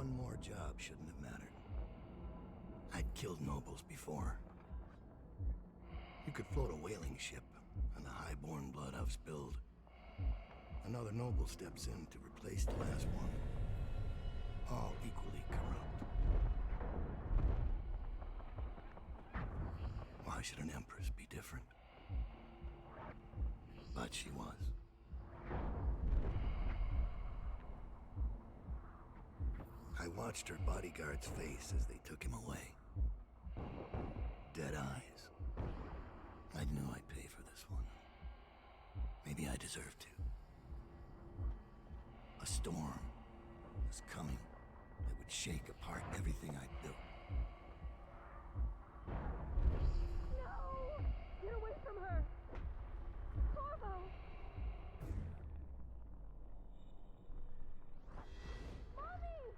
one more job shouldn't have mattered. I'd killed nobles before. You could float a whaling ship, and the high-born blood I've spilled. Another noble steps in to replace the last one. All equally corrupt. Why should an empress be different? But she was. I watched her bodyguard's face as they took him away. Dead eyes. I knew I'd pay for this one. Maybe I deserved to. A storm was coming that would shake apart everything I'd built. No! Get away from her! Corvo! Mommy!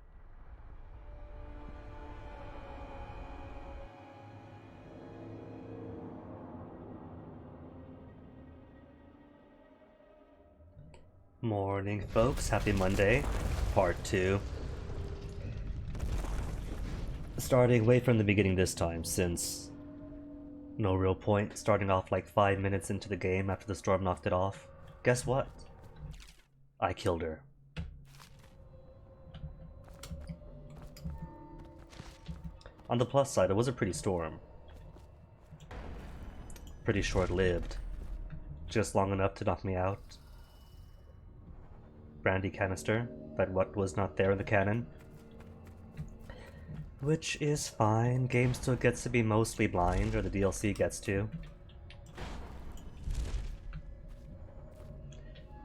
Morning, folks. Happy Monday, part 2. Starting way from the beginning this time, since no real point starting off like 5 minutes into the game after the storm knocked it off. Guess what? I killed her. On the plus side, it was a pretty storm. Pretty short-lived. Just long enough to knock me out. Brandy canister, but what was not there in the cannon. Which is fine, game still gets to be mostly blind, or the DLC gets to.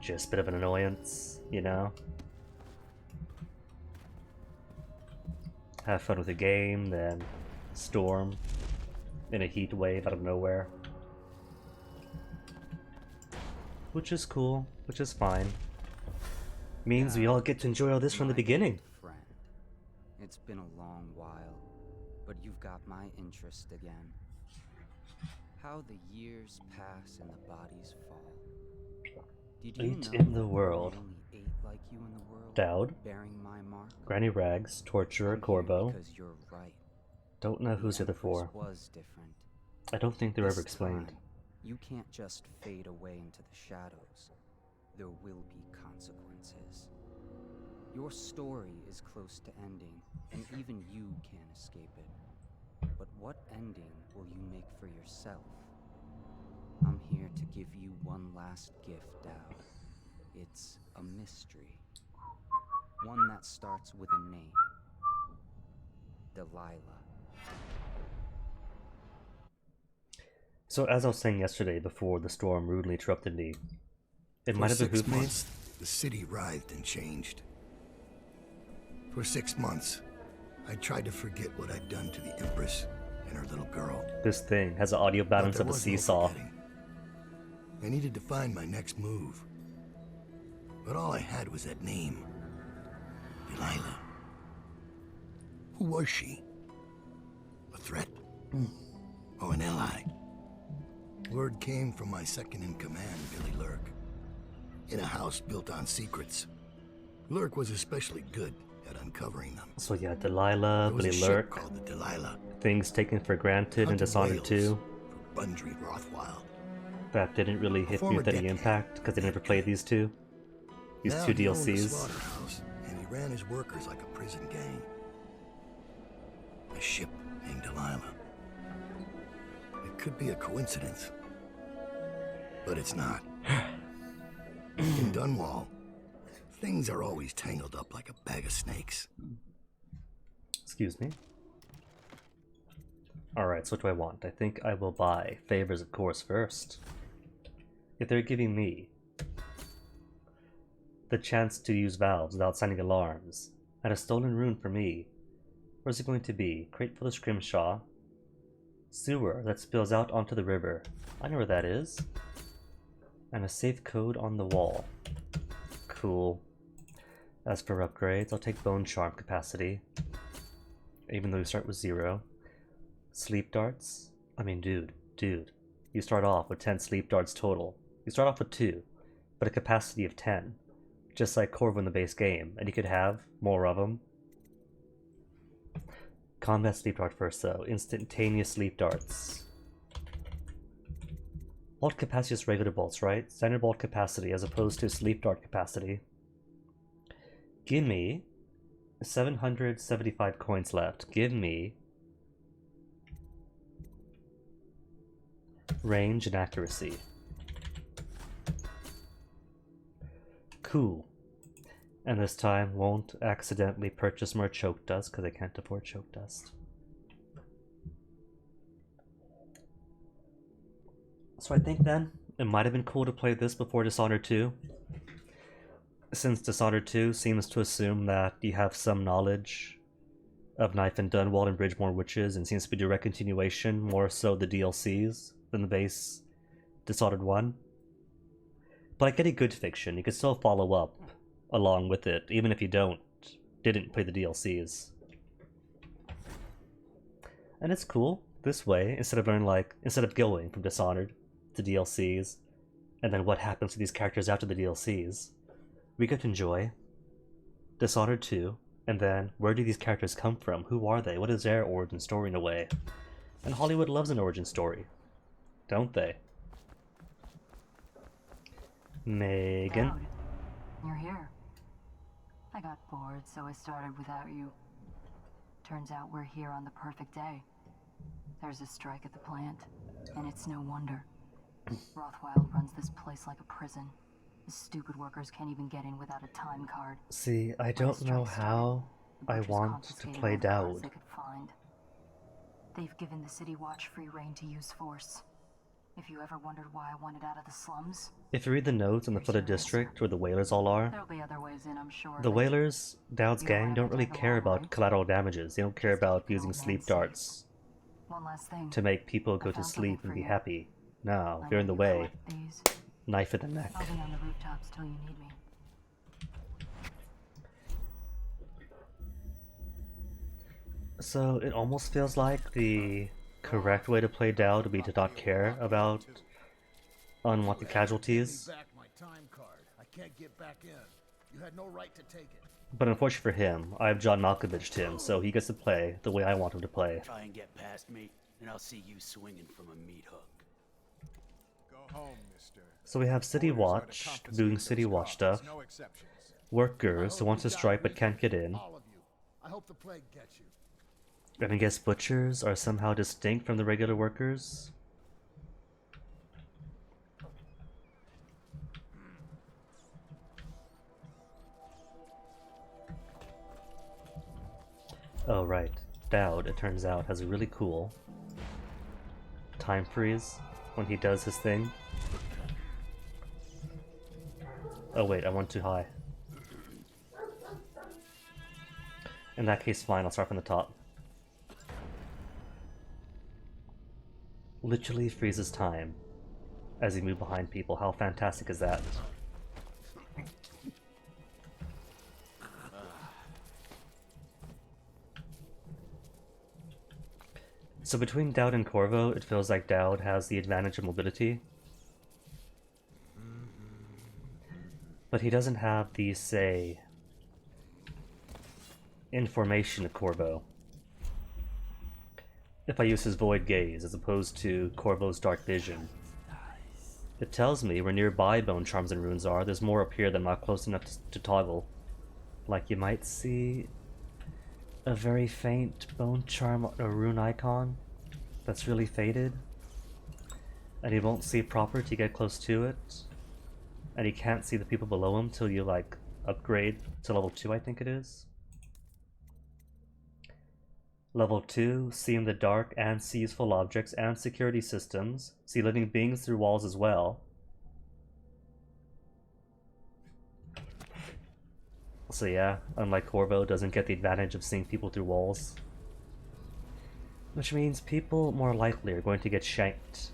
Just a bit of an annoyance, you know? Have fun with the game, then storm in a heat wave out of nowhere. Which is cool, which is fine. Means we all get to enjoy all this from the beginning. Friend. It's been a long while, but you've got my interest again. How the years pass and the bodies fall. Did you Eight know in the that world. there are only 8 like you in the world, Dowd, bearing my mark? Granny Rags, Torturer, I'm here Corbo. because you're right. Don't know who's the other Empress four. was different. I don't think they're ever This explained. time, you can't just fade away into the shadows. There will be consequences. Your story is close to ending, and even you can't escape it. But what ending will you make for yourself? I'm here to give you one last gift, Dowd. It's a mystery. One that starts with a name. Delilah. So as I was saying yesterday before the storm rudely interrupted me, it might have behooved me. The city writhed and changed. For 6 months, I tried to forget what I'd done to the Empress and her little girl. This thing has an audio balance But of there a was no seesaw. forgetting. I needed to find my next move. But all I had was that name. Delilah. Who was she? A threat? Or an ally? Word came from my second-in-command, Billy Lurk. In a house built on secrets. Lurk was especially good at uncovering them. So yeah, Delilah, There was Billy a ship Lurk, called the Delilah. things taken for granted in Hunted Dishonored whales 2. For Bundry Rothwild. That didn't really hit me former with any deckhand. impact because I never played these two. These Now two he owned a DLCs. slaughterhouse, and he ran his workers like a prison gang. A ship named Delilah. It could be a coincidence, but it's not. In Dunwall, things are always tangled up like a bag of snakes. Excuse me. Alright, so what do I want? I think I will buy favors, of course, first. If they're giving me the chance to use valves without sounding alarms, and a stolen rune for me, where's it going to be? Crate full of scrimshaw. Sewer that spills out onto the river. I know where that is. And a safe code on the wall. Cool. As for upgrades, I'll take bone charm capacity. Even though we start with 0. Sleep darts? I mean, dude. You start off with 10 sleep darts total. You start off with 2, but a capacity of 10. Just like Corvo in the base game, and you could have more of them. combat sleep dart first though. Instantaneous sleep darts. Bolt capacity is regular bolts, right? Standard bolt capacity as opposed to sleep dart capacity. Give me 775 coins left. Give me range and accuracy. Cool. And this time won't accidentally purchase more choke dust because I can't afford choke dust. So I think then it might have been cool to play this before Dishonored 2. Since Dishonored 2 seems to assume that you have some knowledge of Knife and Dunwall and Bridgemore Witches and seems to be direct continuation, more so the DLCs than the base Dishonored 1. But like any good fiction, you can still follow up along with it, even if you didn't play the DLCs. And it's cool this way, instead of going from Dishonored to DLCs, and then what happens to these characters after the DLCs, we get to enjoy Dishonored 2, and then where do these characters come from? Who are they? What is their origin story in a way? And Hollywood loves an origin story, don't they? Megan? Cloud, you're here. I got bored, so I started without you. Turns out we're here on the perfect day. There's a strike at the plant, and it's no wonder. Rothwild runs this place like a prison. The stupid workers can't even get in without a time card. See, I don't know how I want to play Dowd. They could find. They've given the city watch free reign to use force. If you ever wondered why I wanted out of the slums, If you read the notes on the Flooded District, where the Whalers all are, there'll be other ways in, I'm sure. the Whalers, Dowd's gang, don't really care about collateral damages. They don't care about using sleep darts One last thing. to make people go to sleep and be happy. No, if you're in the way, These. knife in the neck. I'll be on the rooftops till you need me. So it almost feels like the correct way to play Dowd would be to not care about unwanted casualties. Back my time card. I can't get back in. You had no right to take it. But unfortunately for him, I've John Malkovich'd him, so he gets to play the way I want him to play. Try and get past me, and I'll see you swinging from a meat hook. Go home, mister. So we have City Watch doing City Watch stuff, No exceptions. workers who want to strike but can't get in, All of you. I hope the plague gets you. and I guess butchers are somehow distinct from the regular workers. Oh right, Dowd, it turns out, has a really cool time freeze when he does his thing. Oh wait, I went too high. In that case, fine, I'll start from the top. Literally freezes time as you move behind people. How fantastic is that? So between Dowd and Corvo, it feels like Dowd has the advantage of mobility. But he doesn't have the, say, information of Corvo. If I use his Void Gaze as opposed to Corvo's Dark Vision, it tells me where nearby bone charms and runes are. There's more up here that I'm not close enough to toggle. Like you might see a very faint bone charm or rune icon that's really faded, and you won't see proper till you get close to it, and you can't see the people below him till you like upgrade to level 2, I think it is. Level 2, see in the dark and see useful objects and security systems, see living beings through walls as well. So yeah, unlike Corvo, doesn't get the advantage of seeing people through walls. Which means people more likely are going to get shanked.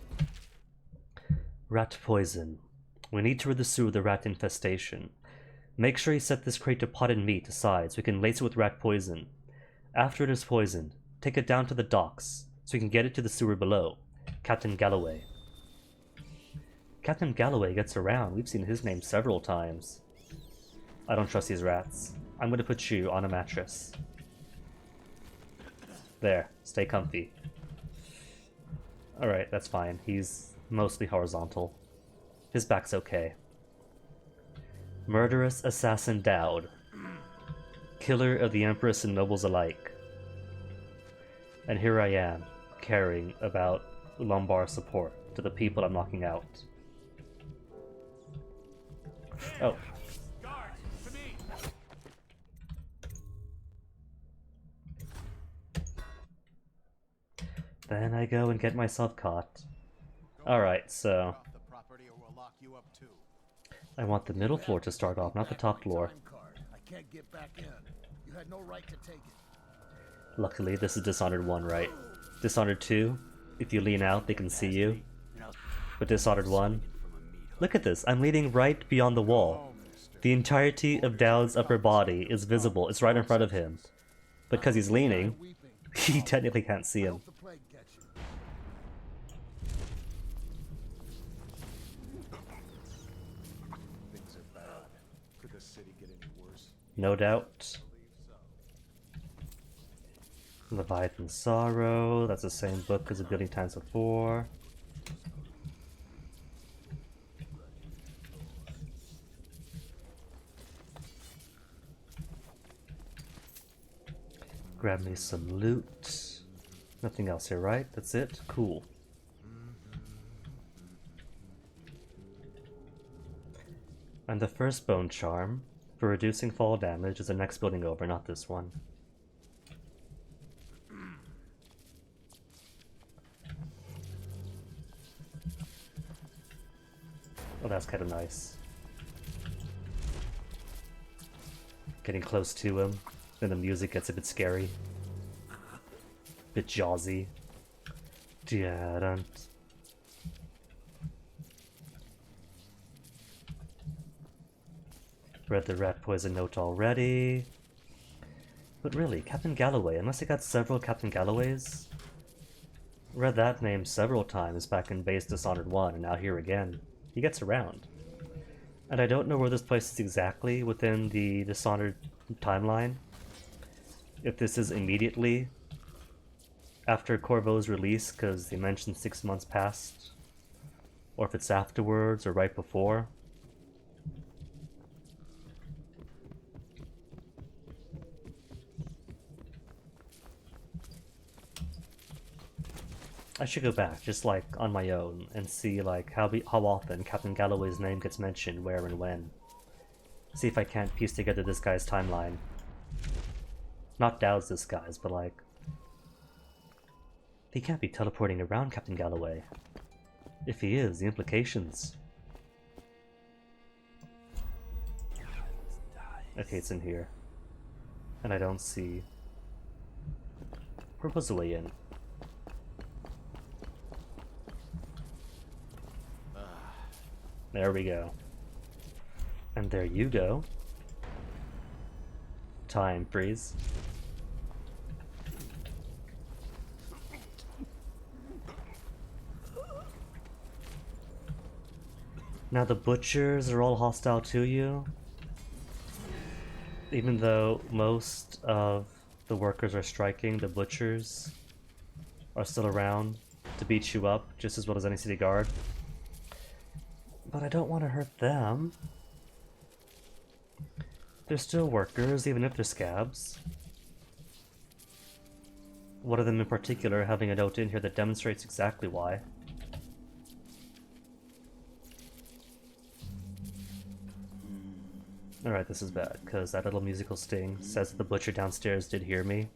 Rat poison. We need to rid the sewer of the rat infestation. Make sure you set this crate to potted meat aside so we can lace it with rat poison. After it is poisoned, take it down to the docks so we can get it to the sewer below. Captain Galloway. Captain Galloway gets around. We've seen his name several times. I don't trust these rats. I'm going to put you on a mattress. There, stay comfy. Alright, that's fine. He's mostly horizontal. His back's okay. Murderous Assassin Dowd. Killer of the Empress and nobles alike. And here I am, caring about lumbar support to the people I'm knocking out. Oh. Then I go and get myself caught. Alright, so I want the middle floor to start off, not the top floor. I can't get back in. You had no right to take it. Luckily, this is Dishonored 1, right? Dishonored 2, if you lean out, they can see you. But Dishonored 1, look at this, I'm leaning right beyond the wall. The entirety of Dowd's upper body is visible, it's right in front of him. Because he's leaning, he technically can't see him. No doubt. Leviathan Sorrow, that's the same book as a billion times before. Grab me some loot. Nothing else here, right? That's it? Cool. And the first bone charm for reducing fall damage is the next building over, not this one. Oh, that's kind of nice. Getting close to him, then the music gets a bit scary. Bit jawsy. Dun. Read the rat poison note already. But really, Captain Galloway, unless I got several Captain Galloways? Read that name several times back in base Dishonored 1 and now here again. He gets around. And I don't know where this place is exactly within the Dishonored timeline. If this is immediately after Corvo's release, because they mentioned 6 months passed. Or if it's afterwards or right before. I should go back, just like on my own, and see like how often Captain Galloway's name gets mentioned, where and when. See if I can't piece together this guy's timeline. Not Dowd's this guy's, but like... He can't be teleporting around Captain Galloway. If he is, the implications. Okay, it's in here. And I don't see... Where was the way in? There we go. And there you go. Time freeze. Now the butchers are all hostile to you. Even though most of the workers are striking, the butchers are still around to beat you up just as well as any city guard. But I don't want to hurt them. They're still workers, even if they're scabs. One of them in particular having a note in here that demonstrates exactly why. Alright, this is bad, because that little musical sting says that the butcher downstairs did hear me.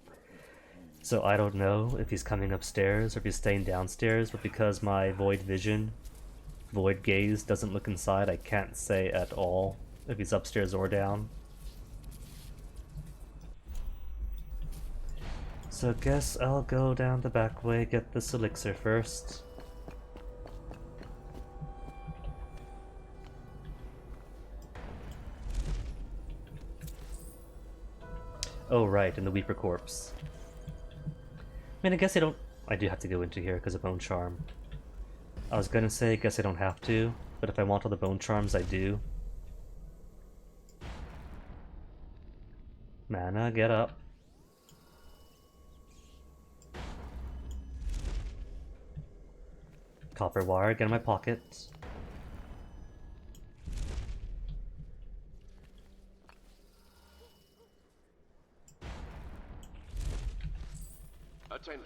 So I don't know if he's coming upstairs or if he's staying downstairs, but because my void vision, void gaze doesn't look inside, I can't say at all if he's upstairs or down. So guess I'll go down the back way, get this elixir first. Oh right, and the Weeper Corpse. I mean, I guess I don't... I do have to go into here because of Bone Charm. I was gonna say, I guess I don't have to, but if I want all the Bone Charms, I do. Mana, get up. Copper wire, get in my pocket. Attention.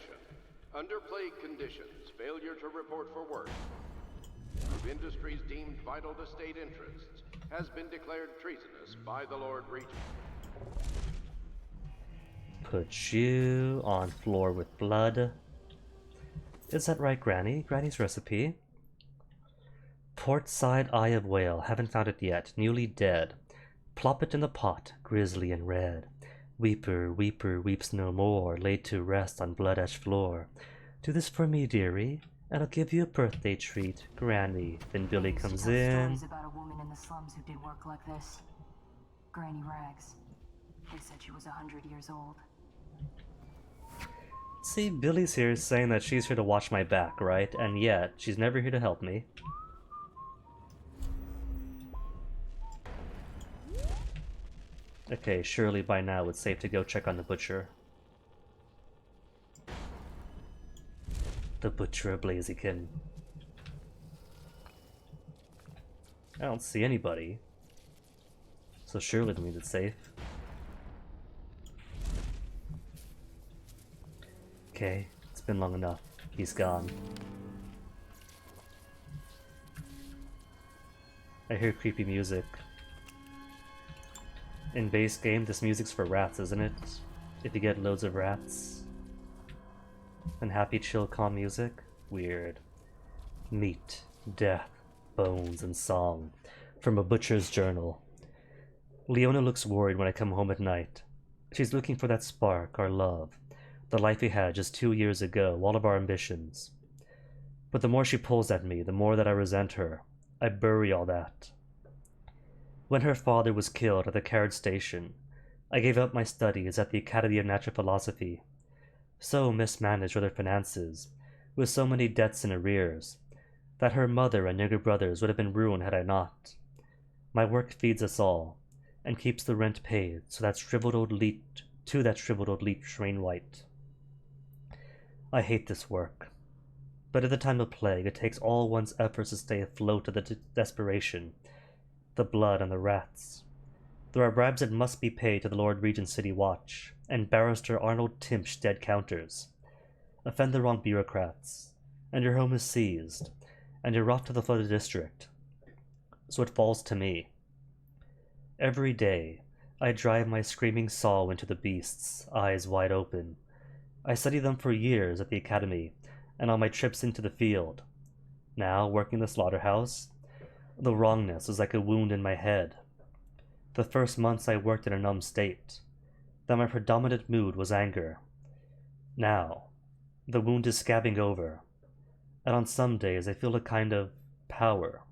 Under plague conditions, failure to report for work of industries deemed vital to state interests has been declared treasonous by the Lord Regent. Put you on floor with blood. Is that right, Granny? Granny's recipe. Port side eye of whale. Haven't found it yet. Newly dead. Plop it in the pot, grisly and red. Weeper, weeper, weeps no more, laid to rest on blood ash floor. Do this for me, dearie, and I'll give you a birthday treat, Granny. Then Billy comes in. Stories about a woman in the slums who did work like this. Granny Rags. They said she was 100 years old. See, Billy's here saying that she's here to watch my back, right? And yet, she's never here to help me. Okay, surely by now it's safe to go check on the butcher. The butcher of Blaziken. I don't see anybody. So surely that means it's safe. Okay, it's been long enough. He's gone. I hear creepy music. In base game, this music's for rats, isn't it? If you get loads of rats. And happy, chill, calm music? Weird. Meat, death, bones, and song. From a butcher's journal. Leona looks worried when I come home at night. She's looking for that spark, our love. The life we had just 2 years ago, all of our ambitions. But the more she pulls at me, the more that I resent her. I bury all that. When her father was killed at the carriage station, I gave up my studies at the Academy of Natural Philosophy. So mismanaged were their finances, with so many debts and arrears, that her mother and younger brothers would have been ruined had I not. My work feeds us all, and keeps the rent paid, so that shriveled old leech train white. I hate this work, but at the time of plague, it takes all one's efforts to stay afloat of the desperation, the blood and the rats. There are bribes that must be paid to the Lord Regent's City Watch, and Barrister Arnold Timp's dead counters. Offend the wrong bureaucrats, and your home is seized, and you're off to the flooded district. So it falls to me. Every day, I drive my screaming saw into the beasts, eyes wide open. I study them for years at the academy, and on my trips into the field. Now, working the slaughterhouse, the wrongness is like a wound in my head. The first months I worked in a numb state, then my predominant mood was anger. Now, the wound is scabbing over, and on some days I feel a kind of power.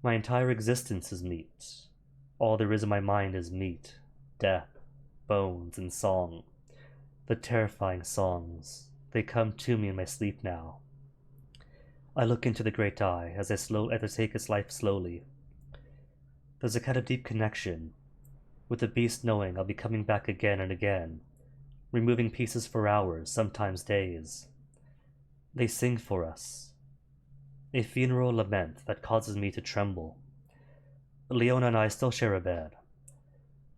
My entire existence is meat. All there is in my mind is meat, death, bones, and song. The terrifying songs. They come to me in my sleep now. I look into the great eye as I take its life slowly. There's a kind of deep connection, with the beast knowing I'll be coming back again and again, removing pieces for hours, sometimes days. They sing for us. A funeral lament that causes me to tremble. Leona and I still share a bed,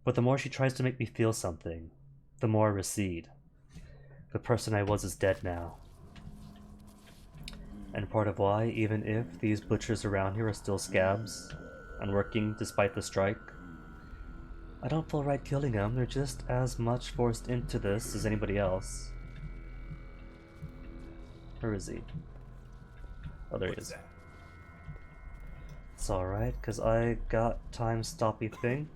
but the more she tries to make me feel something, the more I recede. The person I was is dead now. And part of why, even if these butchers around here are still scabs, and working despite the strike, I don't feel right killing them. They're just as much forced into this as anybody else. Where is he? Oh, there he is. It's alright, because I got time stoppy thing.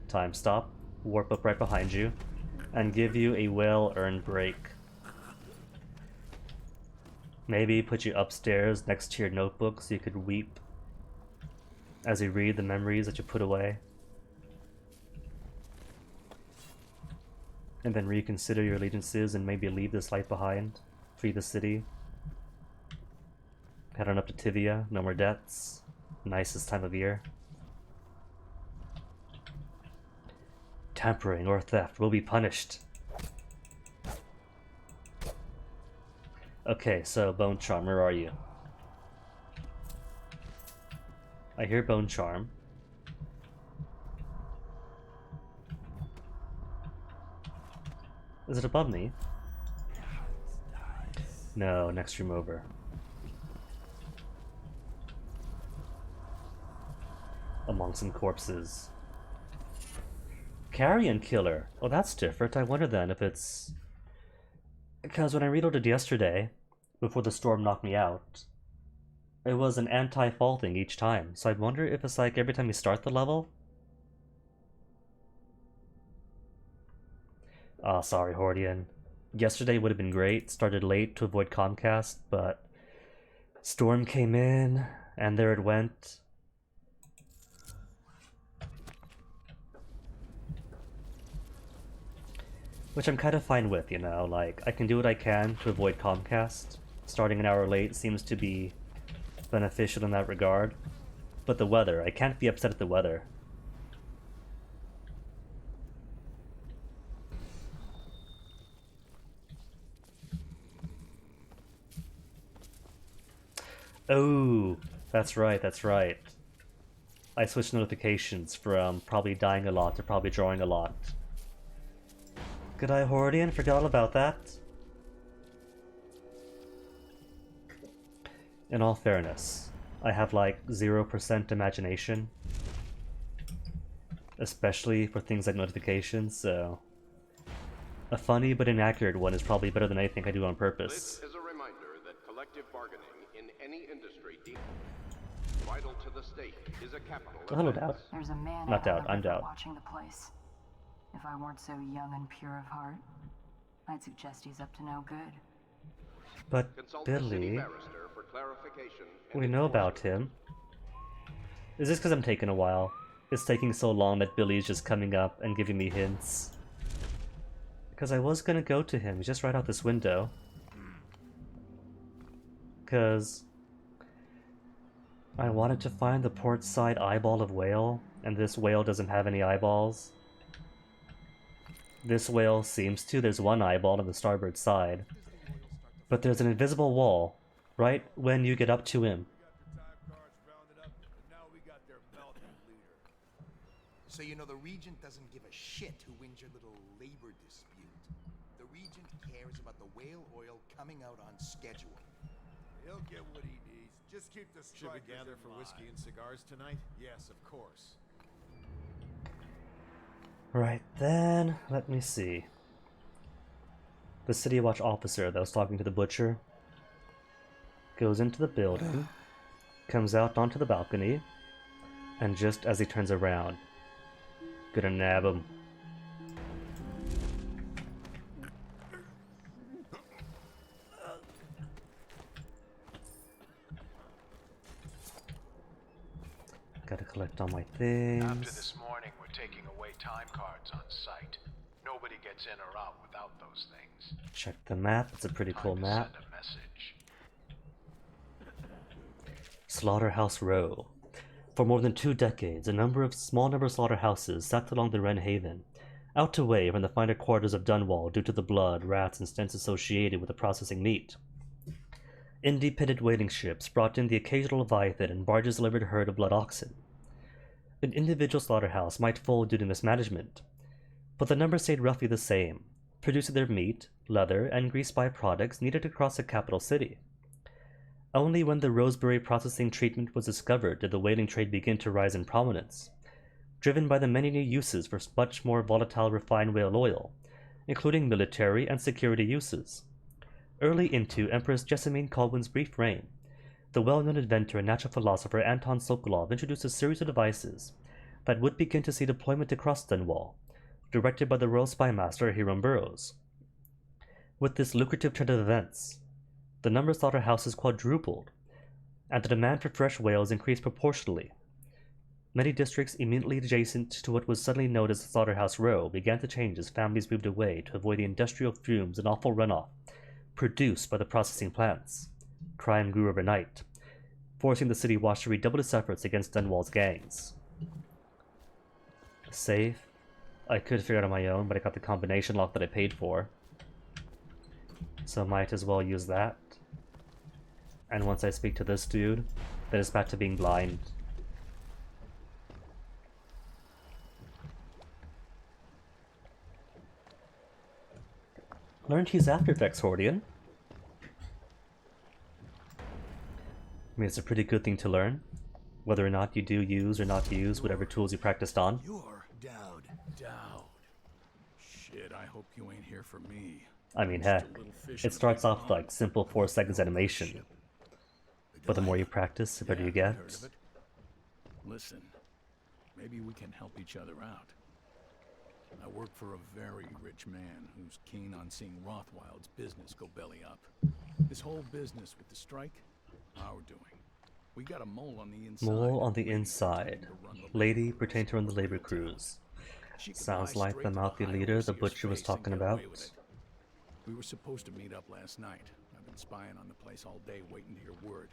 Time stop. Warp up right behind you, and give you a well-earned break. Maybe put you upstairs next to your notebook so you could weep as you read the memories that you put away. And then reconsider your allegiances and maybe leave this life behind. Flee the city. Head on up to Tivia, no more debts. Nicest time of year. Tampering or theft will be punished. Okay, so Bone Charm, where are you? I hear Bone Charm. Is it above me? No, next room over. Among some corpses. Carrion Killer. Oh, that's different. I wonder then if it's... Because when I reloaded yesterday, before the storm knocked me out, it was an anti-fall thing each time. So I wonder if it's like every time you start the level. Ah, sorry, Hordian. Yesterday would have been great. Started late to avoid Comcast, but storm came in, and there it went. Which I'm kind of fine with, you know, like, I can do what I can to avoid Comcast. Starting an hour late seems to be beneficial in that regard. But the weather, I can't be upset at the weather. Oh, that's right, that's right. I switched notifications from probably dying a lot to probably drawing a lot. Good eye, Hordian, forgot all about that. In all fairness, I have like 0% imagination. Especially for things like notifications, so... A funny but inaccurate one is probably better than anything I do on purpose. This is a reminder that collective bargaining in any industry deemed vital to the state is a capital Oh, hello, offense. Doubt. There's a man Not out Doubt, on the I'm river Doubt. watching the place. If I weren't so young and pure of heart, I'd suggest he's up to no good. But Consult the city Billy, barrister for clarification and we know about enforcement. him. Is this because I'm taking a while? It's taking so long that Billy's just coming up and giving me hints. Because I was gonna go to him, he's just right out this window. Because I wanted to find the port side eyeball of whale, and this whale doesn't have any eyeballs. This whale seems to. There's one eyeball on the starboard side. But there's an invisible wall right when you get up to him. So you know the Regent doesn't give a shit who wins your little labor dispute. The Regent cares about the whale oil coming out on schedule. He'll get what he needs. Just keep the strikers. Should we gather for whiskey and cigars tonight? Yes, of course. Right then, let me see. The City Watch officer that was talking to the butcher goes into the building, comes out onto the balcony, and just as he turns around, gonna nab him. Gotta collect all my things. After this morning, we're taking away time cards on site. Nobody gets in or out without those things. Check the map, it's a pretty cool Time to map. send a message. Slaughterhouse Row. For more than 2 decades, a small number of slaughterhouses sat along the Wren Haven, out away from the finer quarters of Dunwall due to the blood, rats, and stints associated with the processing meat. Independent whaling ships brought in the occasional leviathan and barges delivered a herd of blood oxen. An individual slaughterhouse might fold due to mismanagement, but the number stayed roughly the same, producing their meat, leather, and grease byproducts needed across the capital city. Only when the Roseberry processing treatment was discovered did the whaling trade begin to rise in prominence, driven by the many new uses for much more volatile refined whale oil, including military and security uses. Early into Empress Jessamine Colwyn's brief reign, the well-known inventor and natural philosopher Anton Sokolov introduced a series of devices that would begin to see deployment across Dunwall, directed by the Royal Spymaster Hiram Burrows. With this lucrative trend of events, the number of slaughterhouses quadrupled, and the demand for fresh whales increased proportionally. Many districts immediately adjacent to what was suddenly known as the Slaughterhouse Row began to change as families moved away to avoid the industrial fumes and awful runoff produced by the processing plants. Crime grew overnight, forcing the City Watch to redouble its efforts against Dunwall's gangs. Safe. I could figure it out on my own, but I got the combination lock that I paid for, so might as well use that. And once I speak to this dude, then it's back to being blind. Learned to use After Effects, Hordian. I mean, it's a pretty good thing to learn, whether or not you do use or not use whatever tools you practiced on. You're Dowd. Dowd. Shit, I hope you ain't here for me. I mean, heck, it starts off with like simple 4 seconds animation, but the more you practice, the better you get. Heard of it? Listen, maybe we can help each other out. I work for a very rich man who's keen on seeing Rothwild's business go belly up. His whole business with the strike, our doing. We got a mole on the inside. Mole on the inside. Lady pertaining to run the labor crews. Sounds like the mouthy leader the butcher was talking about. We were supposed to meet up last night. I've been spying on the place all day waiting to hear word.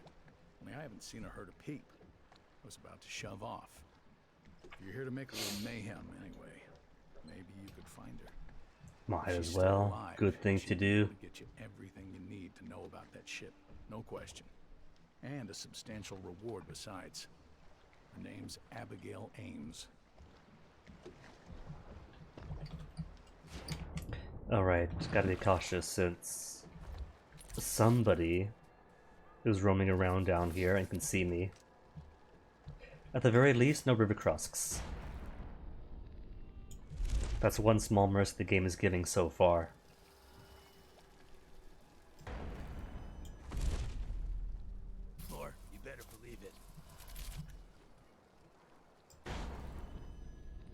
Only I haven't seen or heard a peep. I was about to shove off. If you're here to make a little mayhem anyway, maybe you could find her. Might If as she's still well. alive, Good thing she'd to be able do. Get you everything you need to know about that ship, no question. And a substantial reward besides. Her name's Abigail Ames. Alright, gotta be cautious since somebody is roaming around down here and can see me. At the very least, no river crusks. That's one small mercy the game is giving so far. Floor, you better believe it.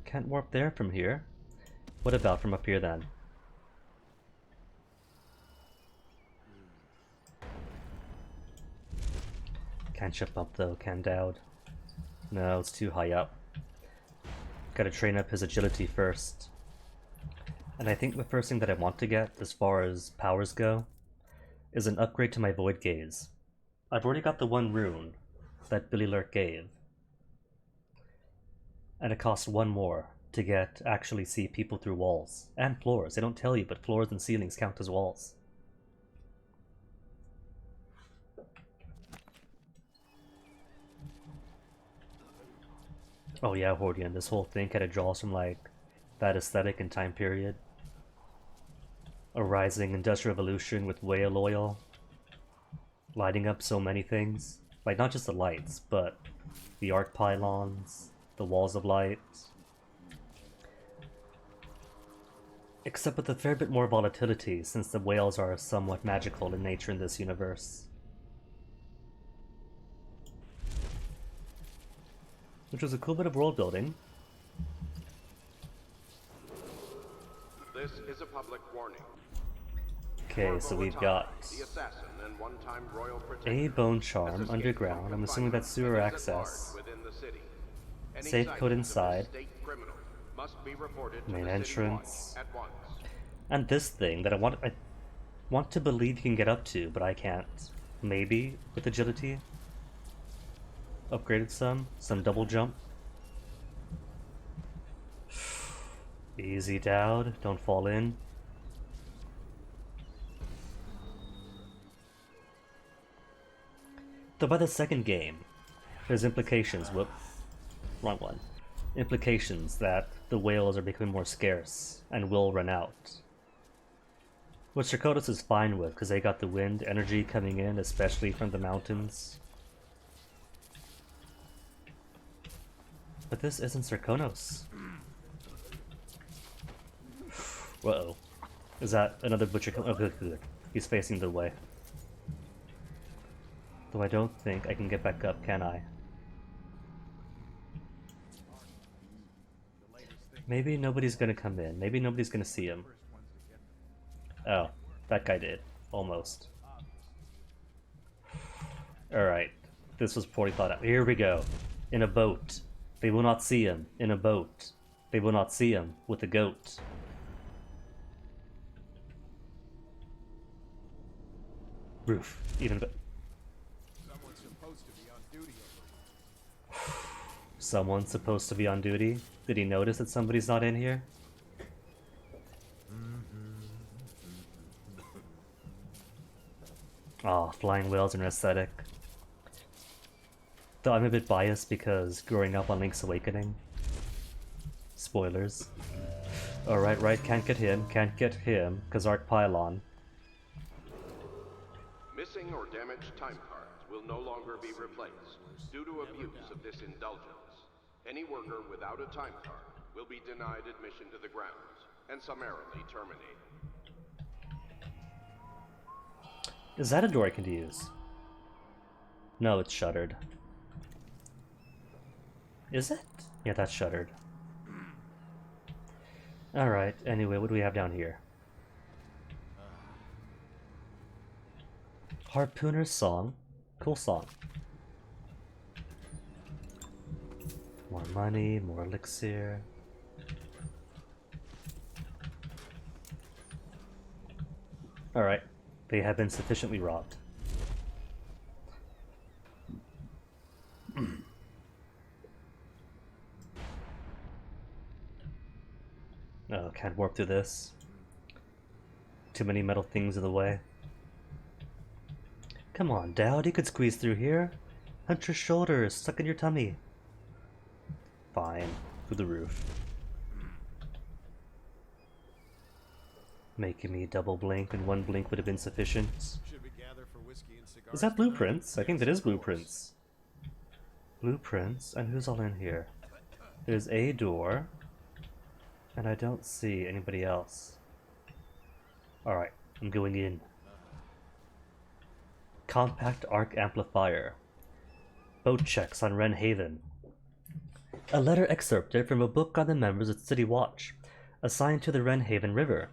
Can't warp there from here. What about from up here then? Can't jump up though, can Dowd? No, it's too high up. Gotta train up his agility first. And I think the first thing that I want to get, as far as powers go, is an upgrade to my Void Gaze. I've already got the one rune that Billy Lurk gave. And it costs 1 more to get actually see people through walls. And floors. They don't tell you, but floors and ceilings count as walls. Oh yeah, Hordian, this whole thing kinda draws from like that aesthetic and time period. A rising industrial revolution with whale oil lighting up so many things. Like not just the lights, but the arc pylons, the walls of light. Except with a fair bit more volatility, since the whales are somewhat magical in nature in this universe. Which was a cool bit of world building. This is a public warning. Okay, so we've got The assassin and one-time royal a protector bone has charm escaped underground. from I'm assuming that's sewer confinement and is at access. large within the city. Any Safe sightings code of this inside. state criminal must be reported to Main the city watch entrance. at once. And this thing that I want to believe you can get up to, but I can't. Maybe with agility. Upgraded some double jump. Easy, Dowd, don't fall in. Though by the second game, there's implications, whoop, wrong one. Implications that the whales are becoming more scarce and will run out. Which Sarkotis is fine with, because they got the wind energy coming in, especially from the mountains. But this isn't Sarkonos. Uh-oh. Is that another butcher? Oh, good, good. He's facing the way. Though I don't think I can get back up, can I? Maybe nobody's gonna come in. Maybe nobody's gonna see him. Oh, that guy did. Almost. Alright. This was poorly thought out. Here we go. In a boat. They will not see him. In a boat. They will not see him. With a goat. Roof. Even better. Someone's supposed to be on duty over here. Someone's supposed to be on duty? Did he notice that somebody's not in here? Ah, flying whales are an aesthetic. Though I'm a bit biased because growing up on Link's Awakening. Spoilers. Alright, right, can't get him, Kazark Pylon. Missing or damaged time cards will no longer be replaced due to abuse of this indulgence. Any worker without a time card will be denied admission to the grounds and summarily terminated. Is that a door I can use? No, it's shuttered. Is it? Yeah, that's shuttered. Alright, anyway, what do we have down here? Harpooner's Song. Cool song. More money, more elixir. Alright, they have been sufficiently robbed. Oh, can't warp through this. Too many metal things in the way. Come on, Dowd, you could squeeze through here. Hunch your shoulders, suck in your tummy. Fine, through the roof. Making me double blink when one blink would have been sufficient. Is that blueprints? I think that is blueprints. Blueprints, and who's all in here? There's a door, and I don't see anybody else. Alright, I'm going in. Compact Arc Amplifier. Boat checks on Wren Haven. A letter excerpted from a book on the members of City Watch, assigned to the Wren Haven River.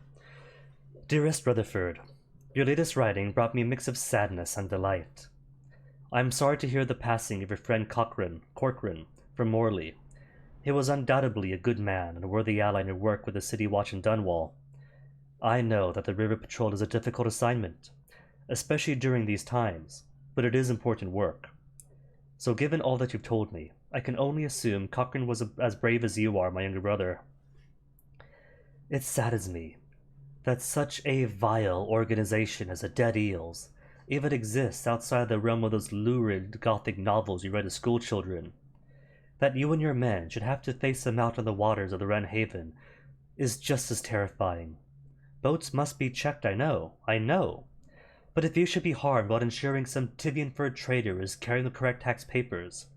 Dearest Rutherford, your latest writing brought me a mix of sadness and delight. I am sorry to hear the passing of your friend Corcoran from Morley. He was undoubtedly a good man and a worthy ally in your work with the City Watch in Dunwall. I know that the river patrol is a difficult assignment, especially during these times, but it is important work. So given all that you've told me, I can only assume Cochrane was as brave as you are, my younger brother. It saddens me that such a vile organization as the Dead Eels even exists outside the realm of those lurid gothic novels you read as schoolchildren. That you and your men should have to face them out on the waters of the Wren Haven is just as terrifying. Boats must be checked, I know. But if you should be harmed while ensuring some Tivian fur trader is carrying the correct tax papers,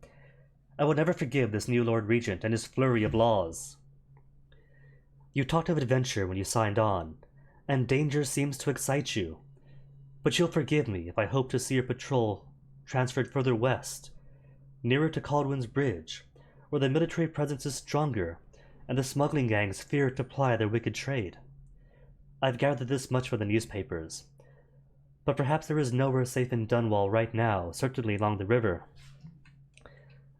I will never forgive this new Lord Regent and his flurry of laws. You talked of adventure when you signed on, and danger seems to excite you. But you'll forgive me if I hope to see your patrol transferred further west, nearer to Caldwin's Bridge, where the military presence is stronger, and the smuggling gangs fear to ply their wicked trade. I've gathered this much from the newspapers, but perhaps there is nowhere safe in Dunwall right now, certainly along the river.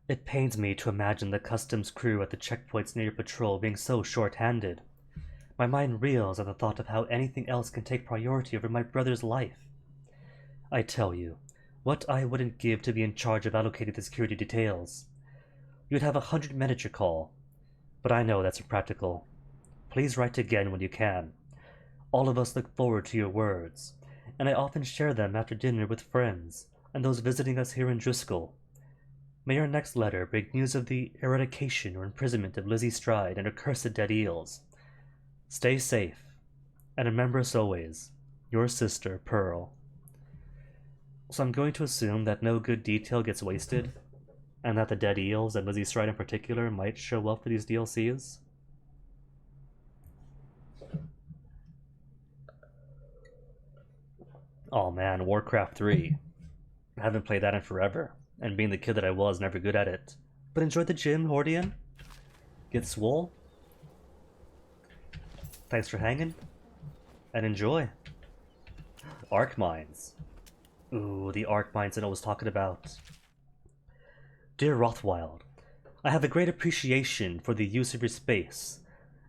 It pains me to imagine the customs crew at the checkpoints near your patrol being so short-handed. My mind reels at the thought of how anything else can take priority over my brother's life. I tell you, what I wouldn't give to be in charge of allocating the security details. You'd have 100 men at your call, but I know that's impractical. Please write again when you can. All of us look forward to your words, and I often share them after dinner with friends and those visiting us here in Driscoll. May your next letter bring news of the eradication or imprisonment of Lizzie Stride and her cursed Dead Eels. Stay safe, and remember us always, your sister, Pearl. So I'm going to assume that no good detail gets wasted, and that the Dead Eels, and Lizzie Stride in particular, might show up for these DLCs. Oh man, Warcraft 3. I haven't played that in forever, and being the kid that I was, never good at it. But enjoy the gym, Hordian. Get swole. Thanks for hanging, and enjoy. Arc Mines. Ooh, the Arc Mines that I was talking about. Dear Rothwild, I have a great appreciation for the use of your space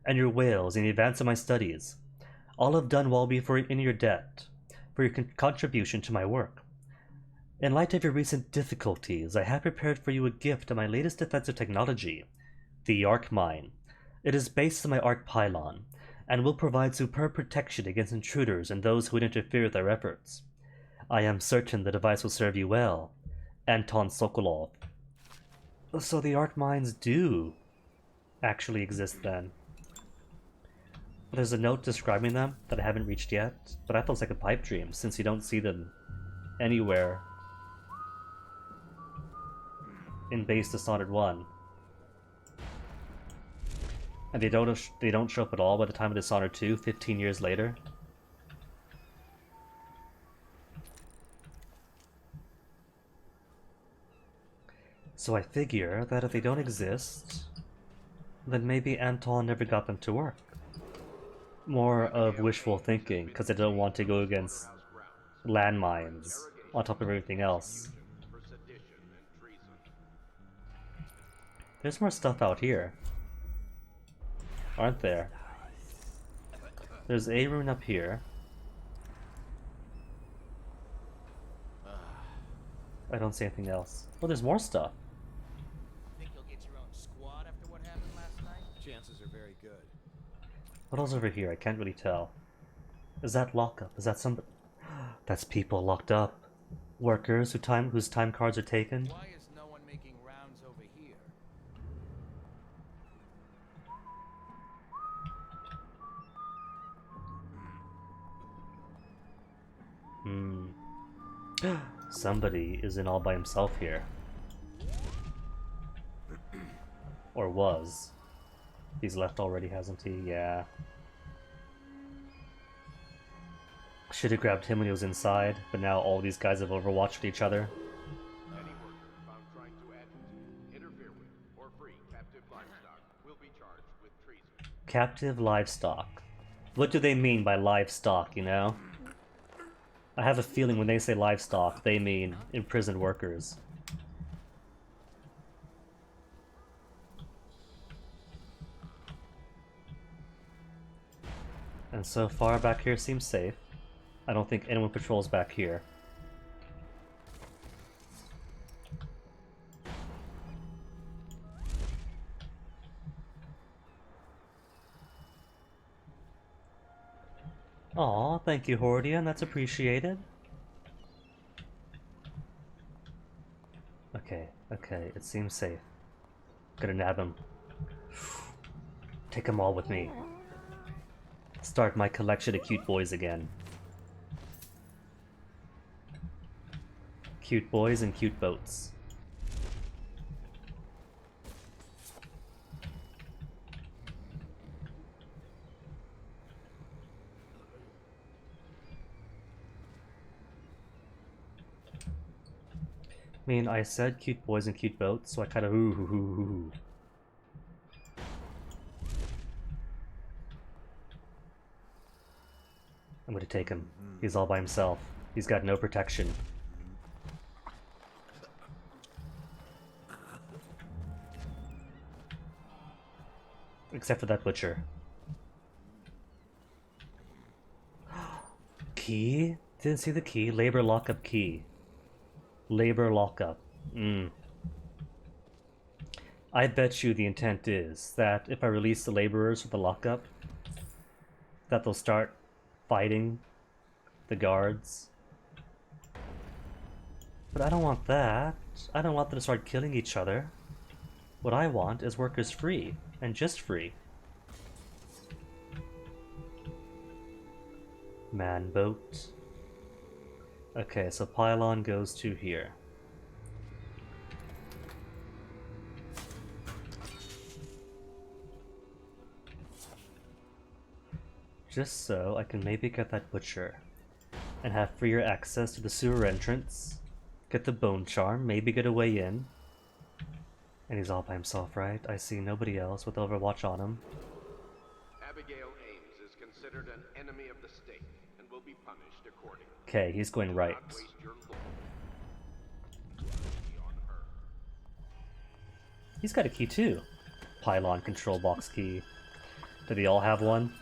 and your whales in advance of my studies. All of Dunwall be in your debt for your contribution to my work. In light of your recent difficulties, I have prepared for you a gift of my latest defensive technology, the Arc Mine. It is based on my Arc Pylon, and will provide superb protection against intruders and those who would interfere with our efforts. I am certain the device will serve you well. Anton Sokolov. So the art mines do actually exist then. There's a note describing them that I haven't reached yet, but I thought it was like a pipe dream since you don't see them anywhere in Base Dishonored 1. And they don't show up at all by the time of Dishonored 2, 15 years later. So I figure that if they don't exist, then maybe Anton never got them to work. More of wishful thinking, because I don't want to go against landmines on top of everything else. There's more stuff out here, aren't there? There's a rune up here. I don't see anything else. Oh, there's more stuff. Think you'll get your own squad after what happened last night? Chances are very good. What else over here? I can't really tell. Is that lockup? Is that somebody? That's people locked up. Workers whose time cards are taken. Why is no one making rounds over here? Somebody is in all by himself here. Or was. He's left already, hasn't he? Yeah. Should have grabbed him when he was inside, but now all these guys have overwatched each other. Any worker found trying to agitate, interfere with, or free captive livestock will be charged with treason. Captive livestock. What do they mean by livestock, you know? I have a feeling when they say livestock, they mean imprisoned workers. And so far back here seems safe. I don't think anyone patrols back here. Aw, thank you, Hordian, that's appreciated. Okay, it seems safe. Gonna nab him. Take them all with me. Start my collection of cute boys again. Cute boys and cute boats. I mean, I said cute boys and cute boats, so I kind of ooh. I'm gonna take him. He's all by himself. He's got no protection. Except for that butcher. Key? Didn't see the key. Labor lockup key. Labor lockup. I bet you the intent is that if I release the laborers with the lockup, that they'll start fighting the guards. But I don't want that. I don't want them to start killing each other. What I want is workers free, and just free. Man boat. Okay, so pylon goes to here. Just so I can maybe get that butcher and have freer access to the sewer entrance, get the bone charm, maybe get a way in. And he's all by himself, right? I see nobody else with Overwatch on him. Abigail Ames is considered an enemy of the state and will be punished accordingly. Okay, he's going right. Do not waste your loyalty on her. He's got a key too. Pylon control box key. Do they all have one?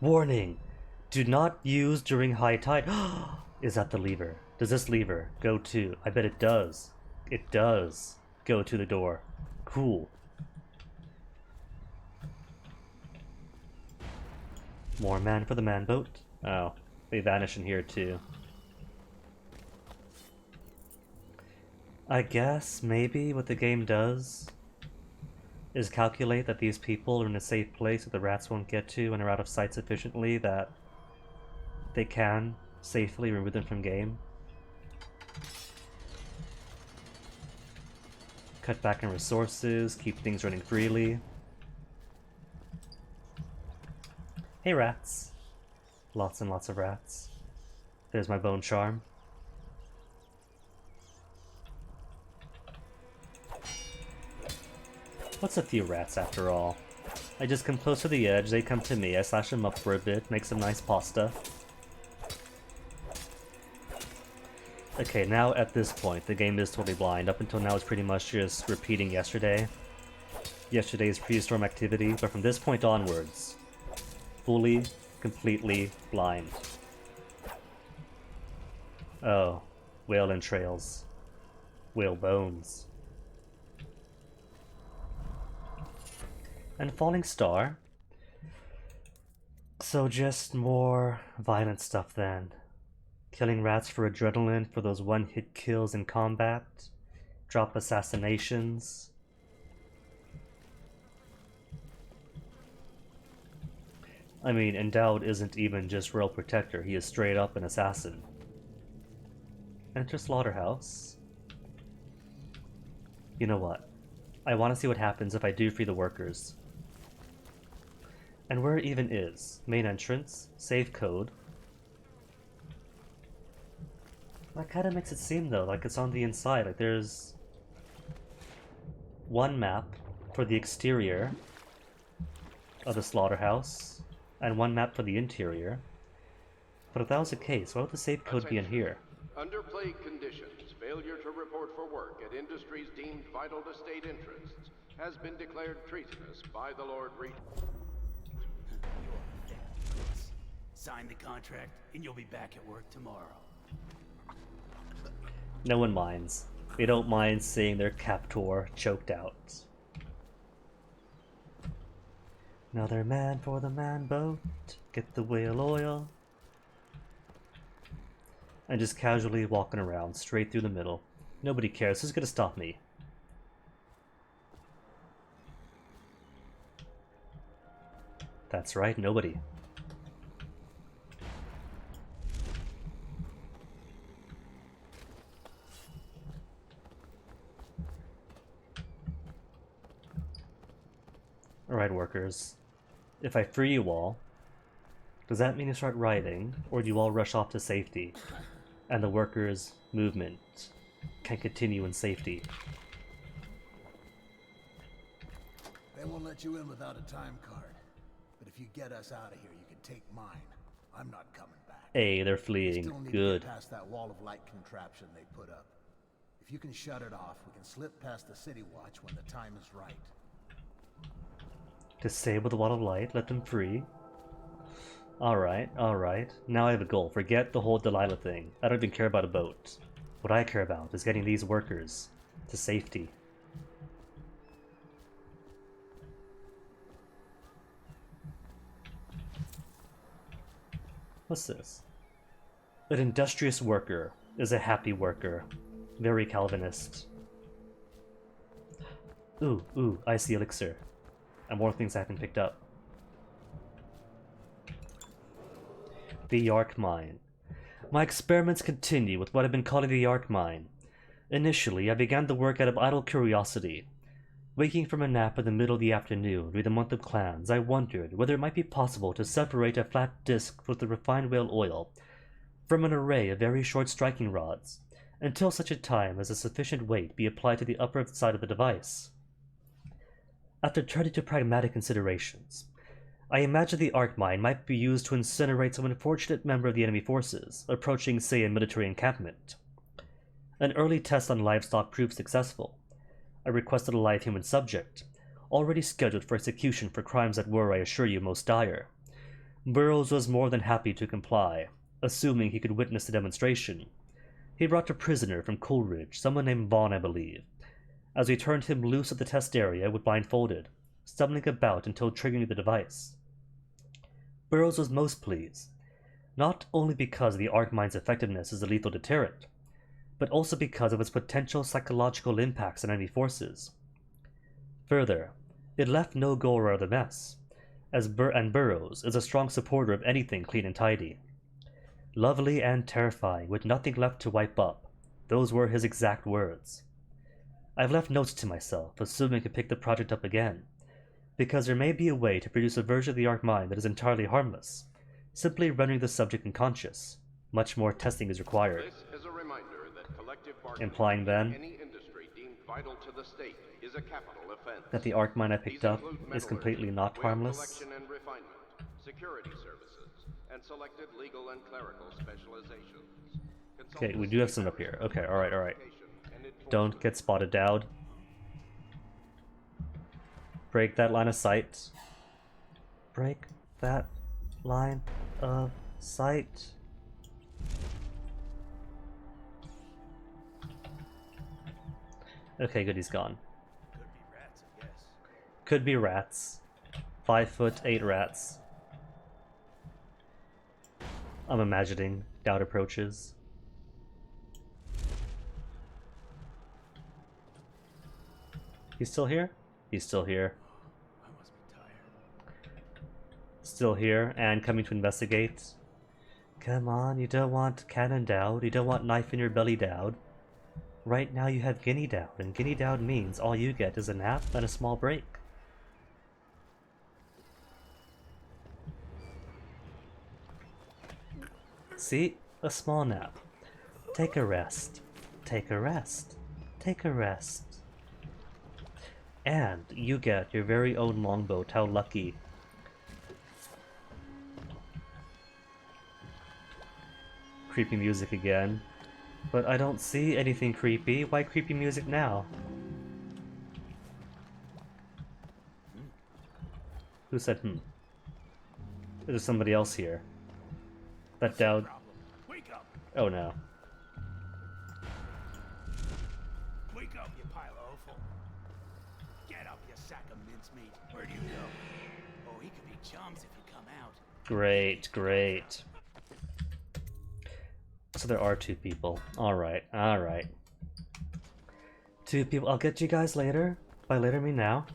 Warning! Do not use during high tide. Is that the lever? Does this lever go to? I bet it does. It does go to the door. Cool. More man for the man boat. Oh, they vanish in here too. I guess maybe what the game does is calculate that these people are in a safe place that the rats won't get to and are out of sight sufficiently that they can safely remove them from game. Cut back on resources, keep things running freely. Hey rats. Lots and lots of rats. There's my bone charm. What's a few rats after all? I just come close to the edge, they come to me, I slash them up for a bit, make some nice pasta. Okay, now at this point, the game is totally blind. Up until now, it's pretty much just repeating yesterday's pre-storm activity, but from this point onwards, fully, completely blind. Oh, whale entrails. Whale bones. And falling star. So just more violent stuff then. Killing rats for adrenaline for those one-hit kills in combat. Drop assassinations. I mean, Endowed isn't even just Royal Protector, he is straight up an assassin. Enter Slaughterhouse. You know what? I want to see what happens if I do free the workers. And where it even is. Main entrance, save code. That kind of makes it seem though, like it's on the inside, like there's one map for the exterior of the slaughterhouse, and one map for the interior. But if that was the case, why would the save code be in here? Under plague conditions, failure to report for work at industries deemed vital to state interests has been declared treasonous by the Lord Regent. Sign the contract, and you'll be back at work tomorrow. No one minds. They don't mind seeing their captor choked out. Another man for the man boat. Get the whale oil. And just casually walking around, straight through the middle. Nobody cares. Who's gonna stop me? That's right, nobody. Alright, workers. If I free you all, does that mean you start rioting, or do you all rush off to safety, and the workers' movement can continue in safety? They won't let you in without a time card. But if you get us out of here, you can take mine. I'm not coming back. Hey, they're We fleeing. still need Good. to get past that wall of light contraption they put up. If you can shut it off, we can slip past the city watch when the time is right. Disable the wall of light, let them free. Alright, alright. Now I have a goal. Forget the whole Delilah thing. I don't even care about a boat. What I care about is getting these workers to safety. What's this? An industrious worker is a happy worker. Very Calvinist. Ooh, icy elixir. And more things I haven't picked up. The Yark Mine. My experiments continue with what I've been calling the Yark Mine. Initially, I began the work out of idle curiosity. Waking from a nap in the middle of the afternoon during the month of clans, I wondered whether it might be possible to separate a flat disc with the refined whale oil from an array of very short striking rods, until such a time as a sufficient weight be applied to the upper side of the device. After turning to pragmatic considerations, I imagined the arc mine might be used to incinerate some unfortunate member of the enemy forces, approaching, say, a military encampment. An early test on livestock proved successful. I requested a live human subject, already scheduled for execution for crimes that were, I assure you, most dire. Burroughs was more than happy to comply, assuming he could witness the demonstration. He brought a prisoner from Coleridge, someone named Vaughn, I believe, as we turned him loose at the test area with blindfolded, stumbling about until triggering the device. Burroughs was most pleased, not only because the arc mine's effectiveness as a lethal deterrent, but also because of its potential psychological impacts on enemy forces. Further, it left no gore or other mess, and Burroughs is a strong supporter of anything clean and tidy. Lovely and terrifying, with nothing left to wipe up. Those were his exact words. I've left notes to myself, assuming I could pick the project up again, because there may be a way to produce a version of the arc mine that is entirely harmless, simply rendering the subject unconscious. Much more testing is required. This is a reminder that collective bargaining Implying then in any industry deemed vital to the state is a capital offense. that the arc mine I picked These up include is metallurgy, completely not whale harmless. collection and refinement, security services, and selected legal and clerical specializations. Okay, we do have some up here. Okay, alright. Don't get spotted, Dowd. Break that line of sight. Break that line of sight. Okay, good, he's gone. Could be rats. 5'8" rats. I'm imagining Dowd approaches. He's still here? He's still here. Still here and coming to investigate. Come on, you don't want cannon Dowd. You don't want knife in your belly Dowd. Right now you have Guinea Dowd, and Guinea Dowd means all you get is a nap and a small break. See? A small nap. Take a rest. Take a rest. Take a rest. And you get your very own longboat. How lucky. Creepy music again. But I don't see anything creepy. Why creepy music now? Who said hmm? There's somebody else here. That Dowd. Oh no. Wake up, you pile of offal. Get up, you sack of mincemeat. Where do you go? Oh, he could be chums if you come out. Great, great. So there are two people. Alright. Two people. I'll get you guys later. By later, I mean now.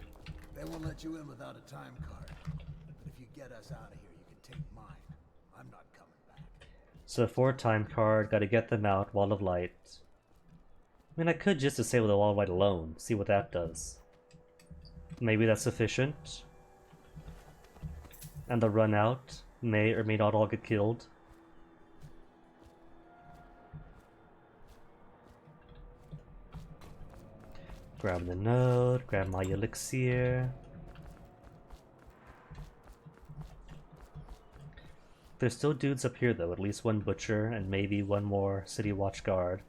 They won't let you in without a time card. But if you get us out of here, you can take mine. I'm not coming back. So 4 time card. Gotta get them out. Wall of Light. I mean, I could just disable the Wall of Light alone. See what that does. Maybe that's sufficient. And the run out may or may not all get killed. Grab the node, grab my elixir. There's still dudes up here though, at least one butcher and maybe one more city watch guard.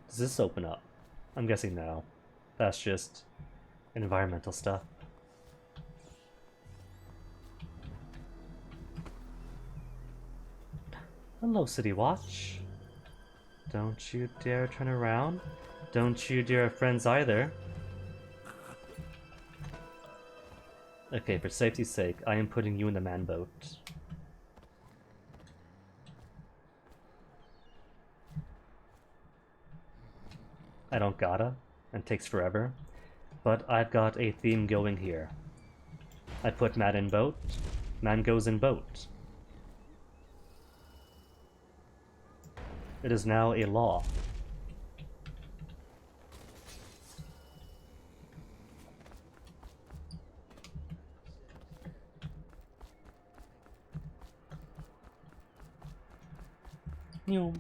Does this open up? I'm guessing no. That's just environmental stuff. Hello, City Watch. Don't you dare turn around. Don't you dare have friends either. Okay, for safety's sake, I am putting you in the man boat. I don't gotta, and takes forever, but I've got a theme going here. I put man in boat, man goes in boat. It is now a law. Meow.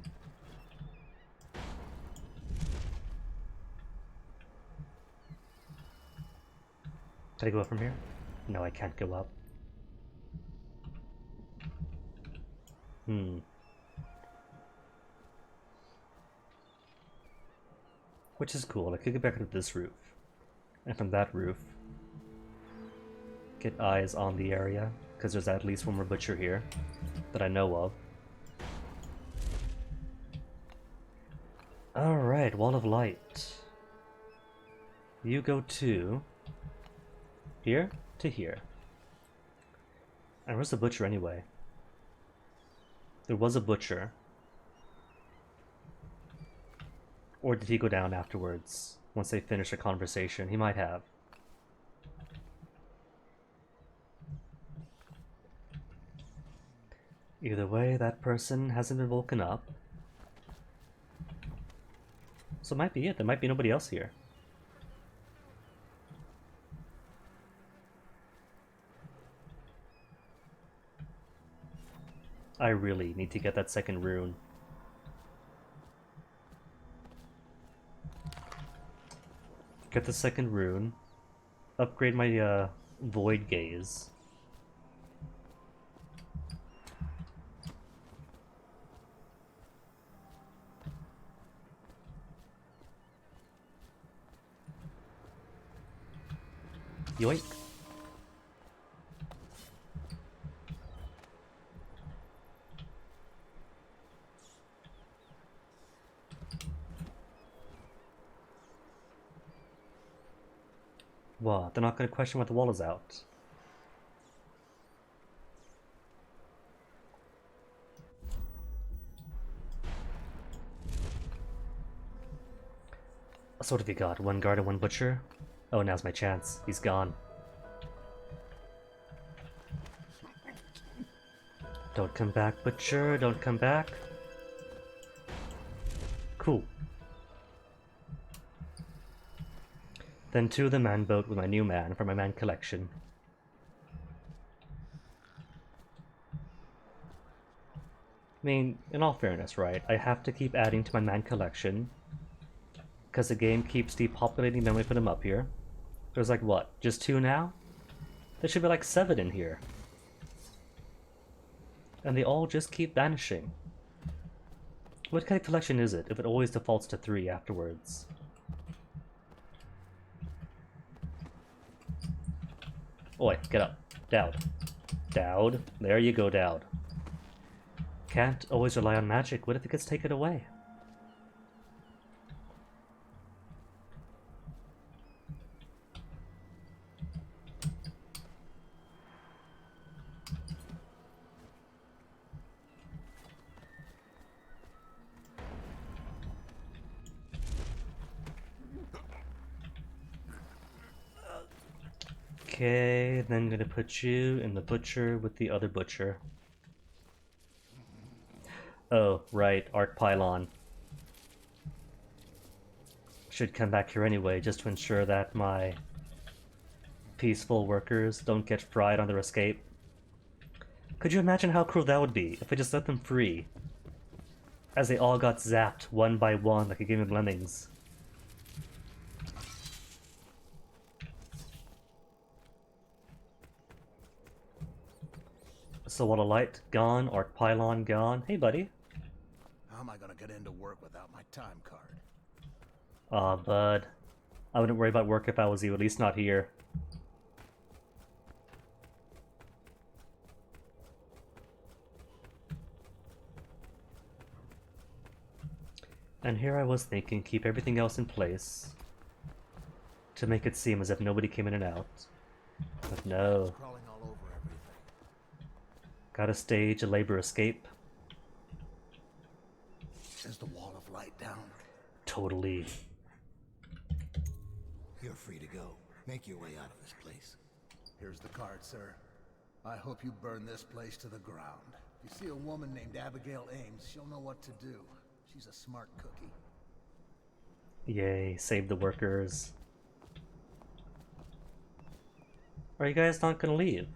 Can I go up from here? No, I can't go up. Which is cool. I could get back into this roof. And from that roof, get eyes on the area, because there's at least one more butcher here that I know of. Alright, Wall of Light. You go to Here to here. And where's the butcher anyway? There was a butcher. Or did he go down afterwards? Once they finish a conversation? He might have. Either way, that person hasn't been woken up. So it might be it. There might be nobody else here. I really need to get that second rune. Get the second rune. Upgrade my void gaze. Yoink. What? They're not going to question what the wall is out. So what have you got? One guard and one butcher? Oh, now's my chance. He's gone. Don't come back, butcher. Don't come back. Cool. Then to the man boat with my new man for my man collection. I mean, in all fairness, right? I have to keep adding to my man collection because the game keeps depopulating them when we put them up here. There's like, what, just 2 now? There should be like 7 in here. And they all just keep vanishing. What kind of collection is it if it always defaults to 3 afterwards? Oi, get up. Dowd. Dowd. There you go, Dowd. Can't always rely on magic. What if it gets taken away? Okay, then I'm gonna put you in the butcher with the other butcher. Oh, right, Arc Pylon. Should come back here anyway, just to ensure that my peaceful workers don't get fried on their escape. Could you imagine how cruel that would be if I just let them free? As they all got zapped one by one like a game of lemmings. So what a light gone, Arc Pylon gone. Hey buddy. How am I gonna get into work without my time card? Aw, bud. I wouldn't worry about work if I was you, at least not here. And here I was thinking, keep everything else in place to make it seem as if nobody came in and out. But no. Crawling all over everything. Gotta stage a labor escape. Is the wall of light down? Totally. You're free to go. Make your way out of this place. Here's the card, sir. I hope you burn this place to the ground. If you see a woman named Abigail Ames, she'll know what to do. She's a smart cookie. Yay, save the workers. Are you guys not gonna leave?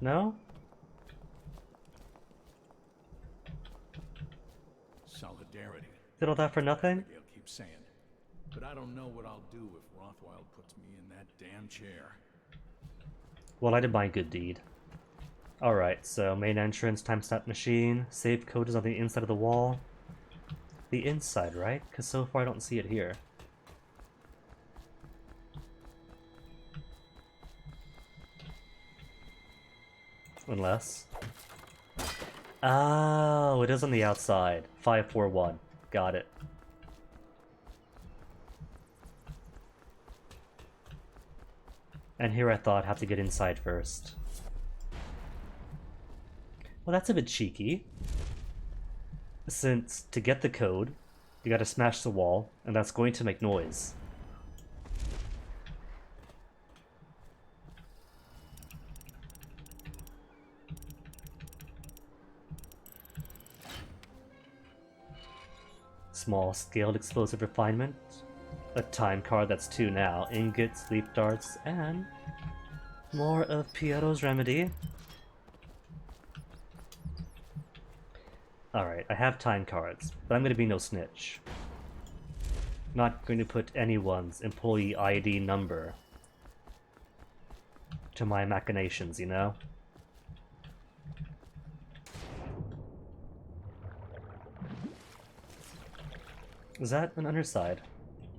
No? Solidarity. Did all that for nothing? Abigail keeps saying. But I don't know what I'll do if Rothwild puts me in that damn chair. Well, I did my good deed. Alright, so main entrance, timestamp machine, save code is on the inside of the wall. The inside, right? Because so far I don't see it here. Unless... Oh, it is on the outside. 541. Got it. And here I thought I'd have to get inside first. Well, that's a bit cheeky. Since to get the code, you gotta smash the wall, and that's going to make noise. Small scaled explosive refinement. A time card that's 2 now. Ingots, leap darts, and more of Piero's remedy. Alright, I have time cards, but I'm gonna be no snitch. Not going to put anyone's employee ID number to my machinations, you know? Is that an underside?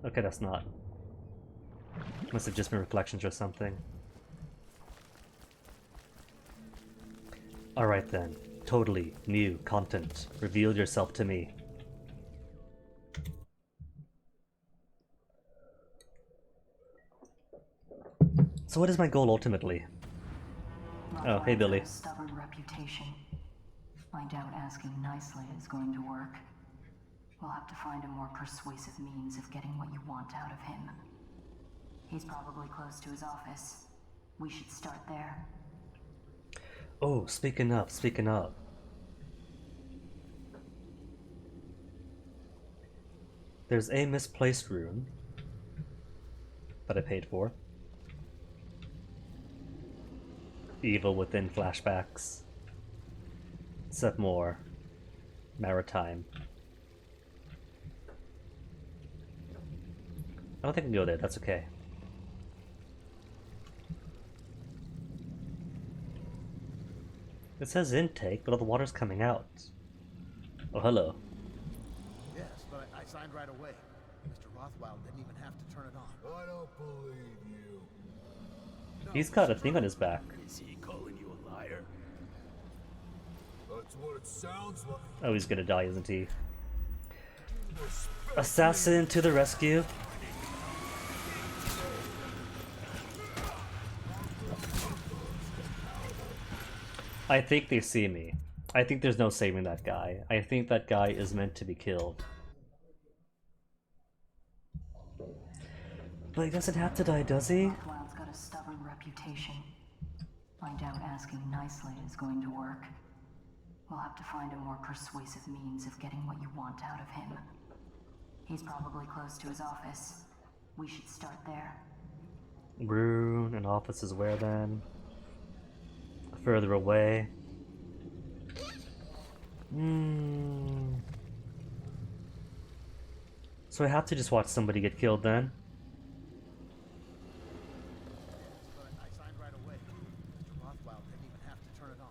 Okay, that's not. Must have just been reflections or something. Alright then. Totally new content. Reveal yourself to me. So what is my goal ultimately? Oh, hey Billy. Stubborn reputation. I doubt asking nicely is going to work. We'll have to find a more persuasive means of getting what you want out of him. He's probably close to his office. We should start there. Oh, speaking of. There's a misplaced rune that I paid for. Evil within flashbacks. Except more maritime. I don't think I can go there, that's okay. It says intake, but all the water's coming out. Oh, hello. Yes, but I signed right away. Mr. Rothwild didn't even have to turn it on. I don't believe you. He's got a thing on his back. Is he calling you a liar? That's what it sounds like. Oh, he's gonna die, isn't he? Assassin to the rescue. I think they see me. I think there's no saving that guy. I think that guy is meant to be killed. But he doesn't have to die, does he? Rothwild's got a stubborn reputation. I doubt asking nicely is going to work. We'll have to find a more persuasive means of getting what you want out of him. He's probably close to his office. We should start there. Rune and office is where then? Further away. So I have to just watch somebody get killed then? But I signed right away. Mr. Rothwild didn't even have to turn it on.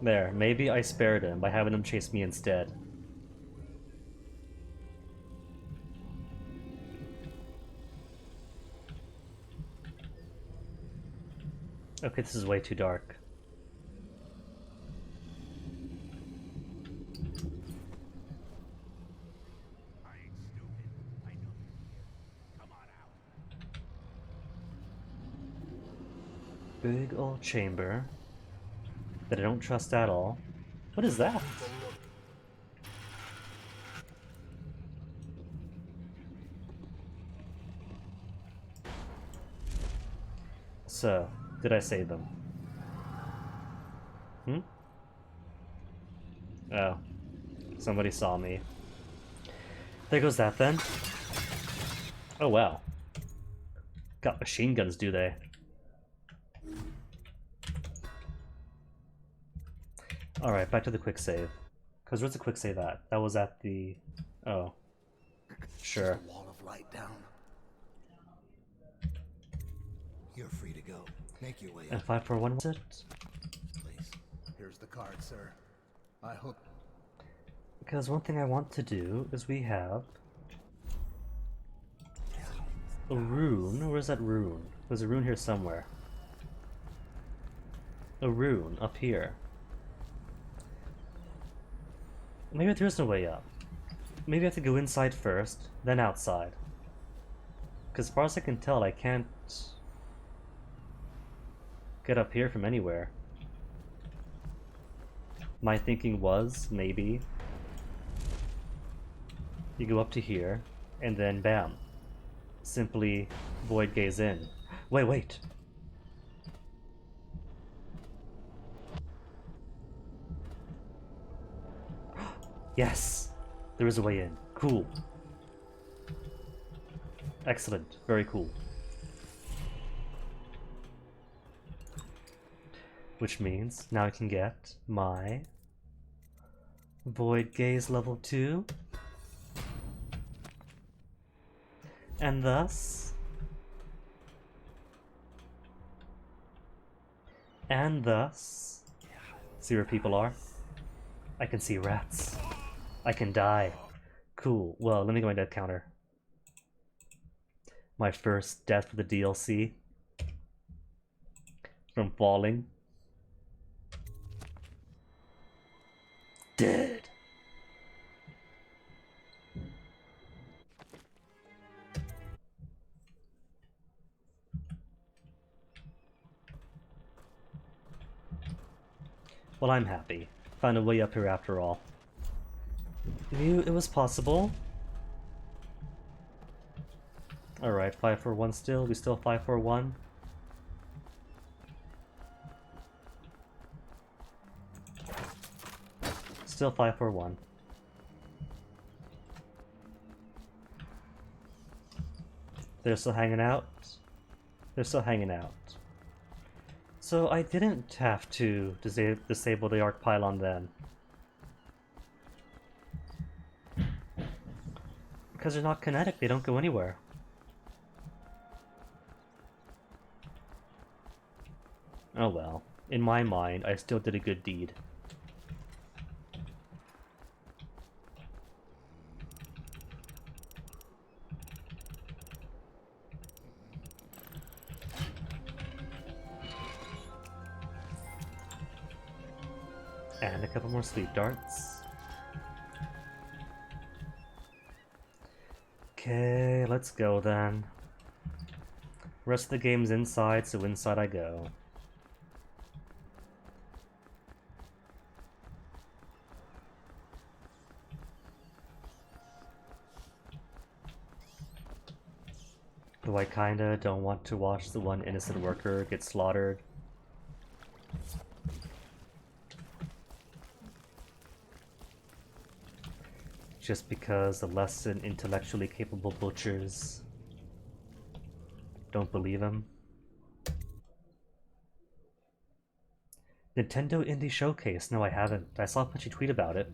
There, maybe I spared him by having him chase me instead. Okay, this is way too dark. Big old chamber that I don't trust at all. What is that? So, did I save them? Oh. Somebody saw me. There goes that then. Oh wow. Got machine guns, do they? Alright, back to the quick save. Because where's the quick save at? That was at the... Oh. Sure. Just a wall of light down. You're free to go. Make your way And up. 541 was it? Please. Here's the card, sir. I hope. Because one thing I want to do is we have... a rune. Where's that rune? There's a rune here somewhere. A rune up here. Maybe there's no way up. Maybe I have to go inside first, then outside. Because as far as I can tell, I can't get up here from anywhere. My thinking was, maybe, you go up to here, and then bam. Simply void gaze in. Wait! Yes! There is a way in. Cool. Excellent. Very cool. Which means now I can get my Void Gaze level 2. And thus... see where people are? I can see rats. I can die. Cool. Well, let me go my death counter. My first death for the DLC. From falling. Dead. Well, I'm happy. Found a way up here after all. Knew it was possible. Alright, 541 still. We still 541. Still 541. They're still hanging out. They're still hanging out. So I didn't have to disable the arc pylon then. Because they're not kinetic, they don't go anywhere. Oh well. In my mind, I still did a good deed. And a couple more sleep darts. Okay, let's go then. Rest of the game's inside, so inside I go. Though I kinda don't want to watch the one innocent worker get slaughtered. Just because the less than intellectually capable butchers don't believe him. Nintendo Indie Showcase. No, I haven't. I saw Punchy tweet about it.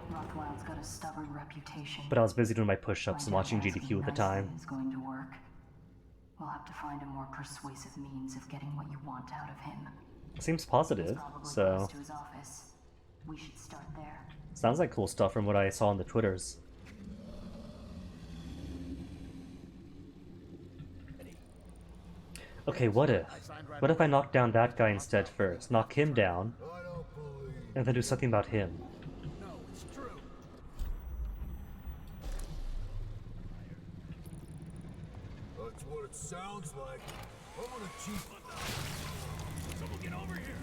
Rothwild's got a stubborn reputation. But I was busy doing my push-ups and watching GDQ at the time. Is going to work. We'll have to find a more persuasive means of getting what you want out of him. Seems positive, so... To his office. We should start there. Sounds like cool stuff from what I saw on the Twitters. Okay, what if? What if I knock down that guy instead first? Knock him down, and then do something about him. No, it's true. That's what it sounds like. I want to cheat. Someone get over here.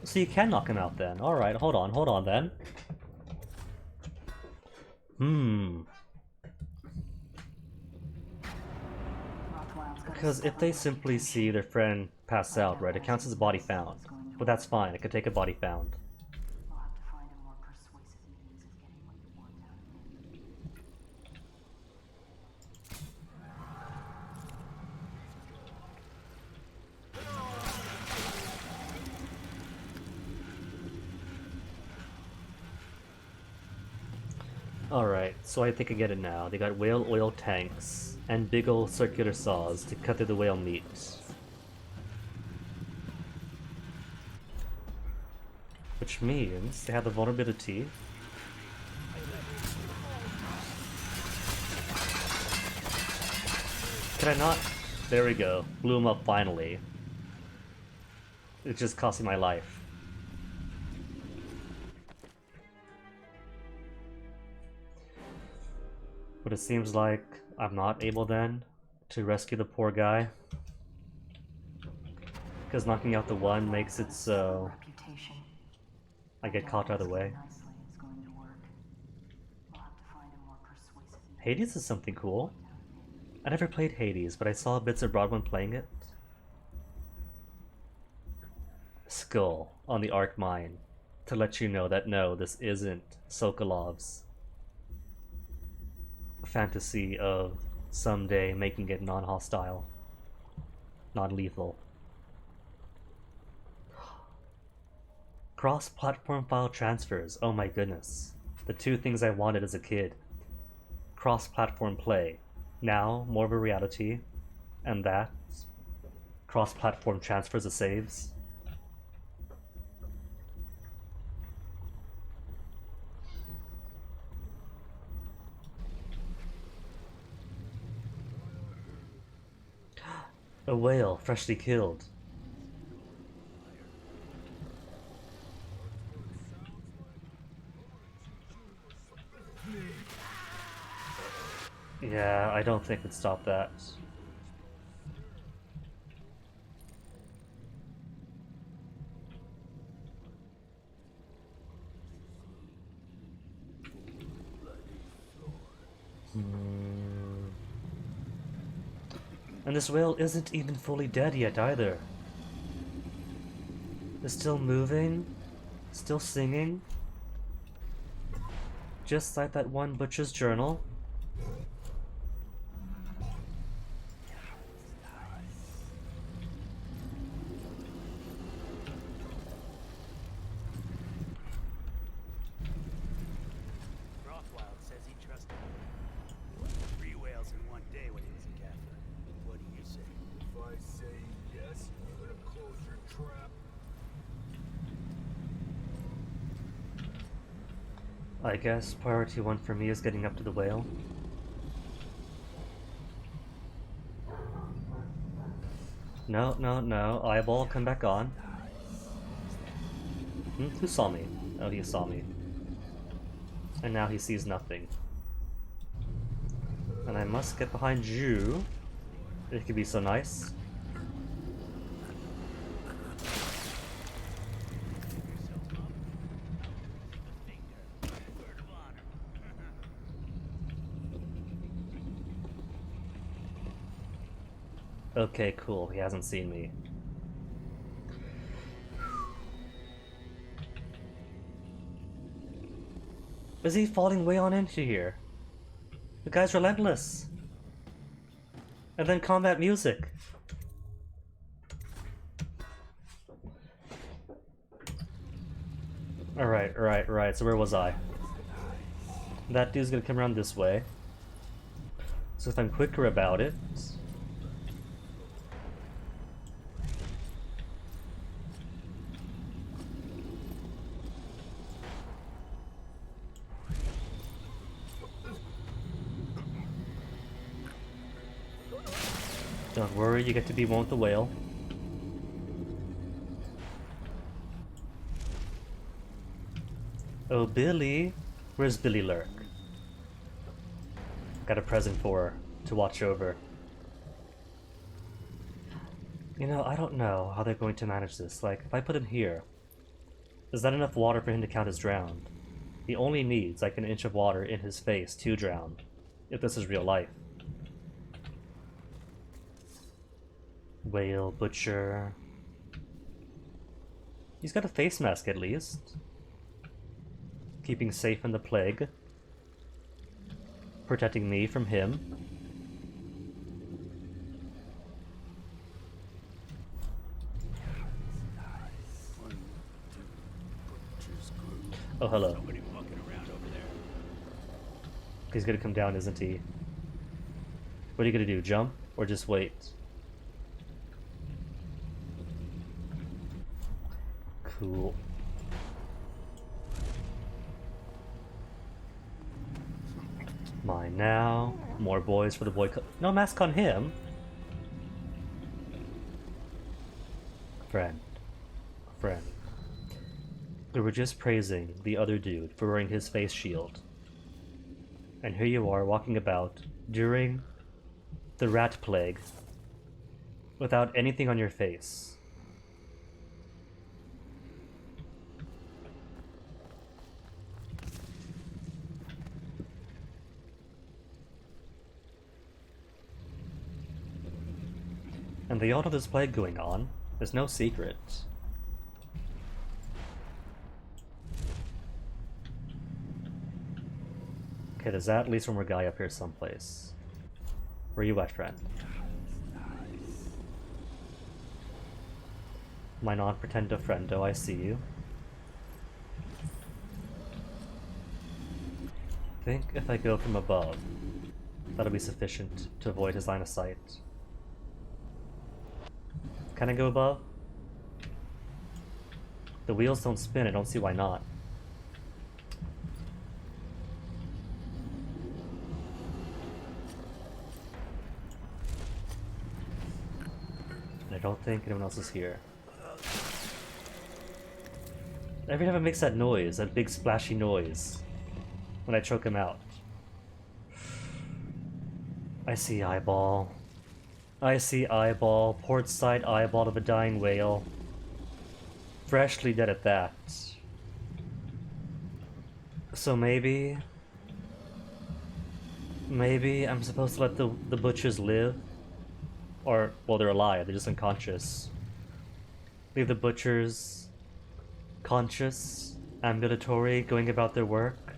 So you can knock him out then. Alright, hold on then. Because if they simply see their friend pass out, right, it counts as a body found. But that's fine, it could take a body found. We'll have to find a more persuasive means of getting what you want out of him. Alright, so I think I get it now. They got whale oil tanks and big ol' circular saws to cut through the whale meat. Which means they have the vulnerability. Can I not? There we go. Blew him up finally. It just cost me my life. But it seems like I'm not able then to rescue the poor guy. Because knocking out the one makes it so I get caught either way. Hades is something cool. I never played Hades, but I saw bits of Broadwin playing it. Skull on the Arc Mine to let you know that no, this isn't Sokolov's fantasy of someday making it non-hostile, non-lethal. Cross-platform file transfers, oh my goodness. The two things I wanted as a kid. Cross-platform play, now more of a reality, and that, cross-platform transfers of saves. A whale freshly killed. Yeah, I don't think we'd stop that. And this whale isn't even fully dead yet either. It's still moving, still singing. Just like that one butcher's journal. Rothwild says he trusted 3 whales in one day when he was a Catholic. What do you say? If I say yes, you gonna close your trap? I guess priority 1 for me is getting up to the whale. No, no, no. Eyeball, come back on. Who saw me? Oh, he saw me. And now he sees nothing. And I must get behind you. It could be so nice. Okay, cool. He hasn't seen me. Is he falling way on into here? The guy's relentless. And then combat music. Alright. So where was I? That dude's gonna come around this way. So if I'm quicker about it... Don't worry, you get to be one with the whale. Oh, Billy! Where's Billy Lurk? Got a present for her to watch over. You know, I don't know how they're going to manage this. Like, if I put him here, is that enough water for him to count as drowned? He only needs like an inch of water in his face to drown, if this is real life. Whale butcher. He's got a face mask at least. Keeping safe in the plague. Protecting me from him. Oh, hello. He's gonna come down, isn't he? What are you gonna do? Jump? Or just wait? Cool. Mine now. More boys for the boy. No mask on him. Friend. We were just praising the other dude for wearing his face shield. And here you are walking about during the rat plague without anything on your face. And they all know there's plague going on. There's no secret. Okay, there's at least one more guy up here someplace. Where you at, friend? My non-pretendo friendo, I see you. I think if I go from above, that'll be sufficient to avoid his line of sight. Can I go above? The wheels don't spin, I don't see why not. And I don't think anyone else is here. Every time it makes that noise, that big splashy noise, when I choke him out. I see eyeball. I see eyeball, port side eyeball of a dying whale. Freshly dead at that. So maybe I'm supposed to let the butchers live? Or, well, they're alive, they're just unconscious. Leave the butchers conscious, ambulatory, going about their work.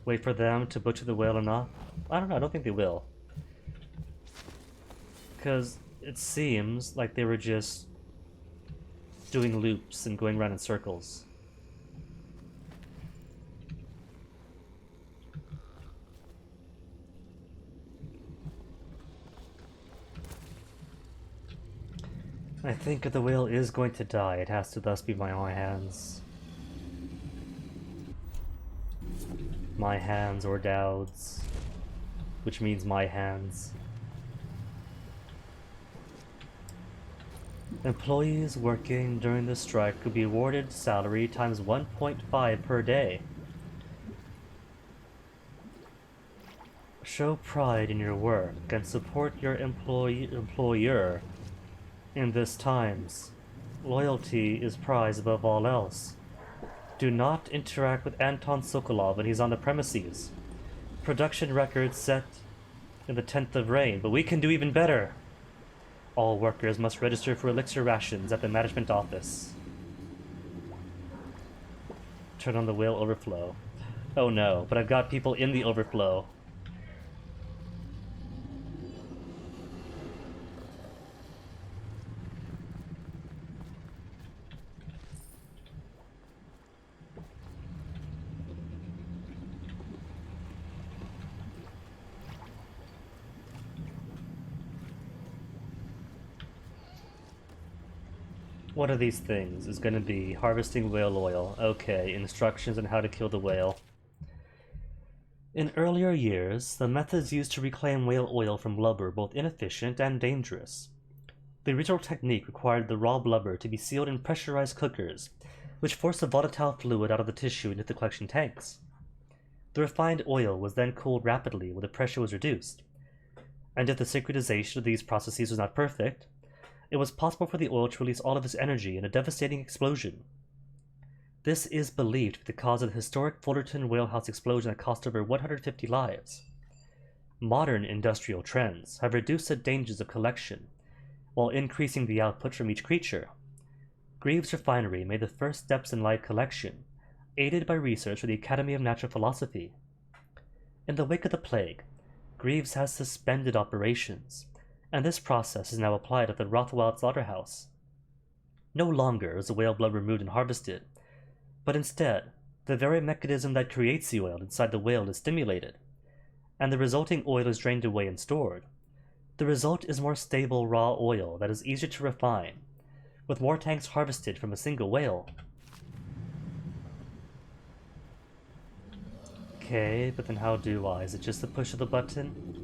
Wait for them to butcher the whale enough? I don't know, I don't think they will. Because it seems like they were just doing loops and going around in circles. I think if the whale is going to die, it has to thus be my own hands. My hands or Dowd's, which means my hands. Employees working during the strike could be awarded salary times 1.5 per day. Show pride in your work and support your employer in this times. Loyalty is prized above all else. Do not interact with Anton Sokolov when he's on the premises. Production records set in the 10th of rain, but we can do even better. All workers must register for elixir rations at the management office. Turn on the whale overflow. Oh no, but I've got people in the overflow. One of these things is going to be harvesting whale oil. Okay, instructions on how to kill the whale. In earlier years, the methods used to reclaim whale oil from blubber were both inefficient and dangerous. The original technique required the raw blubber to be sealed in pressurized cookers, which forced the volatile fluid out of the tissue into the collection tanks. The refined oil was then cooled rapidly when the pressure was reduced, and if the synchronization of these processes was not perfect, it was possible for the oil to release all of its energy in a devastating explosion. This is believed to be the cause of the historic Fullerton whalehouse explosion that cost over 150 lives. Modern industrial trends have reduced the dangers of collection, while increasing the output from each creature. Greaves Refinery made the first steps in live collection, aided by research from the Academy of Natural Philosophy. In the wake of the plague, Greaves has suspended operations, and this process is now applied at the Rothwild slaughterhouse. No longer is the whale blood removed and harvested, but instead, the very mechanism that creates the oil inside the whale is stimulated, and the resulting oil is drained away and stored. The result is more stable raw oil that is easier to refine, with more tanks harvested from a single whale. Okay, but then how do I? Is it just the push of the button?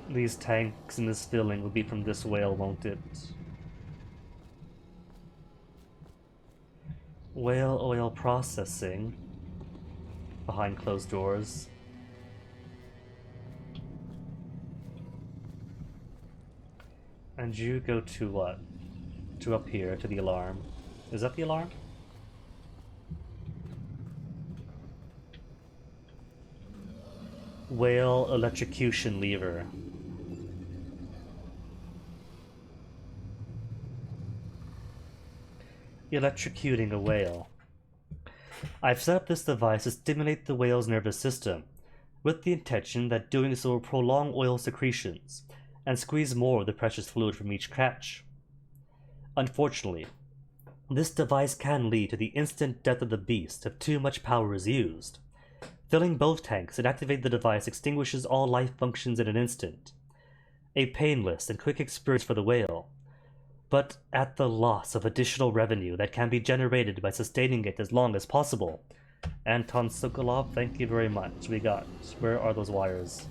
These tanks and this filling will be from this whale, won't it? Whale oil processing behind closed doors. And you go to what? To up here, to the alarm. Is that the alarm? Whale electrocution lever. Electrocuting a whale. I've set up this device to stimulate the whale's nervous system, with the intention that doing so will prolong oil secretions and squeeze more of the precious fluid from each catch. Unfortunately, this device can lead to the instant death of the beast if too much power is used. Filling both tanks and activating the device extinguishes all life functions in an instant. A painless and quick experience for the whale, but at the loss of additional revenue that can be generated by sustaining it as long as possible. Anton Sokolov, thank you very much. Where are those wires?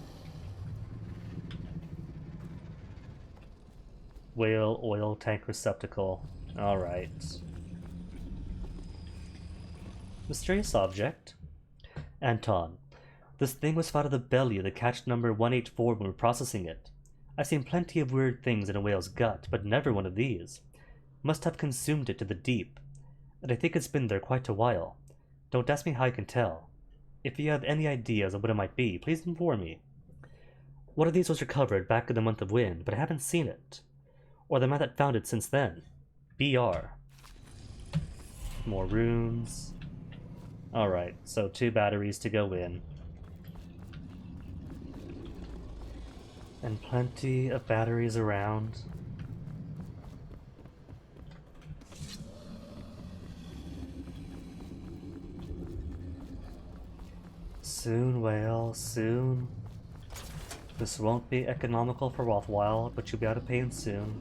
Whale oil tank receptacle. Alright. Mysterious object. Anton, this thing was found in the belly of the catch number 184 when we were processing it. I've seen plenty of weird things in a whale's gut, but never one of these. Must have consumed it to the deep, and I think it's been there quite a while. Don't ask me how I can tell. If you have any ideas of what it might be, please inform me. One of these was recovered back in the month of Wind, but I haven't seen it. Or the man that found it since then. BR. More runes. Alright, so 2 batteries to go in. And plenty of batteries around. Soon, whale, soon. This won't be economical for Rothwild, but you'll be out of pain soon.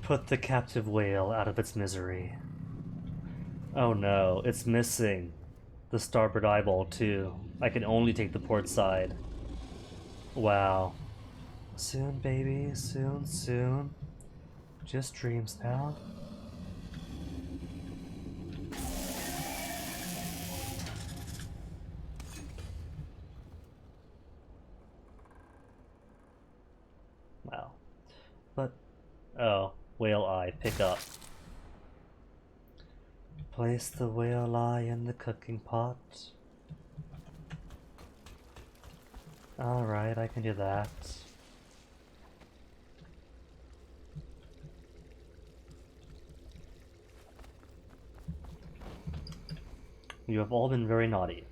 Put the captive whale out of its misery. Oh no, it's missing the starboard eyeball too. I can only take the port side. Wow. Soon, baby, soon, soon. Just dreams now. Wow. But, oh, whale eye, pick up. Place the whale eye in the cooking pot. Alright, I can do that. You have all been very naughty.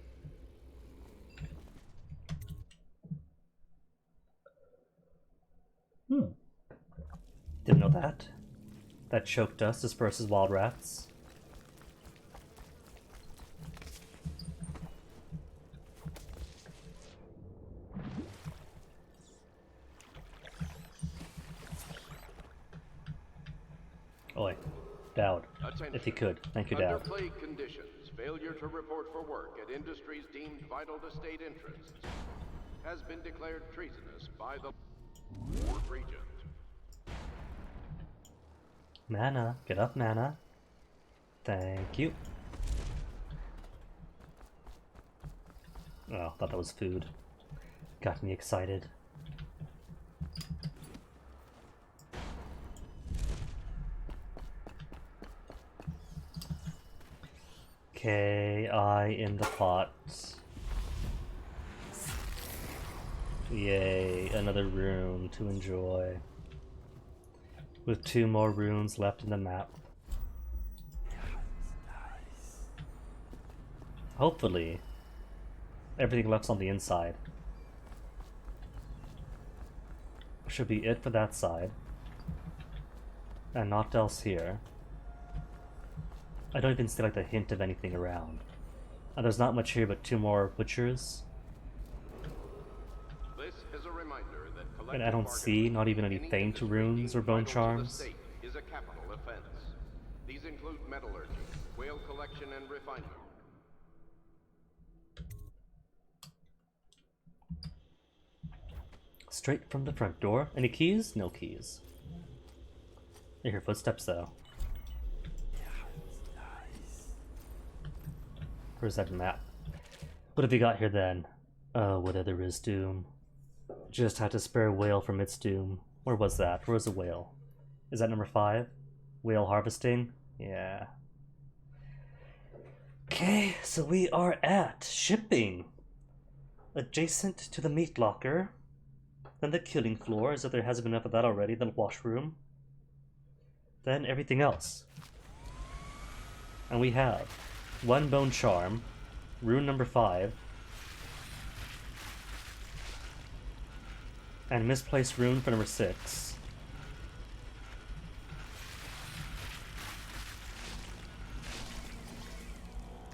Didn't know that. That choke dust disperses wild rats. Oi, Dowd. Attention. If you could. Thank you, Under Dowd. plague conditions, failure to report for work at industries deemed vital to state interests has been declared treasonous by the Lord Regent. Mana. Get up, Mana. Thank you. Oh, thought that was food. Got me excited. Okay, eye in the pot. Yay, another rune to enjoy. With 2 more runes left in the map. Hopefully, everything left's on the inside. Should be it for that side. And naught else here. I don't even see like the hint of anything around. And there's not much here but 2 more butchers. This is a reminder that And I don't see not even any faint runes or bone charms. Is a capital offense. These include metallurgy, whale collection and refinement. Straight from the front door. Any keys? No keys. I hear footsteps though. Where's that map? What have we got here then? Oh, whether there is doom. Just had to spare a whale from its doom. Where was that? Where was the whale? Is that number 5? Whale harvesting? Yeah. Okay, so we are at shipping. Adjacent to the meat locker. Then the killing floor, as if there hasn't been enough of that already. Then the washroom. Then everything else. And we have 1 bone charm. Rune number 5. And misplaced rune for number 6.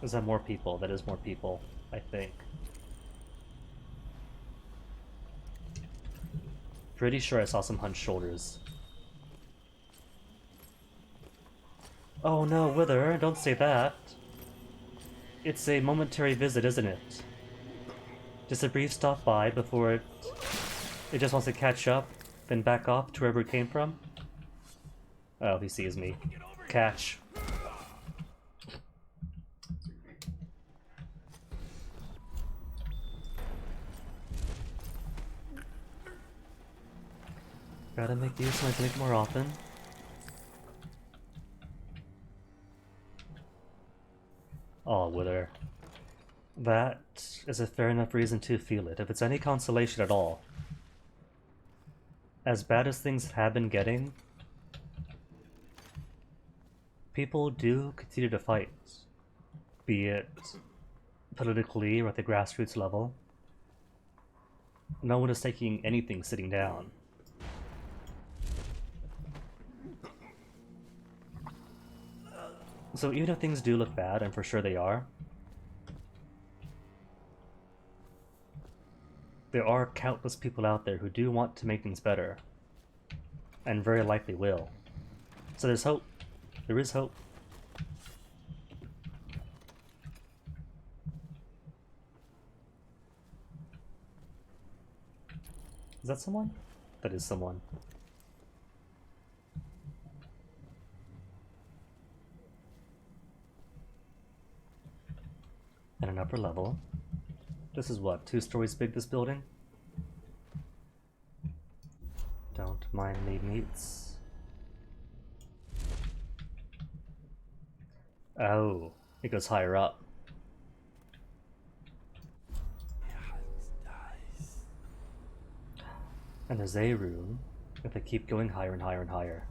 Is that more people? That is more people, I think. Pretty sure I saw some hunched shoulders. Oh no, Wither, don't say that. It's a momentary visit, isn't it? Just a brief stop by before it just wants to catch up, then back off to wherever it came from? Oh, he sees me. Catch. Gotta make use of my blink more often. Oh, Wither. That is a fair enough reason to feel it, if it's any consolation at all. As bad as things have been getting, people do continue to fight. Be it politically or at the grassroots level. No one is taking anything sitting down. So even if things do look bad, and for sure they are, there are countless people out there who do want to make things better, and very likely will. So there's hope. There is hope. Is that someone? That is someone. At an upper level. This is what, 2 stories big, this building? Don't mind me meats. Oh, it goes higher up. And there's a room if I keep going higher and higher and higher.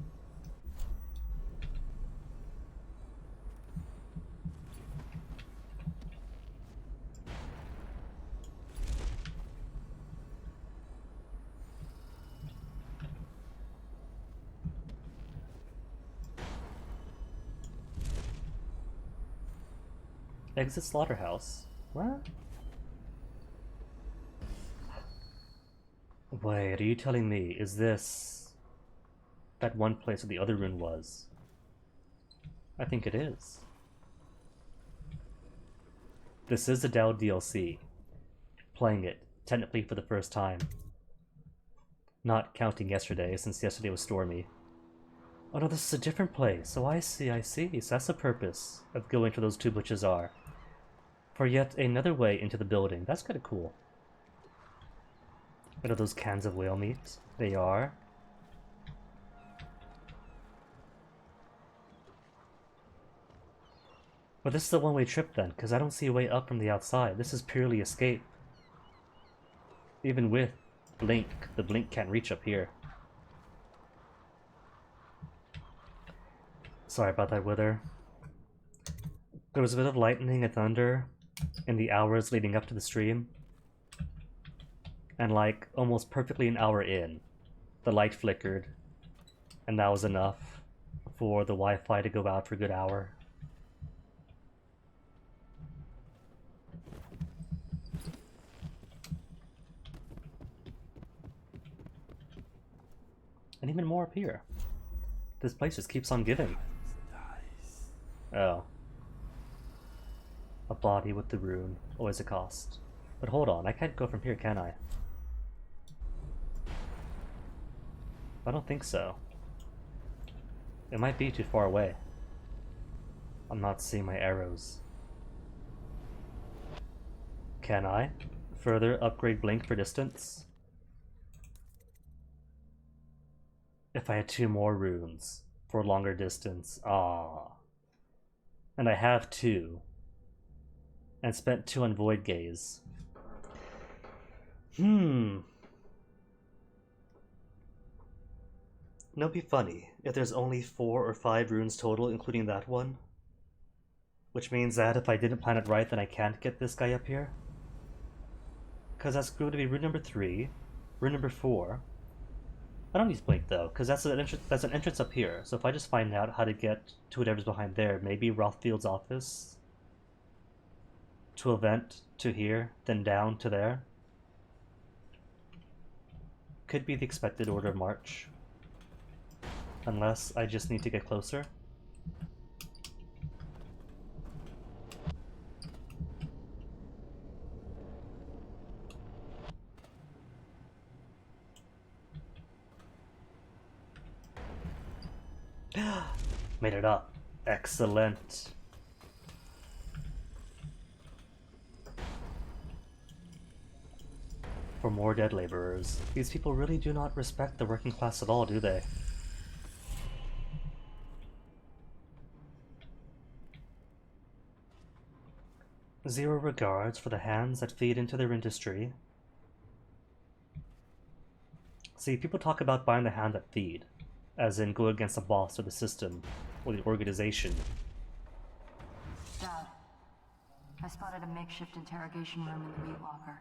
Exit slaughterhouse. What? Wait, are you telling me, is this that one place where the other rune was? I think it is. This is a Dowd DLC. Playing it, technically for the first time. Not counting yesterday, since yesterday was stormy. Oh no, this is a different place. Oh, I see, I see. So that's the purpose of going to those 2 butchers are. For yet another way into the building. That's kind of cool. What are those cans of whale meat? They are. But this is a one-way trip then, because I don't see a way up from the outside. This is purely escape. Even with Blink, the Blink can't reach up here. Sorry about that, Wither. There was a bit of lightning and thunder in the hours leading up to the stream. And like, almost perfectly an hour in, the light flickered. And that was enough for the Wi-Fi to go out for a good hour. And even more up here. This place just keeps on giving. Oh. A body with the rune. Always a cost. But hold on, I can't go from here, can I? I don't think so. It might be too far away. I'm not seeing my arrows. Can I further upgrade blink for distance? If I had 2 more runes for longer distance. Ah. And I have 2. And spent 2 on Void Gaze. No, it'd be funny if there's only 4 or 5 runes total, including that one. Which means that if I didn't plan it right, then I can't get this guy up here. Because that's going to be rune number 3, rune number 4. I don't need to blink though, because that's an entrance up here. So if I just find out how to get to whatever's behind there, maybe Rothfield's office, to a vent, to here, then down to there. Could be the expected order of march. Unless I just need to get closer. Made it up. Excellent. For more dead laborers. These people really do not respect the working class at all, do they? Zero regards for the hands that feed into their industry. See, people talk about buying the hand that feed, as in go against the boss or the system or the organization. Dad, I spotted a makeshift interrogation room in the meat locker.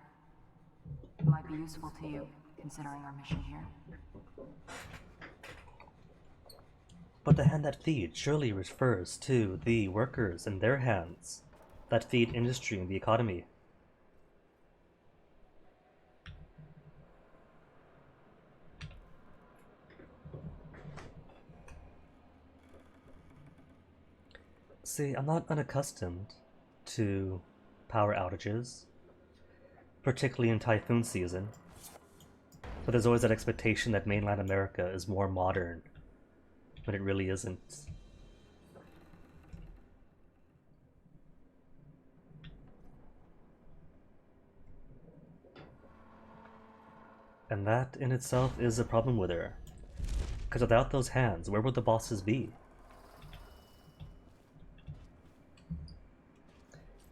It might be useful to you, considering our mission here. But the hand that feed surely refers to the workers and their hands that feed industry and the economy. See, I'm not unaccustomed to power outages, particularly in typhoon season, but there's always that expectation that mainland America is more modern, but it really isn't. And that in itself is a problem with her, because without those hands, where would the bosses be?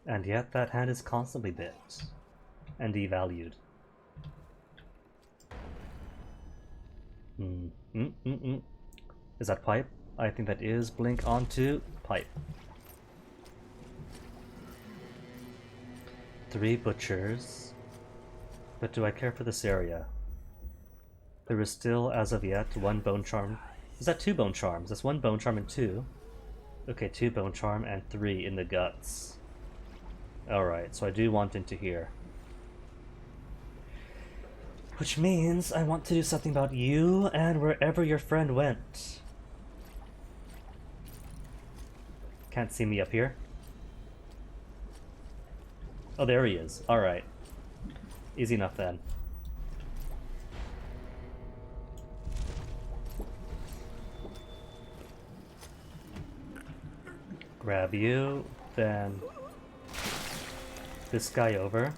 And yet that hand is constantly bit and devalued. Is that pipe? I think that is blink onto pipe. 3 butchers. But do I care for this area? There is still, as of yet, 1 bone charm. Is that 2 bone charms? That's 1 bone charm and 2. Okay, 2 bone charm and 3 in the guts. Alright, so I do want into here. Which means I want to do something about you and wherever your friend went. Can't see me up here. Oh, there he is. Alright. Easy enough then. Grab you, then this guy over.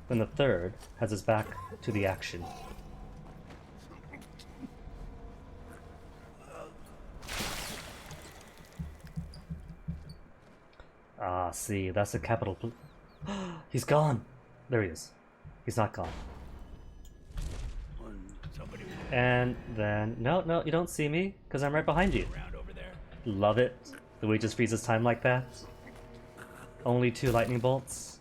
Then the third has his back to the action. Ah, see, that's a capital. He's gone. There he is. He's not gone. And then no, you don't see me because I'm right behind you. Love it. The way it just freezes time like that. Only 2 lightning bolts.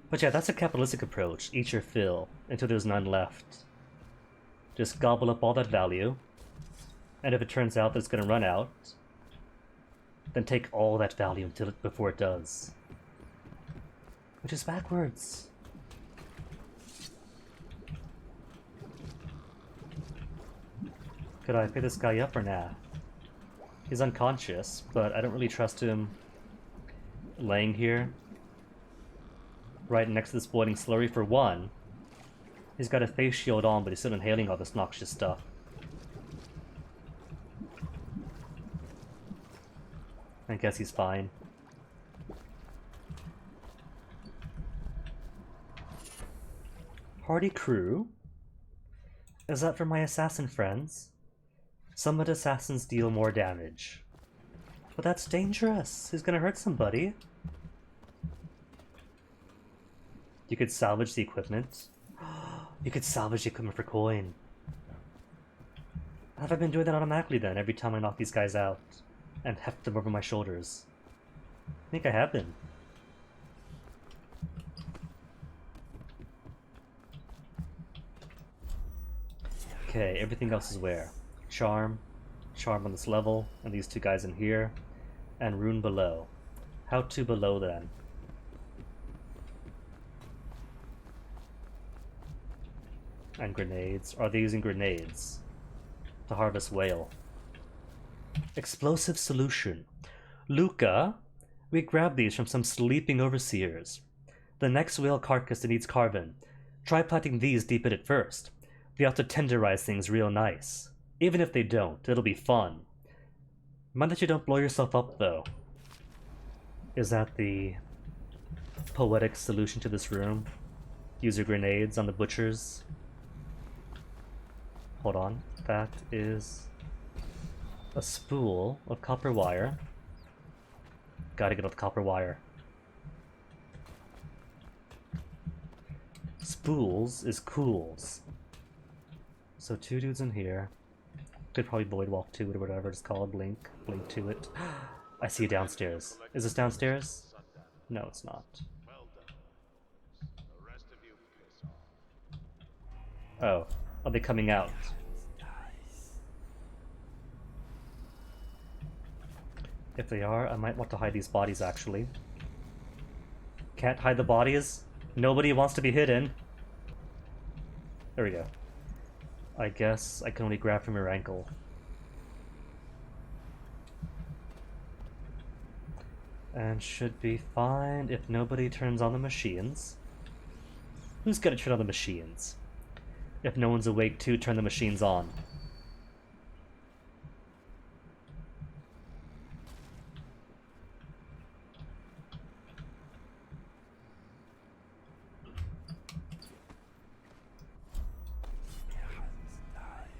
But yeah, that's a capitalistic approach. Eat your fill until there's none left. Just gobble up all that value. And if it turns out that it's going to run out, then take all that value before it does. Which is backwards. Could I pick this guy up or nah? He's unconscious, but I don't really trust him laying here right next to this boiling slurry for 1. He's got a face shield on, but he's still inhaling all this noxious stuff. I guess he's fine. Hardy crew? Is that for my assassin friends? Summoned assassins deal more damage. But that's dangerous. He's gonna hurt somebody. You could salvage the equipment. You could salvage the equipment for coin. Have I been doing that automatically then, every time I knock these guys out and heft them over my shoulders? I think I have been. Okay, everything else is where? Charm. Charm on this level, and these two guys in here. And rune below. How to below then? And grenades. Are they using grenades to harvest whale? Explosive solution. Luca, we grabbed these from some sleeping overseers. The next whale carcass that needs carving. Try planting these deep in it first. They ought to tenderize things real nice. Even if they don't, it'll be fun. Mind that you don't blow yourself up though. Is that the poetic solution to this room? Use your grenades on the butchers. Hold on, that is a spool of copper wire. Gotta get off the copper wire. Spools is cools. So two dudes in here. Could probably void walk to it or whatever it's called. Blink to it. I see you downstairs. Is this downstairs? No, it's not. Oh, are they coming out? If they are, I might want to hide these bodies actually. Can't hide the bodies? Nobody wants to be hidden. There we go. I guess I can only grab from your ankle. And should be fine if nobody turns on the machines. Who's gonna turn on the machines? If no one's awake to turn the machines on.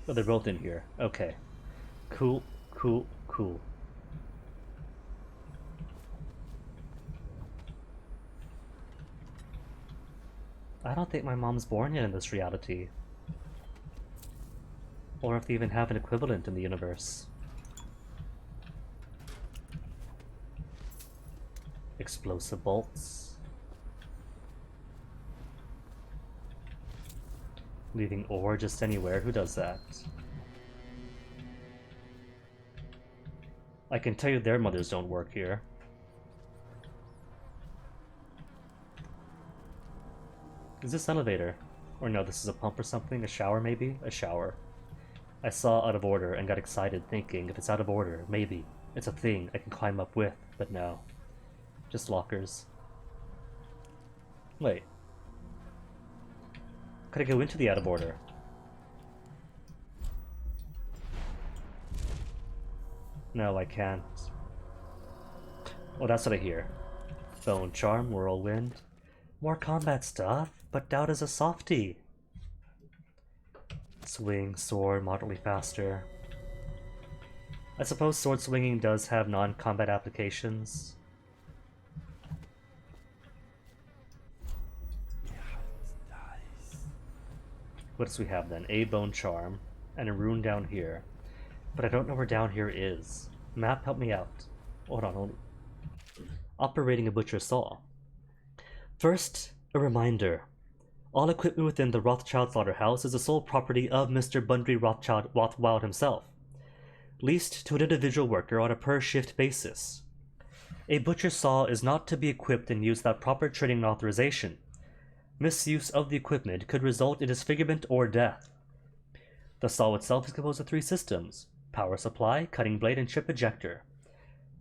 Oh, they're both in here. Okay. Cool, cool, cool. I don't think my mom's born yet in this reality. Or if they even have an equivalent in the universe. Explosive bolts. Leaving ore just anywhere, who does that? I can tell you their mothers don't work here. Is this elevator? Or no, this is a pump or something? A shower maybe? A shower. I saw out of order and got excited thinking if it's out of order, maybe. It's a thing I can climb up with, but no. Just lockers. Wait. Could I go into the out of order? No, I can't. Oh, that's what I hear. Bone Charm, Whirlwind. More combat stuff, but doubt is a softie. Swing, sword, moderately faster. I suppose sword swinging does have non-combat applications. What else we have then? A Bone Charm, and a rune down here. But I don't know where down here is. Map, help me out. Hold on. Operating a butcher saw. First, a reminder. All equipment within the Rothschild slaughterhouse is the sole property of Mr. Bundry Rothwild himself, leased to an individual worker on a per-shift basis. A butcher saw is not to be equipped and used without proper training and authorization. Misuse of the equipment could result in disfigurement or death. The saw itself is composed of 3 systems: power supply, cutting blade, and chip ejector.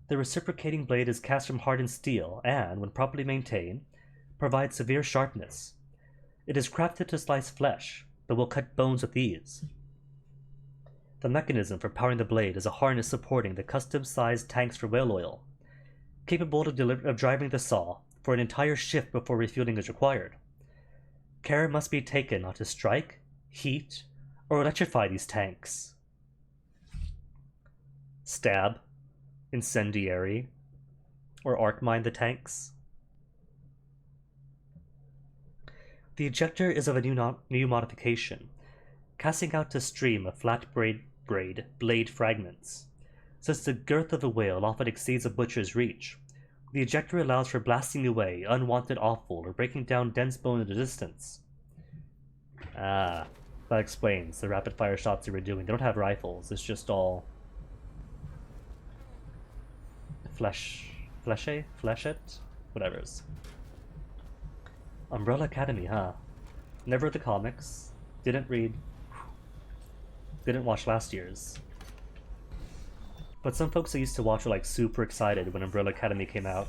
The reciprocating blade is cast from hardened steel and, when properly maintained, provides severe sharpness. It is crafted to slice flesh, but will cut bones with ease. The mechanism for powering the blade is a harness supporting the custom-sized tanks for whale oil, capable of driving the saw for an entire shift before refueling is required. Care must be taken not to strike, heat, or electrify these tanks. Stab, incendiary, or arc mine the tanks. The ejector is of a new modification, casting out a stream of flat blade fragments. Since the girth of a whale often exceeds a butcher's reach, the ejector allows for blasting away unwanted offal or breaking down dense bone at a distance. Ah, that explains the rapid-fire shots they were doing. They don't have rifles, it's just all flechette? Whatever's. Umbrella Academy, huh? Never read the comics. Didn't watch last year's. But some folks I used to watch were like super excited when Umbrella Academy came out.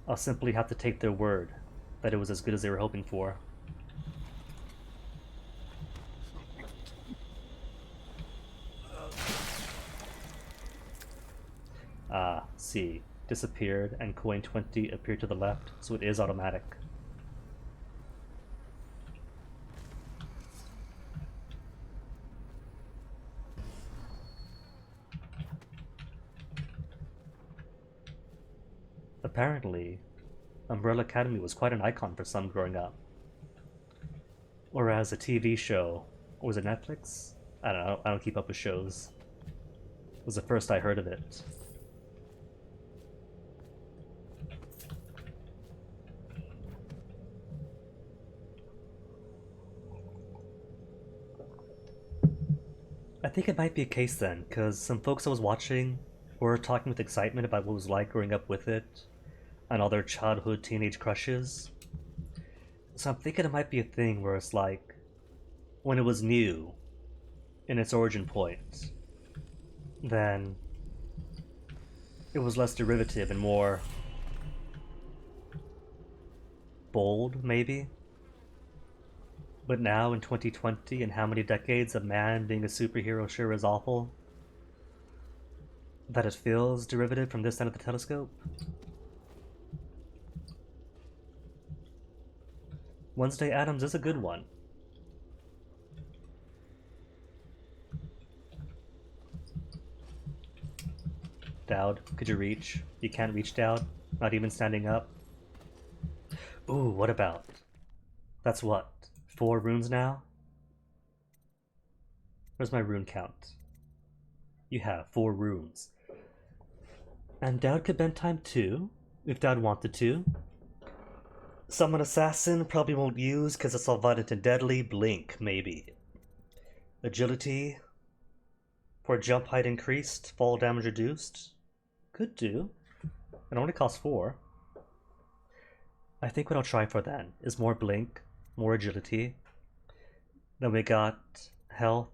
I'll simply have to take their word that it was as good as they were hoping for. Ah, see. Disappeared and coin 20 appeared to the left, so it is automatic. Apparently, Umbrella Academy was quite an icon for some growing up. Whereas a TV show, or was it Netflix? I don't know, I don't keep up with shows. It was the first I heard of it. I think it might be a case then, because some folks I was watching were talking with excitement about what it was like growing up with it, and all their childhood teenage crushes. So I'm thinking it might be a thing where it's like, when it was new, in its origin point, then it was less derivative and more bold, maybe? But now, in 2020, and how many decades of man being a superhero sure is awful, that it feels derivative from this end of the telescope? Wednesday Addams is a good one. Dowd, could you reach? You can't reach, Dowd? Not even standing up? Ooh, what about? That's what? 4 runes now? Where's my rune count? You have 4 runes. And Dowd could bend time too, if Dowd wanted to. Summon Assassin probably won't use because it's all violent and deadly. Blink, maybe. Agility. For jump height increased, fall damage reduced. Could do. It only costs 4. I think what I'll try for then is more blink, more agility. Then we got health,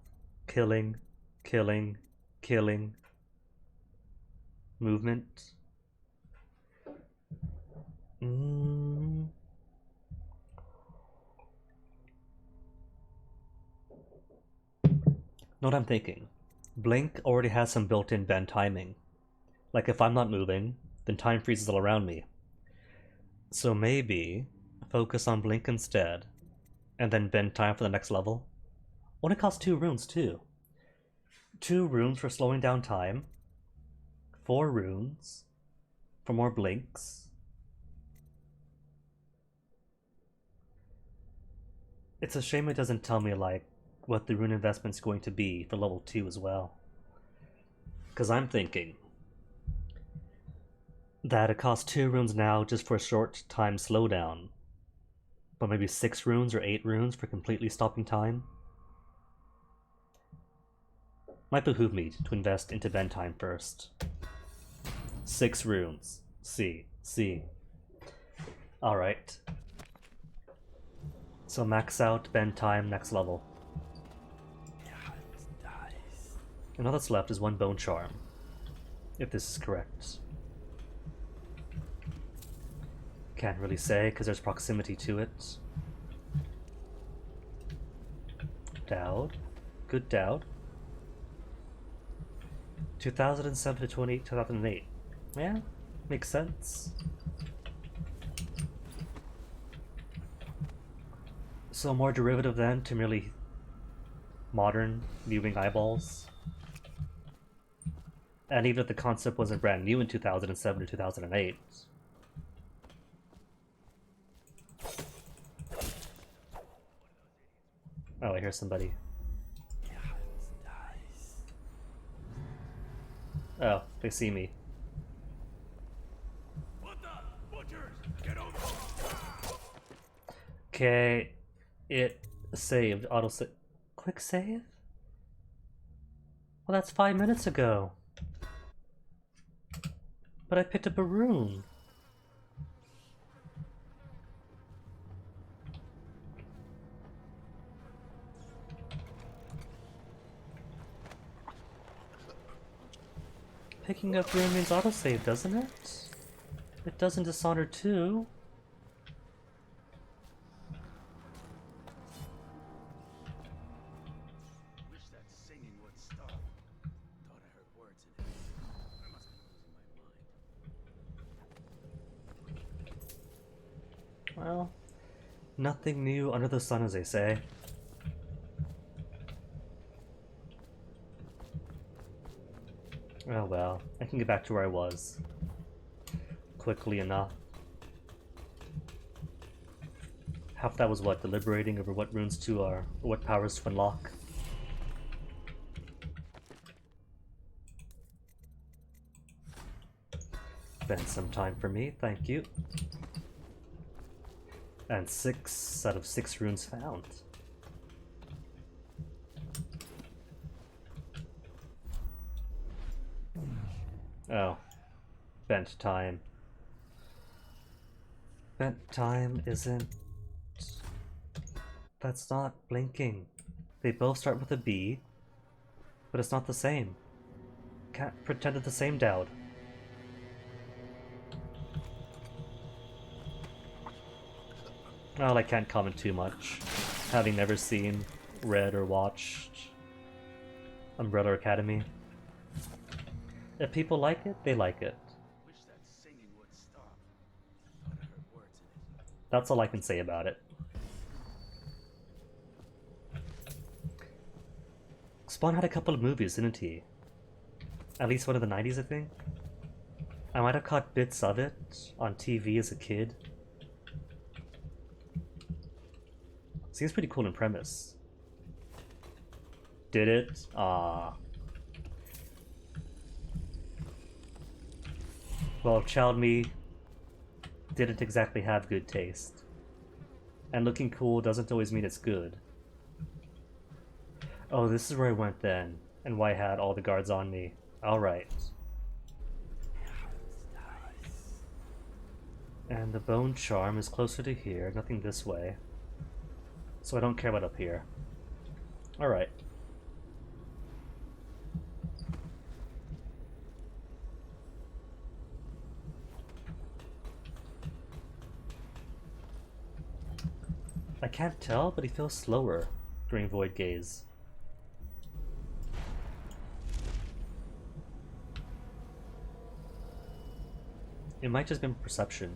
killing, killing, killing, movement. Know what I'm thinking? Blink already has some built-in bend timing. Like if I'm not moving, then time freezes all around me. So maybe focus on blink instead, and then bend time for the next level. Only costs 2 runes too. 2 runes for slowing down time, 4 runes for more blinks. It's a shame it doesn't tell me like what the rune investment's going to be for level 2 as well. Because I'm thinking that it costs 2 runes now just for a short time slowdown, but maybe 6 runes or 8 runes for completely stopping time. Might behoove me to invest into bend time first. 6 runes. See. Alright. So max out bend time next level. And all that's left is 1 bone charm, if this is correct. Can't really say, because there's proximity to it. Dowd. Good Dowd. 2007 to 2008. Yeah, makes sense. So more derivative then to merely modern viewing eyeballs. And even if the concept wasn't brand new in 2007 or 2008. Oh, I hear somebody. Oh, they see me. What the? Butchers! Get over! Okay, it saved. Auto save. Quick save? Well, that's 5 minutes ago. But I picked up a room. Picking up room means autosave, doesn't it? It does in Dishonored 2. Wish that singing would stop. Thought I heard words in it. I must be losing my mind. Well, nothing new under the sun, as they say. Oh well, I can get back to where I was. Quickly enough. Half that was what? Deliberating over what runes to or what powers to unlock. Spend some time for me, thank you. And 6 out of 6 runes found. Oh. Bent time. Bent time isn't... That's not blinking. They both start with a B, but it's not the same. Can't pretend it's the same, Dowd. Well, I can't comment too much, having never seen, read, or watched Umbrella Academy. If people like it, they like it. Wish that singing would stop. Thought I heard words in it. That's all I can say about it. Spawn had a couple of movies, didn't he? At least one of the 90s, I think. I might have caught bits of it on TV as a kid. Seems pretty cool in premise. Did it? Ah. Well, child me didn't exactly have good taste. And looking cool doesn't always mean it's good. Oh, this is where I went then, and why I had all the guards on me. Alright. And the bone charm is closer to here, nothing this way. So I don't care about up here. Alright. I can't tell, but he feels slower during Void Gaze. It might just be perception.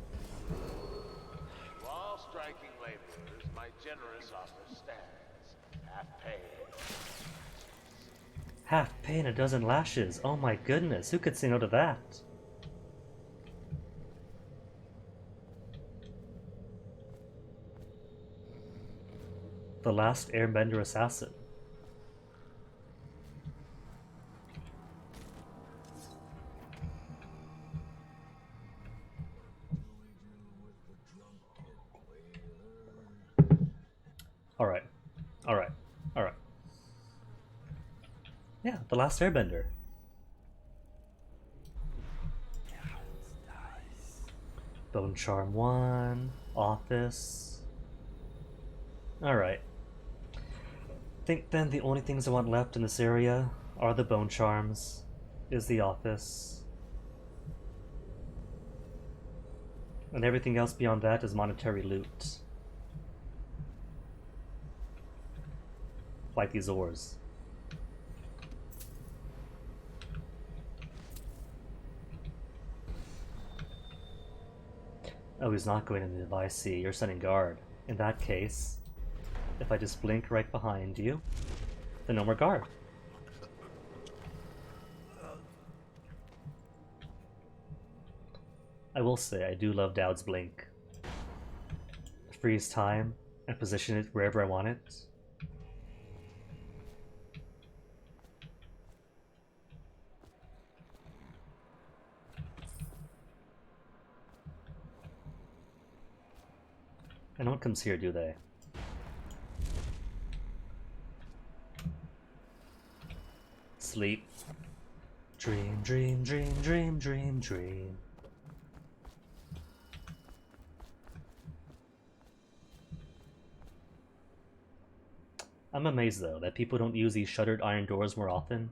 To all striking laborers, my generous offer stands. Half pay. Half pay and a dozen lashes. Oh my goodness, who could say no to that? The last Airbender assassin. Alright. Alright. Alright. Yeah, the last Airbender. Bone Charm 1, Office. Alright. Think then the only things I want left in this area are the Bone Charms, is the Office, And everything else beyond that is monetary loot. Like these ores. Oh, he's not going into the I see. You're setting guard. In that case, if I just blink right behind you, then no more guard. I will say, I do love Dowd's blink. Freeze time and position it wherever I want it. And no one comes here, do they? Sleep. Dream, dream, dream, dream, dream, dream. I'm amazed though that people don't use these shuttered iron doors more often,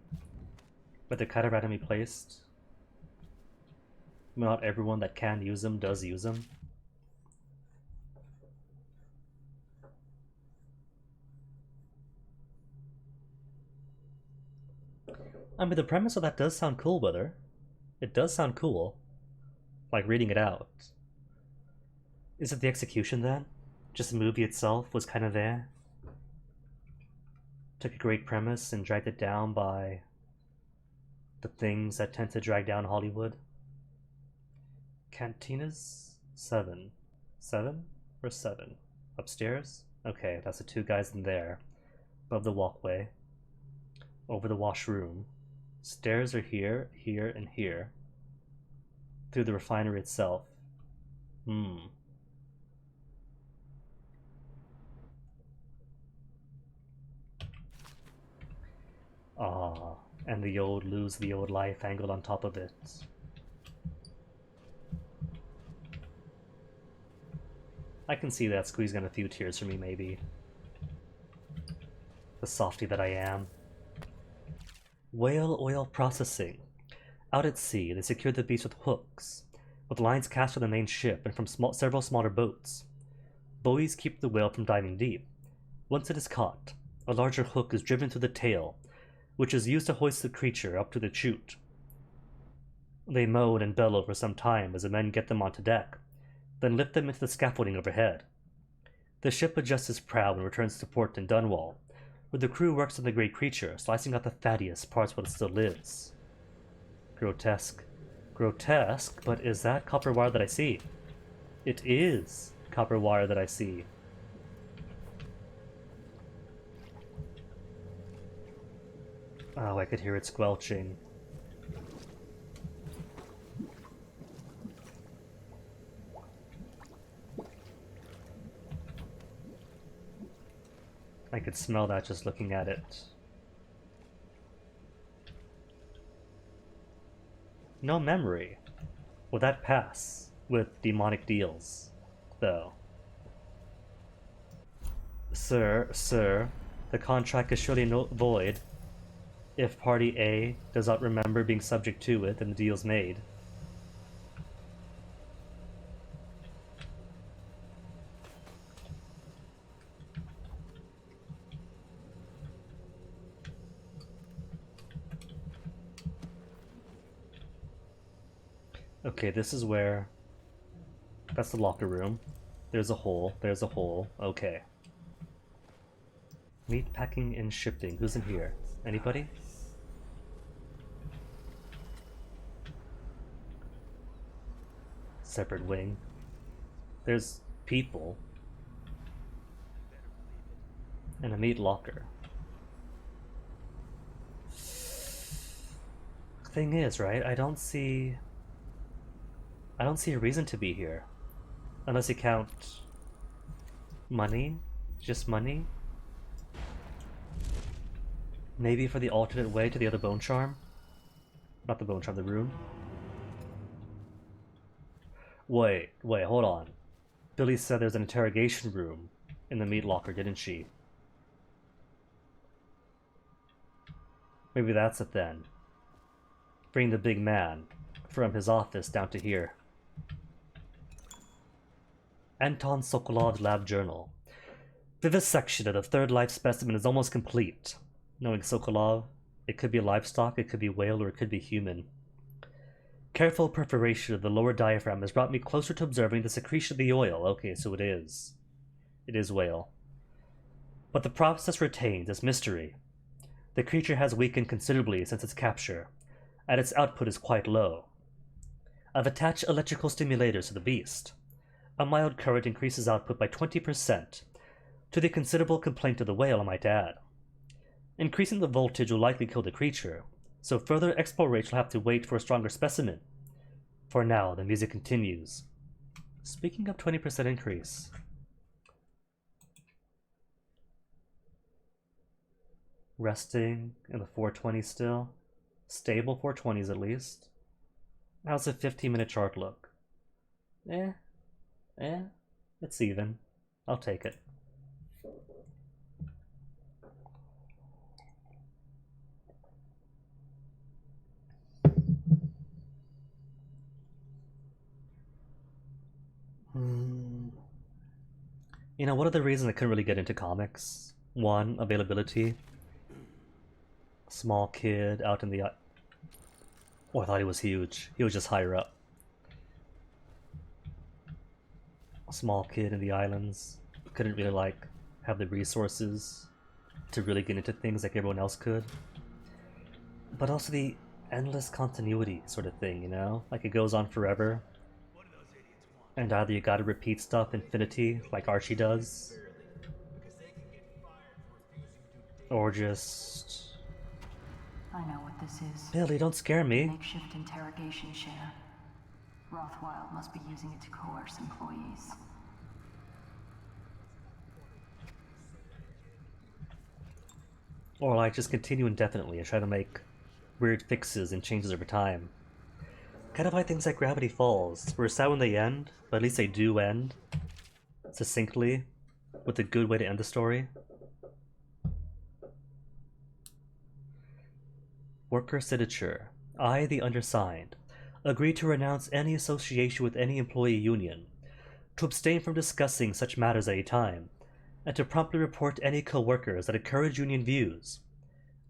but they're kind of randomly placed. Not everyone that can use them does use them. I mean, the premise of that does sound cool, brother. It does sound cool. Like reading it out. Is it the execution then? Just the movie itself was kind of there? Took a great premise and dragged it down by the things that tend to drag down Hollywood. Cantinas? 7. 7? Or 7? Upstairs? Okay, that's the two guys in there. Above the walkway. Over the washroom. Stairs are here, here, and here. Through the refinery itself. Ah, and the old lose the old life angle on top of it. I can see that squeezing in a few tears for me, maybe. The softy that I am. Whale oil processing. Out at sea, they secure the beast with hooks, with lines cast from the main ship and from several smaller boats. Buoys keep the whale from diving deep. Once it is caught, a larger hook is driven through the tail, which is used to hoist the creature up to the chute. They moan and bellow for some time as the men get them onto deck, then lift them into the scaffolding overhead. The ship adjusts its prow and returns to port in Dunwall, where the crew works on the great creature, slicing out the fattiest parts while it still lives. Grotesque. Grotesque, but is that copper wire that I see? It is copper wire that I see. Oh, I could hear it squelching. I could smell that just looking at it. No memory. Will that pass with demonic deals, though? Sir, the contract is surely void if party A does not remember being subject to it and the deal's made. Okay, this is where... That's the locker room. There's a hole. There's a hole. Okay. Meat packing and shipping. Who's in here? Anybody? Separate wing. There's people. And a meat locker. Thing is, right? I don't see a reason to be here. Unless you count money? Just money? Maybe for the alternate way to the other bone charm? Not the bone charm, the rune. Wait, hold on. Billy said there's an interrogation room in the meat locker, didn't she? Maybe that's it then. Bring the big man from his office down to here. Anton Sokolov's lab journal. Vivisection of the third life specimen is almost complete. Knowing Sokolov, it could be livestock, it could be whale, or it could be human. Careful perforation of the lower diaphragm has brought me closer to observing the secretion of the oil. Okay, so it is. It is whale. But the process retains its mystery. The creature has weakened considerably since its capture, and its output is quite low. I've attached electrical stimulators to the beast. A mild current increases output by 20%, to the considerable complaint of the whale, I might add. Increasing the voltage will likely kill the creature, so further exploration will have to wait for a stronger specimen. For now, the music continues. Speaking of 20% increase. Resting in the 420 still. Stable 420s at least. How's the 15-minute chart look? It's even. I'll take it. You know, one of the reasons I couldn't really get into comics, one, availability. Small kid out in the... Oh, I thought he was huge. He was just higher up. A small kid in the islands. Couldn't really, like, have the resources to really get into things like everyone else could. But also the endless continuity sort of thing, you know? Like, it goes on forever. And either you gotta repeat stuff infinity, like Archie does, or just... I know what this is. Billy, don't scare me. Makeshift interrogation chair. Rothwild must be using it to coerce employees. Or like just continue indefinitely and try to make weird fixes and changes over time. Kind of like things like Gravity Falls, where it's sad when they end, but at least they do end succinctly, with a good way to end the story. Worker signature. I, the undersigned, agree to renounce any association with any employee union, to abstain from discussing such matters at a time, and to promptly report any co-workers that encourage union views.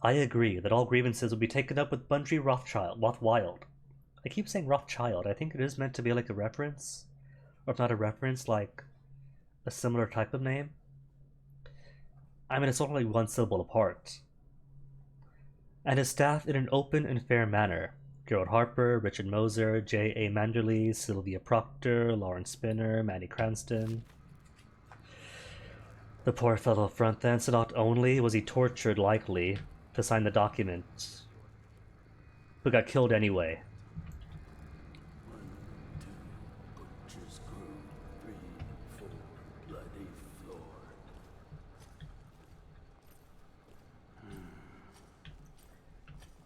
I agree that all grievances will be taken up with Bungie Rothwild. I keep saying Rothschild. I think it is meant to be like a reference, or if not a reference, like a similar type of name. I mean, it's only one syllable apart. And his staff in an open and fair manner. Gerald Harper, Richard Moser, J.A. Manderley, Sylvia Proctor, Lawrence Spinner, Manny Cranston. The poor fellow front then, so not only was he tortured likely to sign the document, but got killed anyway.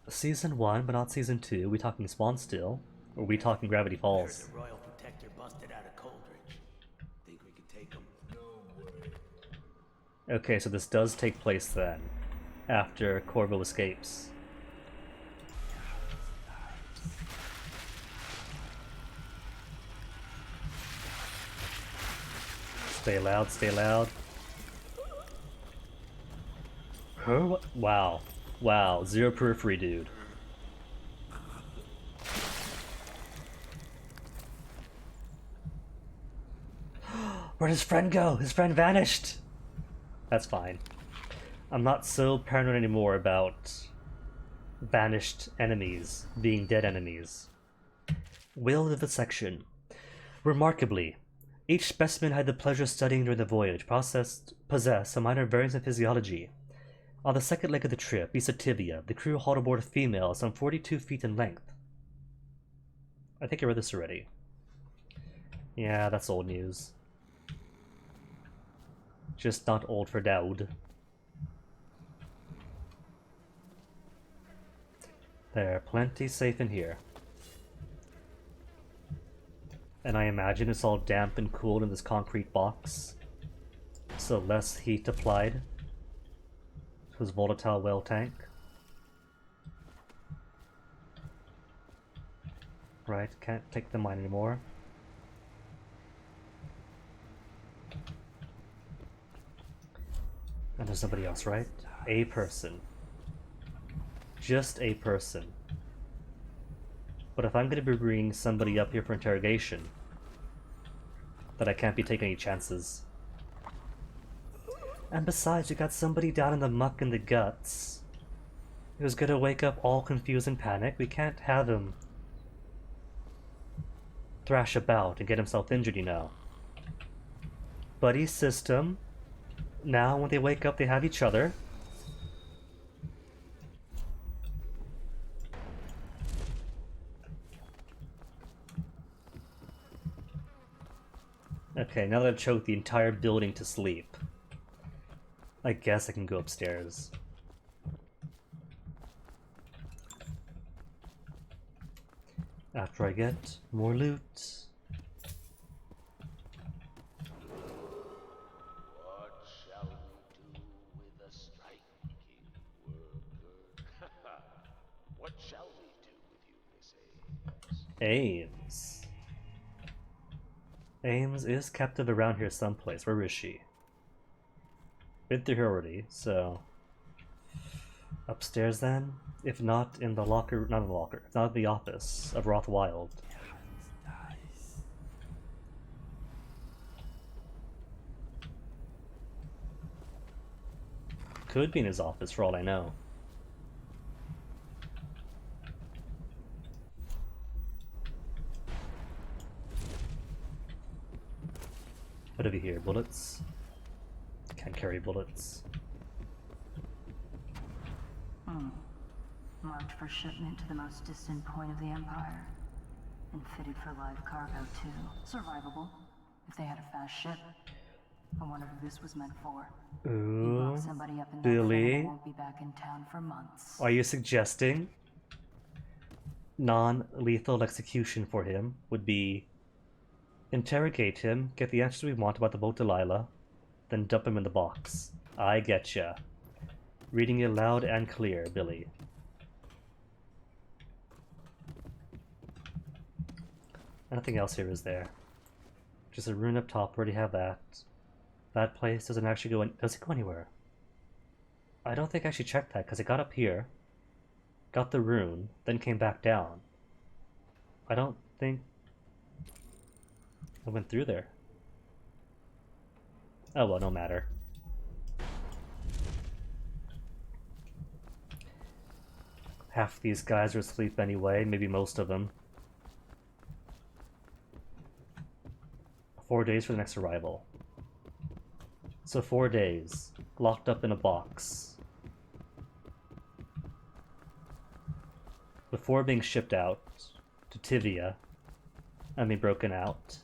Season 1, but not Season 2. We talking Spawn still? Or we talking Gravity Falls? The Royal Protector busted out of Coldridge. Think we can take him? Okay, so this does take place then, after Corvo escapes. Stay loud, stay loud. Her? Wow. Wow, zero periphery, dude. Where'd his friend go? His friend vanished! That's fine. I'm not so paranoid anymore about vanished enemies being dead enemies. Whale vivisection. Remarkably, each specimen I had the pleasure of studying during the voyage possessed a minor variance in physiology. On the second leg of the trip, east of Tibia, the crew hauled aboard a female some 42 feet in length. I think I read this already. Yeah, that's old news. Just not old for Dowd. There, plenty safe in here. And I imagine it's all damp and cooled in this concrete box, so less heat applied to his volatile well tank. Right, can't take the mine anymore. And there's somebody else, right? A person. Just a person. But if I'm going to be bringing somebody up here for interrogation, then I can't be taking any chances. And besides, you got somebody down in the muck in the guts who's going to wake up all confused and panic. We can't have him thrash about and get himself injured, you know. Buddy system. Now when they wake up, they have each other. Okay, now that I've choked the entire building to sleep, I guess I can go upstairs. After I get more loot. What shall we do with a striking worker? What shall we do with you, Miss Ames? Ames. Ames is captive around here someplace. Where is she? Been through here already, so... Upstairs then? If not in the locker... Not in the locker. If not in the office of Rothwild. Could be in his office for all I know. What have you here? Bullets? Can't carry bullets. Marked for shipment to the most distant point of the Empire. And fitted for live cargo, too. Survivable, if they had a fast ship. I wonder who this was meant for. You lock somebody up in that thing and Billy? they won't be back in town for months. Are you suggesting non-lethal execution for him would be interrogate him, get the answers we want about the boat Delilah, then dump him in the box? I getcha. Reading it loud and clear, Billy. Nothing else here is there. Just a rune up top, already have that. That place doesn't actually go in. Does it go anywhere? I don't think I actually checked that, because it got up here, got the rune, then came back down. I don't think I went through there. Oh well, no matter. Half these guys are asleep anyway, maybe most of them. 4 days for the next arrival. So 4 days, locked up in a box. Before being shipped out to Tivia and being broken out.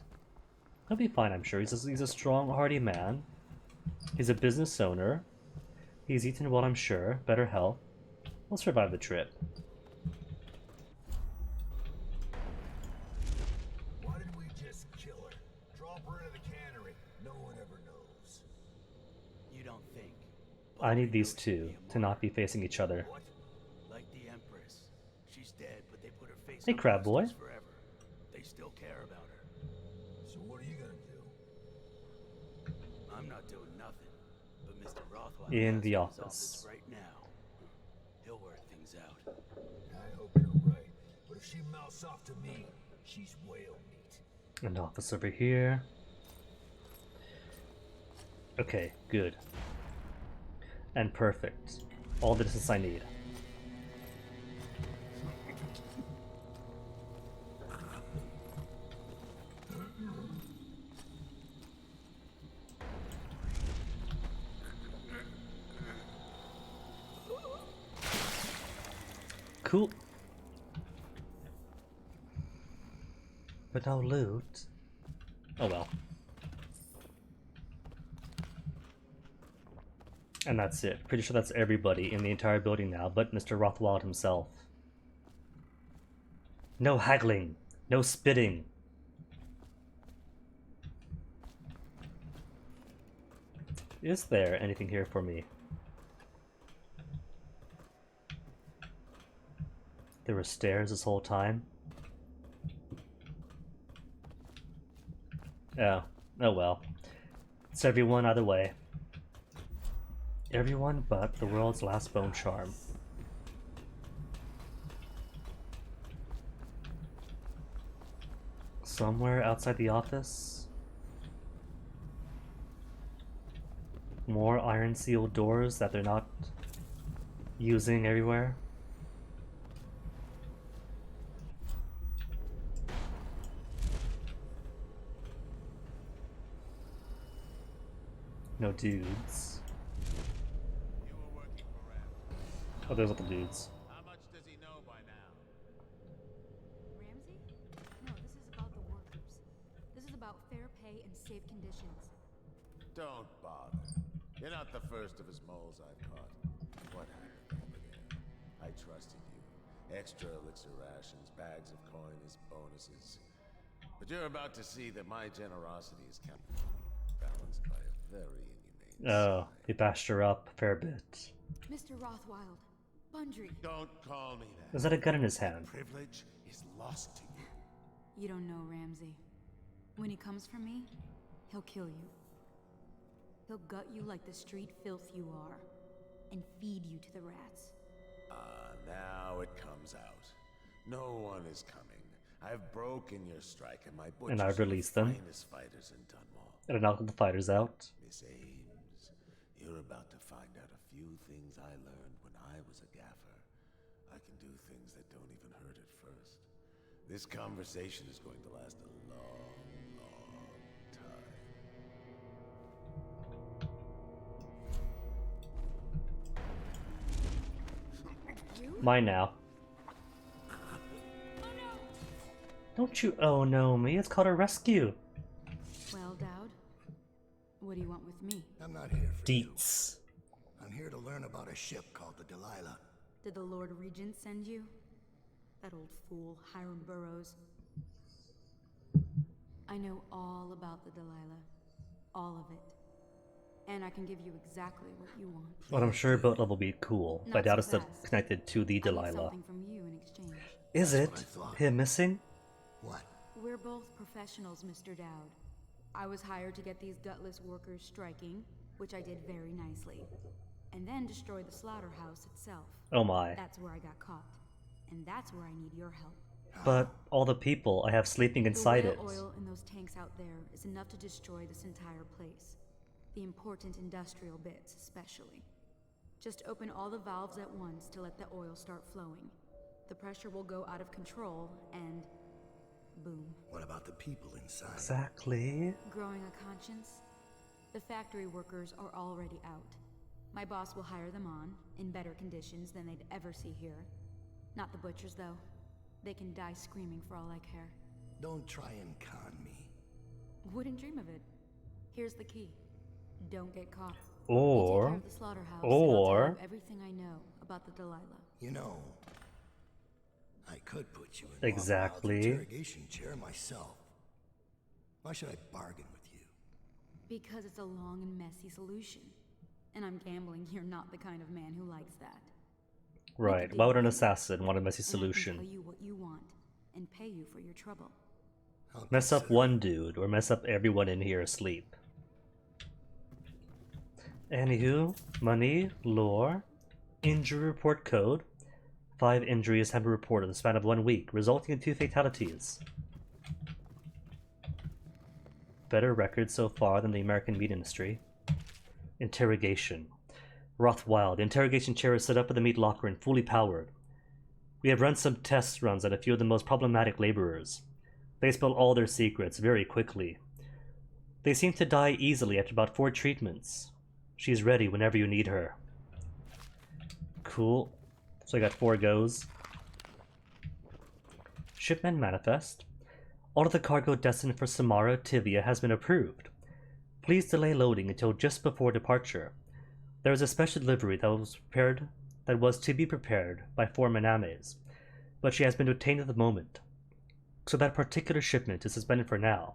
He'll be fine, I'm sure. He's a strong, hardy man. He's a business owner. He's eaten well, I'm sure. Better health. He'll survive the trip. Why did we just kill her? Drop her into the cannery. No one ever knows. You don't think? I need these two to not be facing each other. What? Like the Empress. She's dead, but they put her face Hey, on Crab Boy. posters forever. They still care about her. So what are you gonna do? I'm not doing nothing. But Mr. Rothwell In has the his office. right now. He'll work things out. I hope you're right. But if she mouths off to me, she's whale meat. An office over here. Okay, good. And perfect. All the distance I need. Cool. But no loot. Oh well. And that's it. Pretty sure that's everybody in the entire building now, but Mr. Rothwald himself. No haggling. No spitting. Is there anything here for me? There were stairs this whole time. Oh well. It's everyone either way. Everyone but the world's last bone charm. Somewhere outside the office. More iron sealed doors that they're not using everywhere. No dudes. Oh, there's other dudes. How much does he know by now? Ramsey? No, this is about the workers. This is about fair pay and safe conditions. Don't bother. You're not the first of his moles I've caught. What happened over there? I trusted you. Extra elixir rations, bags of coins, bonuses. But you're about to see that my generosity is balanced by a very inhumane Oh, they bashed her up a fair bit. Mr. Rothwild, Bundry. Don't call me that. Is that a gun in his hand? Privilege is lost to you. You don't know Ramsey. When he comes for me, he'll kill you. He'll gut you like the street filth you are, and feed you to the rats. Now it comes out. No one is coming. I've broken your strike, and my butchers And I've released them. finest fighters in Dunwall. And I knocked the fighters out. Miss Ames, you're about to find out a few things I learned when I was a gaffer. I can do things that don't even hurt at first. This conversation is going to last a long, long time. Mine now. Don't you oh no me, it's called a rescue. Well, Dowd, what do you want with me? I'm not here for Deets. you. I'm here to learn about a ship called the Delilah. Did the Lord Regent send you? That old fool, Hiram Burrows. I know all about the Delilah. All of it. And I can give you exactly what you want. Well, I'm sure boat level will be cool, but I Not doubt so it's still fast. connected to the I need Delilah. something from you in exchange. Is That's it what I thought. him missing? What? We're both professionals, Mr. Dowd. I was hired to get these gutless workers striking, which I did very nicely. And then destroy the slaughterhouse itself. Oh my. That's where I got caught. And that's where I need your help. But all the people I have sleeping inside the it. whale oil in those tanks out there is enough to destroy this entire place. The important industrial bits, especially. Just open all the valves at once to let the oil start flowing. The pressure will go out of control, and boom. What about the people inside? Exactly. Growing a conscience? The factory workers are already out. My boss will hire them on, in better conditions than they'd ever see here. Not the butchers, though. They can die screaming for all I care. Don't try and con me. Wouldn't dream of it. Here's the key. Don't get caught. Or- You take care of the slaughterhouse, or- and I'll tell you everything I know about the Delilah. You know, I could put you in Exactly. Rothwild's interrogation chair myself. Why should I bargain with you? Because it's a long and messy solution. And I'm gambling you're not the kind of man who likes that. Right. Why would an assassin want a messy And I can solution? tell you what you want, and pay you for your trouble. I'll Mess up consider one dude, or mess up everyone in here asleep. Anywho, money, lore, injury report code. 5 injuries have been reported in the span of 1 week, resulting in 2 fatalities. Better record so far than the American meat industry. Interrogation. Rothwild. The interrogation chair is set up in the meat locker and fully powered. We have run some test runs on a few of the most problematic laborers. They spill all their secrets very quickly. They seem to die easily after about 4 treatments. She's ready whenever you need her. Cool. So I got 4 goes. Shipment manifest. All of the cargo destined for Samara Tivia has been approved. Please delay loading until just before departure. There is a special delivery that was to be prepared by 4 Manames, but she has been detained at the moment, so that particular shipment is suspended for now.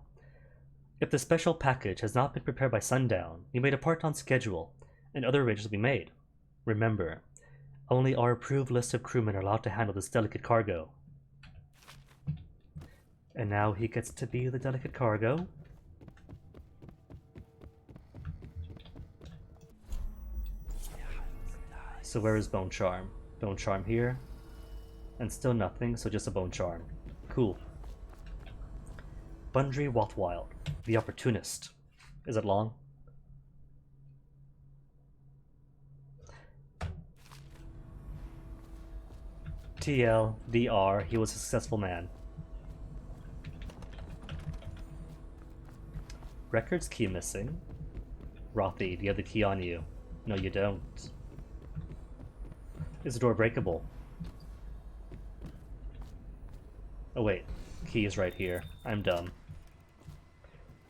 If the special package has not been prepared by sundown, you may depart on schedule, and other arrangements will be made. Remember, only our approved list of crewmen are allowed to handle this delicate cargo. And now he gets to be the delicate cargo. So where is Bone Charm? Bone Charm here. And still nothing, so just a Bone Charm. Cool. Bundry Rothwild, the Opportunist. Is it long? TLDR, he was a successful man. Records key missing. Rothy, do you have the key on you? No, you don't. Is the door breakable? Oh wait, key is right here. I'm dumb.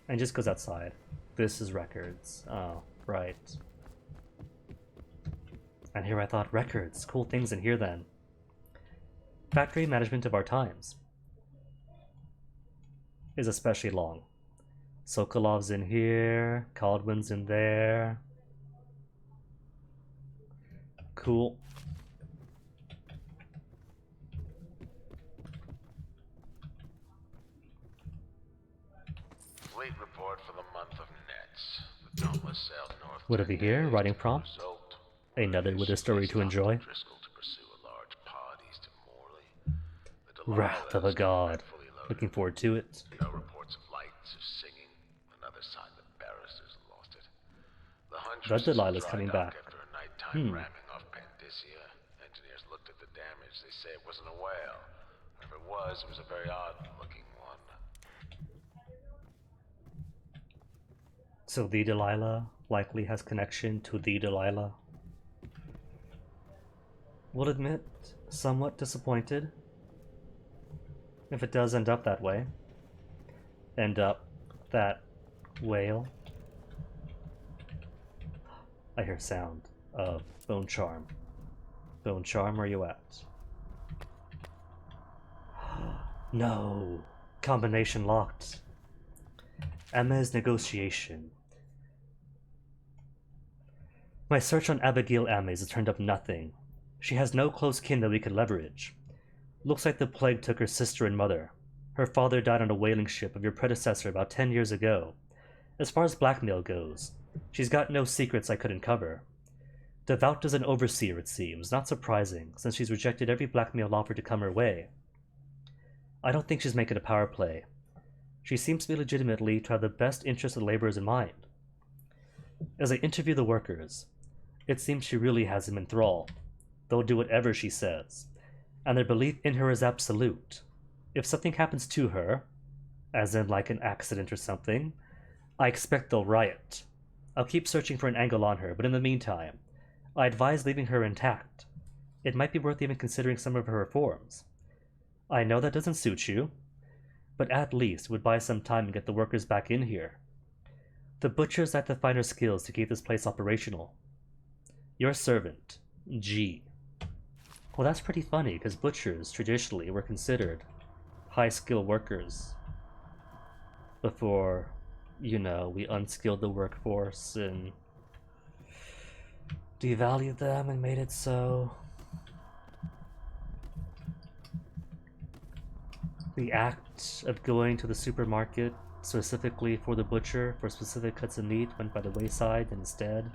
And just goes outside. This is records. Oh, right. And here I thought, records, cool things in here then. Factory management of our times is especially long. Sokolov's in here, Caldwin's in there. Cool. Fleet report for the month of Nets. The Dauntless sailed north. What have you here? Writing prompt? Another with a story to enjoy. Wrath of a God. Looking forward to it. No reports of lights or singing. Another sign the barristers lost it. The Huntress Delilah's coming back. after a nighttime ramming off Pandyssia. Engineers looked at the damage. They say it wasn't a whale. If it was a very odd-looking one. So the Delilah likely has connection to the Delilah. Will admit, somewhat disappointed. If it does end up that way. End up that whale. I hear sound of Bone Charm. Bone Charm, where you at? No! Combination locked. Emma's negotiation. My search on Abigail Ames has turned up nothing. She has no close kin that we could leverage. Looks like the plague took her sister and mother. Her father died on a whaling ship of your predecessor about 10 years ago. As far as blackmail goes, she's got no secrets I couldn't cover. Devout as an overseer, it seems, not surprising, since she's rejected every blackmail offer to come her way. I don't think she's making a power play. She seems to be legitimately to have the best interest of laborers in mind. As I interview the workers, it seems she really has him in thrall. They'll do whatever she says, and their belief in her is absolute. If something happens to her, as in like an accident or something, I expect they'll riot. I'll keep searching for an angle on her, but in the meantime, I advise leaving her intact. It might be worth even considering some of her reforms. I know that doesn't suit you, but at least would buy some time and get the workers back in here. The butchers have to find her skills to keep this place operational. Your servant, G. Well, that's pretty funny, because butchers, traditionally, were considered high-skill workers before, you know, we unskilled the workforce and devalued them and made it so. The act of going to the supermarket specifically for the butcher for specific cuts of meat went by the wayside instead.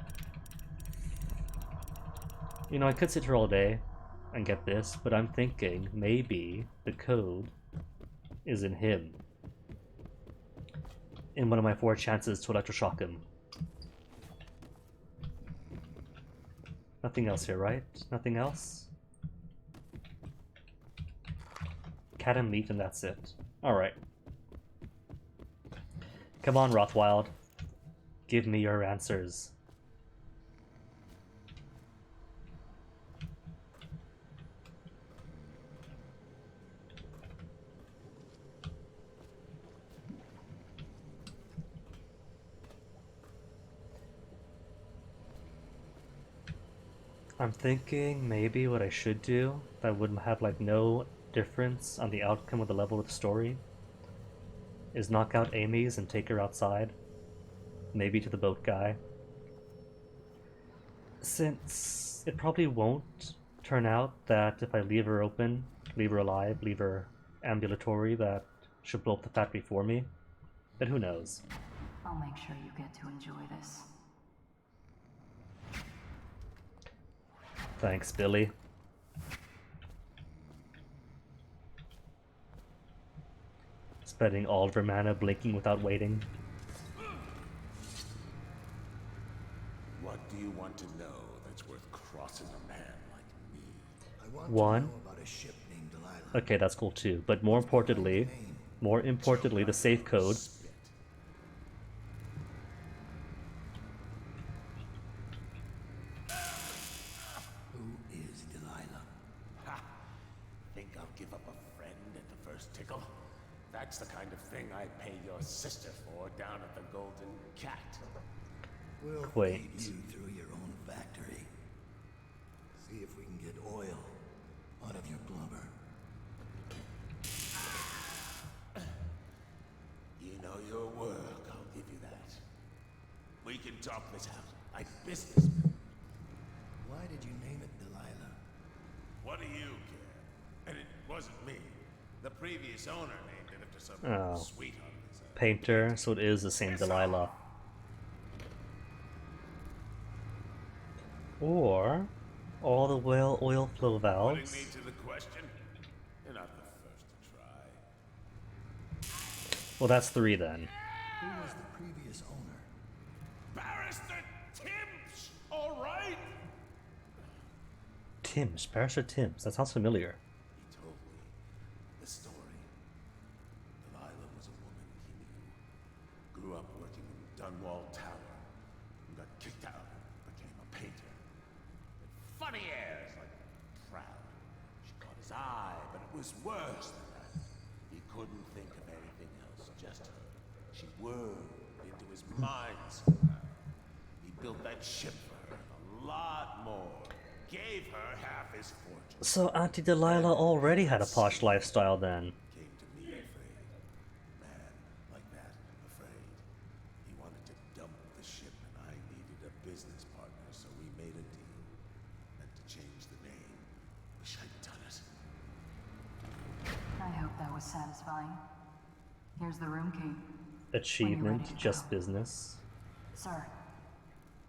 You know, I could sit here all day and get this, but I'm thinking maybe the code is in him. In one of my 4 chances to electroshock him. Nothing else here, right? Nothing else? Cat and meat and that's it. Alright. Come on, Rothwild. Give me your answers. I'm thinking maybe what I should do that would have like no difference on the outcome of the level of the story is knock out Amy's and take her outside. Maybe to the boat guy. Since it probably won't turn out that if I leave her open, leave her alive, leave her ambulatory, that she'll blow up the factory for me. But who knows? I'll make sure you get to enjoy this. Thanks, Billy. Spending all of her mana blinking without waiting. What do you want to know that's worth crossing a man like me? I want One. to know about a ship named Delilah. Okay, that's cool too. But more importantly, the safe code. Spit. Who is Delilah? Ha! Think I'll give up a friend at the first tickle? That's the kind of thing I pay your sister for down at the Golden Cat. We'll Wait. feed you through your own factory. See if we can get oil out of your blubber. You know your work, I'll give you that. We can talk this out, like businessmen. Why did you name it Delilah? What do you care? And it wasn't me. The previous owner named it after some Oh. sweetheart of his own. Painter, so it is the same Delilah. Or all the whale oil flow Putting valves. me to the question? You're not the first to try. Well, that's 3 then. Who was the previous owner? Barrister Timms! Alright! Timms, Barrister Timms. That sounds familiar. He told me the story. Delilah was a woman he knew. Grew up working in Dunwall Tower. And got kicked out and became a painter. Had funny airs, like proud. She caught his eye, but it was worse than that. He couldn't think of anything else, just her. She whirled into his mind somehow. He built that ship for her, and a lot more. Gave her half his fortune. So Auntie Delilah already had a posh lifestyle then. Came to me afraid. Man like that, afraid. He wanted to dump the ship and I needed a business partner, so we made a deal. Had to change the name. Wish I'd done it. I hope that was satisfying. Here's the room key. Achievement, ready to just go. business. Sir,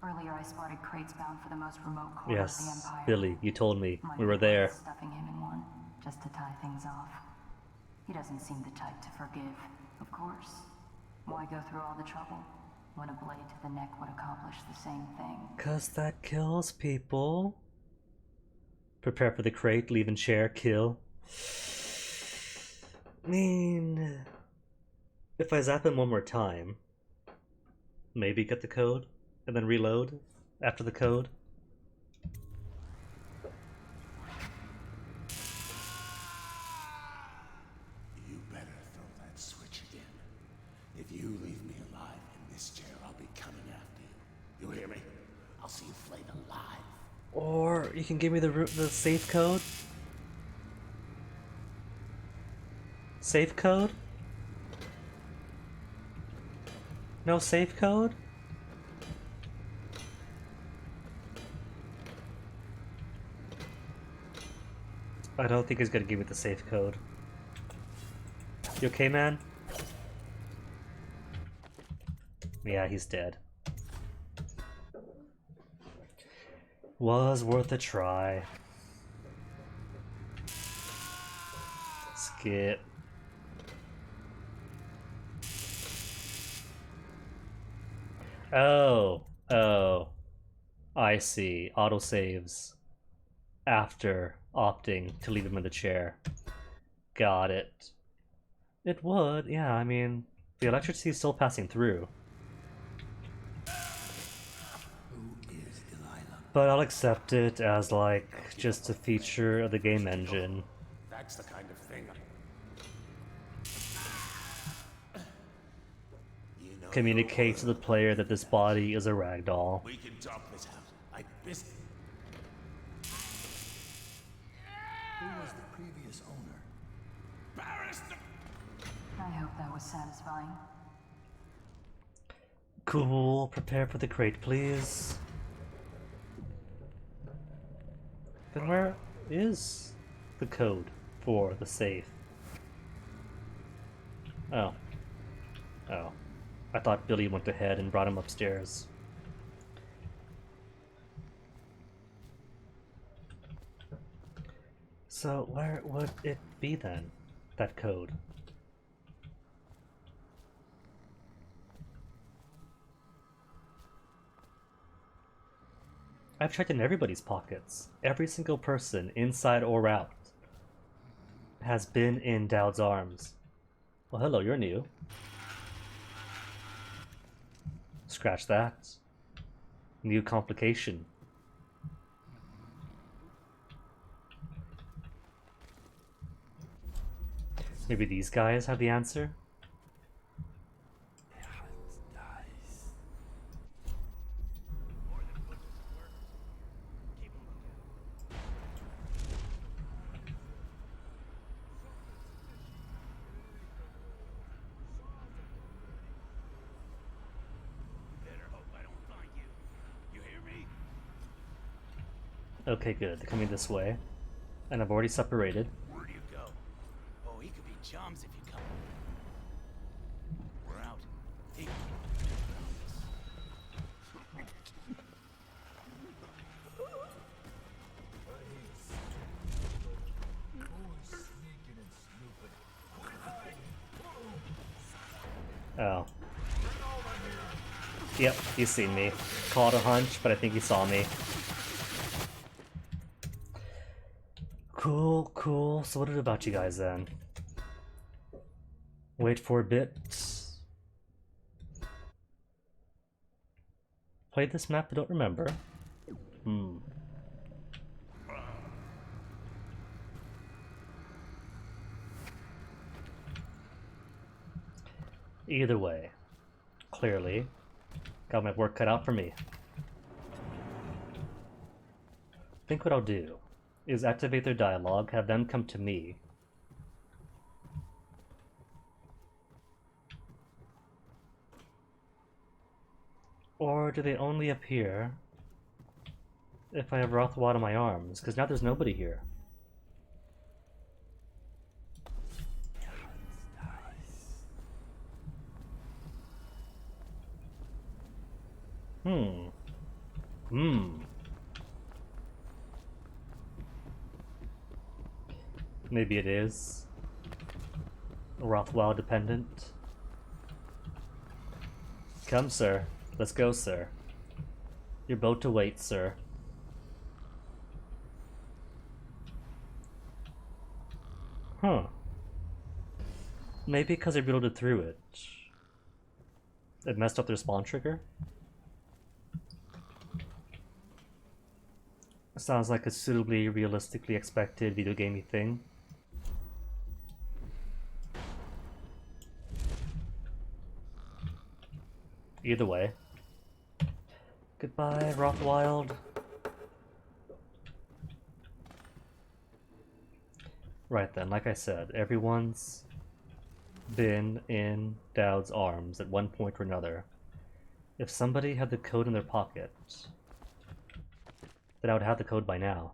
earlier I spotted crates bound for the most remote corner of the Yes, Empire. Billy, you told me. Might We be were worth there. Stuffing him in one, just to tie things off. He doesn't seem the type to forgive, of course. Why go through all the trouble when a blade to the neck would accomplish the same thing? 'Cause that kills people. Prepare for the crate, leave in chair, kill. I mean, if I zap him one more time, maybe get the code and then reload after the code. You better throw that switch again. If you leave me alive in this chair, I'll be coming after you. You hear me? I'll see you flayed alive. Or you can give me the safe code. Safe code? No safe code? I don't think he's gonna give me the safe code. You okay, man? Yeah, he's dead. Was worth a try. Skip. Oh, I see. Autosaves after opting to leave him in the chair. Got it. It would, yeah, I mean, the electricity is still passing through. Who is Delilah? But I'll accept it as, like, just a feature of the game engine. That's the kind of thing you know. Communicate to the player that this body is a ragdoll. We can talk this out. Like this. Who was the previous owner? Barrister. I hope that was satisfying. Cool, prepare for the crate, please. Then where is the code for the safe? Oh. Oh. I thought Billy went ahead and brought him upstairs. So where would it be then? That code. I've checked in everybody's pockets. Every single person, inside or out, has been in Dowd's arms. Well, hello, you're new. Scratch that. New complication. Maybe these guys have the answer? Okay, good. They're coming this way. And I've already separated. Where do you go? Oh, he could be chums if you come. We're out. He could be Oh. Yep, he's seen me. Called a hunch, but I think he saw me. Cool, cool. So what about you guys then? Wait for a bit. Played this map, I don't remember. Either way, clearly, got my work cut out for me. I think what I'll do is activate their dialogue, have them come to me. Or do they only appear if I have Rothwald in my arms? Because now there's nobody here. Maybe it is Rothwald dependent. Come, sir. Let's go, sir. Your boat awaits, sir. Huh. Maybe because I reloaded through it. It messed up their spawn trigger? Sounds like a suitably realistically expected video gamey thing. Either way. Goodbye, Rothwild. Right then, like I said, everyone's been in Dowd's arms at one point or another. If somebody had the code in their pocket, then I would have the code by now.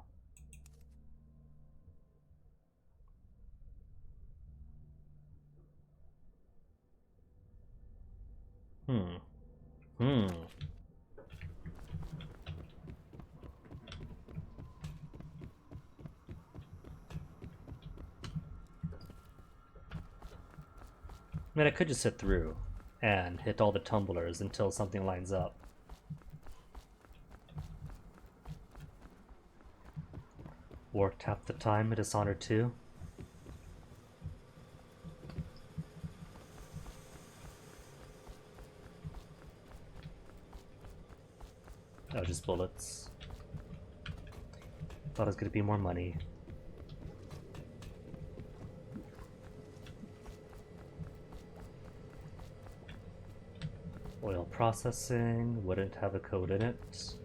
I mean, I could just sit through and hit all the tumblers until something lines up. Worked half the time at Dishonored 2. Oh, just bullets. Thought it was gonna be more money. Oil processing wouldn't have a code in it.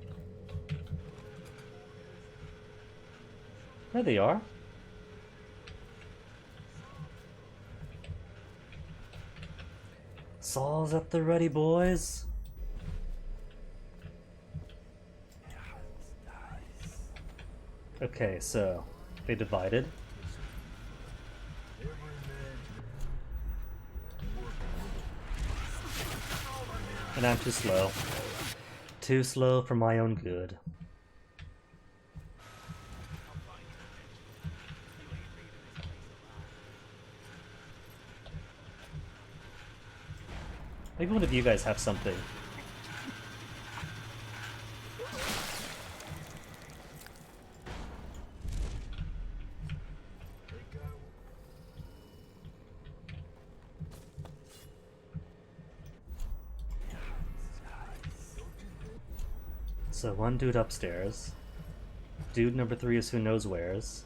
There they are. Saul's at the ready, boys. Okay, so they divided. And I'm too slow. Too slow for my own good. Maybe one of you guys have something. So one dude upstairs. Dude number 3 is who knows where's.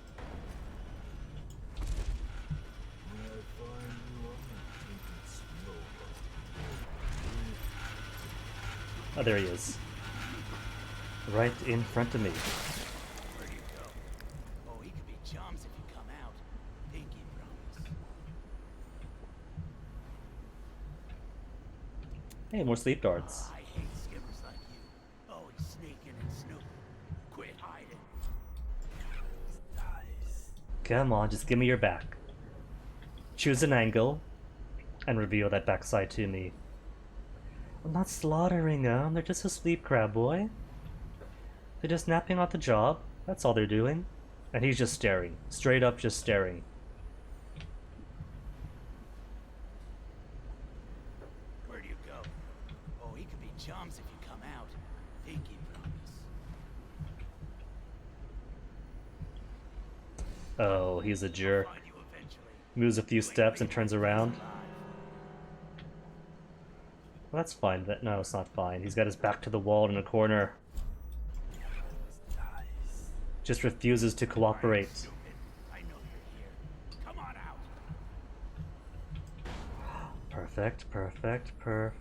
Oh, there he is. Right in front of me. Where do you go? Oh, he could be chums if you come out. Pinky promise. Hey, more sleep darts. I hate skippers like you. Always sneaking and snooping. Quit hiding. Come on, just give me your back. Choose an angle and reveal that backside to me. I'm not slaughtering them, they're just asleep, crab boy. They're just napping off the job, that's all they're doing. And he's just staring, straight up just staring. Where do you go? Oh, he could be chums if you come out. Pinky promise. Oh, he's a jerk. Find you eventually. Moves a few steps and turns around. Well, that's fine. No, it's not fine. He's got his back to the wall in a corner. Just refuses to cooperate. I know you're here. Come on out. Perfect, perfect, perfect.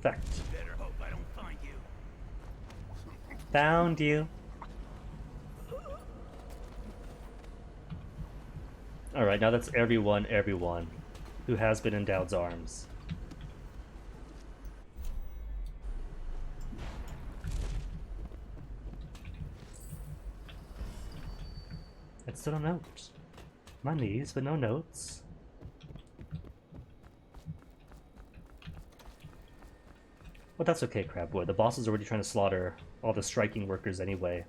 Better hope I don't find you. Found you. Alright, now that's everyone who has been in Dowd's arms. It's still a note. My knees, but no notes. Well, that's okay, Crabboy. The boss is already trying to slaughter all the striking workers anyway.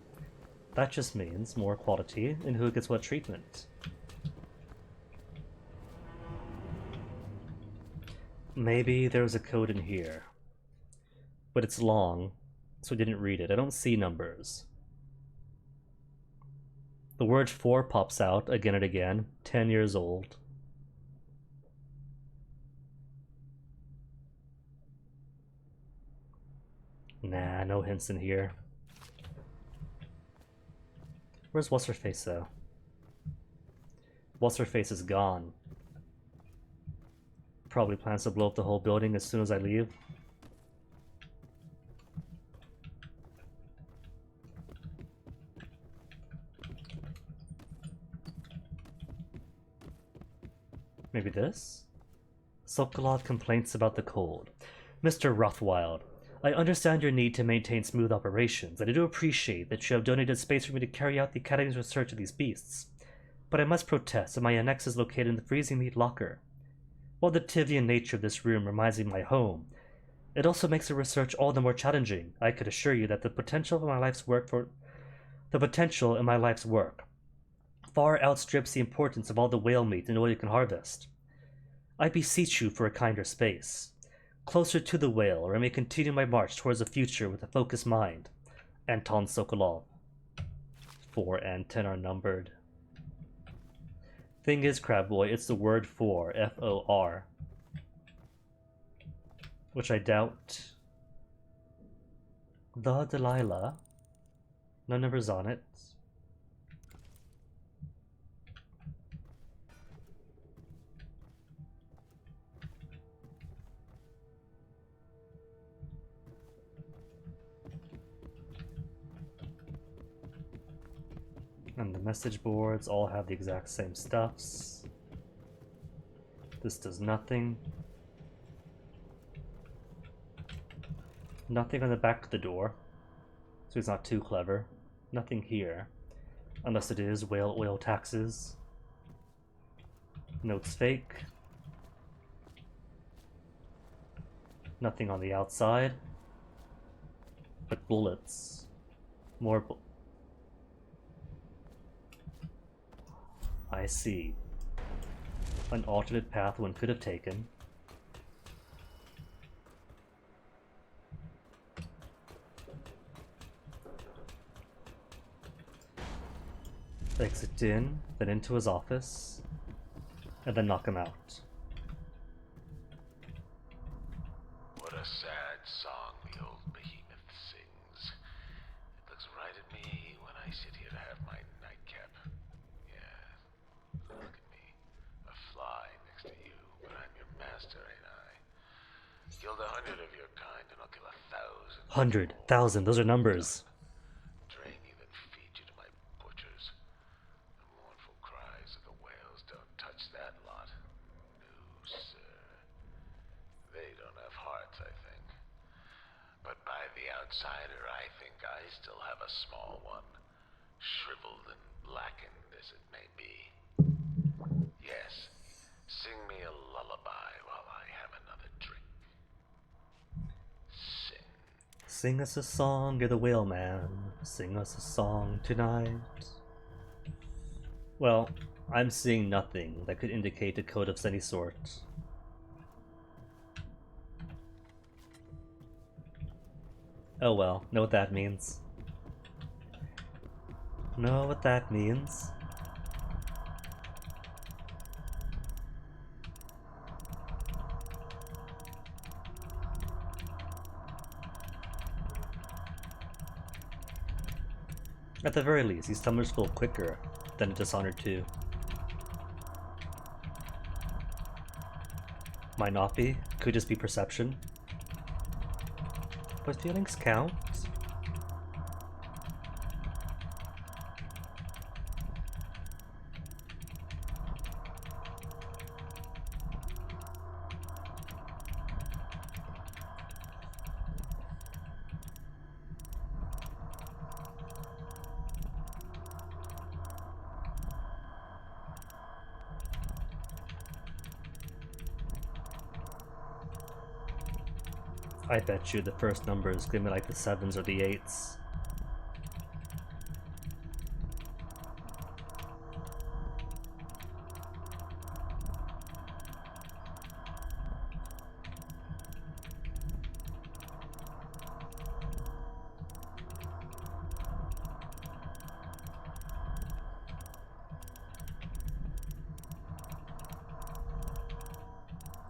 That just means more quality in who gets what treatment. Maybe there's a code in here. But it's long, so I didn't read it. I don't see numbers. The word 4 pops out again and again. 10 years old. Nah, no hints in here. Where's What's-Her-Face, though? What's-Her-Face is gone. Probably plans to blow up the whole building as soon as I leave. Maybe this? Sokolov complaints about the cold. Mr. Rothwild, I understand your need to maintain smooth operations, and I do appreciate that you have donated space for me to carry out the Academy's research of these beasts. But I must protest that my annex is located in the freezing meat locker. While the Tivian nature of this room reminds me of my home, it also makes the research all the more challenging. I could assure you that the potential in my life's work far outstrips the importance of all the whale meat and oil you can harvest. I beseech you for a kinder space, closer to the whale, or I may continue my march towards a future with a focused mind. Anton Sokolov. 4 and 10 are numbered. Thing is, Crabboy, it's the word 4, F-O-R. Which I doubt. The Delilah. No numbers on it. And the message boards all have the exact same stuffs. This does nothing. Nothing on the back of the door, so he's not too clever. Nothing here, unless it is whale oil taxes. Notes fake. Nothing on the outside, but bullets. More bullets. I see. An alternate path one could have taken. Exit in, then into his office, and then knock him out. What a sad song the old behemoth sings. It looks right at me when I sit here to have my nightcap. Yeah, look at me. A fly next to you, but I'm your master, ain't I? Killed 100 of your kind, and I'll kill 1,000. 100, 1,000, those are numbers. Drain you, then feed you to my butchers. The mournful cries of the whales don't touch that lot. No, sir. They don't have hearts, I think. But by the outsider, I think I still have a small one. Shriveled and blackened as it may be. Yes, sing me a lullaby while I have another drink. Sing. Sing us a song, you're the whale man. Sing us a song tonight. Well, I'm seeing nothing that could indicate a code of any sort. Oh well, know what that means. Know what that means. At the very least, these tumblers fill quicker than Dishonored 2. Might not be, could just be perception. But feelings count. I bet you the first number is gonna be like the 7s or the 8s.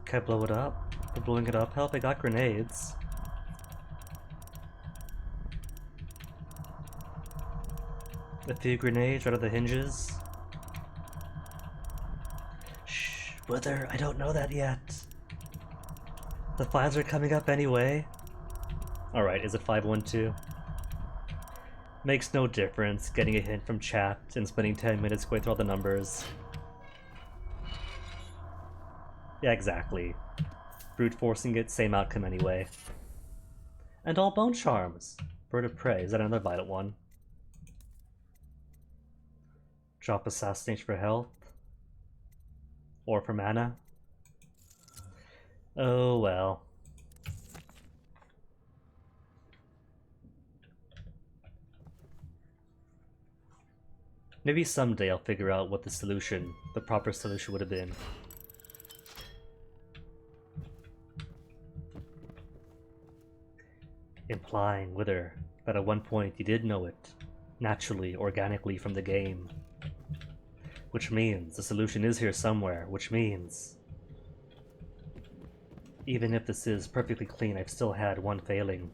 Can I blow it up? For blowing it up, help, I got grenades. A few grenades right out of the hinges. Shh, Wither, I don't know that yet. The files are coming up anyway. Alright, is it 512? Makes no difference getting a hint from chat and spending 10 minutes going through all the numbers. Yeah, exactly. Brute forcing it, same outcome anyway. And all bone charms! Bird of Prey, is that another violet one? Drop Assassination for health? Or for mana? Oh well. Maybe someday I'll figure out what the proper solution would have been. Implying, Wither, that at one point you did know it, naturally, organically from the game. Which means the solution is here somewhere, which means even if this is perfectly clean, I've still had one failing.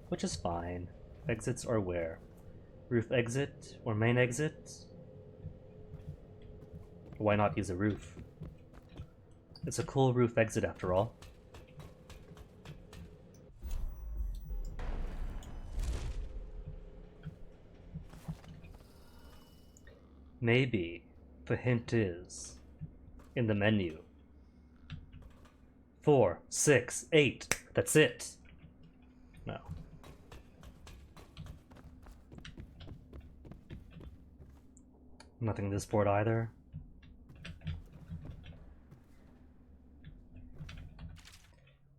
Which is fine. Exits are where? Roof exit or main exit? Why not use a roof? It's a cool roof exit after all. Maybe the hint is in the menu. 4, 6, 8. That's it. No. Nothing on this board either.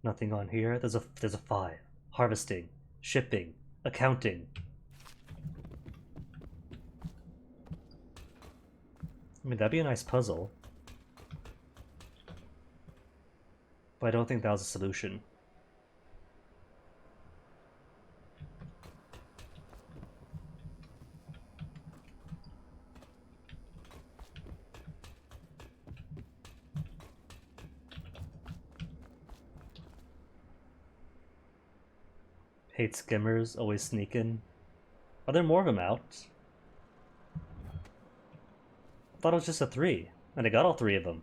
Nothing on here. There's a 5. Harvesting, shipping, accounting. I mean, that'd be a nice puzzle. But I don't think that was a solution. Hate skimmers, always sneaking. Are there more of them out? I thought it was just a 3, and I got all 3 of them.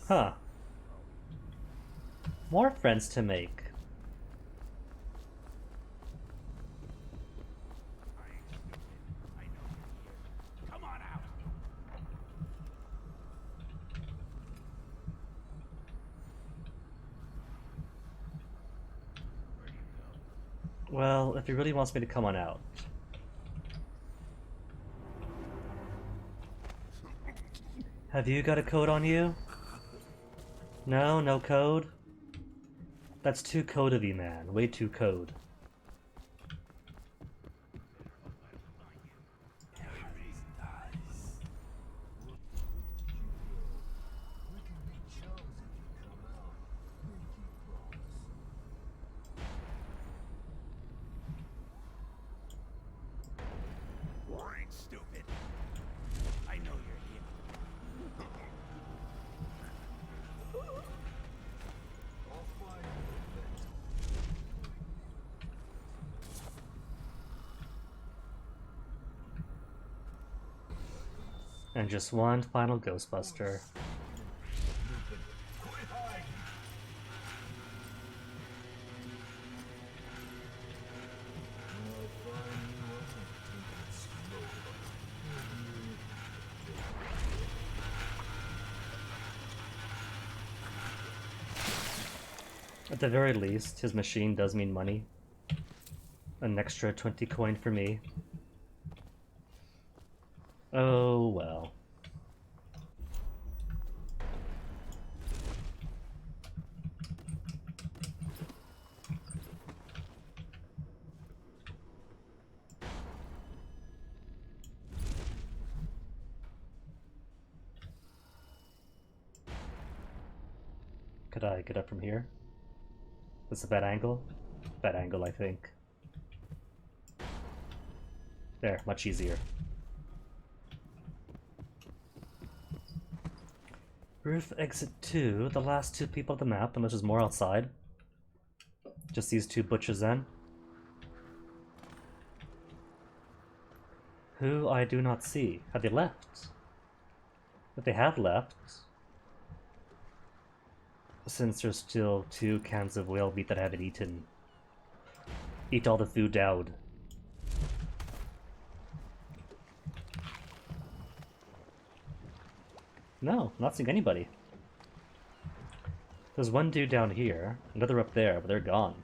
Huh. More friends to make. Come on out. Well, if he really wants me to come on out. Have you got a code on you? No, no code? That's too code of you, man. Way too code. I ain't stupid. I know you're here. And just one final Ghostbuster. At the very least, his machine does mean money. An extra 20 coin for me. Oh well. Could I get up from here? That's a bad angle? Bad angle, I think. There, much easier. Roof exit 2, the last 2 people of the map, unless there's more outside. Just these 2 butchers then. Who I do not see. Have they left? If they have left, since there's still 2 cans of whale meat that I haven't eaten. Eat all the food out. No, not seeing anybody. There's one dude down here, another up there, but they're gone.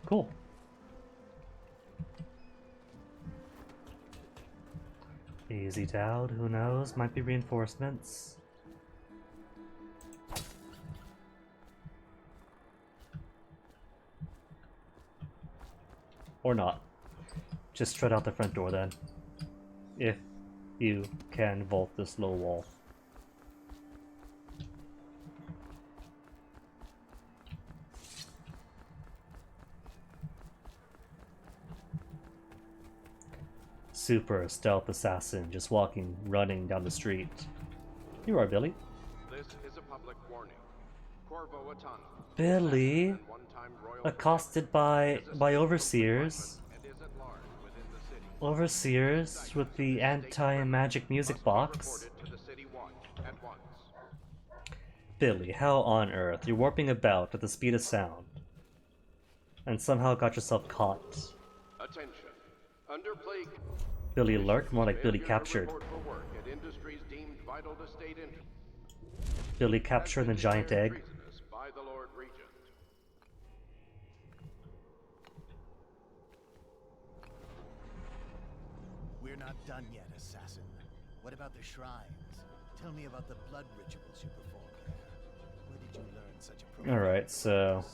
Cool. Easy Dowd, who knows? Might be reinforcements. Or not. Just straight out the front door then. If you can vault this low wall. Super stealth assassin just running down the street. You are, Billy. This is a public warning. Corvo Atano. Billy, accosted by overseers. Overseers with the anti-magic music box. Billy, how on earth? You're warping about at the speed of sound. And somehow got yourself caught. Attention. Underplay. Billy lurk, more like Billy captured. Billy captured the giant egg. By the Lord Regent. We're not done yet, assassin. What about the shrines? Tell me about the blood rituals you performed there. Where did you learn such a Alright, so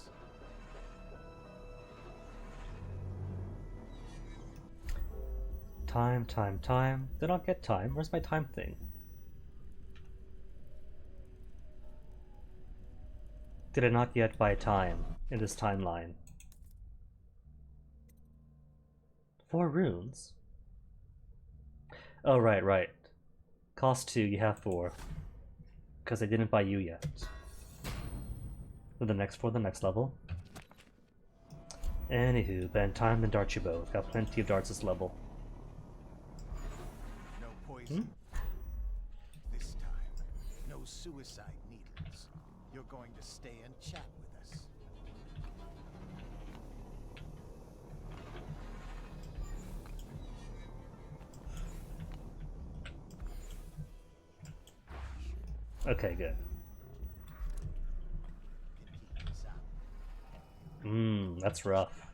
time. Did not get time. Where's my time thing? Did I not yet buy time in this timeline? 4 runes? Oh, right. Cost 2, you have 4. Because I didn't buy you yet. For the next level. Anywho, Ben, time and dart you both. Got plenty of darts this level. No poison. This time, no suicide needles. You're going to stay and chat with us. Okay, good. That's rough.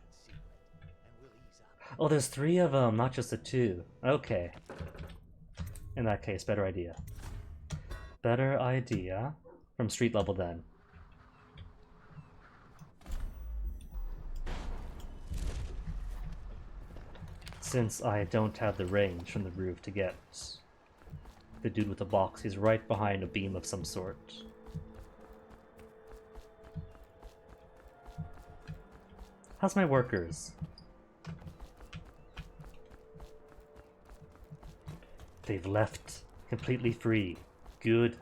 Oh, there's 3 of them, not just the 2. Okay. In that case, better idea. Better idea. From street level then. Since I don't have the range from the roof to get the dude with the box, he's right behind a beam of some sort. How's my workers? They've left completely free. Good.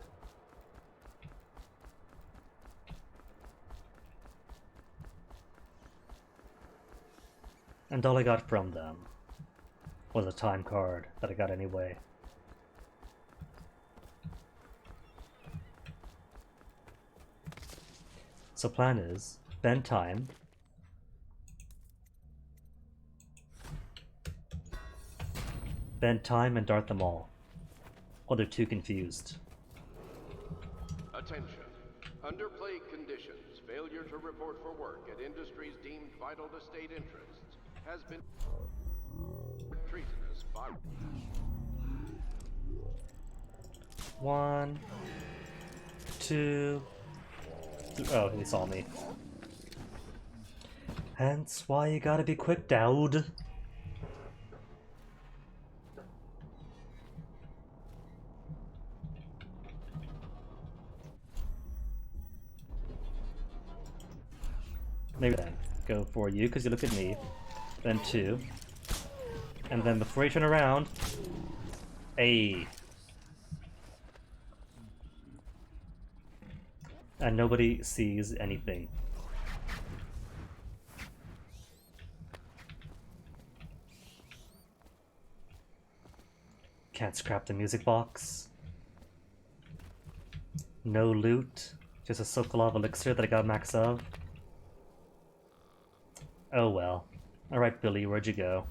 And all I got from them was a time card that I got anyway. So plan is, spend time. Spend time and dart them all. Or they're too confused. Attention. Under plague conditions, failure to report for work at industries deemed vital to state interests has been treasonous by... 1, 2, 3. Oh, he saw me. Hence why you gotta be quick, Dowd. Maybe then go for you because you look at me. Then 2. And then before you turn around, A. And nobody sees anything. Can't scrap the music box. No loot. Just a Sokolov elixir that I got max of. Oh well. Alright, Billy, where'd you go?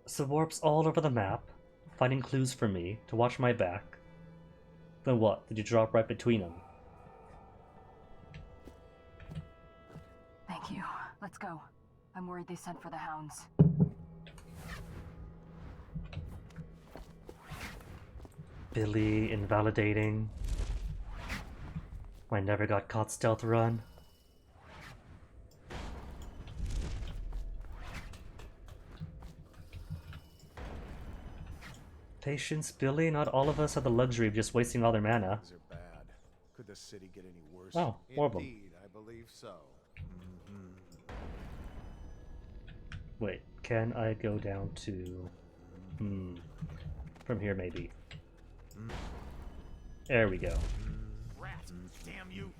So warps all over the map, finding clues for me to watch my back. Then what? Did you drop right between them? Thank you. Let's go. I'm worried they sent for the hounds. Billy invalidating. I never got caught stealth run. Patience, Billy. Not all of us have the luxury of just wasting all their mana. These are bad. Could the city get any worse? Oh, more of them. Indeed, I believe so. Wait, can I go down to... From here, maybe. There we go. Rat, damn you!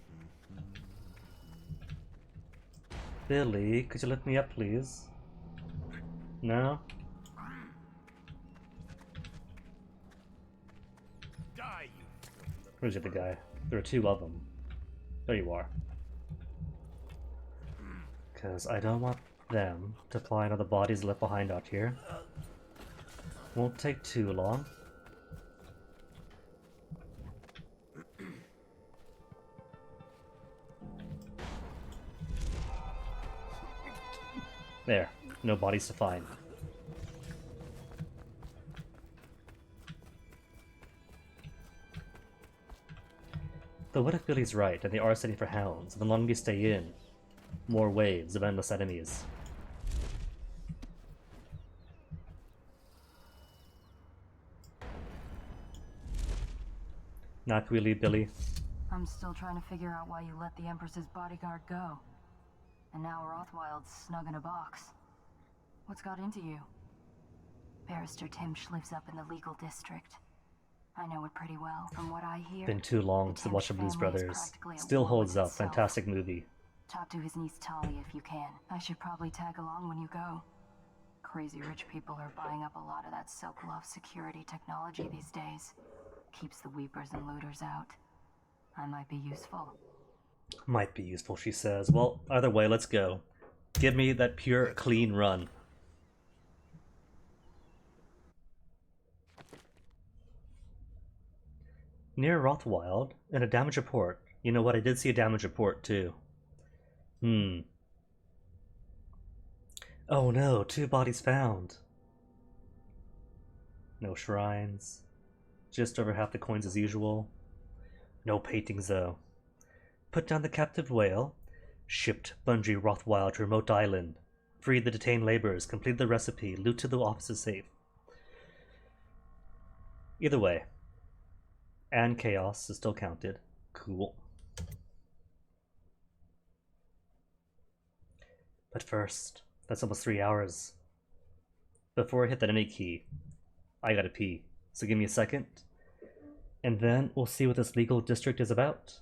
Billy, could you lift me up, please? No? Die, you! Where's the other guy? There are 2 of them. There you are. Because I don't want them to find all the bodies left behind out here. Won't take too long. There. No bodies to find. Though what if Billy's right and they are setting for hounds, and the longer you stay in, more waves of endless enemies? Not really, Billy. I'm still trying to figure out why you let the Empress's bodyguard go. And now Rothwild's snug in a box. What's got into you? Barrister Timsh lives up in the legal district. I know it pretty well. From what I hear, Been too long the to watch the Timsh Blues family is Brothers. practically at Still war holds with up. itself. Fantastic movie. Talk to his niece Talia if you can. I should probably tag along when you go. Crazy rich people are buying up a lot of that Sokolov security technology these days. Keeps the weepers and looters out. I might be useful. Might be useful, she says. Well, either way, let's go. Give me that pure, clean run. Near Rothwild, and a damage report. You know what? I did see a damage report, too. Oh no, 2 bodies found. No shrines. Just over half the coins as usual. No paintings, though. Put down the captive whale. Shipped Bungie Rothwild to remote island. Freed the detained laborers. Completed the recipe. Loot to the office's safe. Either way. And chaos is still counted. Cool. But first, that's almost 3 hours. Before I hit that any key, I gotta pee. So give me a second. And then we'll see what this legal district is about.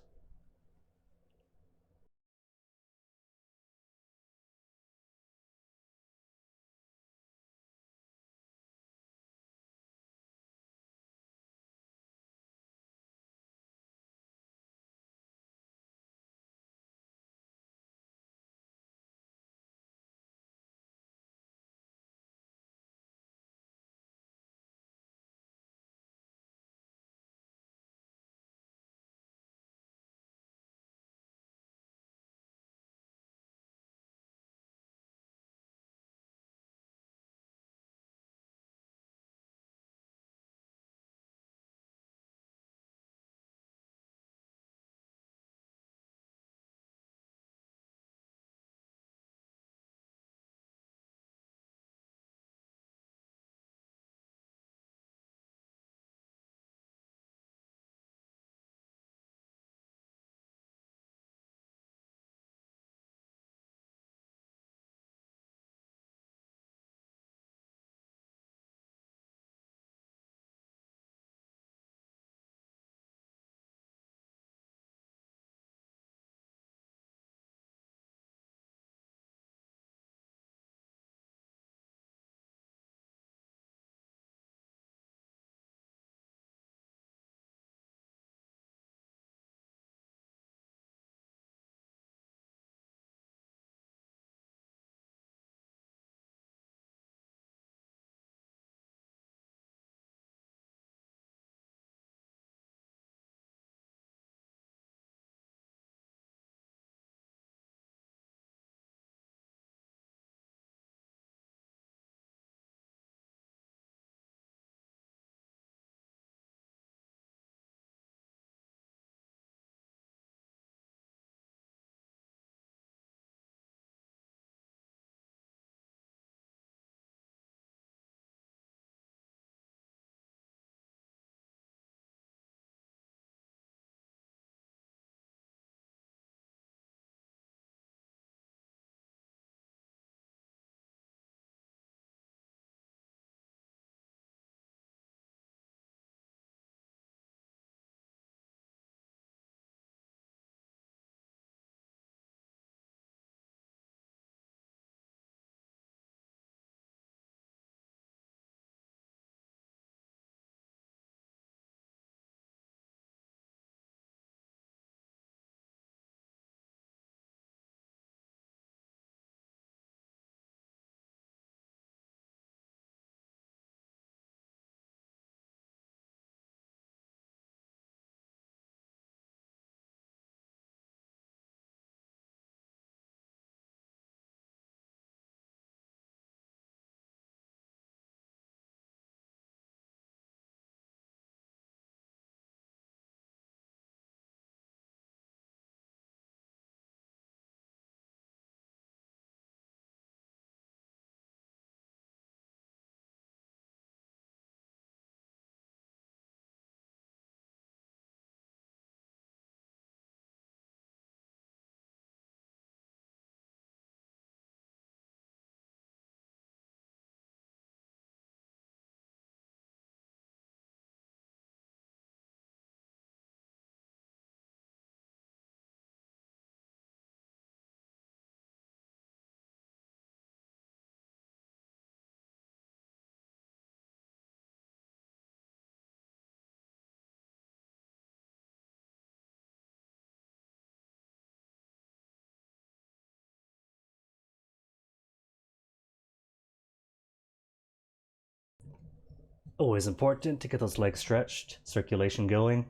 Always important to get those legs stretched, circulation going.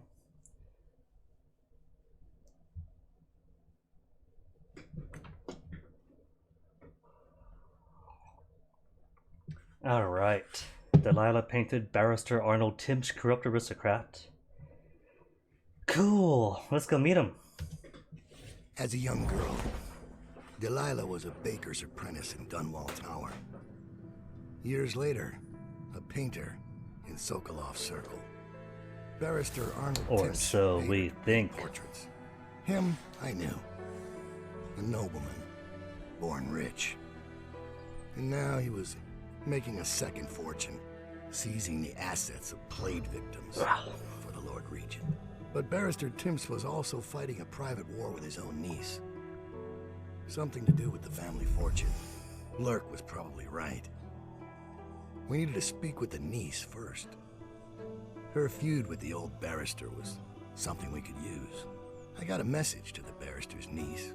Alright. Delilah painted Barrister Arnold Tim's corrupt aristocrat. Cool. Let's go meet him. As a young girl, Delilah was a baker's apprentice in Dunwall Tower. Years later, a painter in Sokolov's circle. Barrister Arnold Or Tim's so painted we think. portraits. Him, I knew. A nobleman, born rich. And now he was making a second fortune, seizing the assets of plague victims for the Lord Regent. But Barrister Timms was also fighting a private war with his own niece. Something to do with the family fortune. Lurk was probably right. We needed to speak with the niece first. Her feud with the old barrister was something we could use. I got a message to the barrister's niece,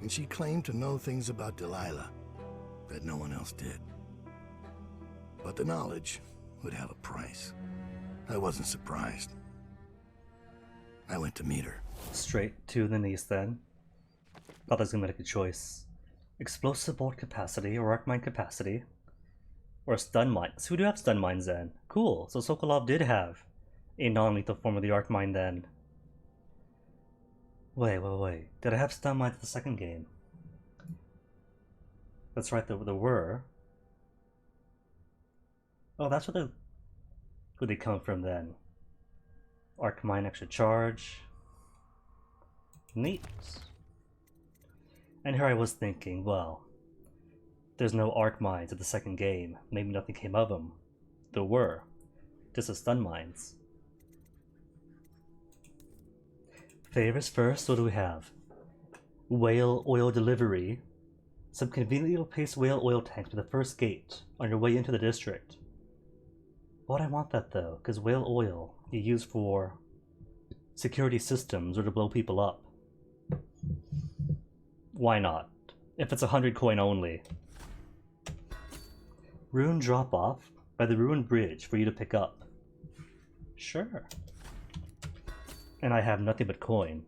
and she claimed to know things about Delilah that no one else did. But the knowledge would have a price. I wasn't surprised. I went to meet her. Straight to the niece then. Thought I was gonna make a choice. Explosive bolt capacity or arc mine capacity. Or stun mines. Who do have stun mines then? Cool. So Sokolov did have a non-lethal form of the arc mine then. Wait. Did I have stun mines in the second game? That's right, there were. Oh, that's where they come from then. Arc mine extra charge. Neat. And here I was thinking, well, there's no arc mines in the second game. Maybe nothing came of them. There were. Just the stun mines. Favors first, what do we have? Whale oil delivery. Some conveniently placed whale oil tanks by the first gate on your way into the district. Why would I want that though? Because whale oil you use for security systems or to blow people up. Why not? If it's 100 coin only. Rune drop off by the ruined bridge for you to pick up. Sure. And I have nothing but coin.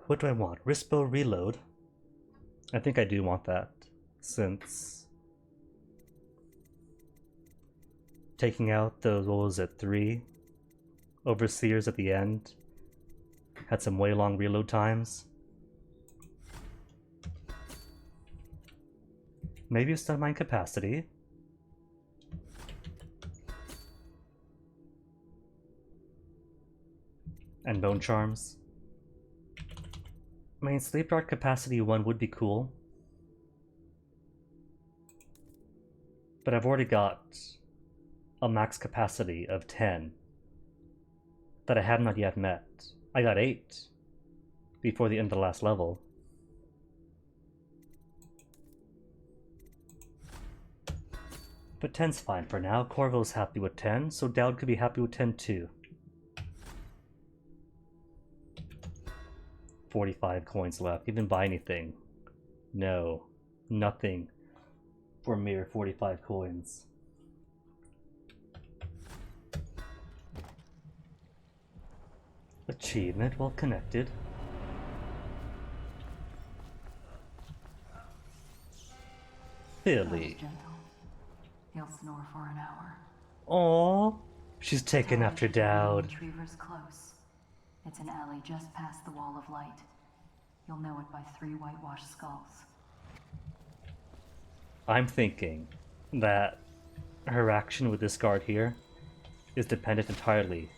What do I want? Rispo reload. I think I do want that, since taking out those, what was it, 3 overseers at the end had some way long reload times. Maybe a stun mine capacity. And bone charms. I mean, sleep dart capacity 1 would be cool. But I've already got a max capacity of 10 that I have not yet met. I got 8 before the end of the last level. But 10's fine for now. Corvo's happy with 10, so Dowd could be happy with 10 too. 45 coins left. Even buy anything? No. Nothing for mere 45 coins. Achievement well connected. Billy. He'll snore for an hour. Aww. She's taken after Dowd. Retriever's close. It's an alley just past the wall of light. You'll know it by 3 whitewashed skulls. I'm thinking that her action with this guard here is dependent entirely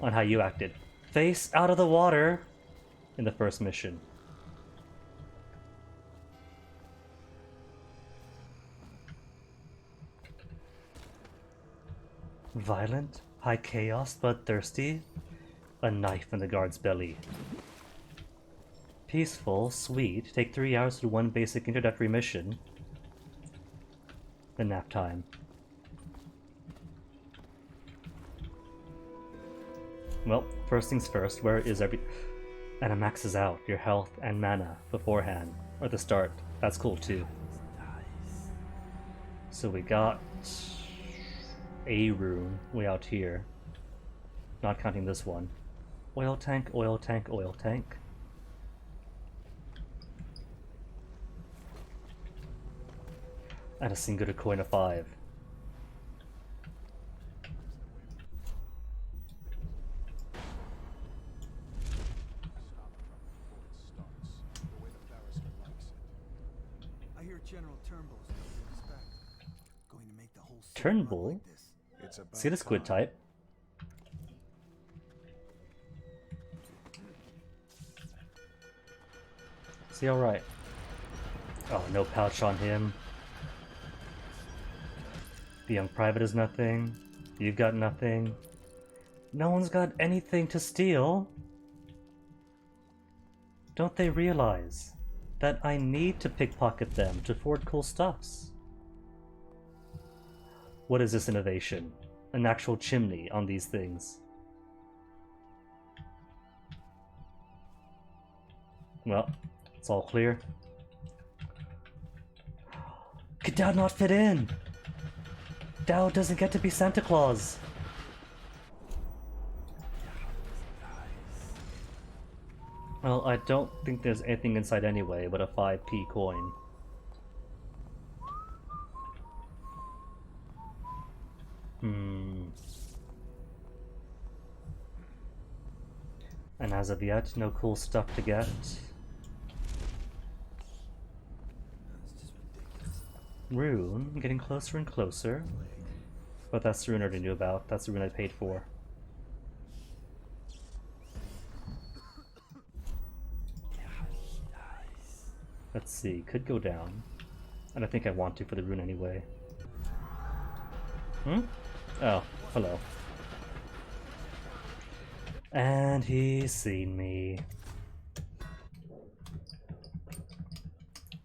on how you acted. Face out of the water in the first mission. Violent, high chaos, but thirsty. A knife in the guard's belly. Peaceful, sweet. Take 3 hours to do 1 basic introductory mission. The nap time. Well, first things first, where is every... And it maxes out your health and mana beforehand, or the start. That's cool too. So we got a room way out here. Not counting this one. Oil tank, oil tank, oil tank. And a single coin of 5. I hear General Turnbull's coming to inspect. Going to make the whole city Turnbull? like this. It's about See the squid time. type? See, alright. Oh, no pouch on him. The young private is nothing. You've got nothing. No one's got anything to steal. Don't they realize that I need to pickpocket them to afford cool stuffs? What is this innovation? An actual chimney on these things. Well, it's all clear. Could Dowd not fit in? Dowd doesn't get to be Santa Claus. Well, I don't think there's anything inside anyway but a 5p coin. And as of yet, no cool stuff to get. Rune, getting closer and closer. But that's the rune I already knew about. That's the rune I paid for. Let's see, could go down. And I think I want to for the rune anyway. Oh, hello. And he's seen me.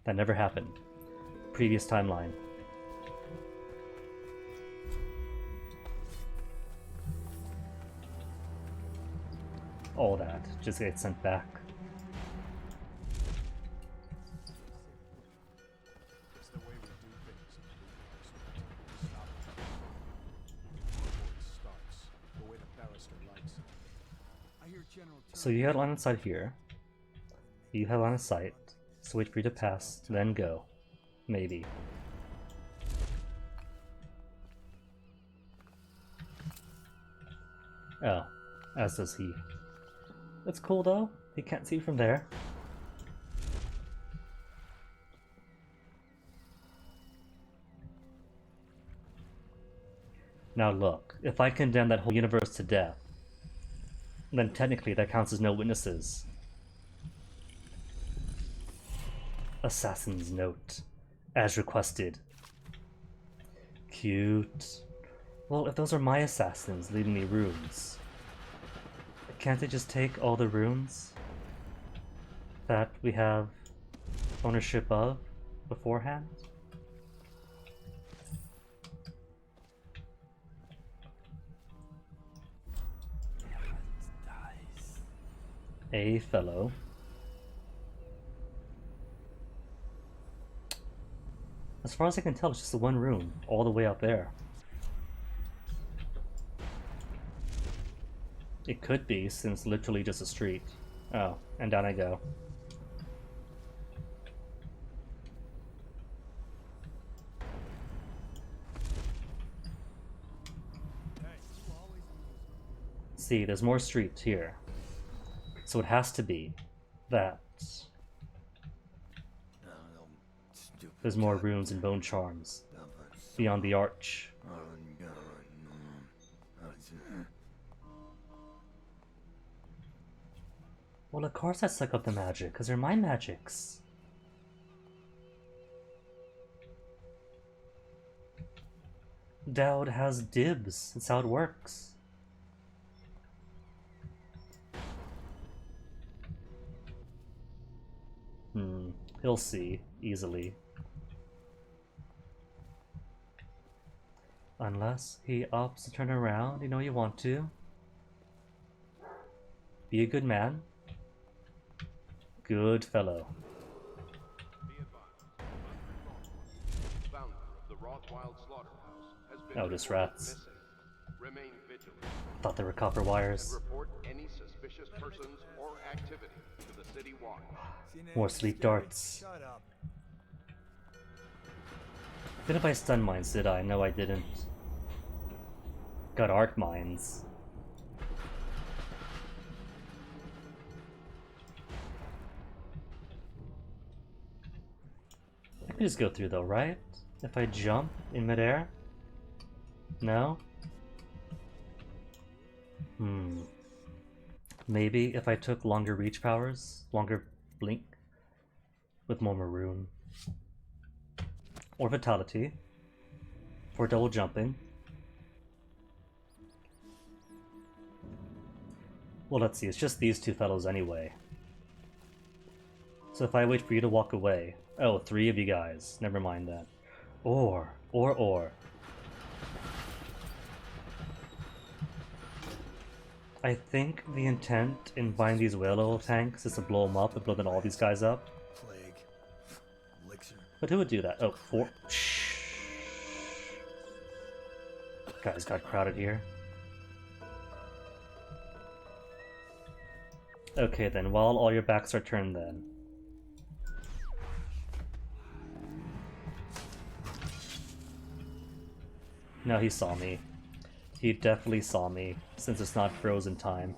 That never happened. Previous timeline. All that just gets sent back. It's the way we do things. Starts the way the barrister likes it. I hear General So you had line of sight here. You had line of sight. So wait for you to pass, then go. Maybe. Oh, as does he. That's cool though. He can't see from there. Now look, if I condemn that whole universe to death, then technically that counts as no witnesses. Assassin's note. As requested. Cute. Well, if those are my assassins leaving me runes, can't they just take all the runes that we have ownership of beforehand? A fellow. As far as I can tell, it's just the one room, all the way out there. It could be, since literally just a street. Oh, and down I go. See, there's more streets here. So it has to be that there's more runes and bone charms beyond the arch. Well, of course I suck up the magic, because they're my magics. Dowd has dibs. That's how it works. He'll see, easily. Unless he opts to turn around, you know you want to. Be a good man. Good fellow. Founder of the Rothwild slaughterhouse has been Oh, just reported rats. missing. Remain vigilant I thought they were copper and wires. report any suspicious persons or activity to the City Watch. More sleep darts. Shut up. Didn't buy stun mines, did I? No, I didn't. Got arc mines. I can just go through though, right? If I jump in midair? No? Maybe if I took longer reach powers, longer blink, with more maroon. Or vitality. For double jumping. Well, let's see, it's just these two fellows anyway. So if I wait for you to walk away... Oh, 3 of you guys. Never mind that. Or. I think the intent in buying these whale oil tanks is to blow them up and blow then all these guys up. Plague. Elixir. But who would do that? Oh, 4. Shh. Guys got crowded here. Okay then, while all your backs are turned then. No, he saw me. He definitely saw me, since it's not frozen time.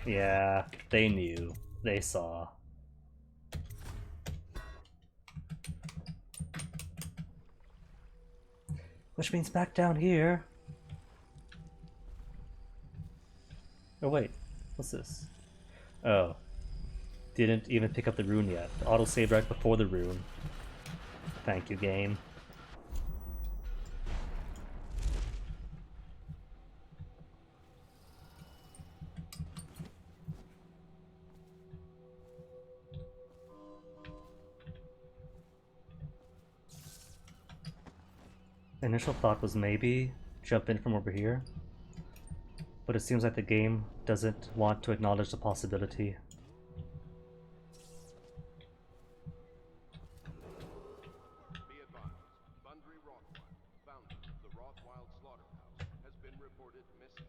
Yeah, they knew. They saw. Which means back down here. Oh wait, what's this? Oh. Didn't even pick up the rune yet. Autosave right before the rune. Thank you, game. Initial thought was maybe jump in from over here, but it seems like the game doesn't want to acknowledge the possibility. Be advised, Thundry Rothwild, founder of the Rothwild slaughterhouse, has been reported missing.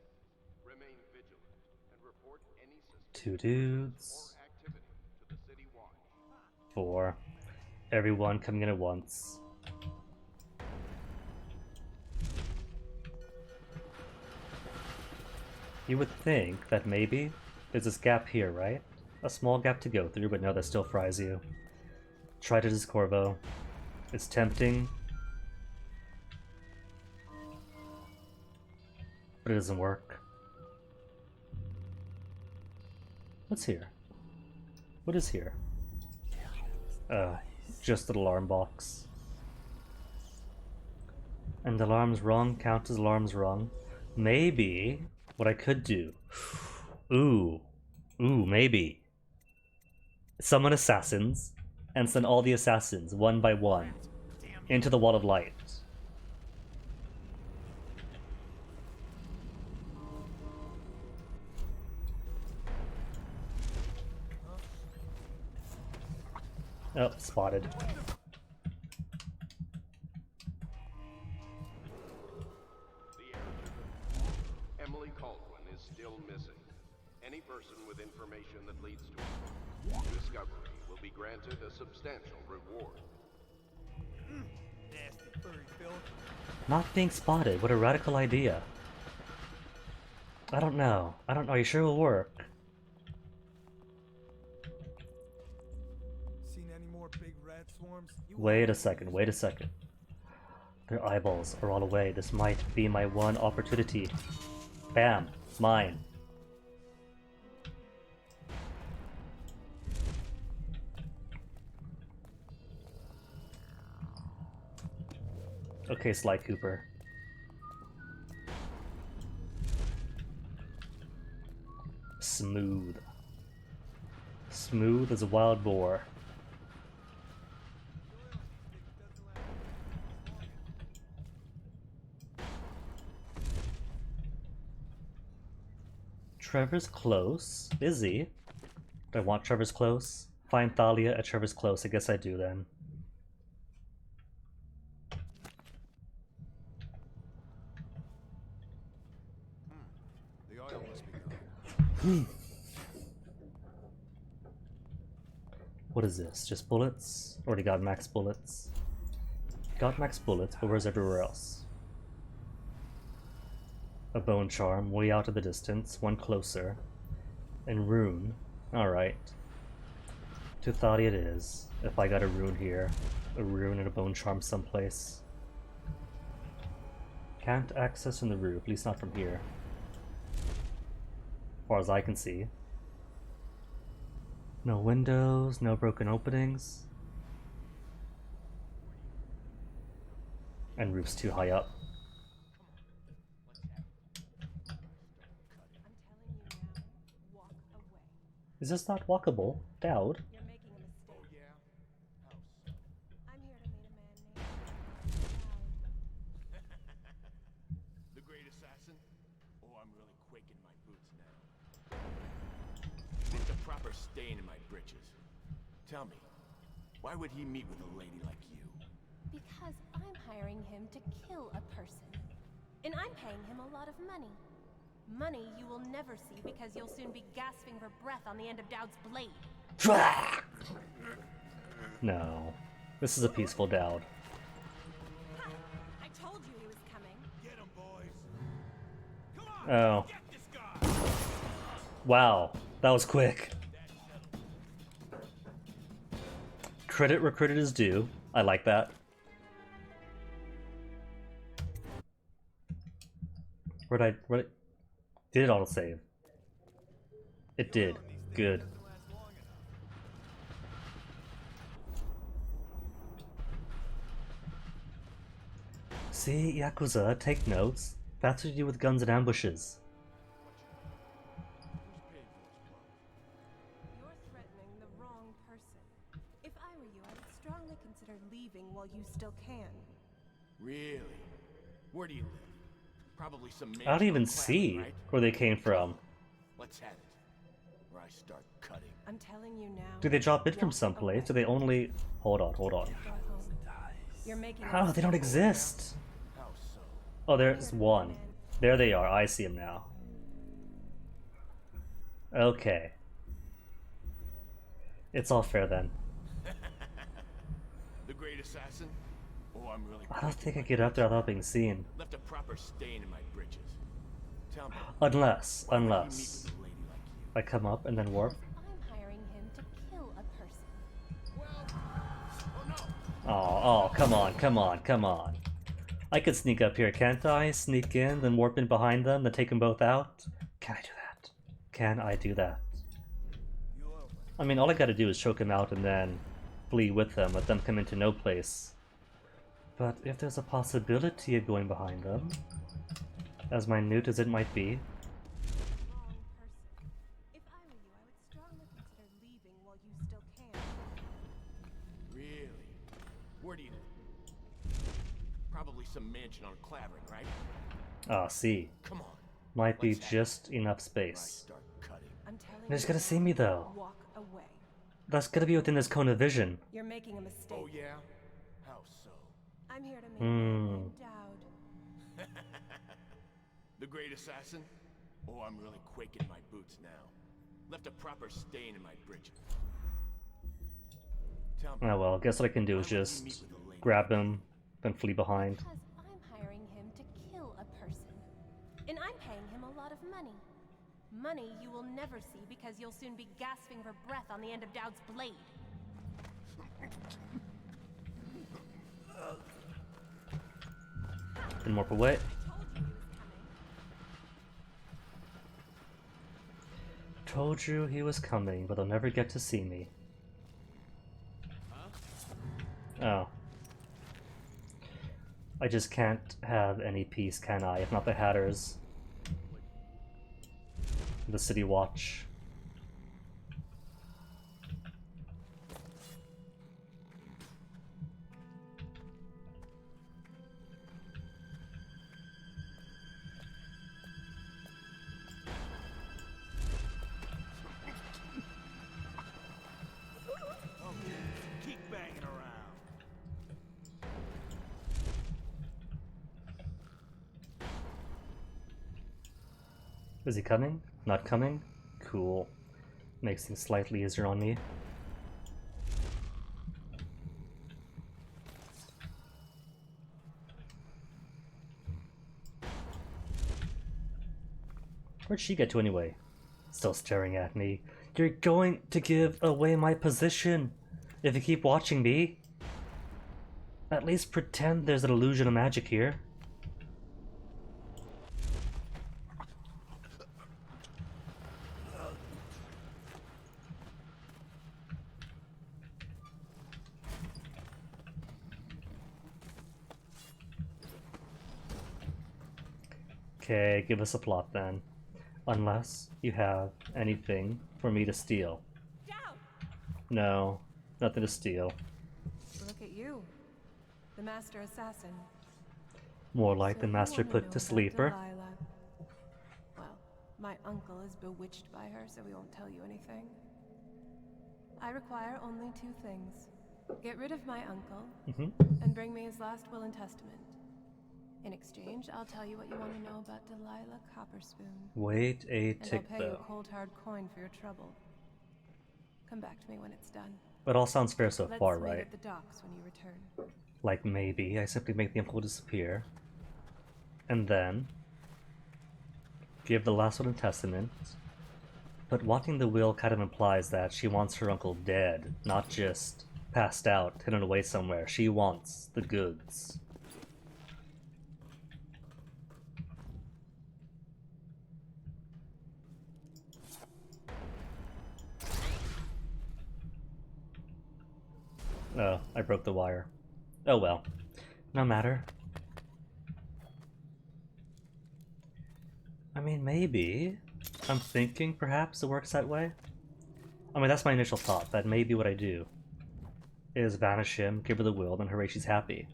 Remain vigilant and report any Two suspicious dudes. or activity to the City Watch. 4. Everyone coming in at once. You would think that maybe there's this gap here, right? A small gap to go through, but no, that still fries you. Try to Discorvo. It's tempting, but it doesn't work. What's here? What is here? Just an alarm box. And alarms rung count as alarms rung. Maybe what I could do. Ooh, maybe. Summon assassins and send all the assassins one by one into the wall of light. Oh, spotted. Emily Caldwin is still missing. Any person with information that leads to her discovery will be granted a substantial reward. Nasty furry filth. Not being spotted, what a radical idea. I don't know. Are you sure it'll work? Seen any more big rat swarms? Wait a second. Their eyeballs are all away. This might be my one opportunity. Bam! Mine. Okay, Sly Cooper. Smooth. Smooth as a wild boar. Trevor's Close? Is he? Do I want Trevor's Close? Find Thalia at Trevor's Close. I guess I do then. What is this? Just bullets? Already got max bullets. Got max bullets, but where's everywhere else? A bone charm, way out of the distance, one closer. And rune. Alright. To Thoughty it is. If I got a rune here. A rune and a bone charm someplace. Can't access from the roof, at least not from here. As far as I can see. No windows, no broken openings. And roof's too high up. Is this not walkable? Dowd? The great assassin? Oh, I'm really quaking my boots now. With the proper stain in my britches. Tell me, why would he meet with a lady like you? Because I'm hiring him to kill a person. And I'm paying him a lot of money. Money you will never see because you'll soon be gasping for breath on the end of Dowd's blade. No. This is a peaceful Dowd. Ha! I told you he was coming. Get him, boys. Come on, Oh. get this guy. Wow. That was quick. Credit where credit is due. I like that. Where'd did it autosave? It did. Good. See, Yakuza, take notes. That's what you do with guns and ambushes. You're threatening the wrong person. If I were you, I would strongly consider leaving while you still can. Really? Where do you live? Probably some I don't even see right? where they came from. Let's have it. Where I start cutting. I'm telling you now. Do they drop it from someplace? Do they only... Hold on. Go home. You're making Oh, they don't exist. Oh, there's one. There they are. I see them now. Okay. It's all fair then. The great assassin? Oh, I'm really I don't think I get up there without being seen. left a proper stain in my britches. Tell me. Unless why would he meet with a lady like you? I come up and then warp. I'm hiring him to kill a person. Oh, come on. I could sneak up here, can't I? Sneak in, then warp in behind them, then take them both out? Can I do that? Can I do that? I mean, all I gotta do is choke him out and then flee with them, let them come into no place. But if there's a possibility of going behind them, as minute as it might be, If I were you, I would strongly consider leaving while you still can. Really? Where do you live? Probably some mansion on Clavering, right? ah, see. Come on. Might be Let's have just enough space. Start cutting. I'm telling They're just you gonna see me though. walk away. That's gonna be within this cone of vision. You're making a mistake. Oh yeah? How so? I'm here to make Hmm. Dowd. The great assassin? Oh, I'm really quaking my boots now. Left a proper stain in my britches. Tell me. Oh well, guess what I can do is just grab him, then flee behind. Because I'm hiring him to kill a person. And I'm paying him a lot of money. Money you will never see because you'll soon be gasping for breath on the end of Dowd's blade. Then warp away. Told you he was coming, but they'll never get to see me. Oh. I just can't have any peace, can I? If not the Hatters. The City Watch. Keep banging around. Is he coming? Not coming? cool. Makes things slightly easier on me. Where'd she get to anyway? Still staring at me. You're going to give away my position if you keep watching me. At least pretend there's an illusion of magic here. Okay, give us a plot then. Unless you have anything for me to steal. Down! No, nothing to steal. Look at you, the master assassin. More like So the you master wanna put know to about sleeper. Delilah. Well, my uncle is bewitched by her, so we won't tell you anything. I require only 2 things. Get rid of my uncle, and bring me his last will and testament. In exchange, I'll tell you what you want to know about Delilah Copperspoon. Wait a And tick I'll pay you a though. cold hard coin for your trouble. Come back to me when it's done. It all sounds fair so far, Let's meet right? at the docks when you return. Like maybe I simply make the uncle disappear. And then give the last will and testament. But wanting the will kind of implies that she wants her uncle dead, not just passed out, hidden away somewhere. She wants the goods. Oh, I broke the wire. Oh well. No matter. I mean, maybe. I'm thinking perhaps it works that way. I mean, that's my initial thought, that maybe what I do is banish him, give her the will, then hooray, she's happy.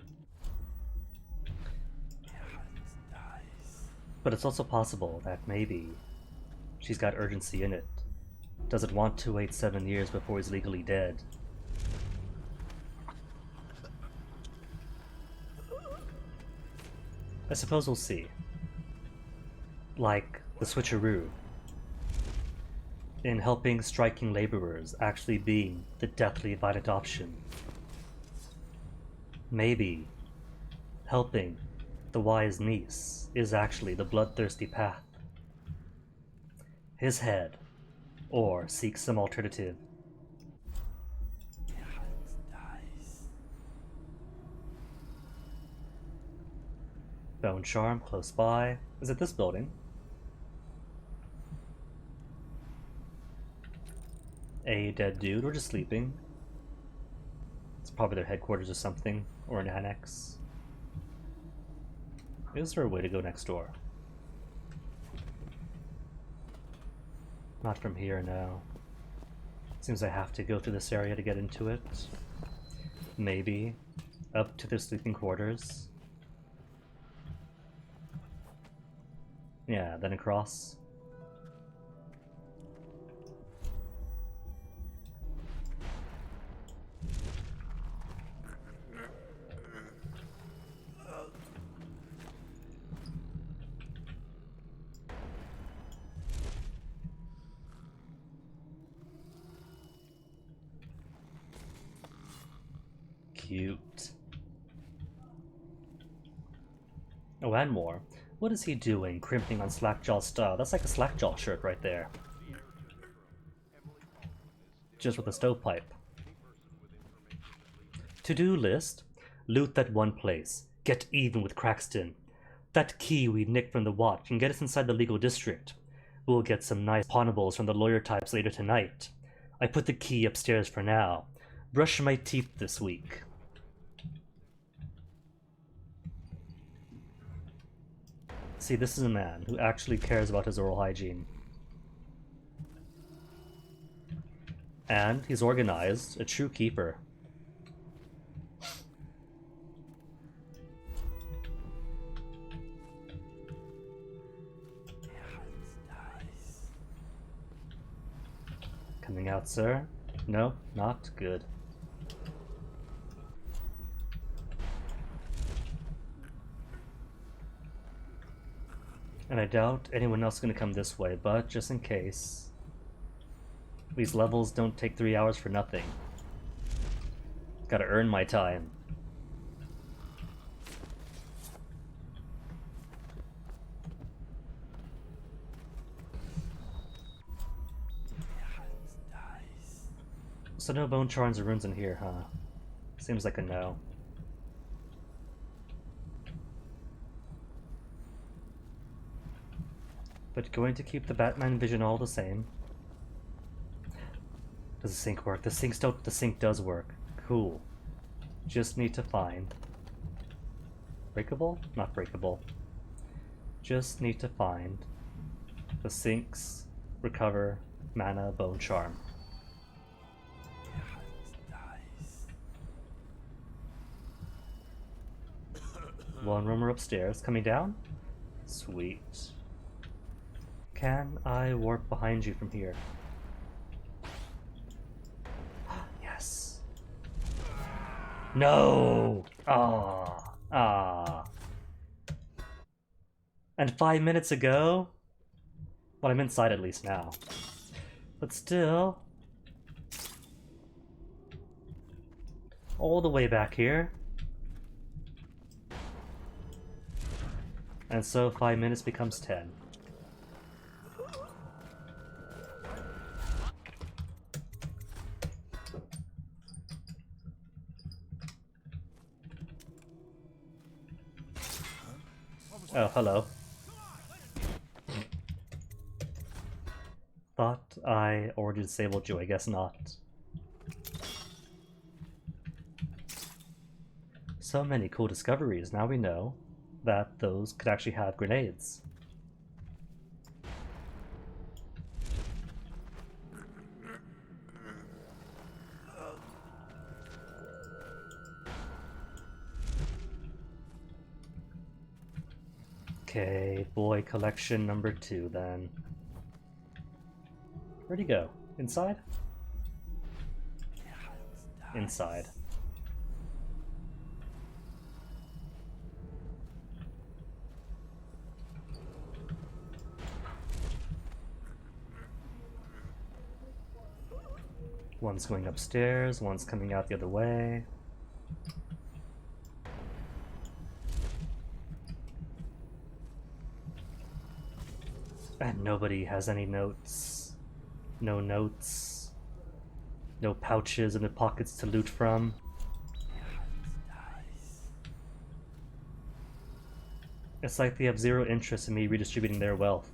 But it's also possible that maybe she's got urgency in it. Doesn't want to wait 7 years before he's legally dead. I suppose we'll see. Like the switcheroo. In helping striking laborers actually being the deathly violent option. Maybe helping the wise niece is actually the bloodthirsty path. His head, or seek some alternative. Bone charm close by. Is it this building? A dead dude, or just sleeping. It's probably their headquarters or something, or an annex. Is there a way to go next door? Not from here, no. Seems I have to go through this area to get into it. Maybe up to their sleeping quarters. Yeah, then across. Cute. Oh, and more. What is he doing, crimping on Slackjaw's style? That's like a Slackjaw shirt right there. Just with a stovepipe. To-do list. Loot that one place. Get even with Crackston. That key we nicked from the watch can get us inside the legal district. We'll get some nice pawnables from the lawyer types later tonight. I put the key upstairs for now. Brush my teeth this week. See, this is a man who actually cares about his oral hygiene. And he's organized, a true keeper. Coming out, sir? No, not good. And I doubt anyone else is going to come this way, but just in case, These levels don't take 3 hours for nothing. Gotta earn my time. So no bone charms or runes in here, huh? Seems like a no. But going to keep the Batman vision all the same. Does the sync work? The sync does work. Cool. Just need to find... Breakable? Not breakable. Just need to find the syncs, recover, mana, bone charm. One roamer upstairs. Coming down? Sweet. Can I warp behind you from here? Yes. No! Ah. Ah. And 5 minutes ago? Well, I'm inside at least now. But still... all the way back here. And so 5 minutes becomes 10. Oh, hello. Thought I already disabled you, I guess not. So many cool discoveries, now we know that those could actually have grenades. Okay, boy collection number 2 then. Where'd he go? Inside? Inside. One's going upstairs, one's coming out the other way. And nobody has any notes. No notes. No pouches in the pockets to loot from. It's like they have zero interest in me redistributing their wealth.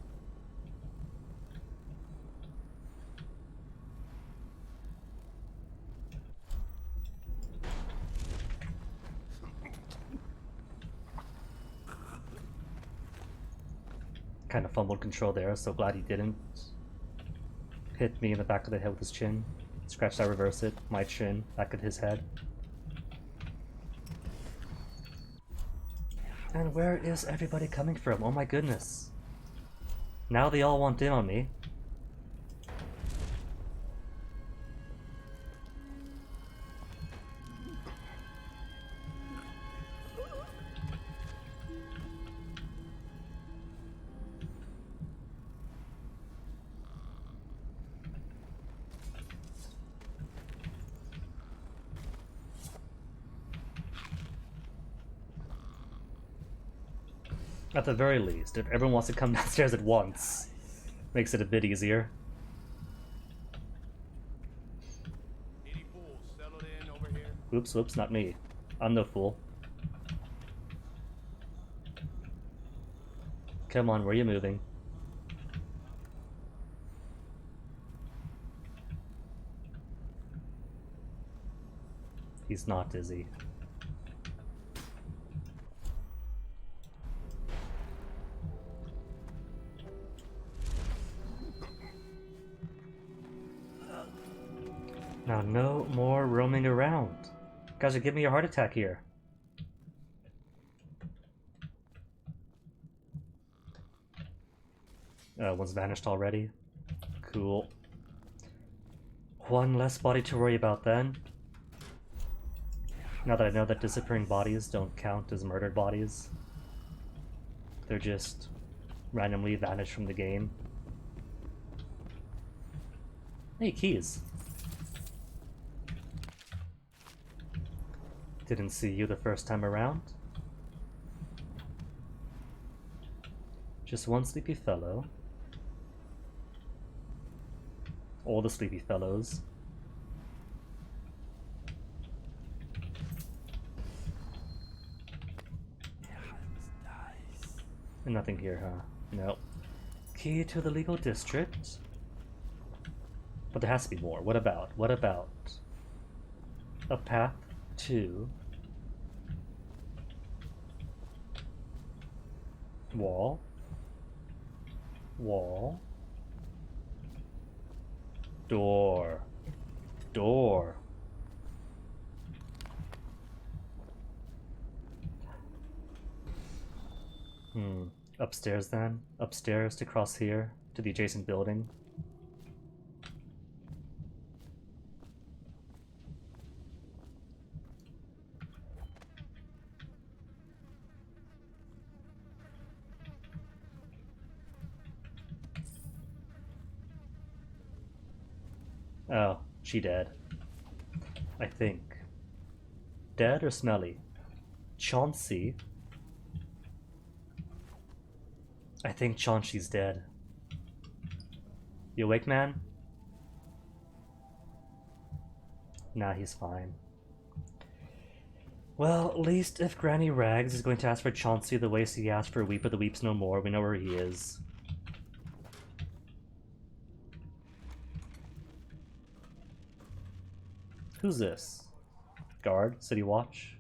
Kind of fumbled control there, so glad he didn't. Hit me in the back of the head with his chin. Scratch that, reverse it. My chin, back at his head. And where is everybody coming from? Oh my goodness. Now they all want in on me. At the very least, if everyone wants to come downstairs at once, makes it a bit easier. Oops, whoops, not me. I'm no fool. Come on, where are you moving? He's not, is he? Now, no more roaming around. Guys are giving me a heart attack here. One's vanished already. Cool. One less body to worry about then. Now that I know that disappearing bodies don't count as murdered bodies. They're just randomly vanished from the game. Hey, keys. Didn't see you the first time around. Just one sleepy fellow. All the sleepy fellows. And nothing here, huh? Nope. Key to the legal district. But there has to be more. What about? What about a path to wall? Wall. Door. Door. Upstairs then? Upstairs to cross here to the adjacent building. Oh, she dead. I think. Dead or smelly? Chauncey? I think Chauncey's dead. You awake, man? Nah, he's fine. Well, at least if Granny Rags is going to ask for Chauncey the way she asked for Weep of the Weeps no more, we know where he is. Who's this? Guard? City Watch?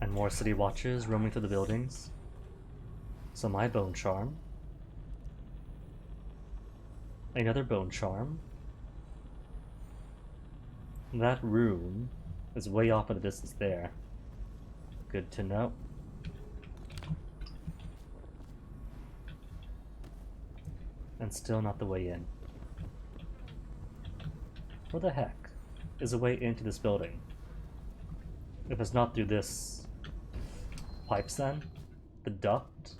And more City Watchers roaming through the buildings. So my bone charm. Another bone charm. That room is way off in the distance there. Good to know. And still not the way in. Where the heck is a way into this building? If it's not through this pipes then? The duct?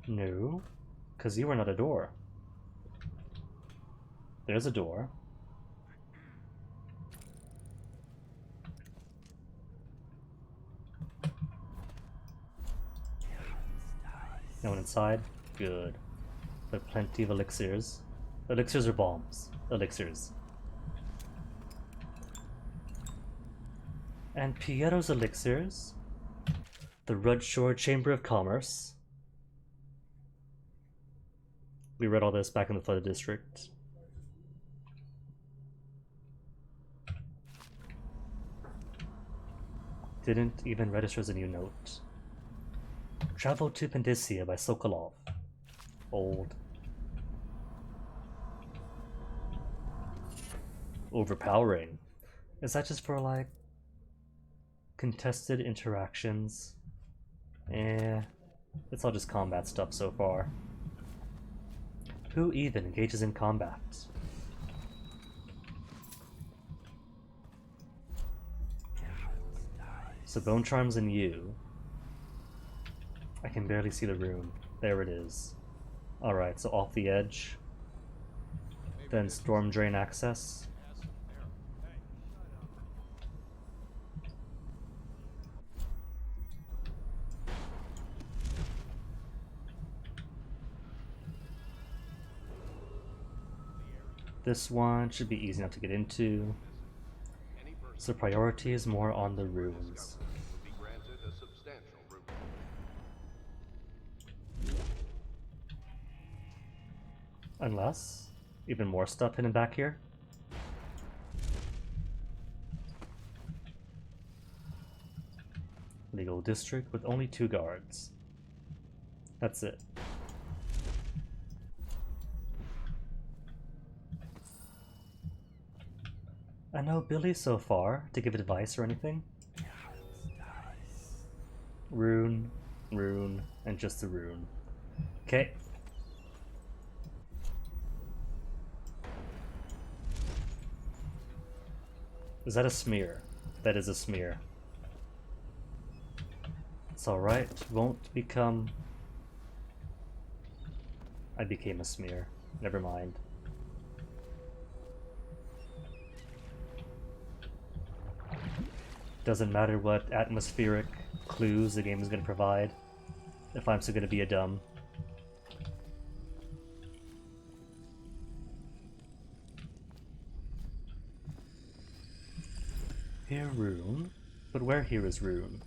No, because you are not a door. There's a door. No one inside? Good. But plenty of elixirs. Elixirs or bombs? Elixirs. And Piero's elixirs. The Rudshore Chamber of Commerce. We read all this back in the Flooded District. Didn't even register as a new note. Travel to Pandisia by Sokolov. Old. Overpowering. Is that just for, like, contested interactions? It's all just combat stuff so far. Who even engages in combat? So Bone Charms and you. I can barely see the room. There it is. Alright, so off the edge. Then Storm Drain access. This one should be easy enough to get into. So priority is more on the runes. Unless, even more stuff hidden back here. Legal district with only 2 guards. That's it. I know Billy so far to give advice or anything. Rune, rune, and just the rune. Okay. Is that a smear? That is a smear. It's alright, won't become... I became a smear. Never mind. Doesn't matter what atmospheric clues the game is going to provide, if I'm still going to be a dumb. Here Rune? But where here is Rune?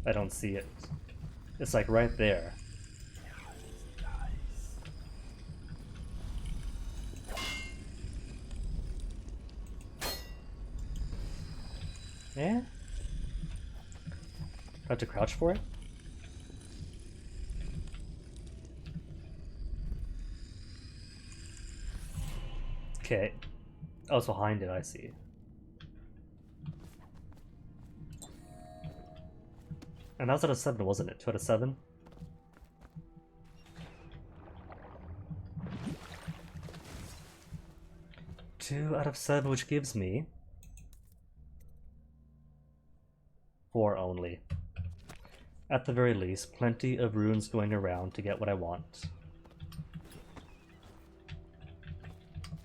I don't see it. It's like right there. Eh? Have to crouch for it? Okay. Oh, it's behind it, I see. And that was out of 7, wasn't it? 2 out of 7? Two out of 7, which gives me 4 only. At the very least, plenty of runes going around to get what I want.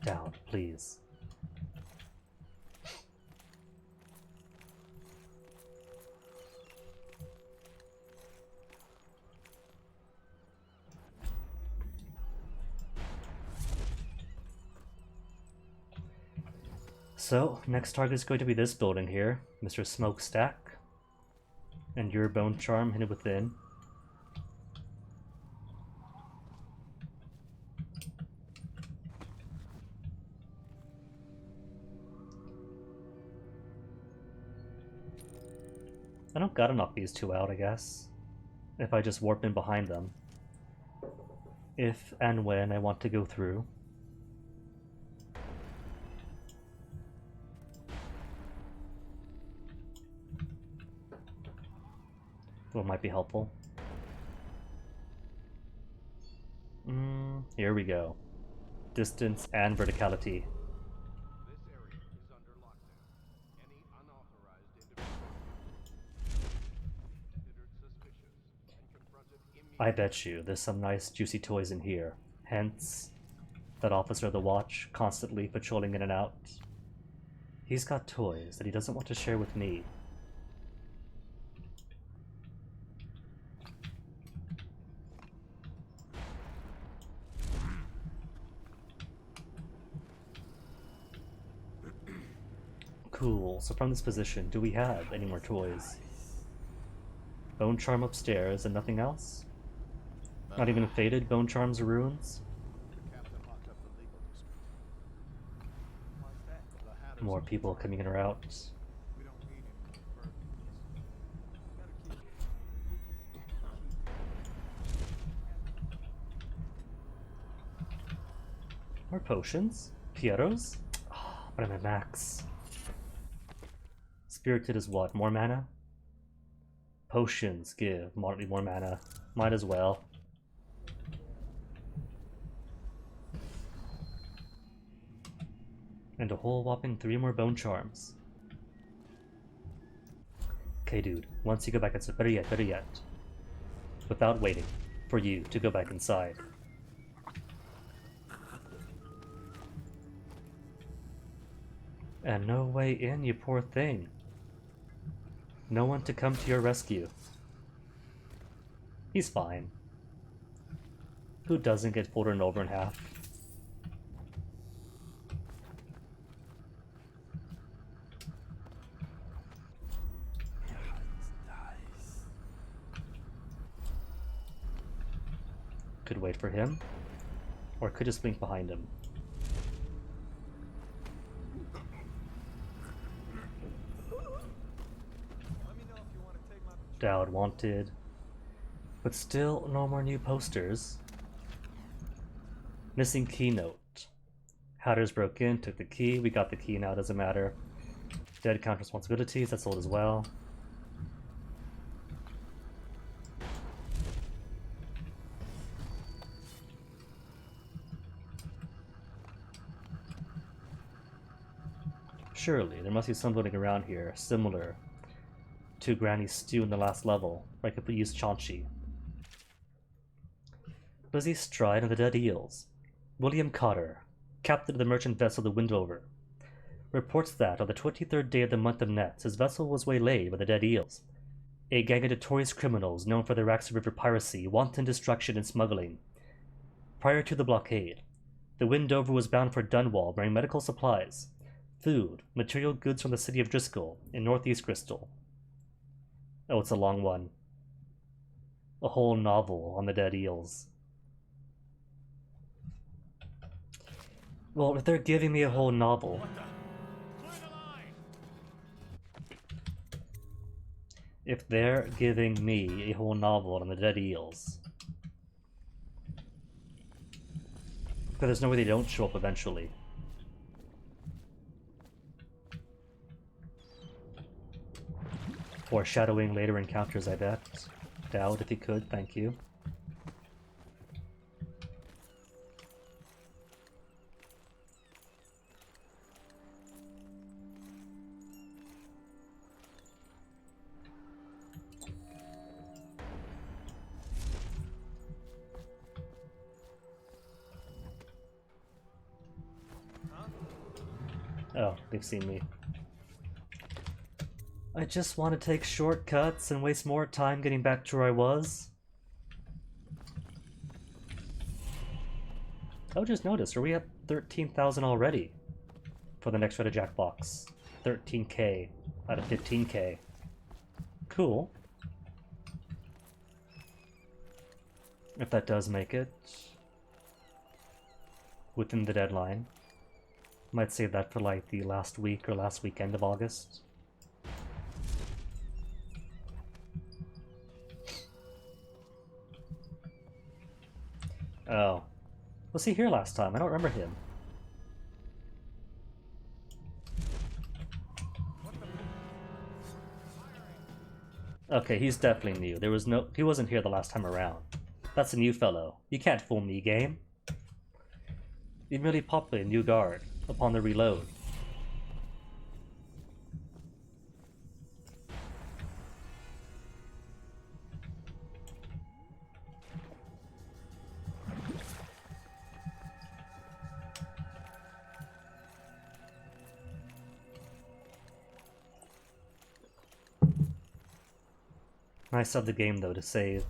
Down, please. So, next target is going to be this building here, Mr. Smokestack. And your bone charm hidden within. I don't gotta knock these two out, I guess. If I just warp in behind them. If and when I want to go through. What might be helpful. Here we go. Distance and verticality. This area is under lockdown. Any unauthorized individual considered suspicious and confronted immediately. I bet you there's some nice juicy toys in here. Hence, that officer of the watch constantly patrolling in and out. He's got toys that he doesn't want to share with me. Cool, so from this position, do we have any more toys? Bone Charm upstairs and nothing else? Not even faded Bone Charms or runes? More people coming in or out. More potions? Pieros? Oh, but I'm at max. Spirited is what? More mana? Potions give moderately more mana. Might as well. And a whole whopping 3 more bone charms. Okay, dude. Once you go back inside, better yet. Without waiting for you to go back inside. And no way in, you poor thing. No one to come to your rescue. He's fine. Who doesn't get folded over in half? Could wait for him, or could just blink behind him. Dowd wanted, but still no more new posters. Missing keynote. Hatters broke in, took the key, we got the key now, doesn't matter. Dead count responsibilities, that's old as well. Surely, there must be something around here similar to Granny's stew in the last level, where I could use Chauncey. Lizzie Stride and the Dead Eels. William Cotter, captain of the merchant vessel the Windover, reports that on the 23rd day of the month of Nets, his vessel was waylaid by the Dead Eels, a gang of notorious criminals known for their acts of river piracy, wanton destruction, and smuggling. Prior to the blockade, the Windover was bound for Dunwall, bearing medical supplies, food, material goods from the city of Driscoll in northeast Crystal. Oh, it's a long one. A whole novel on the Dead Eels. Well, if they're giving me a whole novel... If they're giving me a whole novel on the Dead Eels... Because there's no way they don't show up eventually. Foreshadowing later encounters, I bet. Doubt if you could, thank you. Oh, they've seen me. I just want to take shortcuts and waste more time getting back to where I was. Oh, just noticed, are we at 13,000 already? For the next Red Jack box. 13k out of 15k. Cool. If that does make it within the deadline. Might save that for like the last week or last weekend of August. Oh. Was he here last time? I don't remember him. Okay, he's definitely new. He wasn't here the last time around. That's a new fellow. You can't fool me, game. You merely populate a new guard upon the reload. Nice of the game, though, to save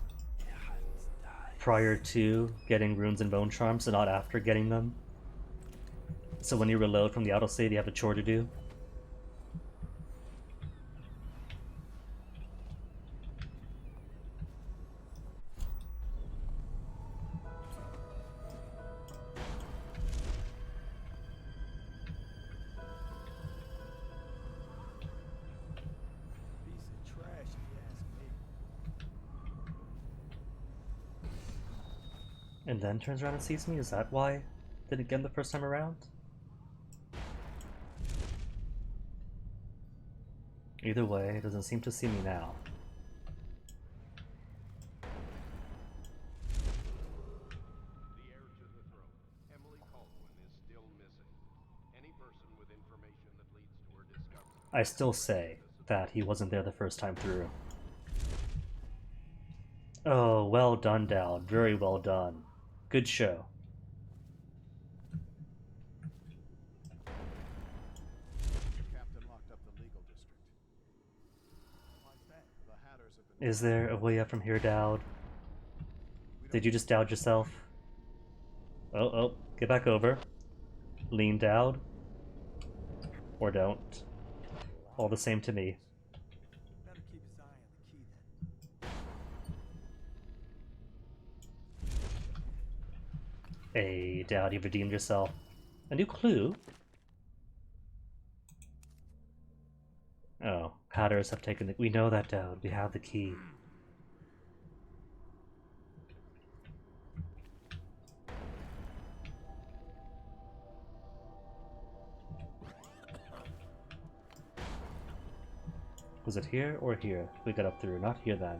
prior to getting runes and bone charms and not after getting them. So when you reload from the autosave, you have a chore to do. And then turns around and sees me? Is that why I didn't get him the first time around? Either way, it doesn't seem to see me now. The heir to the throne, Emily Caldwin, is still missing. Any person with information that leads to her discovery. I still say that he wasn't there the first time through. Oh, well done, Dowd. Very well done. Good show. Is there a way up from here, Dowd? Did you just Dowd yourself? Oh, get back over. Lean Dowd. Or don't. All the same to me. Hey, Dowd, you've redeemed yourself. A new clue? Oh, Hatters have taken the... We know that, Dowd. We have the key. Was it here or here? We got up through. Not here then.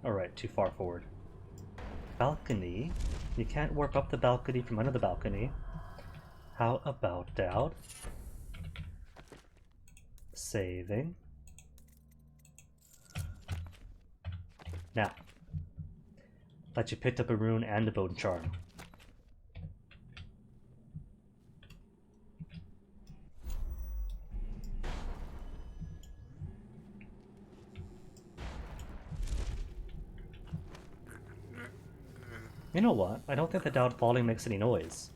Alright, too far forward. Balcony. You can't warp up the balcony from under the balcony. How about Dowd? Saving. Now. That you picked up a rune and a bone charm. You know what? I don't think the Dowd falling makes any noise.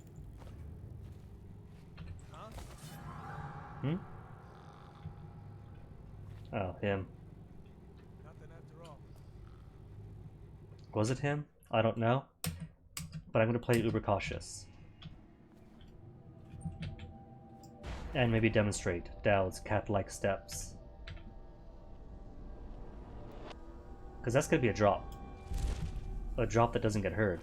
Hmm? Oh, him. Was it him? I don't know. But I'm going to play uber cautious. And maybe demonstrate Dowd's cat-like steps. Because that's going to be a drop. A drop that doesn't get heard.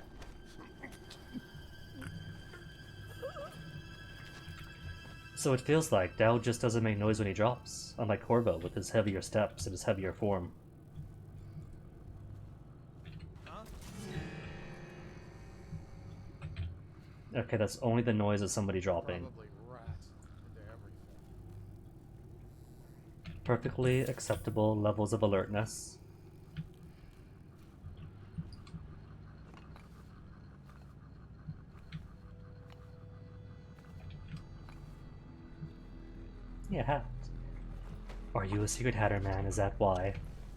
So it feels like Dowd just doesn't make noise when he drops, unlike Corvo with his heavier steps and his heavier form. Okay, that's only the noise of somebody dropping. Perfectly acceptable levels of alertness. Yeah, hat. Are you a secret hatter man? Is that why?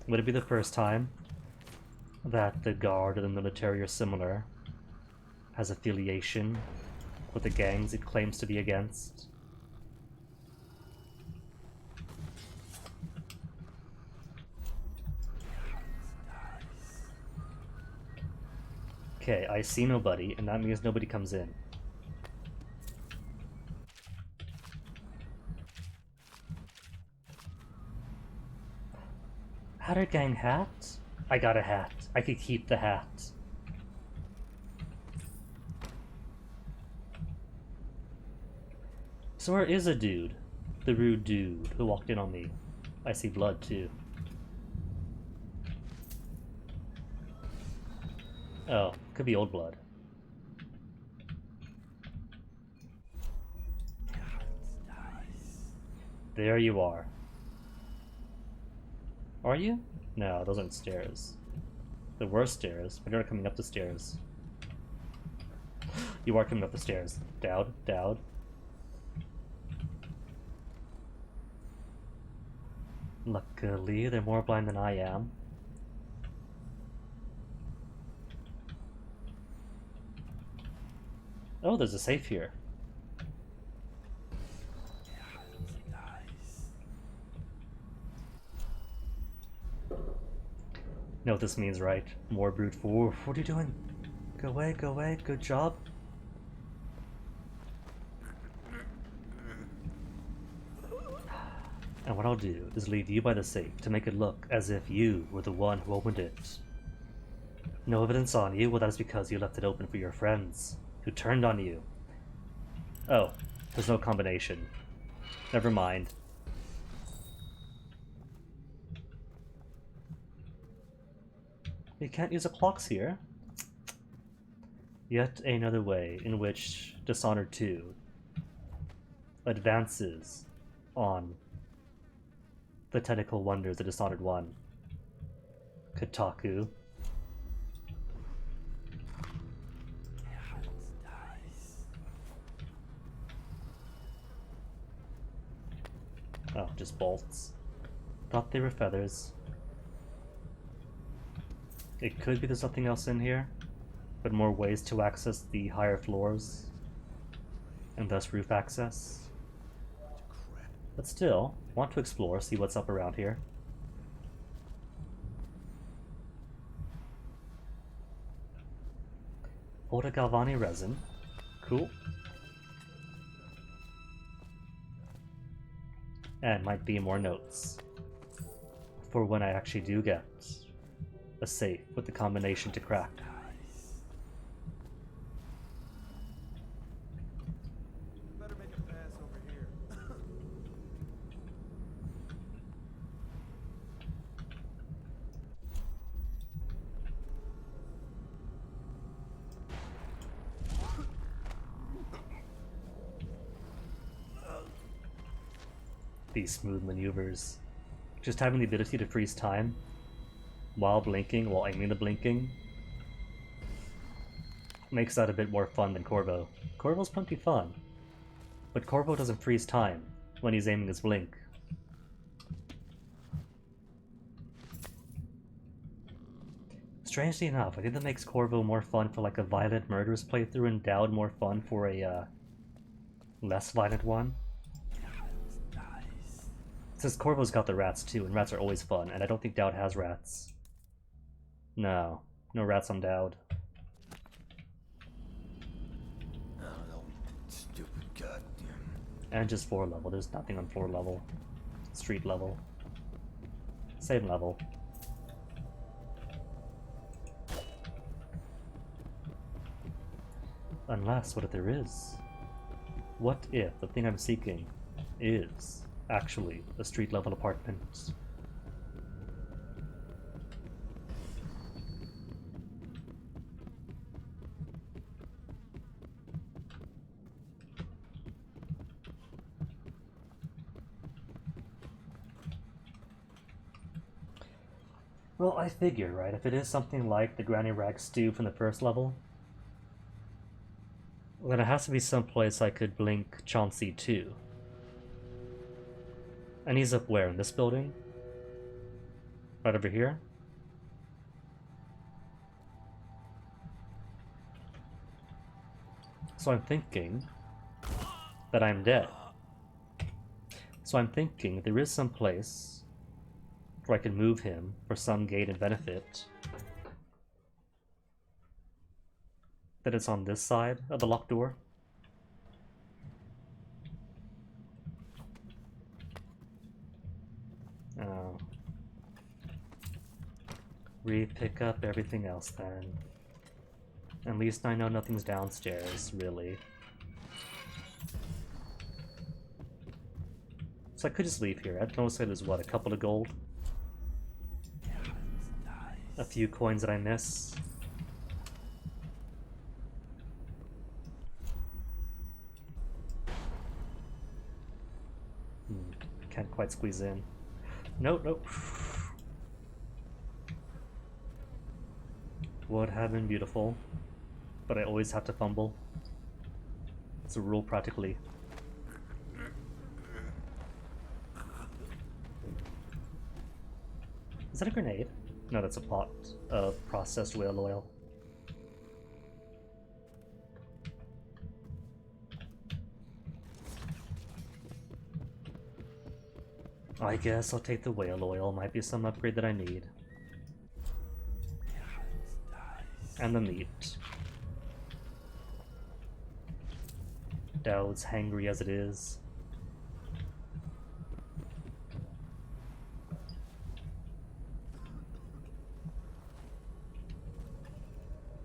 Would it be the first time that the guard or the military or similar has affiliation with the gangs it claims to be against? Okay, I see nobody, and that means nobody comes in. Hatter Gang hat? I got a hat. I could keep the hat. So where is a dude? The rude dude who walked in on me. I see blood too. Oh, could be old blood. There you are. Are you? No, those aren't stairs. There were stairs, but you're not coming up the stairs. You are coming up the stairs. Dowd, Dowd. Luckily, they're more blind than I am. Oh, there's a safe here. You know what this means, right? More brute force. What are you doing? Go away, go away. Good job. And what I'll do is leave you by the safe to make it look as if you were the one who opened it. No evidence on you? Well, that's because you left it open for your friends, who turned on you. Oh, there's no combination. Never mind. You can't use a clocks here. Yet another way in which Dishonored 2 advances on the technical wonders of Dishonored 1. Kotaku. Oh, just bolts. Thought they were feathers. It could be there's something else in here, but more ways to access the higher floors, and thus roof access. But still, want to explore, see what's up around here. Oda Galvani resin. Cool. And might be more notes for when I actually do get a safe with the combination to crack. Better make a pass over here. these smooth maneuvers. Just having the ability to freeze time while blinking, while aiming the blinking, makes that a bit more fun than Corvo. Corvo's plenty fun, but Corvo doesn't freeze time when he's aiming his blink. Strangely enough, I think that makes Corvo more fun for like a violent murderous playthrough and Dowd more fun for a less violent one. Since Corvo's got the rats too, and rats are always fun, and I don't think Dowd has rats. No. No rats on Dowd. Oh, stupid goddamn. And just floor level. There's nothing on floor level. Street level. Same level. Unless, what if there is? What if the thing I'm seeking is actually a street level apartment? Well, I figure, right, if it is something like the Granny Rag stew from the first level, then it has to be someplace I could blink Chauncey to. And he's up where? In this building? Right over here? So I'm thinking that I'm dead. So I'm thinking there is some place where I can move him for some gain and benefit. That it's on this side of the locked door. Oh. Re-pick up everything else then. At least I know nothing's downstairs, really. So I could just leave here. I'd notice there's what, a couple of gold? A few coins that I miss. Can't quite squeeze in. Nope, nope. Would have been beautiful, but I always have to fumble. It's a rule practically. Is that a grenade? No, that's a pot of processed whale oil. I guess I'll take the whale oil, might be some upgrade that I need. And the meat. Dowd's hangry as it is.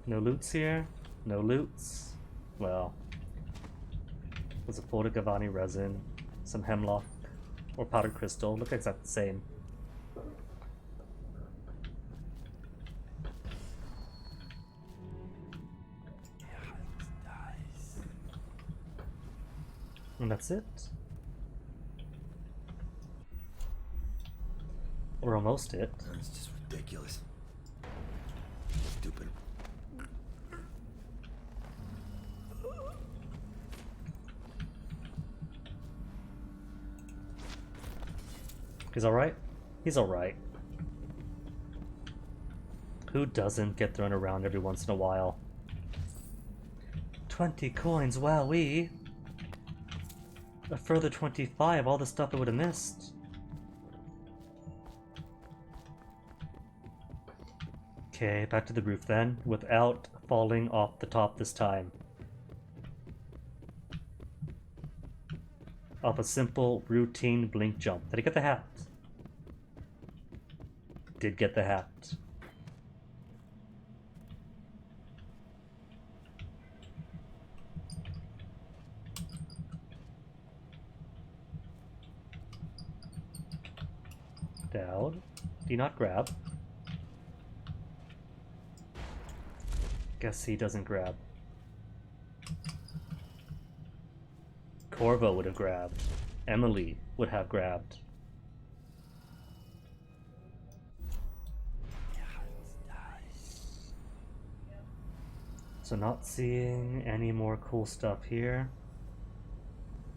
No loots here? No loots? Well, there's a Florida Gavani resin, some hemlock, or powdered crystal. Look exactly the same. And that's it. Or almost it. That's just ridiculous. Stupid. He's alright? He's alright. Who doesn't get thrown around every once in a while? 20 coins, wowee! A further 25, all the stuff I would have missed. Okay, back to the roof then, without falling off the top this time. Off a simple, routine blink jump. Did I get the hat? Did get the hat. Dowd, do you not grab? Guess he doesn't grab. Corvo would have grabbed. Emily would have grabbed. So not seeing any more cool stuff here.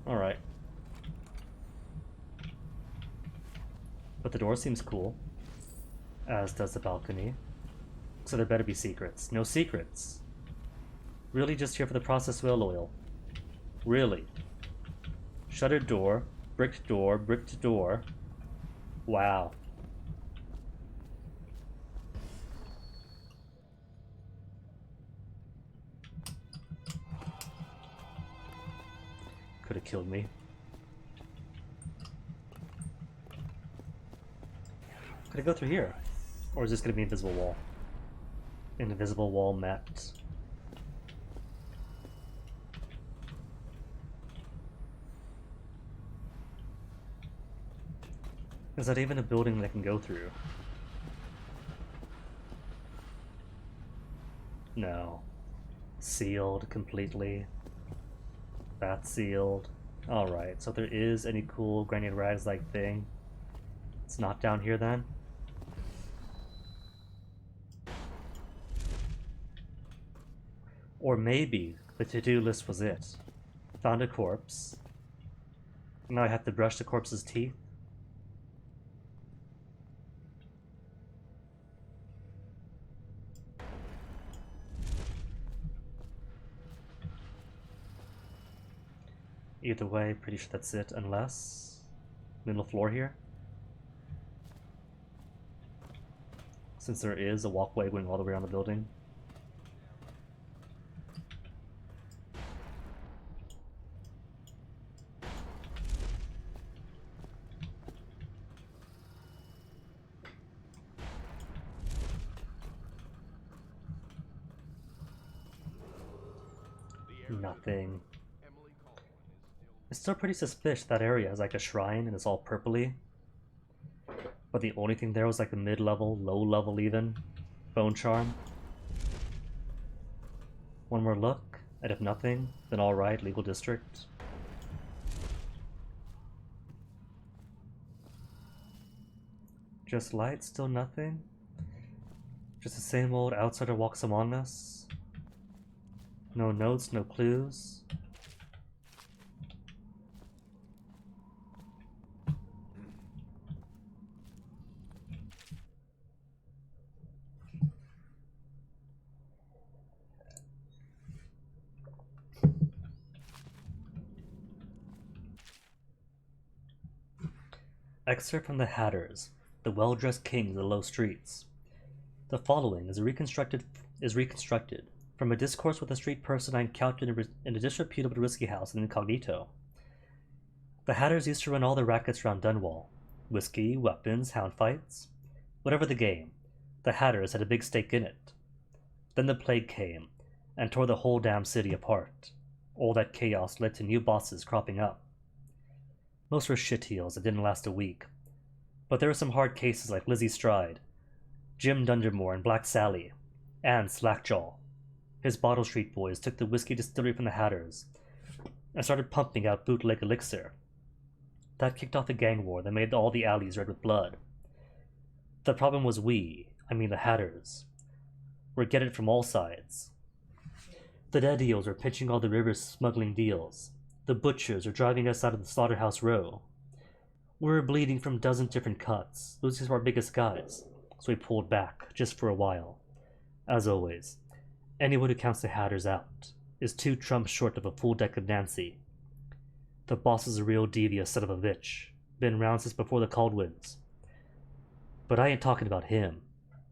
Alright. But the door seems cool. As does the balcony. So there better be secrets. No secrets. Really just here for the processed whale oil. Really. Shuttered door. Bricked door. Bricked door. Wow. Could have killed me. Could I go through here? Or is this going to be invisible wall? Invisible wall met. Is that even a building that I can go through? No. Sealed completely. That's sealed. Alright, so if there is any cool granite rags like thing, it's not down here then? Or maybe the to-do list was it. Found a corpse. Now I have to brush the corpse's teeth. Either way, pretty sure that's it, unless... middle floor here? Since there is a walkway going all the way around the building. Nothing. It's still pretty suspicious that area is like a shrine and it's all purpley. But the only thing there was like a mid-level, low-level even. Bone charm. One more look, and if nothing, then alright, legal district. Just light, still nothing? Just the same old outsider walks among us? No notes, no clues? Excerpt from The Hatters, the well-dressed kings of the low streets. The following is reconstructed from a discourse with a street person I encountered in a disreputable whiskey house in Incognito. The Hatters used to run all the rackets around Dunwall. Whiskey, weapons, hound fights. Whatever the game, the Hatters had a big stake in it. Then the plague came, and tore the whole damn city apart. All that chaos led to new bosses cropping up. Most were shitheels that didn't last a week. But there were some hard cases like Lizzie Stride, Jim Dundermore and Black Sally, and Slackjaw. His Bottle Street boys took the whiskey distillery from the Hatters and started pumping out bootleg elixir. That kicked off a gang war that made all the alleys red with blood. The problem was the Hatters, were getting it from all sides. The dead eels were pitching all the river's smuggling deals. The butchers are driving us out of the slaughterhouse row. We were bleeding from dozens different cuts, losing some of our biggest guys, so we pulled back, just for a while. As always, anyone who counts the Hatters out is 2 trumps short of a full deck of Nancy. The boss is a real devious son of a bitch, been around since before the Caldwins. But I ain't talking about him.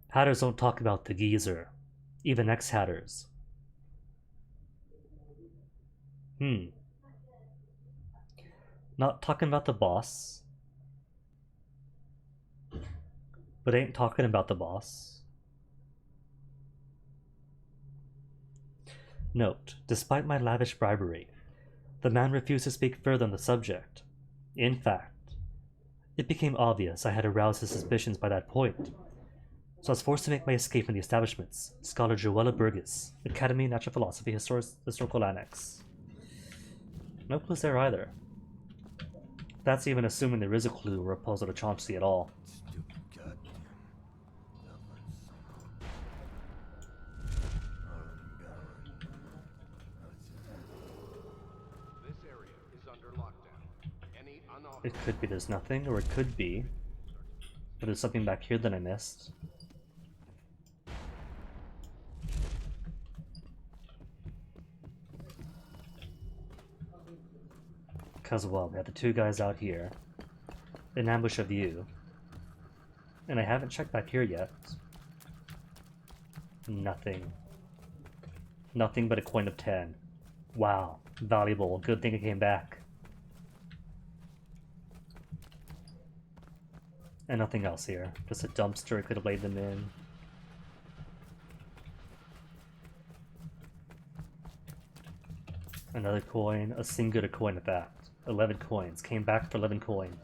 Hatters don't talk about the geezer, even ex-Hatters. Not talking about the boss. But ain't talking about the boss. Note, despite my lavish bribery, the man refused to speak further on the subject. In fact, it became obvious I had aroused his suspicions by that point, so I was forced to make my escape from the establishments. Scholar Joella Burgess, Academy of Natural Philosophy, Historical Annex. No clues there either. That's even assuming there is a clue or a puzzle to Chauncey at all. This area is under lockdown. Any It could be there's nothing, or it could be but there's something back here that I missed. Because, well, we have the two guys out here, in ambush of you, and I haven't checked back here yet. Nothing. Nothing but a coin of 10. Wow, valuable. Good thing it came back. And nothing else here. Just a dumpster I could have laid them in. Another coin, a singular coin at that. 11 coins. Came back for 11 coin.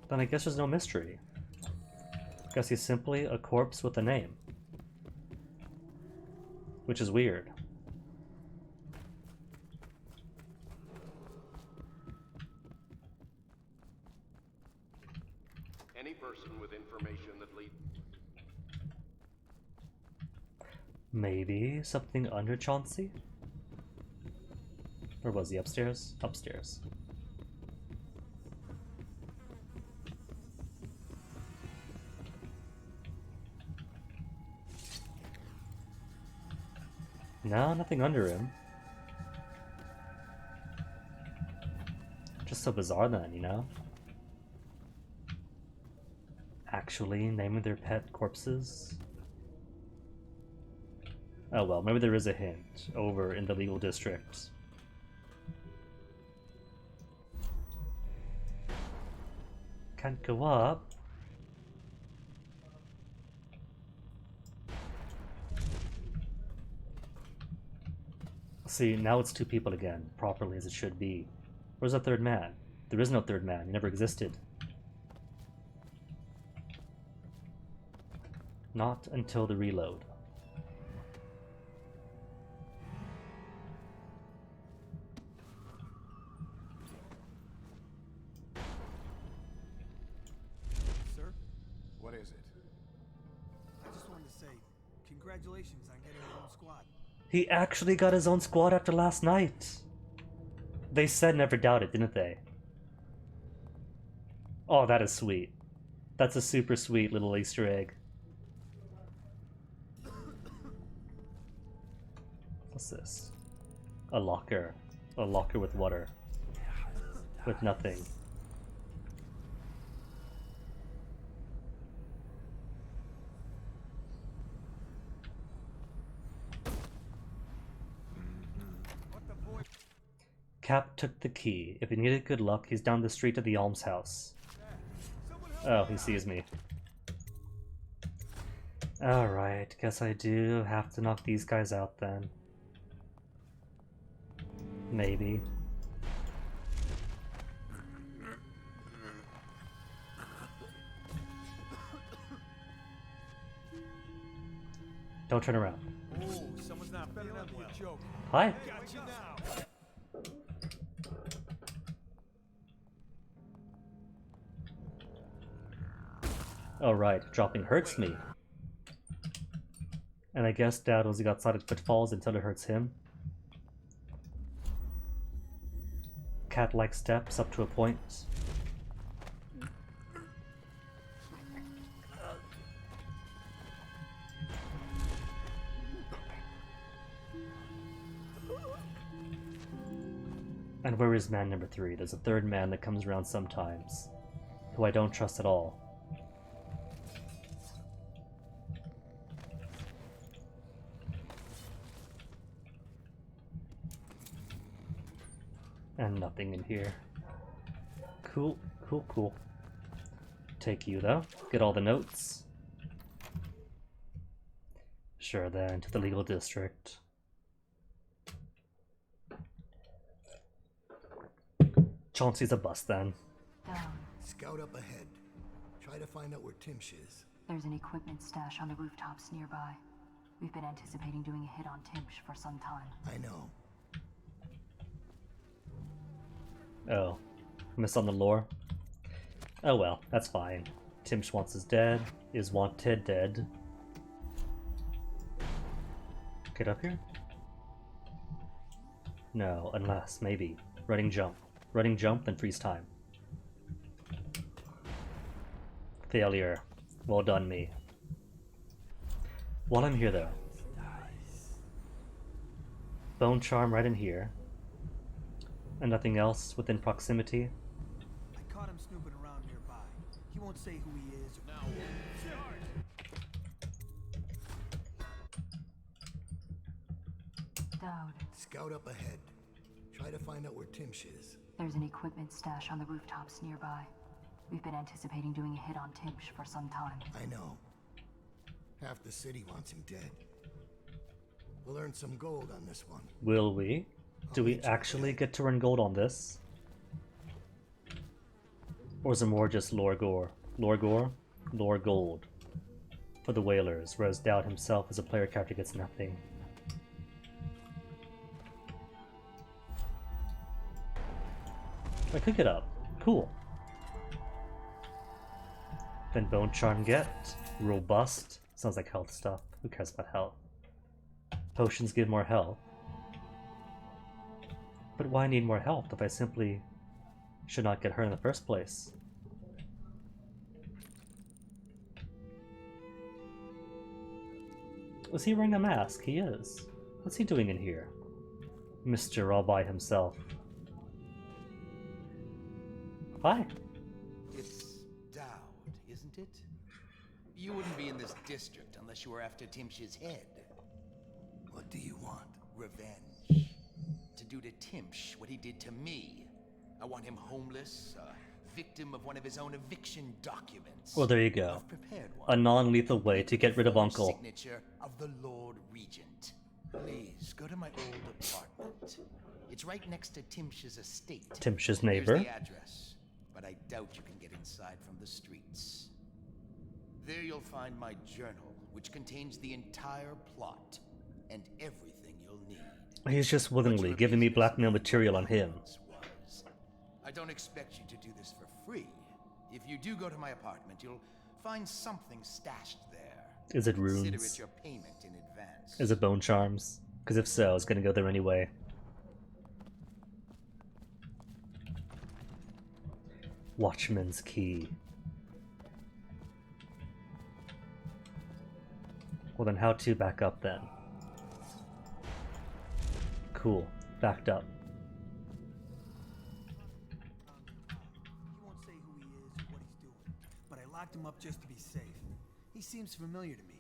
Then I guess there's no mystery. Guess he's simply a corpse with a name. Which is weird. Any person with information that leads. Maybe something under Chauncey? Or was he upstairs? Upstairs. No, nothing under him. Just so bizarre then, you know? Actually naming their pet corpses? Oh well, maybe there is a hint over in the legal district. Can't go up. See, now it's two people again, properly as it should be. Where's the third man? There is no third man, he never existed. Not until the reload. Sir? What is it? I just wanted to say, congratulations on getting your own squad. He actually got his own squad after last night. They said never doubt it, didn't they? Oh, that is sweet. That's a super sweet little Easter egg. What's this? A locker. A locker with water. With nothing. Cap took the key. If he needed good luck, he's down the street at the almshouse. Oh, he sees me. Alright, guess I do have to knock these guys out then. Maybe. Don't turn around. Oh, someone's not feeling well. Joke. Hi. Got you now. Alright, dropping hurts me. And I guess Dad was got side pitfalls until it hurts him. Cat-like steps up to a point. And where is man number 3? There's a third man that comes around sometimes, who I don't trust at all. And nothing in here. Cool, cool, cool. Take you though. Get all the notes. Sure then, to the legal district. Chauncey's a bust then. Down. Scout up ahead. Try to find out where Timsh is. There's an equipment stash on the rooftops nearby. We've been anticipating doing a hit on Timsh for some time. I know. Oh, miss on the lore? Oh well, that's fine. Timsh wants is dead, is wanted dead. Get up here? No, unless, maybe. Running jump. Running jump, then freeze time. Failure. Well done, me. While I'm here, though. Bone charm right in here. And nothing else within proximity. I caught him snooping around nearby. He won't say who he is or now. Dowd, Scout up ahead. Try to find out where Timsh is. there's an equipment stash on the rooftops nearby. We've been anticipating doing a hit on Timsh for some time. I know. Half the city wants him dead. We'll earn some gold on this one. Will we? Do we actually get to earn gold on this? Or is it more just lore gore? Lore gore? Lore gold. For the Whalers, whereas Dowd himself as a player character gets nothing. I could get up. Cool. Then Bone Charm get. Robust. Sounds like health stuff. Who cares about health? Potions give more health. But why need more health if I simply should not get hurt in the first place? Was he wearing a mask? He is. What's he doing in here? Mr. All by himself. Hi. It's Dowd, isn't it? You wouldn't be in this district unless you were after Timsh's head. What do you want? Revenge. To do to Timsh what he did to me. I want him homeless, a victim of one of his own eviction documents. Well, there you go. I've prepared one. A non-lethal way to get rid of Uncle. Signature of the Lord Regent. Please go to my old apartment. It's right next to Timsh's estate. Timsh's neighbor. There's the address, but I doubt you can get inside from the streets. There you'll find my journal, which contains the entire plot and everything you'll need. He's just willingly giving me blackmail material on him. I don't expect you to do this for free. If you do go to my apartment, you'll find something stashed there. Is it Consider runes? it your payment in advance. Is it bone charms? Because if so, I was gonna go there anyway. Watchman's key. Well then, how to back up then? Cool, backed up. He won't say who he is or what he's doing, but I locked him up just to be safe. He seems familiar to me.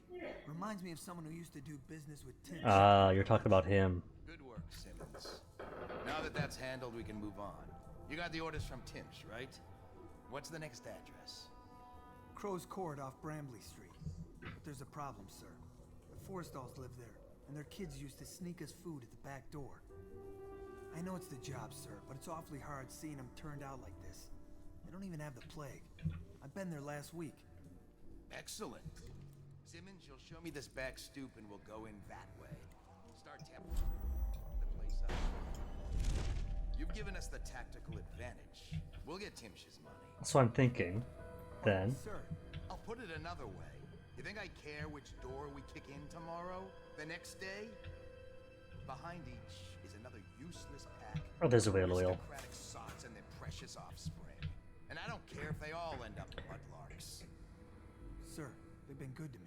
Reminds me of someone who used to do business with Tim. Ah, you're talking about him. Good work, Simmons. Now that that's handled, we can move on. You got the orders from Timsh, right? What's the next address? Crow's Court off Brambley Street. But there's a problem, sir. The Forrestalls live there, and their kids used to sneak us food at the back door. I know it's the job, sir, but it's awfully hard seeing them turned out like this. They don't even have the plague. I've been there last week. Excellent. Simmons, you'll show me this back stoop and we'll go in that way. Start tapping the place up. You've given us the tactical advantage. We'll get Timsh's money. So I'm thinking, then. Sir, I'll put it another way. You think I care which door we kick in tomorrow? The next day? Behind each is another useless pack. Oh, there's a whale oil. Aristocratic sods and their precious offspring. And I don't care if they all end up mudlarks. Sir, they've been good to me.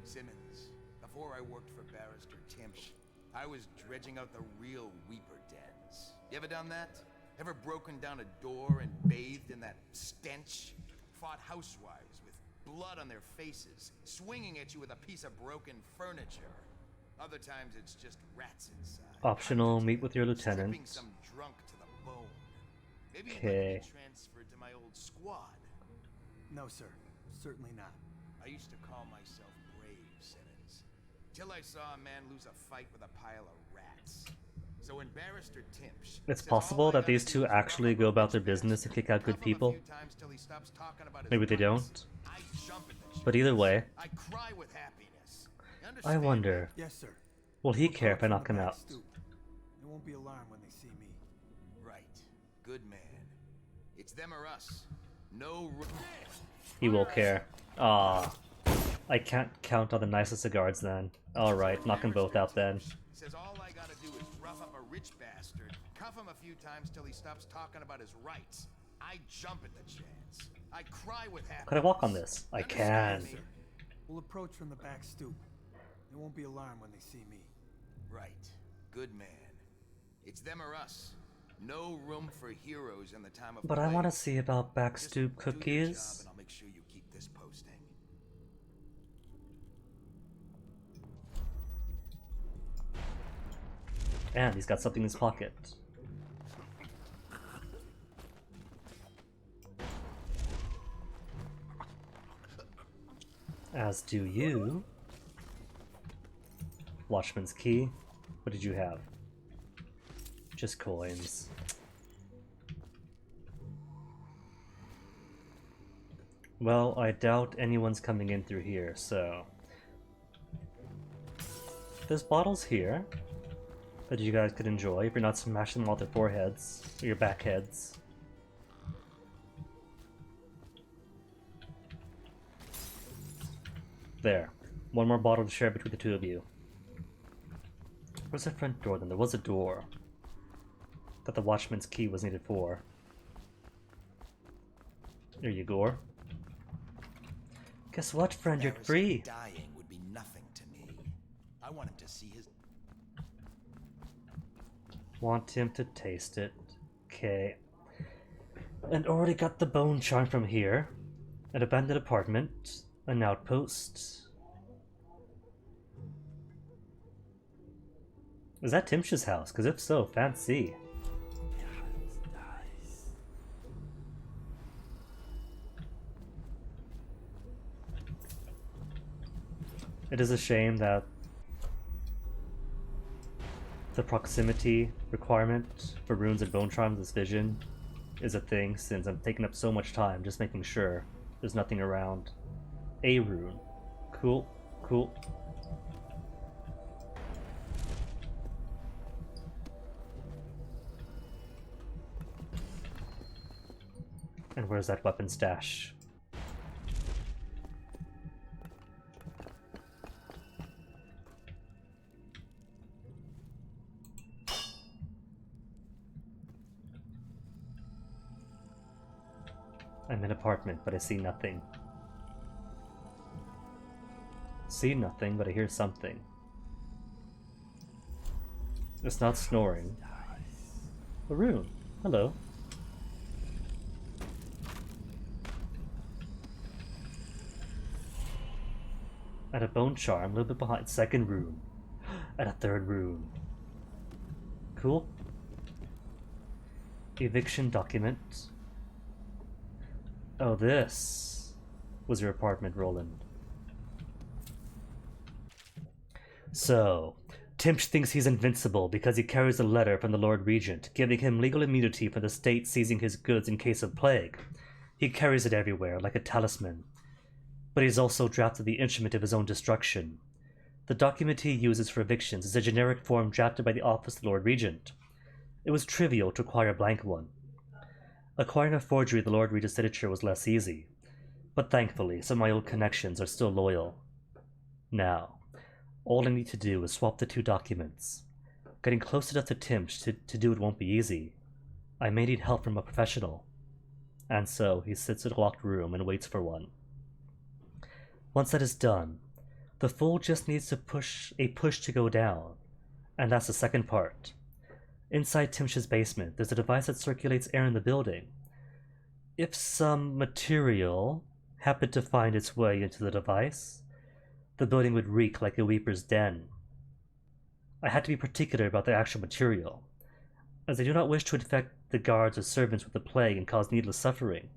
Simmons, before I worked for Barrister Timsh, I was dredging out the real Weeper dens. You ever done that? Ever broken down a door and bathed in that stench? Fought housewives with blood on their faces, swinging at you with a piece of broken furniture. Other times it's just rats inside. Optional, meet with your lieutenant. Stripping some drunk to the bone. Maybe you'd like Okay. to be transferred to my old squad. No, sir. Certainly not. I used to call myself brave, Simmons. Till I saw a man lose a fight with a pile of rats. So when Barrister Timsh It's says possible all I that gotta these do two is actually go about their business and kick out good cuff him a people. few times till he stops talking about his Maybe they guns, don't. I jump at the But either way, I cry with happiness. I wonder, Yes, sir. will he care if I From knock the him back out? stoop. They won't be alarmed when they see me. Right. Good man. It's them or us. No room. He will care. Ah, I can't count on the nicest of guards then. Alright, knock them both out then. Says all I gotta do is rough up a rich bastard, cuff him a few times till he stops talking about his rights. I jump at the chance. I cry with happiness. Could I walk on this? I can. We'll approach from the back stoop. They won't be alarmed when they see me. Right. Good man. It's them or us. No room for heroes in the time of But I want to see about backstoop Do your job cookies. and I'll make sure you keep this posting. And he's got something in his pocket. As do you. Watchman's key. What did you have? Just coins. Well, I doubt anyone's coming in through here, so... There's bottles here that you guys could enjoy if you're not smashing them off their foreheads or your back heads. There. One more bottle to share between the two of you. Where's the front door then? There was a door that the watchman's key was needed for. There you go. Guess what, friend? You're free. Dying would be nothing to me. I want him to see his. Want him to taste it. Okay. And already got the bone charm from here. An abandoned apartment. An outpost. Is that Timsh's house? Because if so, fancy. It is a shame that the proximity requirement for runes and bone charms this vision is a thing, since I'm taking up so much time just making sure there's nothing around. A rune. Cool, cool. And where's that weapon stash? I'm in an apartment, but I see nothing. See nothing, but I hear something. It's not snoring. A rune. Hello. At a bone charm, a little bit behind. Second rune. At a third rune. Cool. Eviction document. Oh, this was your apartment, Roland. So, Timsh thinks he's invincible because he carries a letter from the Lord Regent, giving him legal immunity for the state seizing his goods in case of plague. He carries it everywhere, like a talisman. But he's also drafted the instrument of his own destruction. The document he uses for evictions is a generic form drafted by the office of the Lord Regent. It was trivial to acquire a blank one. Acquiring a forgery of the Lord Regent's signature was less easy, but thankfully some of my old connections are still loyal. Now, all I need to do is swap the two documents. Getting close enough to Timsh to do it won't be easy. I may need help from a professional. And so he sits in a locked room and waits for one. Once that is done, the fool just needs to push to go down, and that's the second part. Inside Timsh's basement, there's a device that circulates air in the building. If some material happened to find its way into the device, the building would reek like a weeper's den. I had to be particular about the actual material, as I do not wish to infect the guards or servants with the plague and cause needless suffering.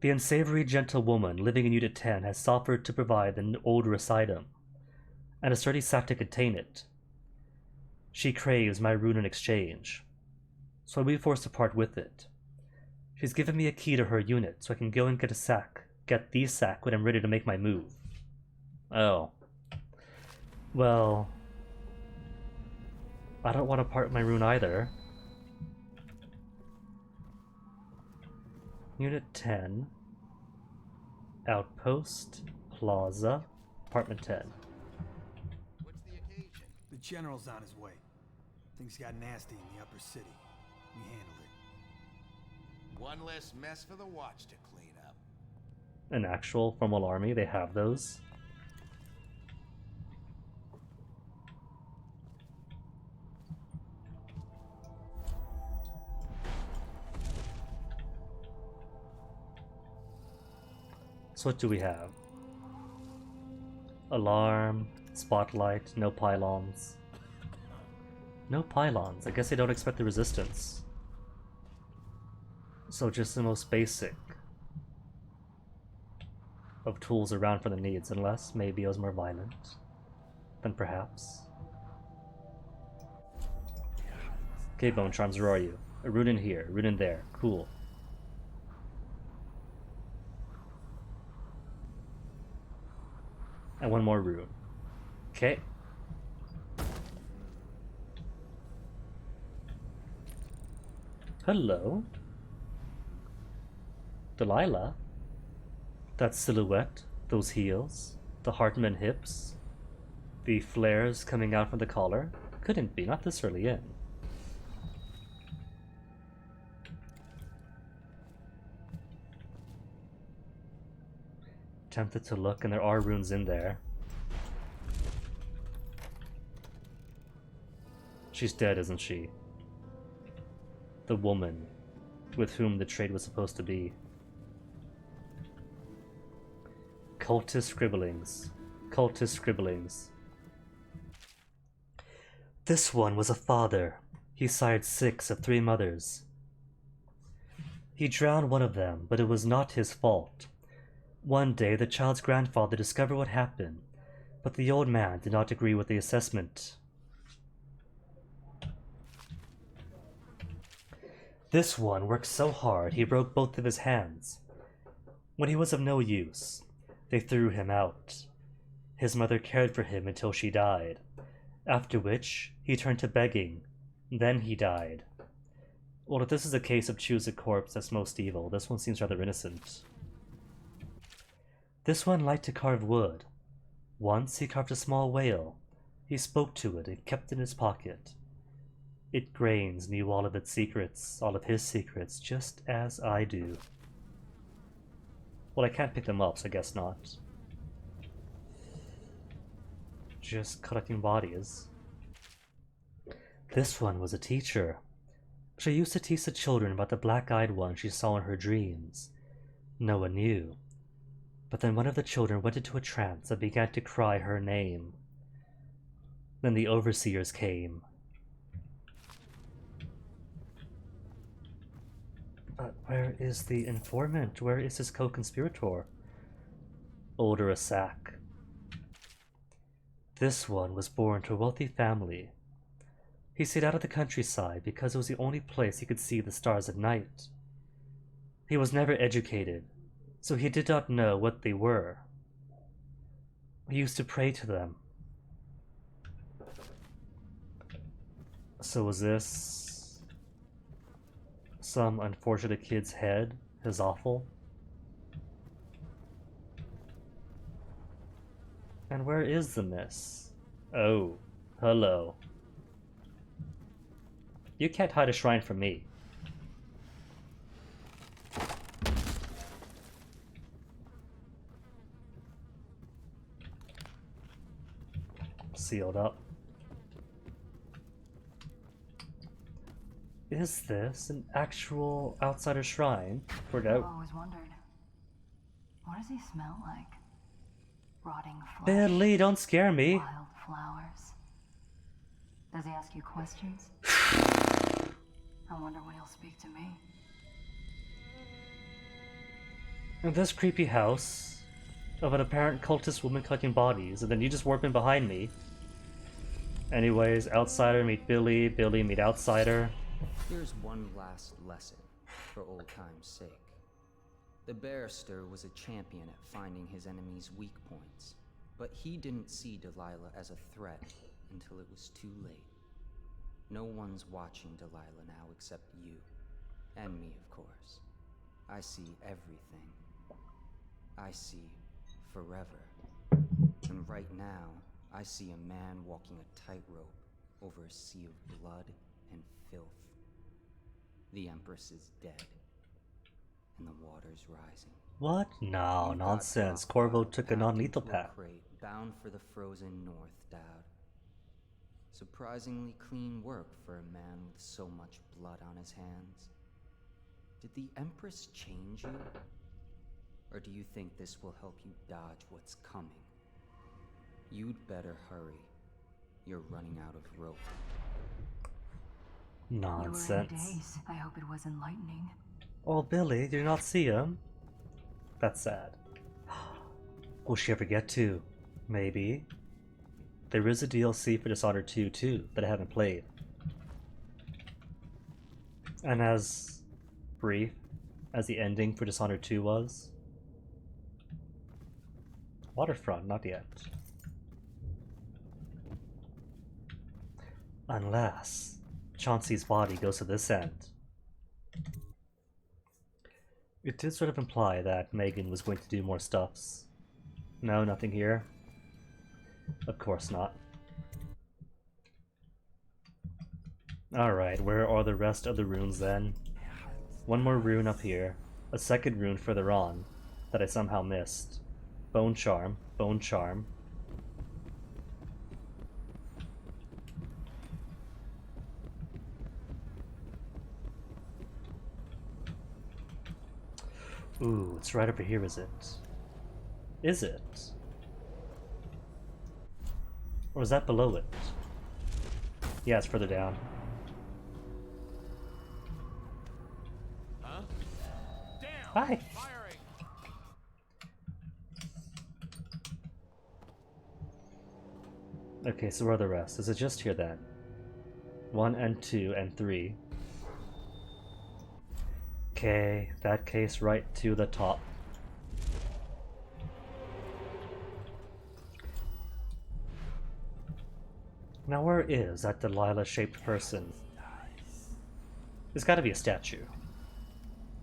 The unsavory gentlewoman living in Unit 10 has offered to provide an odorous item, and a sturdy sack to contain it. She craves my rune in exchange, so I'll be forced to part with it. She's given me a key to her unit, so I can go and get the sack when I'm ready to make my move. Oh. Well, I don't want to part my rune either. Unit 10. Outpost. Plaza. Apartment 10. What's the occasion? The general's on his way. Things got nasty in the upper city. We handled it. One less mess for the watch to clean up. An actual formal army, they have those. So what do we have? Alarm, spotlight, no pylons. No pylons. I guess they don't expect the resistance. So just the most basic of tools around for the needs, unless maybe it was more violent. Then perhaps. Okay, Bone Charms, where are you? A rune in here, a rune in there. Cool. And one more rune. Okay. Hello. Delilah? That silhouette, those heels, the Hartman hips, the flares coming out from the collar? Couldn't be, not this early in. Tempted to look, and there are runes in there. She's dead, isn't she? The woman with whom the trade was supposed to be. Cultist scribblings. Cultist scribblings. This one was a father. He sired 6 of 3 mothers. He drowned one of them, but it was not his fault. One day, the child's grandfather discovered what happened, but the old man did not agree with the assessment. This one worked so hard he broke both of his hands. When he was of no use, they threw him out. His mother cared for him until she died, after which he turned to begging. Then he died. Well, if this is a case of choose a corpse that's most evil, this one seems rather innocent. This one liked to carve wood. Once he carved a small whale. He spoke to it and kept it in his pocket. It Grains knew all of its secrets, all of his secrets, just as I do. Well, I can't pick them up, so I guess not. Just collecting bodies. This one was a teacher. She used to teach the children about the black-eyed one she saw in her dreams. No one knew. But then one of the children went into a trance and began to cry her name. Then the overseers came. But where is the informant? Where is his co-conspirator? Older Asak. This one was born to a wealthy family. He stayed out of the countryside because it was the only place he could see the stars at night. He was never educated, so he did not know what they were. He used to pray to them. So was this some unfortunate kid's head? His awful? And where is the miss? Oh, hello. You can't hide a shrine from me. Sealed up. Is this an actual outsider shrine? I've always wondered. What does he smell like? Rotting flesh. Billy, don't scare me. Wild flowers. Does he ask you questions? I wonder when he'll speak to me. In this creepy house of an apparent cultist woman collecting bodies, and then you just warp in behind me. Anyways, outsider meet Billy, Billy meet outsider. Here's one last lesson, for old time's sake. The barrister was a champion at finding his enemies' weak points. But he didn't see Delilah as a threat until it was too late. No one's watching Delilah now except you. And me, of course. I see everything. I see forever. And right now, I see a man walking a tightrope over a sea of blood and filth. The Empress is dead, and the water's rising. What? No, You got nonsense. Rothwild Corvo took a packed non-lethal into a path. crate, bound for the frozen north, Dowd. Surprisingly clean work for a man with so much blood on his hands. Did the Empress change you? Or do you think this will help you dodge what's coming? You'd better hurry. You're running out of rope. Nonsense. You were in days. I hope it was enlightening. Oh, Billy, did you not see him? That's sad. Will she ever get to? Maybe. There is a DLC for Dishonored 2 too that I haven't played. And as brief as the ending for Dishonored 2 was, Waterfront, not yet. Unless Chauncey's body goes to this end. It did sort of imply that Megan was going to do more stuffs. No, nothing here. Of course not. Alright, where are the rest of the runes then? One more rune up here. A second rune further on that I somehow missed. Bone Charm. Bone Charm. Ooh, it's right over here, is it? Is it? Or is that below it? Yeah, it's further down. Huh? Down! Hi! Firing! Okay, so where are the rest? Is it just here then? 1 and 2 and 3. Okay, that case right to the top. Now where is that Delilah-shaped person? There's gotta be a statue.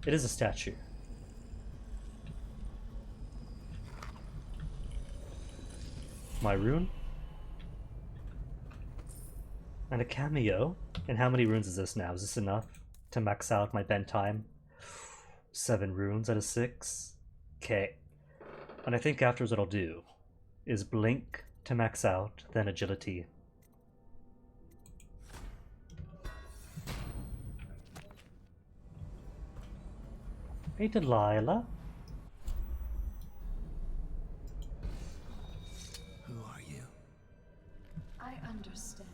It is a statue. My rune? And a cameo? And how many runes is this now? Is this enough to max out my bend time? 7 runes out of 6? Okay. And I think afterwards what I'll do is blink to max out, then agility. Hey Delilah. Who are you? I understand.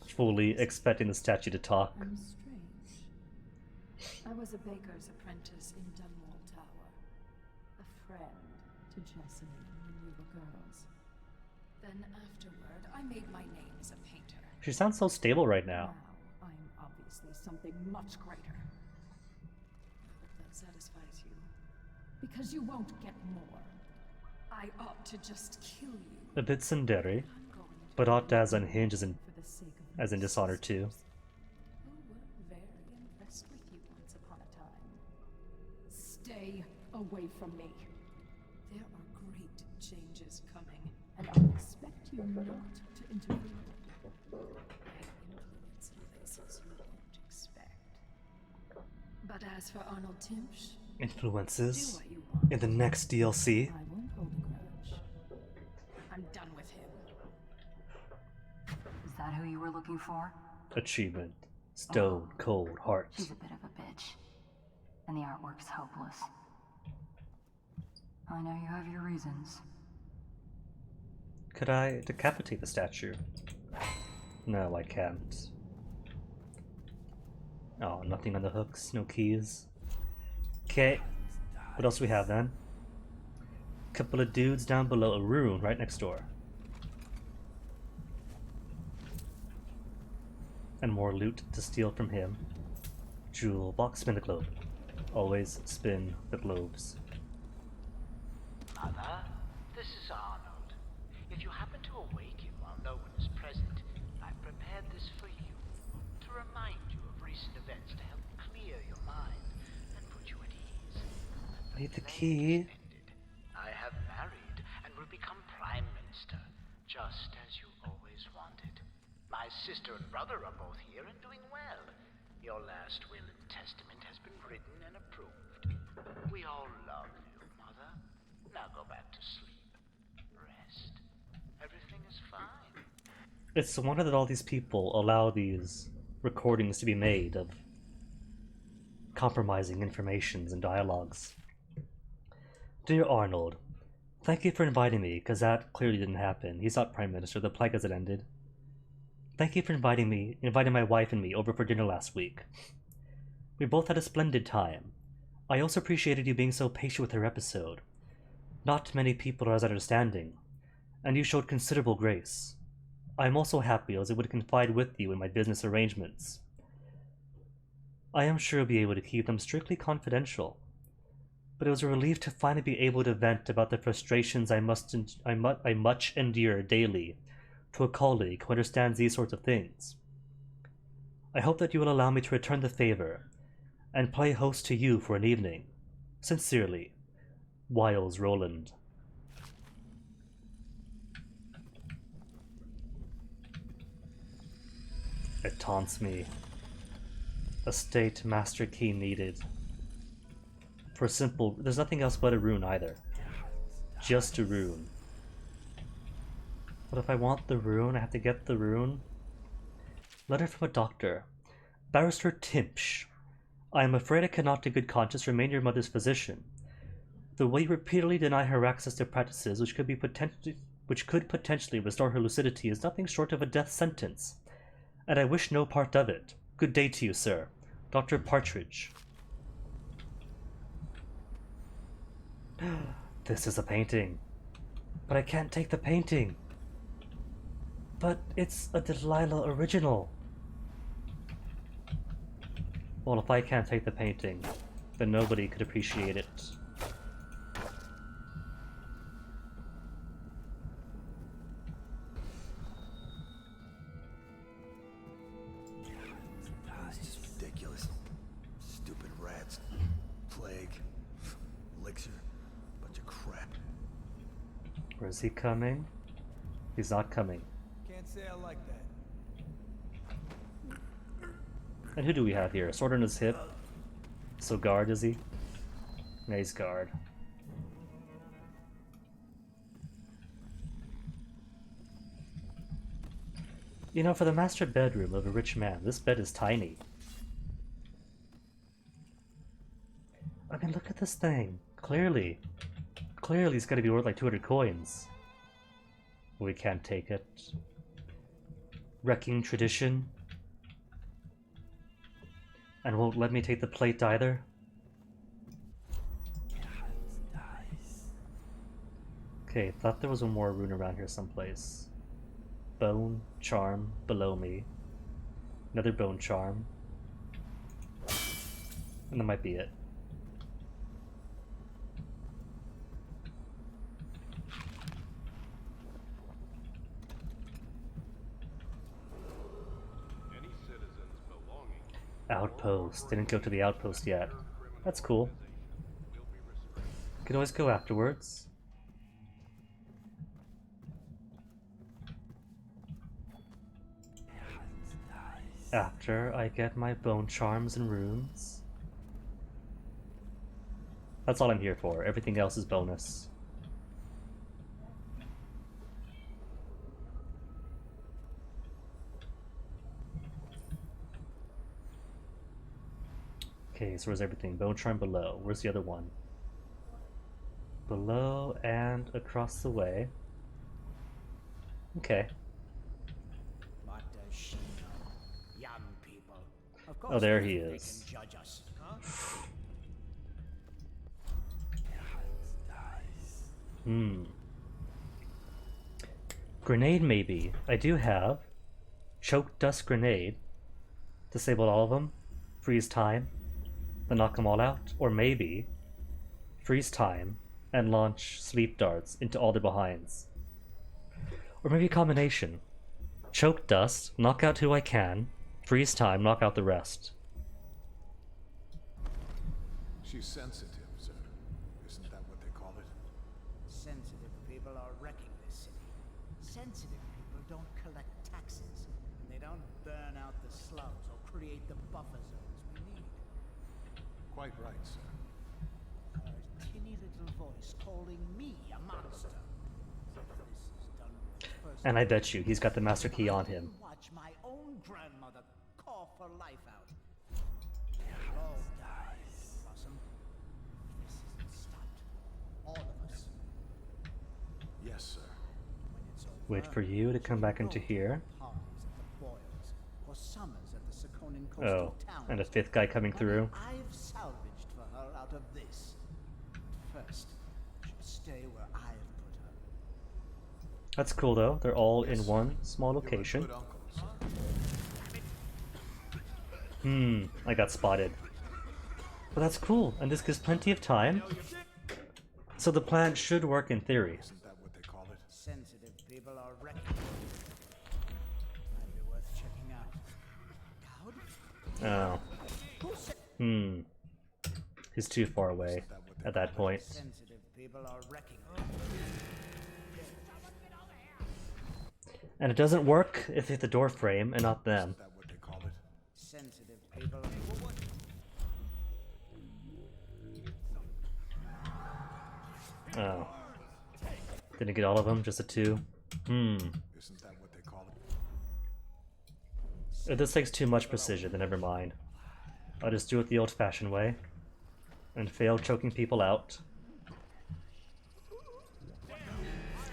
Fully expecting the statue to talk. I'm strange. I was a baker's apprentice in Dunwall Tower. A friend to Jessamine when we were girls. Then afterward, I made my name as a painter. She sounds so stable right now. Now, I'm obviously something much greater. That satisfies you. Because you won't get more. I ought to just kill you. A bit tsundere, but ought as unhinged as in Dishonored 2. Who were very impressed with you once upon a time. Stay away from me. There are great changes coming, and I expect you not to interfere. I influence places you won't expect. But as for Arnold Timsh, Influences do what you want. in the next DLC. I won't hold a grudge. I'm done with him. Is that who you were looking for? Achievement. Stone Cold Heart. She's a bit of a bitch. And the artwork's hopeless. I know you have your reasons. Could I decapitate the statue? No, I can't. Oh, nothing on the hooks, no keys. Okay, what else do we have then? Couple of dudes down below, a rune right next door. And more loot to steal from him. Jewel box, spin the globe. Always spin the globes. Mother, this is Arnold. I need the key. I have married and will become Prime Minister, just as you always wanted. My sister and brother are both here and doing well. Your last will and testament has been written and approved. We all love you, Mother. Now go back to sleep. Rest. Everything is fine. It's a wonder that all these people allow these recordings to be made of compromising informations and dialogues. Dear Arnold, thank you for inviting me, because that clearly didn't happen. He's not Prime Minister, the plague hasn't ended. Thank you for inviting my wife and me over for dinner last week. We both had a splendid time. I also appreciated you being so patient with her episode. Not many people are as understanding, and you showed considerable grace. I am also happy I was able to confide with you in my business arrangements. I am sure you'll be able to keep them strictly confidential, but it was a relief to finally be able to vent about the frustrations I much endure daily to a colleague who understands these sorts of things. I hope that you will allow me to return the favor and play host to you for an evening. Sincerely, Wiles Roland. It taunts me. A state master key needed. For simple, there's nothing else but a rune either. Just a rune. But if I want the rune, I have to get the rune. Letter from a doctor. Barrister Timpsch. I am afraid I cannot in good conscience remain your mother's physician. The way you repeatedly deny her access to practices which could potentially restore her lucidity is nothing short of a death sentence, and I wish no part of it. Good day to you, sir. Dr. Partridge. This is a painting. But I can't take the painting. But it's a Delilah original. Well, if I can't take the painting, then nobody could appreciate it. This is ridiculous. Stupid rats. Plague. Elixir. Bunch of crap. Where is he coming? He's not coming. Can't say I like that. And who do we have here? Sword on his hip. So guard, is he? Yeah, he's guard. You know, for the master bedroom of a rich man, this bed is tiny. I mean, look at this thing. Clearly it's gotta be worth like 200 coins. We can't take it. Wrecking tradition. And won't let me take the plate either. Okay, thought there was one more rune around here someplace. Bone charm below me. Another bone charm. And that might be it. Outpost. Didn't go to the outpost yet. That's cool. Could always go afterwards. After I get my bone charms and runes. That's all I'm here for. Everything else is bonus. Okay, so where's everything? Bone charm below. Where's the other one? Below and across the way. Okay. What does she know? Young people. Of course Oh, there they he think is. They can judge us, huh? Grenade, maybe. I do have choke dust grenade. Disable all of them. Freeze time. Then knock them all out. Or maybe freeze time and launch sleep darts into all their behinds. Or maybe a combination. Choke dust, knock out who I can, freeze time, knock out the rest. She's sensitive, sir. don't collect taxes, and they don't burn out the slums or create the buffer zones we need. Quite right, sir. Her tinny little voice calling me a monster. This is Dunwall's first And I bet you he's got the master key on him. watch my own grandmother cough her life out. All dies, Blossom. This isn't stopped. All of us. Yes, sir. Wait for you to come back into here. Or summers at the Sakonan Oh, coastal towns. and a fifth guy coming through. I've salvaged for her out of this. First, she'll stay where I've put her. That's cool though. They're all in one small location. I got spotted. But that's cool, and this gives plenty of time. So the plan should work in theory. Sensitive people are wrecking. Might be worth checking out. Oh. He's too far away at that point. Sensitive people are wrecking. And it doesn't work if you hit the door frame and not them. Sensitive people are... Oh. Didn't get all of them, just the two. Isn't that what they call it? If this takes too much precision, then never mind. I'll just do it the old-fashioned way. And fail choking people out.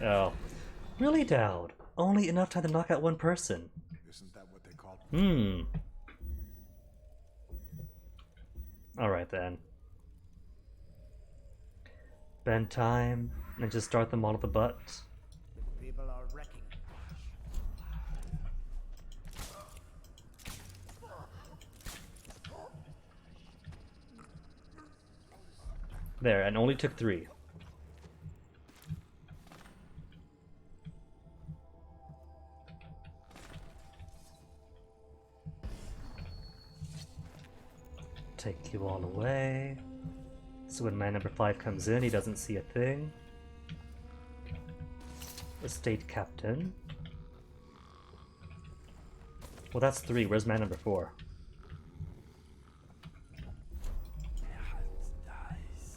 Oh. Really, Dowd? Only enough time to knock out one person. Isn't that what they call it? Alright then. Bend time, and just start them all at the butt. People are wrecking. There, and only took 3. Take you all away. So when man number 5 comes in, he doesn't see a thing. Estate captain. Well, that's 3. Where's man number 4?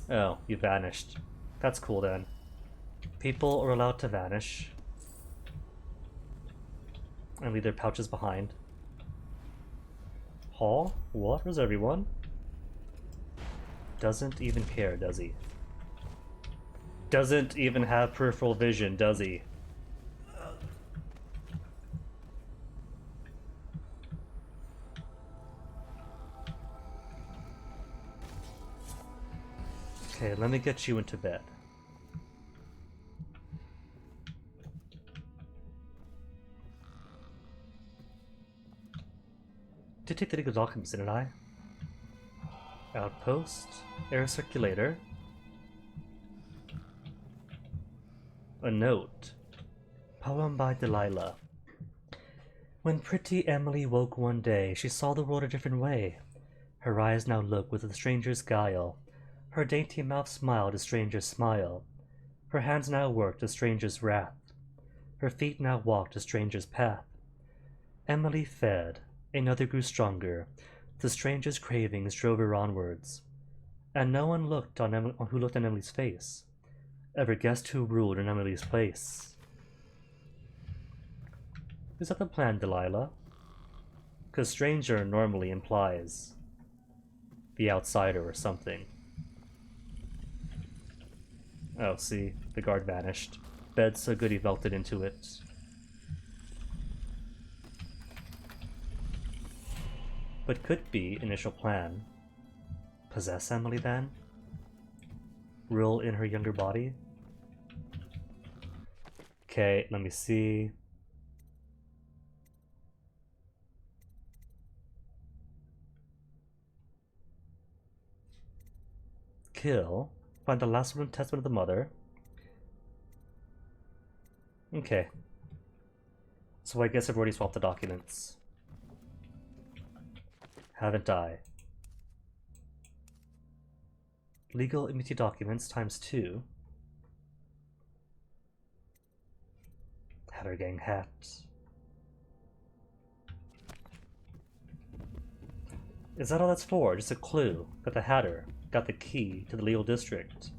Oh, you vanished. That's cool then. People are allowed to vanish. And leave their pouches behind. Hall? What? Where's everyone? Doesn't even care, does he? Doesn't even have peripheral vision, does he? Okay, let me get you into bed. Did take the legal documents, didn't I? Outpost, air circulator. A note. Poem by Delilah. When pretty Emily woke one day, she saw the world a different way. Her eyes now looked with a stranger's guile. Her dainty mouth smiled a stranger's smile. Her hands now worked a stranger's wrath. Her feet now walked a stranger's path. Emily fed, another grew stronger. The stranger's cravings drove her onwards. And no one looked on who looked on Emily's face. Ever guessed who ruled in Emily's place? Is that the plan, Delilah? 'Cause stranger normally implies the outsider or something. Oh, see, the guard vanished. Bed so good he melted into it. But could be initial plan. Possess Emily then? Rule in her younger body? Okay, let me see. Kill. Find the last written testament of the mother. Okay. So I guess I've already swapped the documents. Haven't I? Legal immunity documents times 2. Hatter Gang hat. Is that all that's for? Just a clue. Got the Hatter. Got the key to the legal district.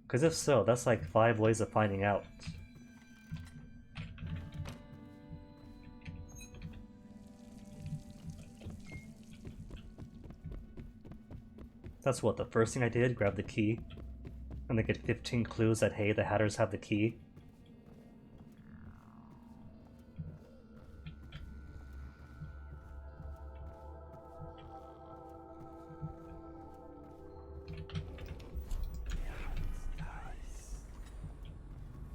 Because if so, that's like 5 ways of finding out. That's what, the first thing I did? Grab the key? And then get 15 clues that, hey, the Hatters have the key?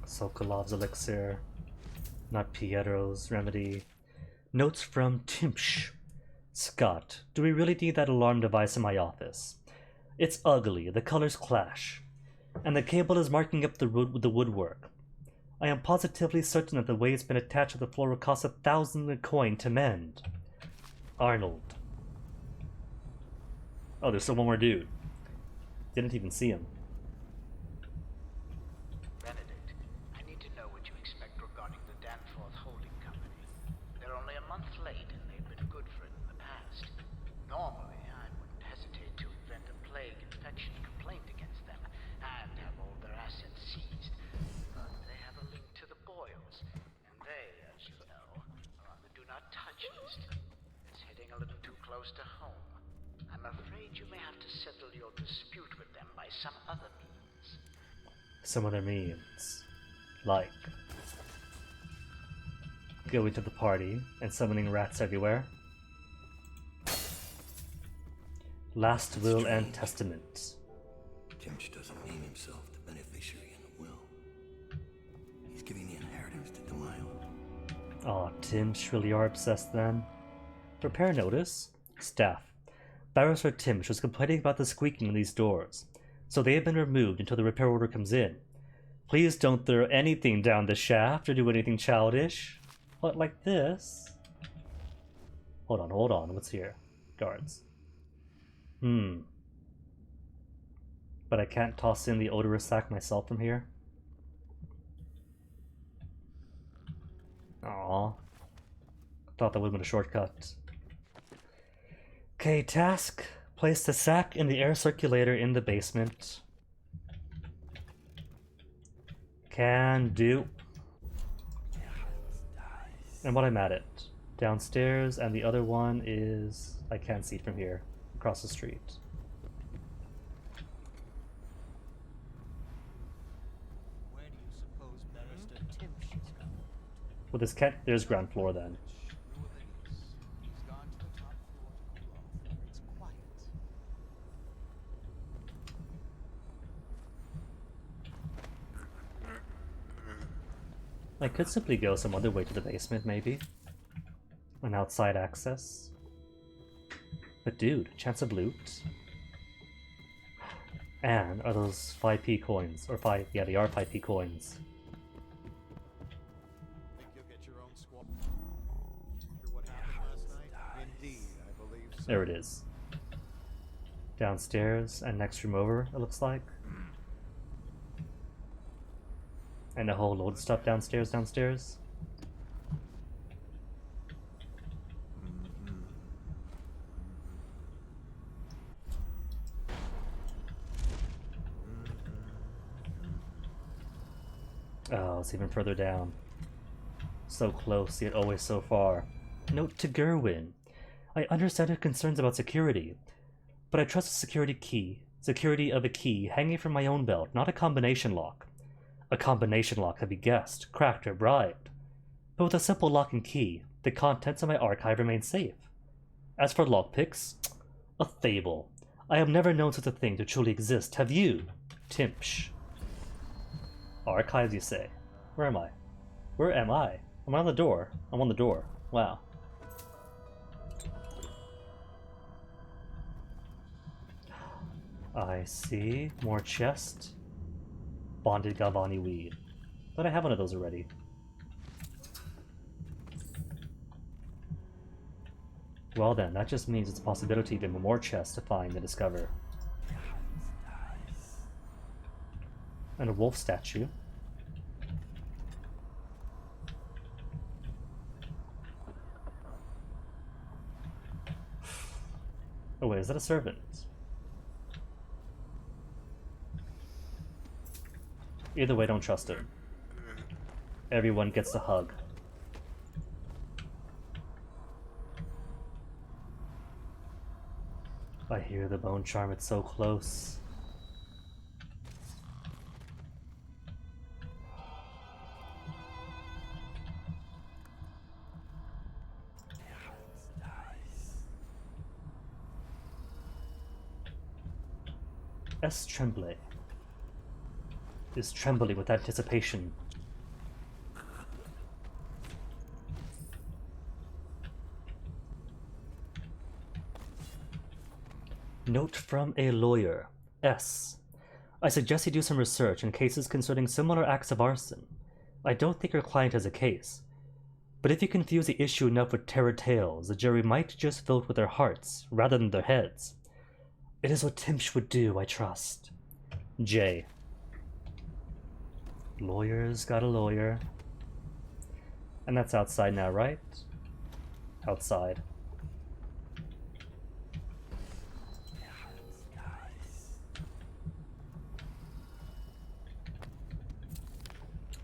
Sokolov's elixir, not Pietro's remedy. Notes from Timsh. Scott, do we really need that alarm device in my office? It's ugly, the colors clash, and the cable is marking up the woodwork. I am positively certain that the way it's been attached to the floor will cost 1,000 a coin to mend. Arnold. Oh, there's still one more dude. Didn't even see him. To home. I'm afraid you may have to settle your dispute with them by some other means. Some other means. Like going to the party and summoning rats everywhere. Last will and testament. Timch doesn't name himself the beneficiary in the will. He's giving the inheritance to Dunwall. Aw, Timch, really are obsessed then. Repair notice. Staff. Barrister Timch was complaining about the squeaking in these doors, so they have been removed until the repair order comes in. Please don't throw anything down the shaft or do anything childish. What, like this? Hold on, what's here? Guards. But I can't toss in the odorous sack myself from here? Aww. Thought that would have been a shortcut. Okay, task. Place the sack in the air circulator in the basement. Can do. And what I'm at it. Downstairs, and the other one is... I can't see from here. Across the street. Where do you suppose Barrister Timsh is going? Well, this can't... There's ground floor then. I could simply go some other way to the basement, maybe. An outside access. But dude, chance of loot? And are those 5p coins? Or 5... yeah, they are 5p coins. Think you'll get your own squad after what happened last night? Indeed, I believe so. There it is. Downstairs, and next room over, it looks like. And a whole load of stuff downstairs. Oh, it's even further down. So close, yet always so far. Note to Gerwin. I understand her concerns about security, but I trust the security of a key hanging from my own belt, not a combination lock. A combination lock could be guessed, cracked, or bribed. But with a simple lock and key, the contents of my archive remain safe. As for lockpicks, a fable. I have never known such a thing to truly exist. Have you, Timsh? Archives, you say? Where am I? Where am I? I'm on the door. I'm on the door. Wow. I see. More chest. Bonded Galvani weed. But I have one of those already. Well then, that just means it's a possibility of even more chests to find and discover. And a wolf statue. Oh wait, is that a servant? Either way, don't trust him. Everyone gets a hug. I hear the bone charm, it's so close. S. Tremblay is trembling with anticipation. Note from a lawyer. S. I suggest you do some research in cases concerning similar acts of arson. I don't think your client has a case. But if you confuse the issue enough with terror tales, the jury might just vote with their hearts rather than their heads. It is what Timsh would do, I trust. J. Lawyer's got a lawyer. And that's outside now, right? Outside.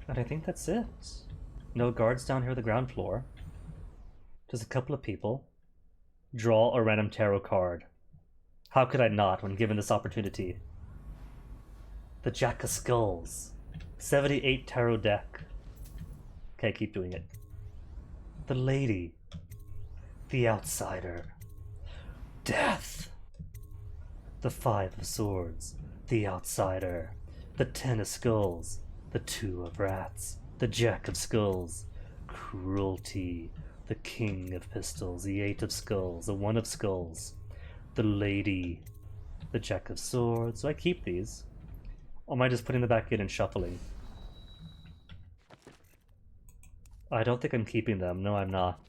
And I think that's it. No guards down here on the ground floor. Just a couple of people. Draw a random tarot card. How could I not when given this opportunity? The Jack of Skulls. 78 tarot deck. Okay, keep doing it. The Lady. The Outsider. Death. The Five of Swords. The Outsider. The Ten of Skulls. The Two of Rats. The Jack of Skulls. Cruelty. The King of Pistols. The Eight of Skulls. The One of Skulls. The Lady. The Jack of Swords. So I keep these. Or am I just putting them back in and shuffling? I don't think I'm keeping them. No, I'm not.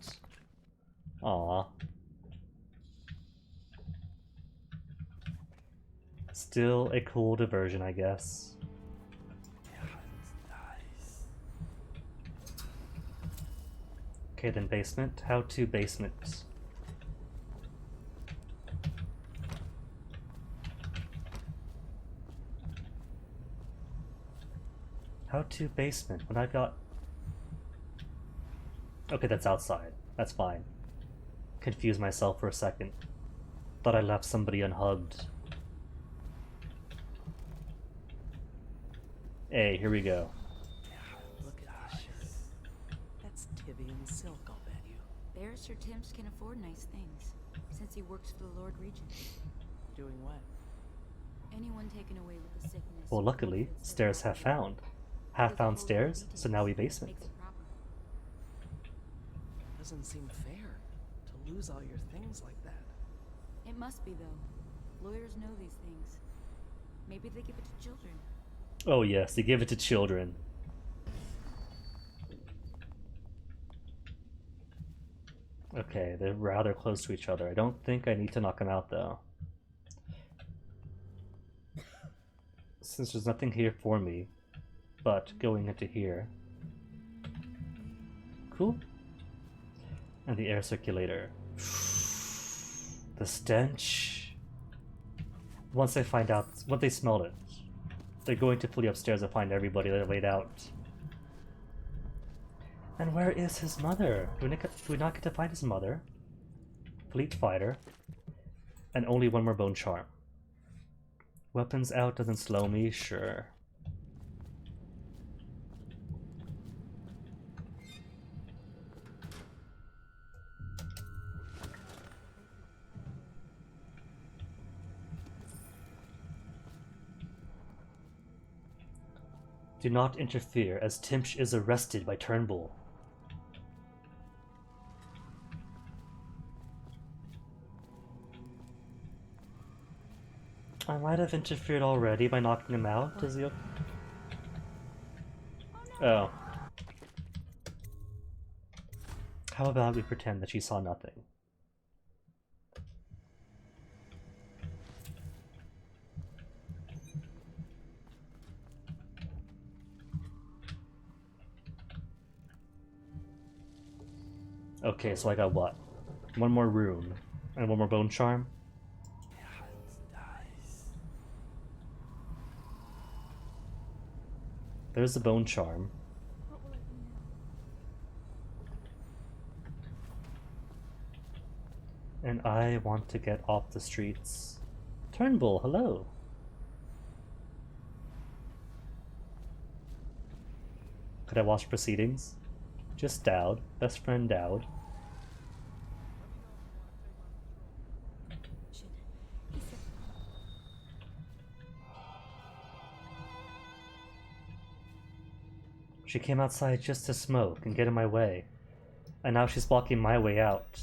Aww. Still a cool diversion, I guess. Okay, then basement. How to basement. How to basement when I've got... Okay, that's outside. That's fine. Confused myself for a second. Thought I left somebody unhugged. Hey, here we go. Look at this shirt. That's Tibian silk, I'll bet you. Barrister Timms can afford nice things, since he works for the Lord Regent. Doing what? Anyone taken away with the sickness... Well, luckily, stairs have found. Have found stairs, so now we basement. Doesn't seem fair to lose all your things like that. It must be, though. Lawyers know these things. Maybe they give it to children. Oh yes, they give it to children. Okay, they're rather close to each other. I don't think I need to knock them out, though. Since there's nothing here for me, but going into here. Cool. And the air circulator. The stench. Once they find out, once they smell it, they're going to flee upstairs and find everybody that laid out. And where is his mother? Do we not get to find his mother? Fleet fighter. And only one more bone charm. Weapons out doesn't slow me, sure. Do not interfere, as Timsh is arrested by Turnbull. I might have interfered already by knocking him out. Does he? Oh. How about we pretend that she saw nothing? Okay, so I got what? One more rune and one more bone charm. There's the bone charm. And I want to get off the streets. Turnbull, hello. Could I watch proceedings? Just Dowd, best friend Dowd. She came outside just to smoke and get in my way. And now she's blocking my way out.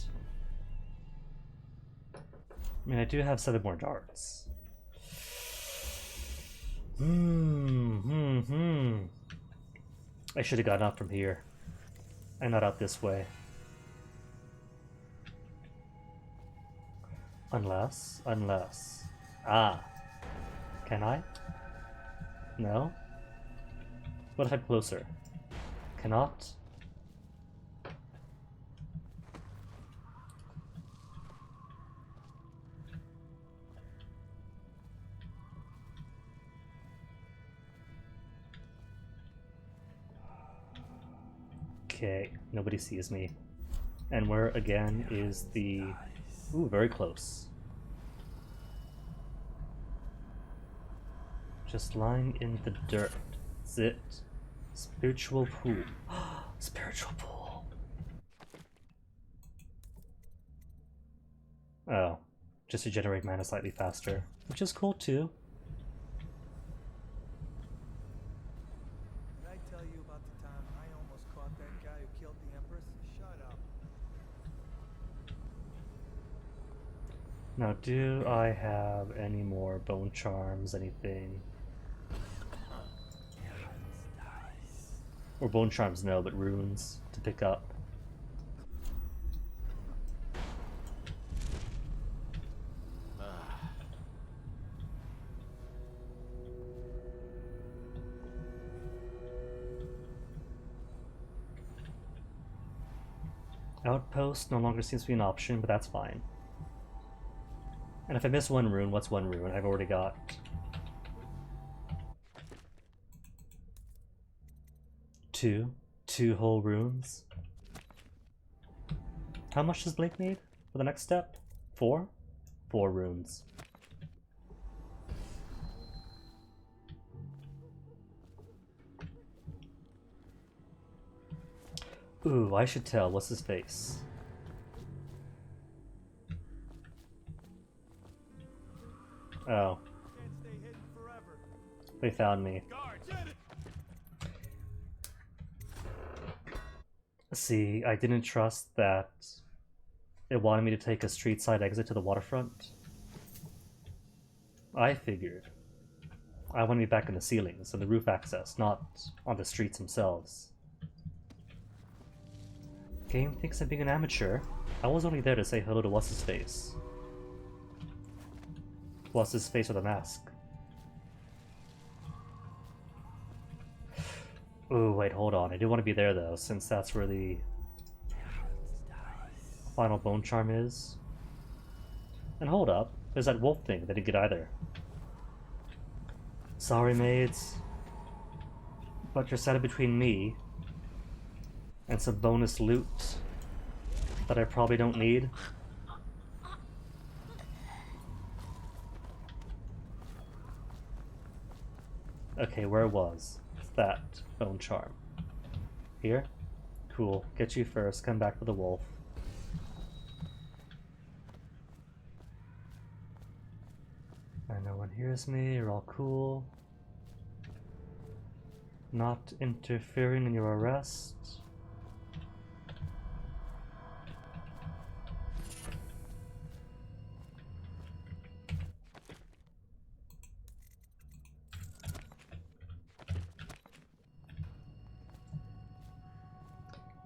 I mean, I do have 7 more darts. I should have gotten out from here. And not out this way. Unless... Ah. Can I? No? What if I'm closer? Cannot? Okay, nobody sees me. And where again is the... Ooh, very close. Just lying in the dirt. That's it. Spiritual pool. Spiritual pool. Oh, just to generate mana slightly faster, which is cool too. Did I tell you about the time I almost caught that guy who killed the Empress? Shut up. Now, do I have any more bone charms, anything? Or bone charms, no, but runes to pick up. Outpost no longer seems to be an option, but that's fine. And if I miss one rune, what's one rune? I've already got... Two whole runes. How much does Blake need for the next step? 4? 4 runes. Ooh, I should tell. What's his face? Oh. They found me. See, I didn't trust that it wanted me to take a street side exit to the waterfront. I figured I want to be back in the ceilings and the roof access, not on the streets themselves. Game thinks I'm being an amateur. I was only there to say hello to what's-his-face. What's-his-face with a mask. Ooh, wait, hold on. I do want to be there, though, since that's where the final bone charm is. And hold up, there's that wolf thing that I didn't get either. Sorry, maids, but you're set between me and some bonus loot that I probably don't need. Okay, where was that bone charm? Here? Cool. Get you first. Come back for the wolf. And no one hears me. You're all cool. Not interfering in your arrest.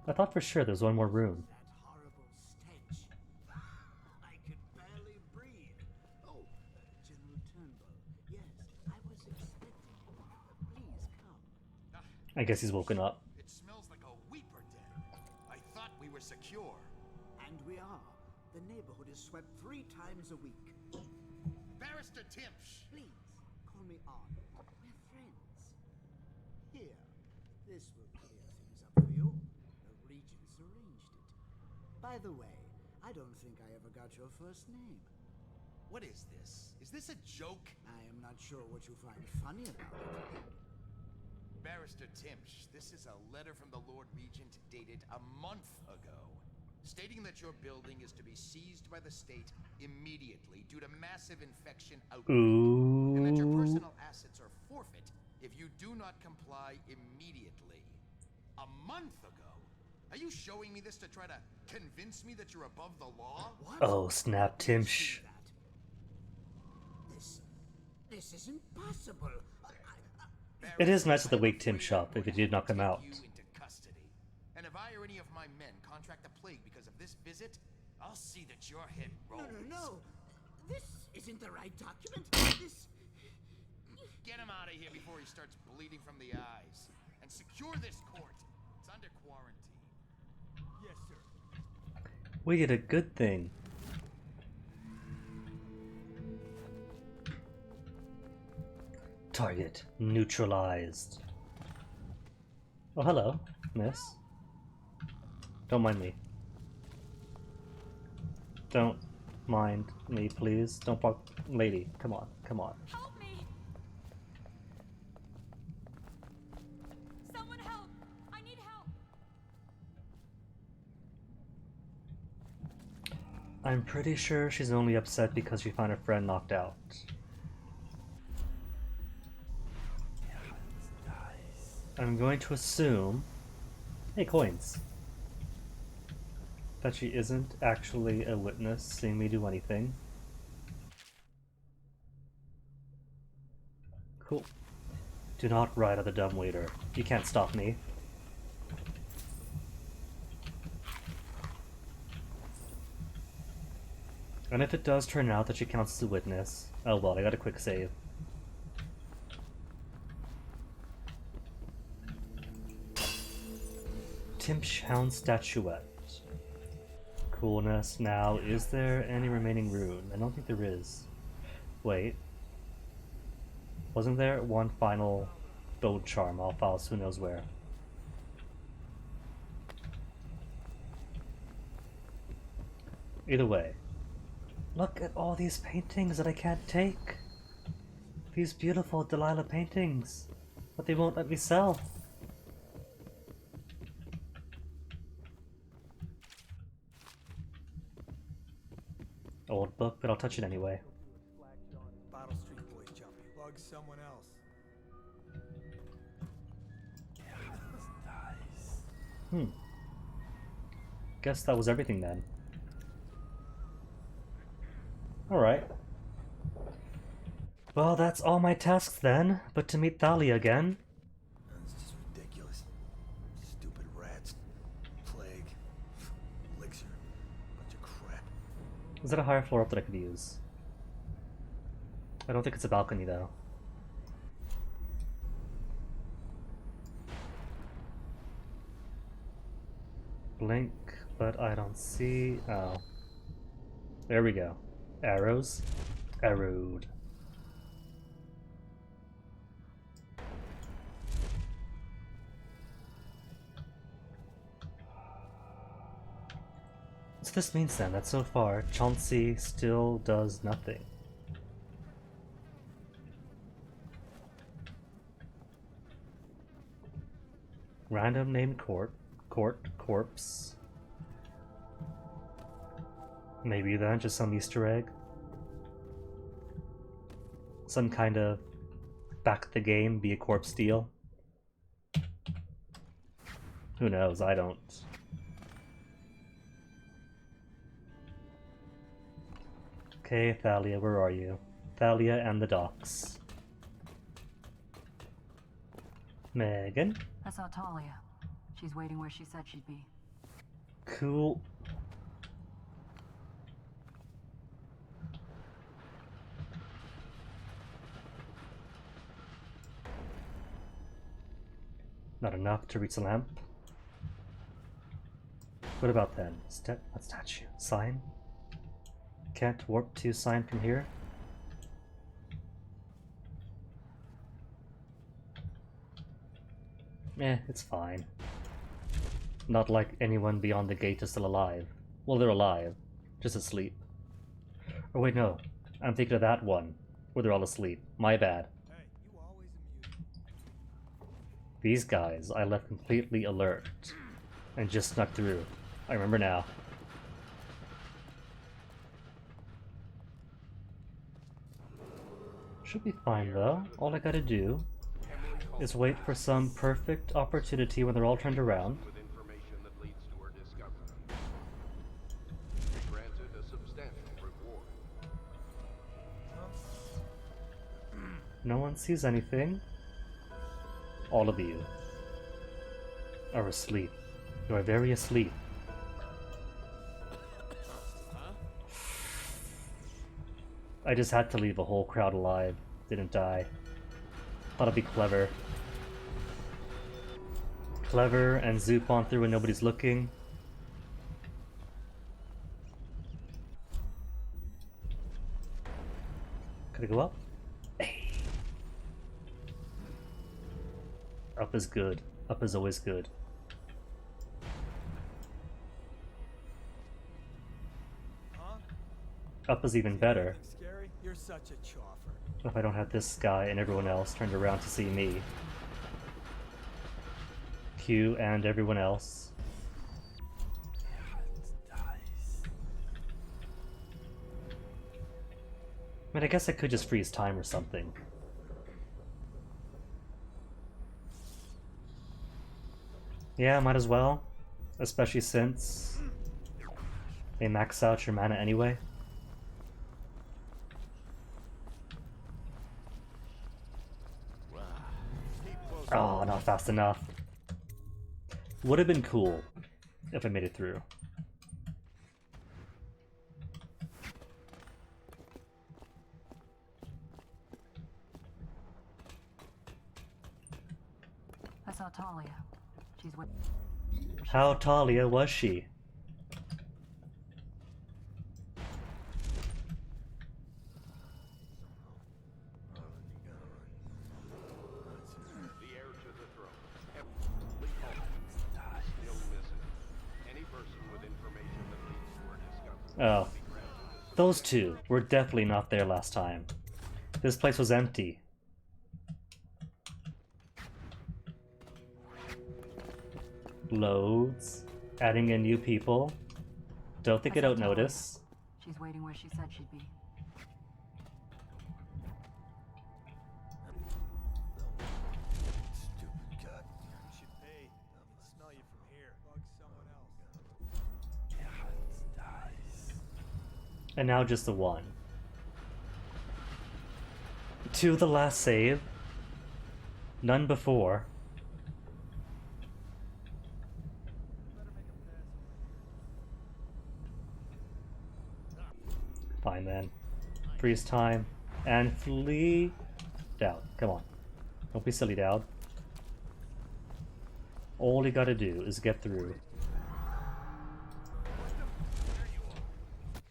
I thought for sure there's one more room. That horrible stench. I could barely breathe. Oh, General Turnbull. Yes, I was expecting you. Please come. I guess he's woken up. It smells like a weeper den. I thought we were were secure. And we are. The neighborhood is swept 3 times a week. Barrister Timsh! Please, call me on. We're friends. Here, this will clear things up for you. The Regents arranged it. By the way, I don't think I ever got your first name. What is this? Is this a joke? I am not sure what you find funny about it. Barrister Timsh, this is a letter from the Lord Regent dated a month ago, stating that your building is to be seized by the state immediately due to massive infection outbreak, and that your personal assets are forfeit if you do not comply immediately. A month ago? Are you showing me this to try to convince me that you're above the law? What? Oh, snap, Timsh. This is impossible. It is nice of the wake Timsh up if you did knock him out. And if I or any of my men contract the plague because of this visit, I'll see that your head rolls. No. This isn't the right document. This... Get him out of here before he starts bleeding from the eyes. And secure this court. It's under quarantine. Yes, sir. We did a good thing. Target neutralized. Oh, hello, miss. Don't mind me. Don't mind me, please. Don't fuck. Lady, come on, come on. Help me! Someone help! I need help! I'm pretty sure she's only upset because she found her friend knocked out. I'm going to assume... Hey, coins! That she isn't actually a witness seeing me do anything. Cool. Do not ride on the dumbwaiter. You can't stop me. And if it does turn out that she counts as a witness, oh well, I got a quick save. Timsh Hound Statuette. Coolness. Now, is there any remaining rune? I don't think there is. Wait. Wasn't there one final build charm off files who knows where? Either way. Look at all these paintings that I can't take. These beautiful Delilah paintings. But they won't let me sell. Old book, but I'll touch it anyway. Bottle Street boys jumping. Bug someone else. Guess that was everything then. Alright. Well, that's all my tasks then, but to meet Thalia again. It's just ridiculous. Stupid rats. Plague. Elixir. Bunch of crap. Is that a higher floor up that I could use? I don't think it's a balcony though. Blink, but I don't see... Oh. There we go. Arrows. Arrowed. So this means then that so far, Chauncey still does nothing. Random named corpse. Maybe then just some Easter egg. Some kind of back the game, be a corpse deal. Who knows, I don't. Okay, Thalia, where are you? Thalia and the docks. Megan? I saw Talia. She's waiting where she said she'd be. Cool. Not enough to reach the lamp. What about then? What statue? Sign? Can't warp to sign from here? It's fine. Not like anyone beyond the gate is still alive. Well, they're alive, just asleep. Oh wait, no. I'm thinking of that one, where they're all asleep. My bad. These guys I left completely alert, and just snuck through. I remember now. Should be fine though. All I gotta do is wait for some perfect opportunity when they're all turned around. No one sees anything. All of you are asleep. You are very asleep. I just had to leave a whole crowd alive. Didn't die. Thought it'd be clever. Clever and zoop on through when nobody's looking. Could I go up? Hey. Up is good. Up is always good. Up is even better. You're such a choffer. If I don't have this guy and everyone else turned around to see me. Q and everyone else. I mean, I guess I could just freeze time or something. Yeah, might as well. Especially since they max out your mana anyway. Oh, not fast enough. Would have been cool if I made it through. I saw Talia. She's with. How Talia was she? Oh. Those two were definitely not there last time. This place was empty. Loads. Adding in new people. Don't think I don't notice. She's waiting where she said she'd be. Stupid gut. You should pay. I can smell you from here. Bug someone else. And now just the one. To the last save. None before. Fine then. Freeze time. And flee. Dowd, come on. Don't be silly, Dowd. All you gotta do is get through.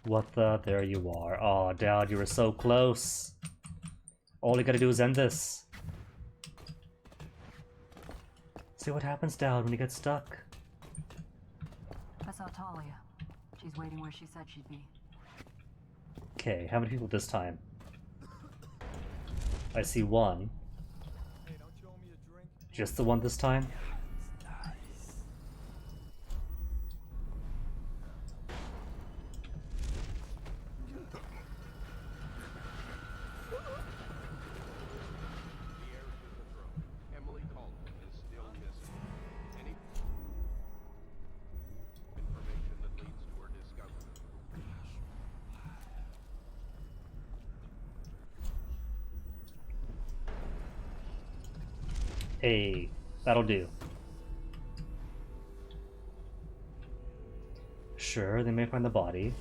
What the? There you are. Aw, Dowd, you were so close. All you gotta do is end this. See what happens, Dowd, when you get stuck. I saw Talia. She's waiting where she said she'd be. Okay, how many people this time? I see one. Just the one this time? Hey, that'll do. Sure, they may find the body,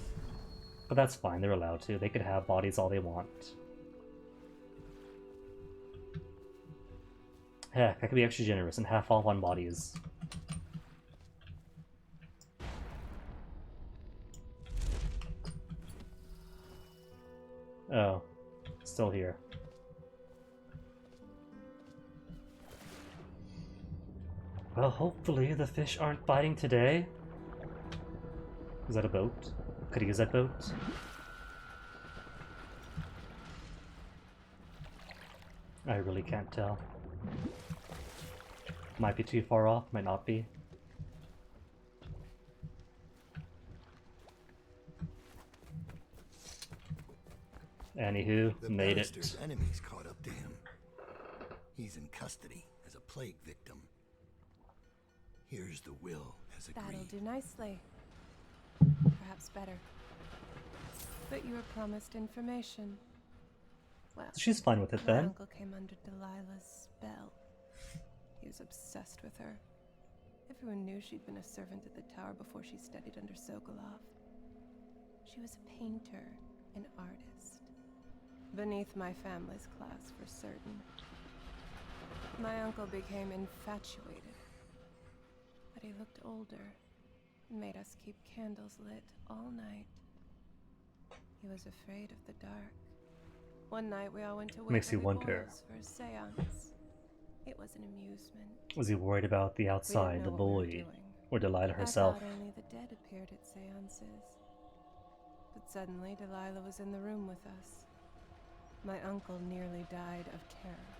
but that's fine, they're allowed to. They could have bodies all they want. Heck, I could be extra generous and half off on bodies. Oh, still here. Well, hopefully the fish aren't biting today. Is that a boat? Could I use that boat? I really can't tell. Might be too far off, might not be. Anywho, made it. The enemies caught up to him. He's in custody as a plague victim. Here's the will as agreed. That'll do nicely. Perhaps better. But you were promised information. Well, She's fine with it my then. uncle came under Delilah's spell. He was obsessed with her. Everyone knew she'd been a servant at the tower before she studied under Sokolov. She was a painter, an artist. Beneath my family's class, for certain. My uncle became infatuated. But he looked older and made us keep candles lit all night. He was afraid of the dark. One night we all went to Makes you Waverly wonder. Boys for a seance. It was an amusement. Was he worried about the outside, the bully, or Delilah herself? I thought only the dead appeared at seances. But suddenly Delilah was in the room with us. My uncle nearly died of terror.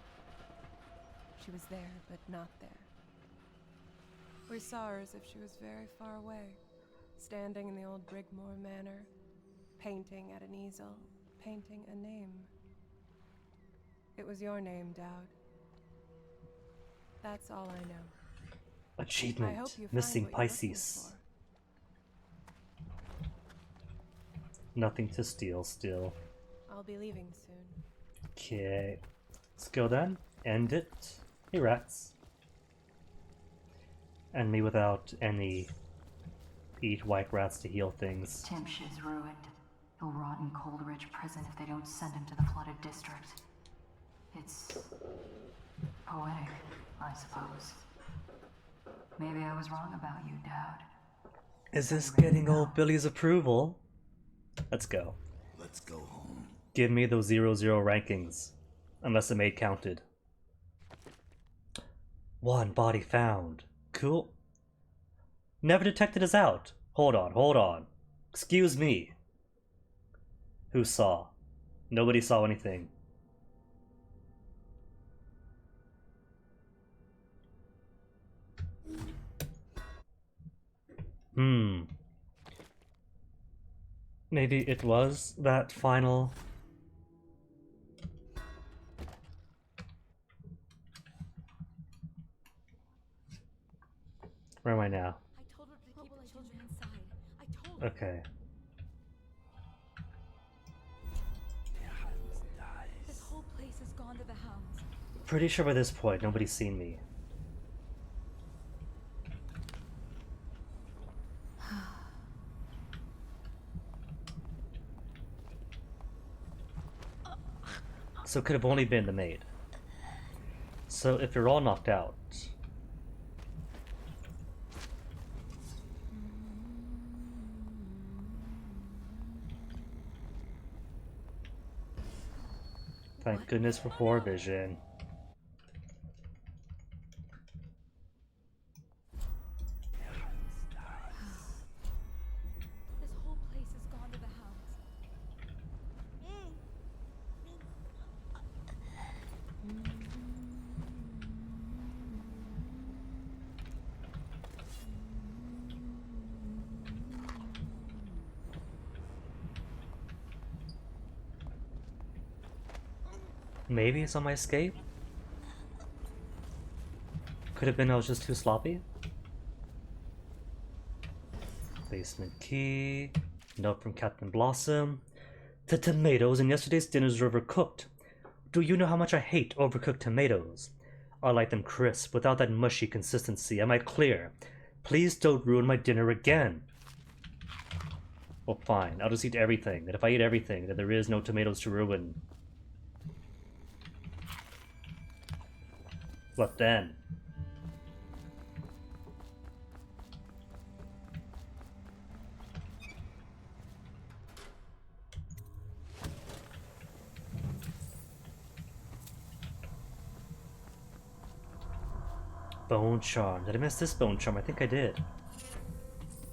She was there, but not there. We saw her as if she was very far away, standing in the old Brigmore Manor, painting at an easel, painting a name. It was your name, Dowd. That's all I know. Achievement. I hope you find Missing what you're looking Pisces. Nothing to steal still. for. I'll be leaving soon. Okay. Let's go then. End it. Hey rats. And me without any eat white rats to heal things. Timsh is ruined. He'll rot in Coldridge prison if they don't send him to the flooded district. It's poetic, I suppose. Maybe I was wrong about you, Dowd. Is this getting old Billy's approval? Let's go. Let's go home. Give me those 0-0 rankings. Unless the maid counted. 1 body found. Cool. Never detected us out. Hold on. Excuse me. Who saw? Nobody saw anything. Maybe it was that final... Where am I now? I told her to keep the children inside. I told her. Okay. This whole place has gone to the hounds. Pretty sure by this point nobody's seen me. So it could have only been the maid. So if you're all knocked out... Thank goodness for horror vision. This whole place has gone to the hounds. Maybe it's on my escape? Could have been I was just too sloppy? Basement key. Note from Captain Blossom. The tomatoes in yesterday's dinners are overcooked. Do you know how much I hate overcooked tomatoes? I like them crisp, without that mushy consistency. Am I clear? Please don't ruin my dinner again. Well, fine. I'll just eat everything. And if I eat everything, then there is no tomatoes to ruin. What then? Bone Charm. Did I miss this Bone Charm? I think I did.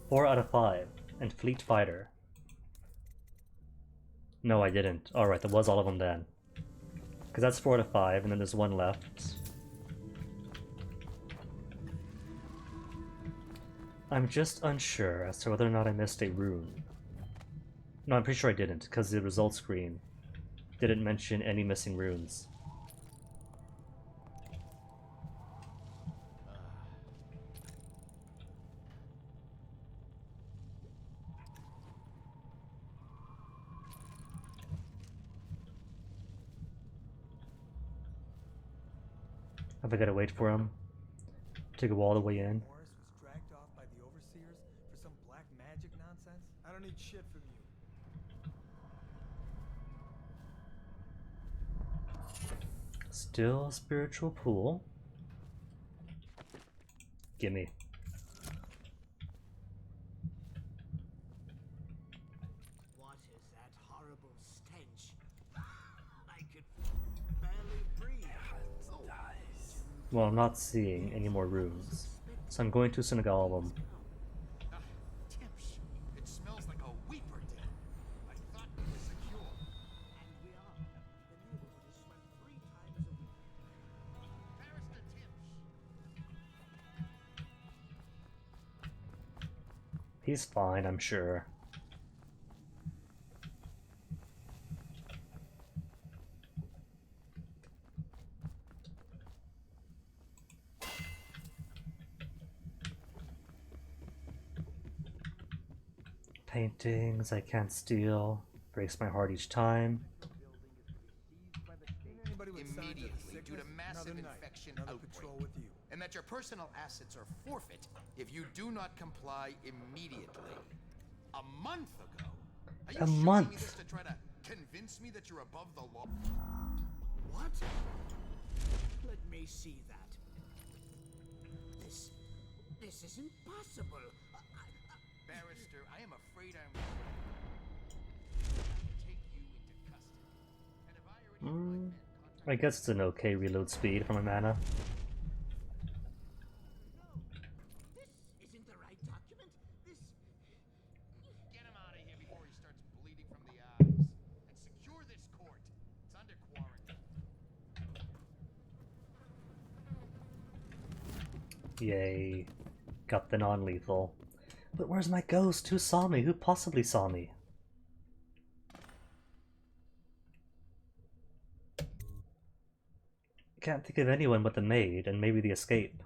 4 out of 5. And Fleet Fighter. No, I didn't. Alright, that was all of them then. Because that's 4 out of 5, and then there's 1 left. I'm just unsure as to whether or not I missed a rune. No, I'm pretty sure I didn't, because the results screen didn't mention any missing runes. Have I gotta wait for him to go all the way in? Morris was dragged off by the overseers for some black magic nonsense? I don't need shit from you. Still spiritual pool. Gimme. What is that horrible stench? I could barely breathe. Well, I'm not seeing any more runes, so I'm going to synagogue all of them. It smells like a weeper den. I thought it was secure. And we are. The neighborhood is swept 3 times a week. Barrister Timsh. He's fine, I'm sure. Paintings I can't steal. Breaks my heart each time. Immediately due to massive infection outbreak. And that your personal assets are forfeit if you do not comply immediately. A month ago? Are you showing me this to try to convince me that you're above the law? What? Let me see that. This isn't possible. Barrister, I am afraid I'm take you into custody. And if I already I guess it's an okay reload speed for my mana. This isn't the right document. This. Get him out of here before he starts bleeding from the eyes. And secure this court. It's under quarantine. Yay. Got the non-lethal. But where's my ghost? Who saw me? Who possibly saw me? Can't think of anyone but the maid and maybe the escape.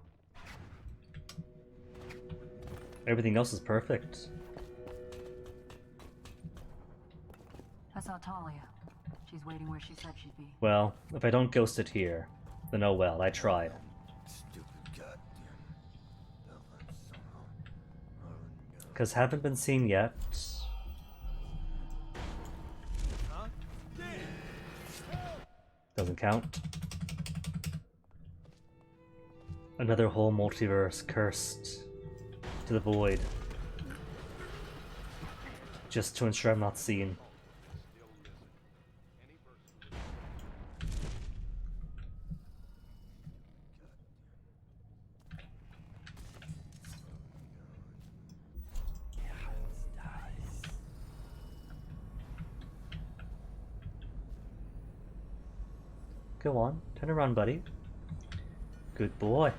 Everything else is perfect. I saw Talia. She's waiting where she said she'd be. Well, if I don't ghost it here, then oh well, I tried. Because haven't been seen yet. Doesn't count. Another whole multiverse cursed to the void. Just to ensure I'm not seen. Go on, turn around, buddy. Good boy.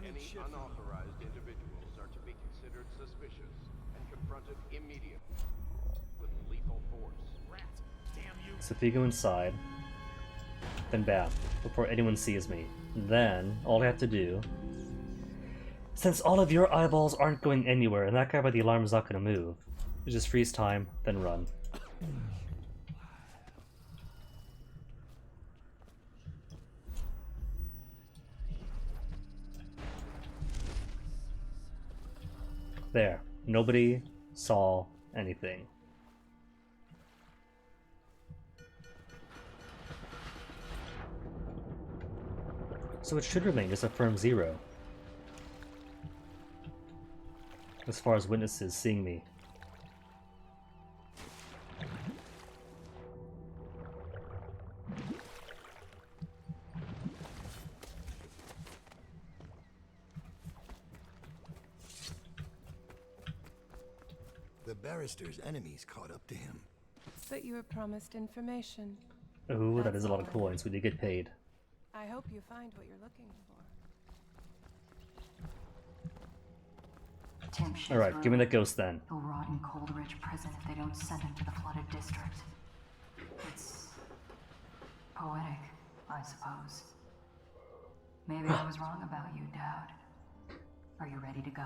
Any unauthorized individuals are to be considered suspicious and confronted immediately with lethal force. So if you go inside, then bam, before anyone sees me. Then, all I have to do, since all of your eyeballs aren't going anywhere and that guy by the alarm is not going to move, is just freeze time, then run. There. Nobody saw anything. So it should remain just a firm 0. As far as witnesses seeing me. Barrister's enemies caught up to him. But you were promised information. Ooh, that That's is a lot of all. coins. We did get paid. I hope you find what you're looking for. Alright, give me the ghost then. They'll rot in Coldridge prison if they don't send him to the flooded district. It's poetic, I suppose. Maybe I was wrong about you, Dad. Are you ready to go?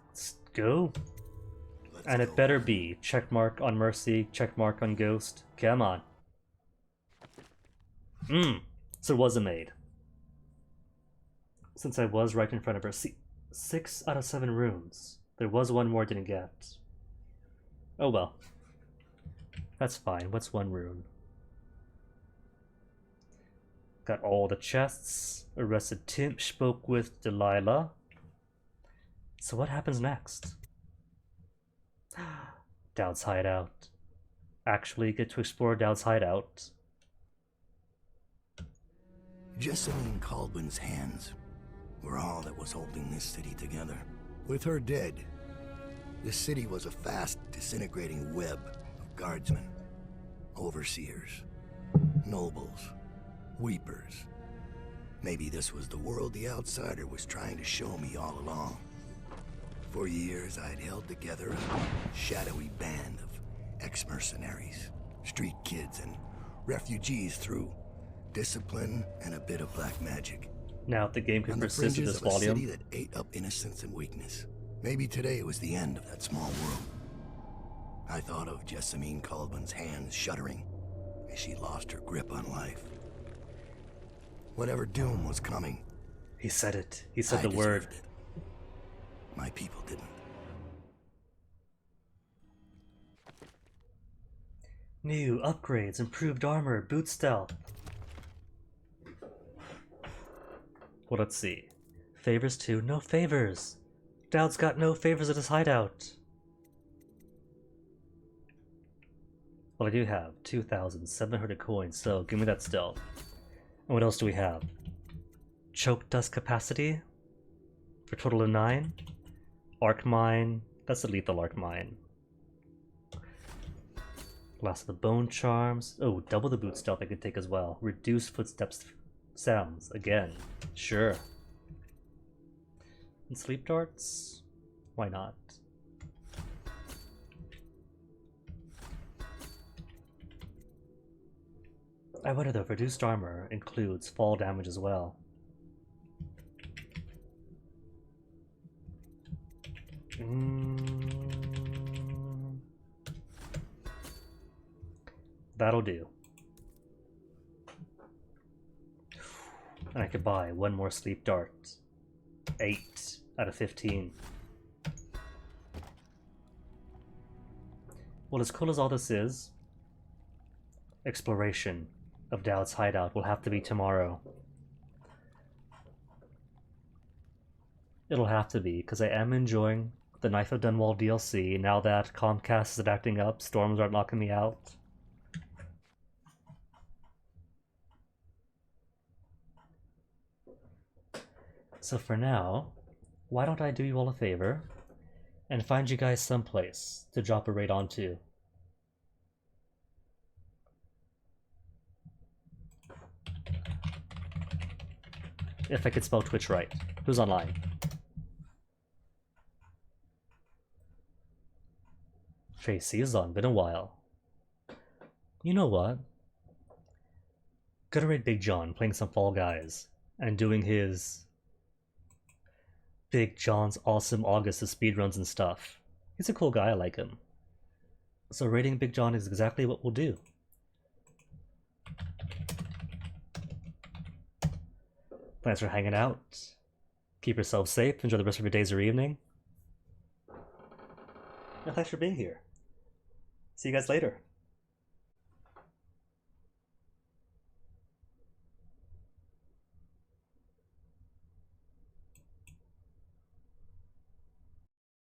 Let's go. And it better be checkmark on Mercy, checkmark on Ghost. Come on. So it was a maid. Since I was right in front of her. See, 6 out of 7 runes. There was one more I didn't get. Oh well. That's fine. What's one rune? Got all the chests. Arrested Tim. Spoke with Delilah. So what happens next? Dowd's hideout. Actually get to explore Dowd's hideout. Jessamine Caldwell's hands were all that was holding this city together. With her dead, this city was a fast disintegrating web of guardsmen, overseers, nobles, weepers. Maybe this was the world the outsider was trying to show me all along. For years, I'd held together a shadowy band of ex-mercenaries, street kids, and refugees through discipline and a bit of black magic. Now, if the game could On the persist in fringes this of a city volume, that ate up innocence and weakness. Maybe today was the end of that small world. I thought of Jessamine Caldwell's hands shuddering as she lost her grip on life. Whatever doom was coming, he said it. He said I the word. deserved it. My people didn't. New upgrades, improved armor, boot stealth. Well, let's see. Favors 2, no favors. Dowd's got no favors at his hideout. Well, I do have 2,700 coins, so give me that stealth. And what else do we have? Choke dust capacity for a total of 9. Arc mine, that's a lethal arc mine. Last of the bone charms. Oh, double the boot stealth I could take as well. Reduce footsteps sounds again. Sure. And sleep darts? Why not? I wonder though, if reduced armor includes fall damage as well. That'll do. And I could buy one more sleep dart. 8 out of 15. Well, as cool as all this is, exploration of Dowd's hideout will have to be tomorrow. It'll have to be, because I am enjoying the Knife of Dunwall DLC now that Comcast is acting up, storms aren't knocking me out. So for now, why don't I do you all a favor and find you guys someplace to drop a raid onto. If I could spell Twitch right. Who's online? Tracy's on, been a while. You know what? Gonna raid Big John playing some Fall Guys and doing his Big John's Awesome August of speedruns and stuff. He's a cool guy, I like him. So raiding Big John is exactly what we'll do. Thanks for hanging out. Keep yourself safe, enjoy the rest of your days or evening. And thanks for being here. See you guys later.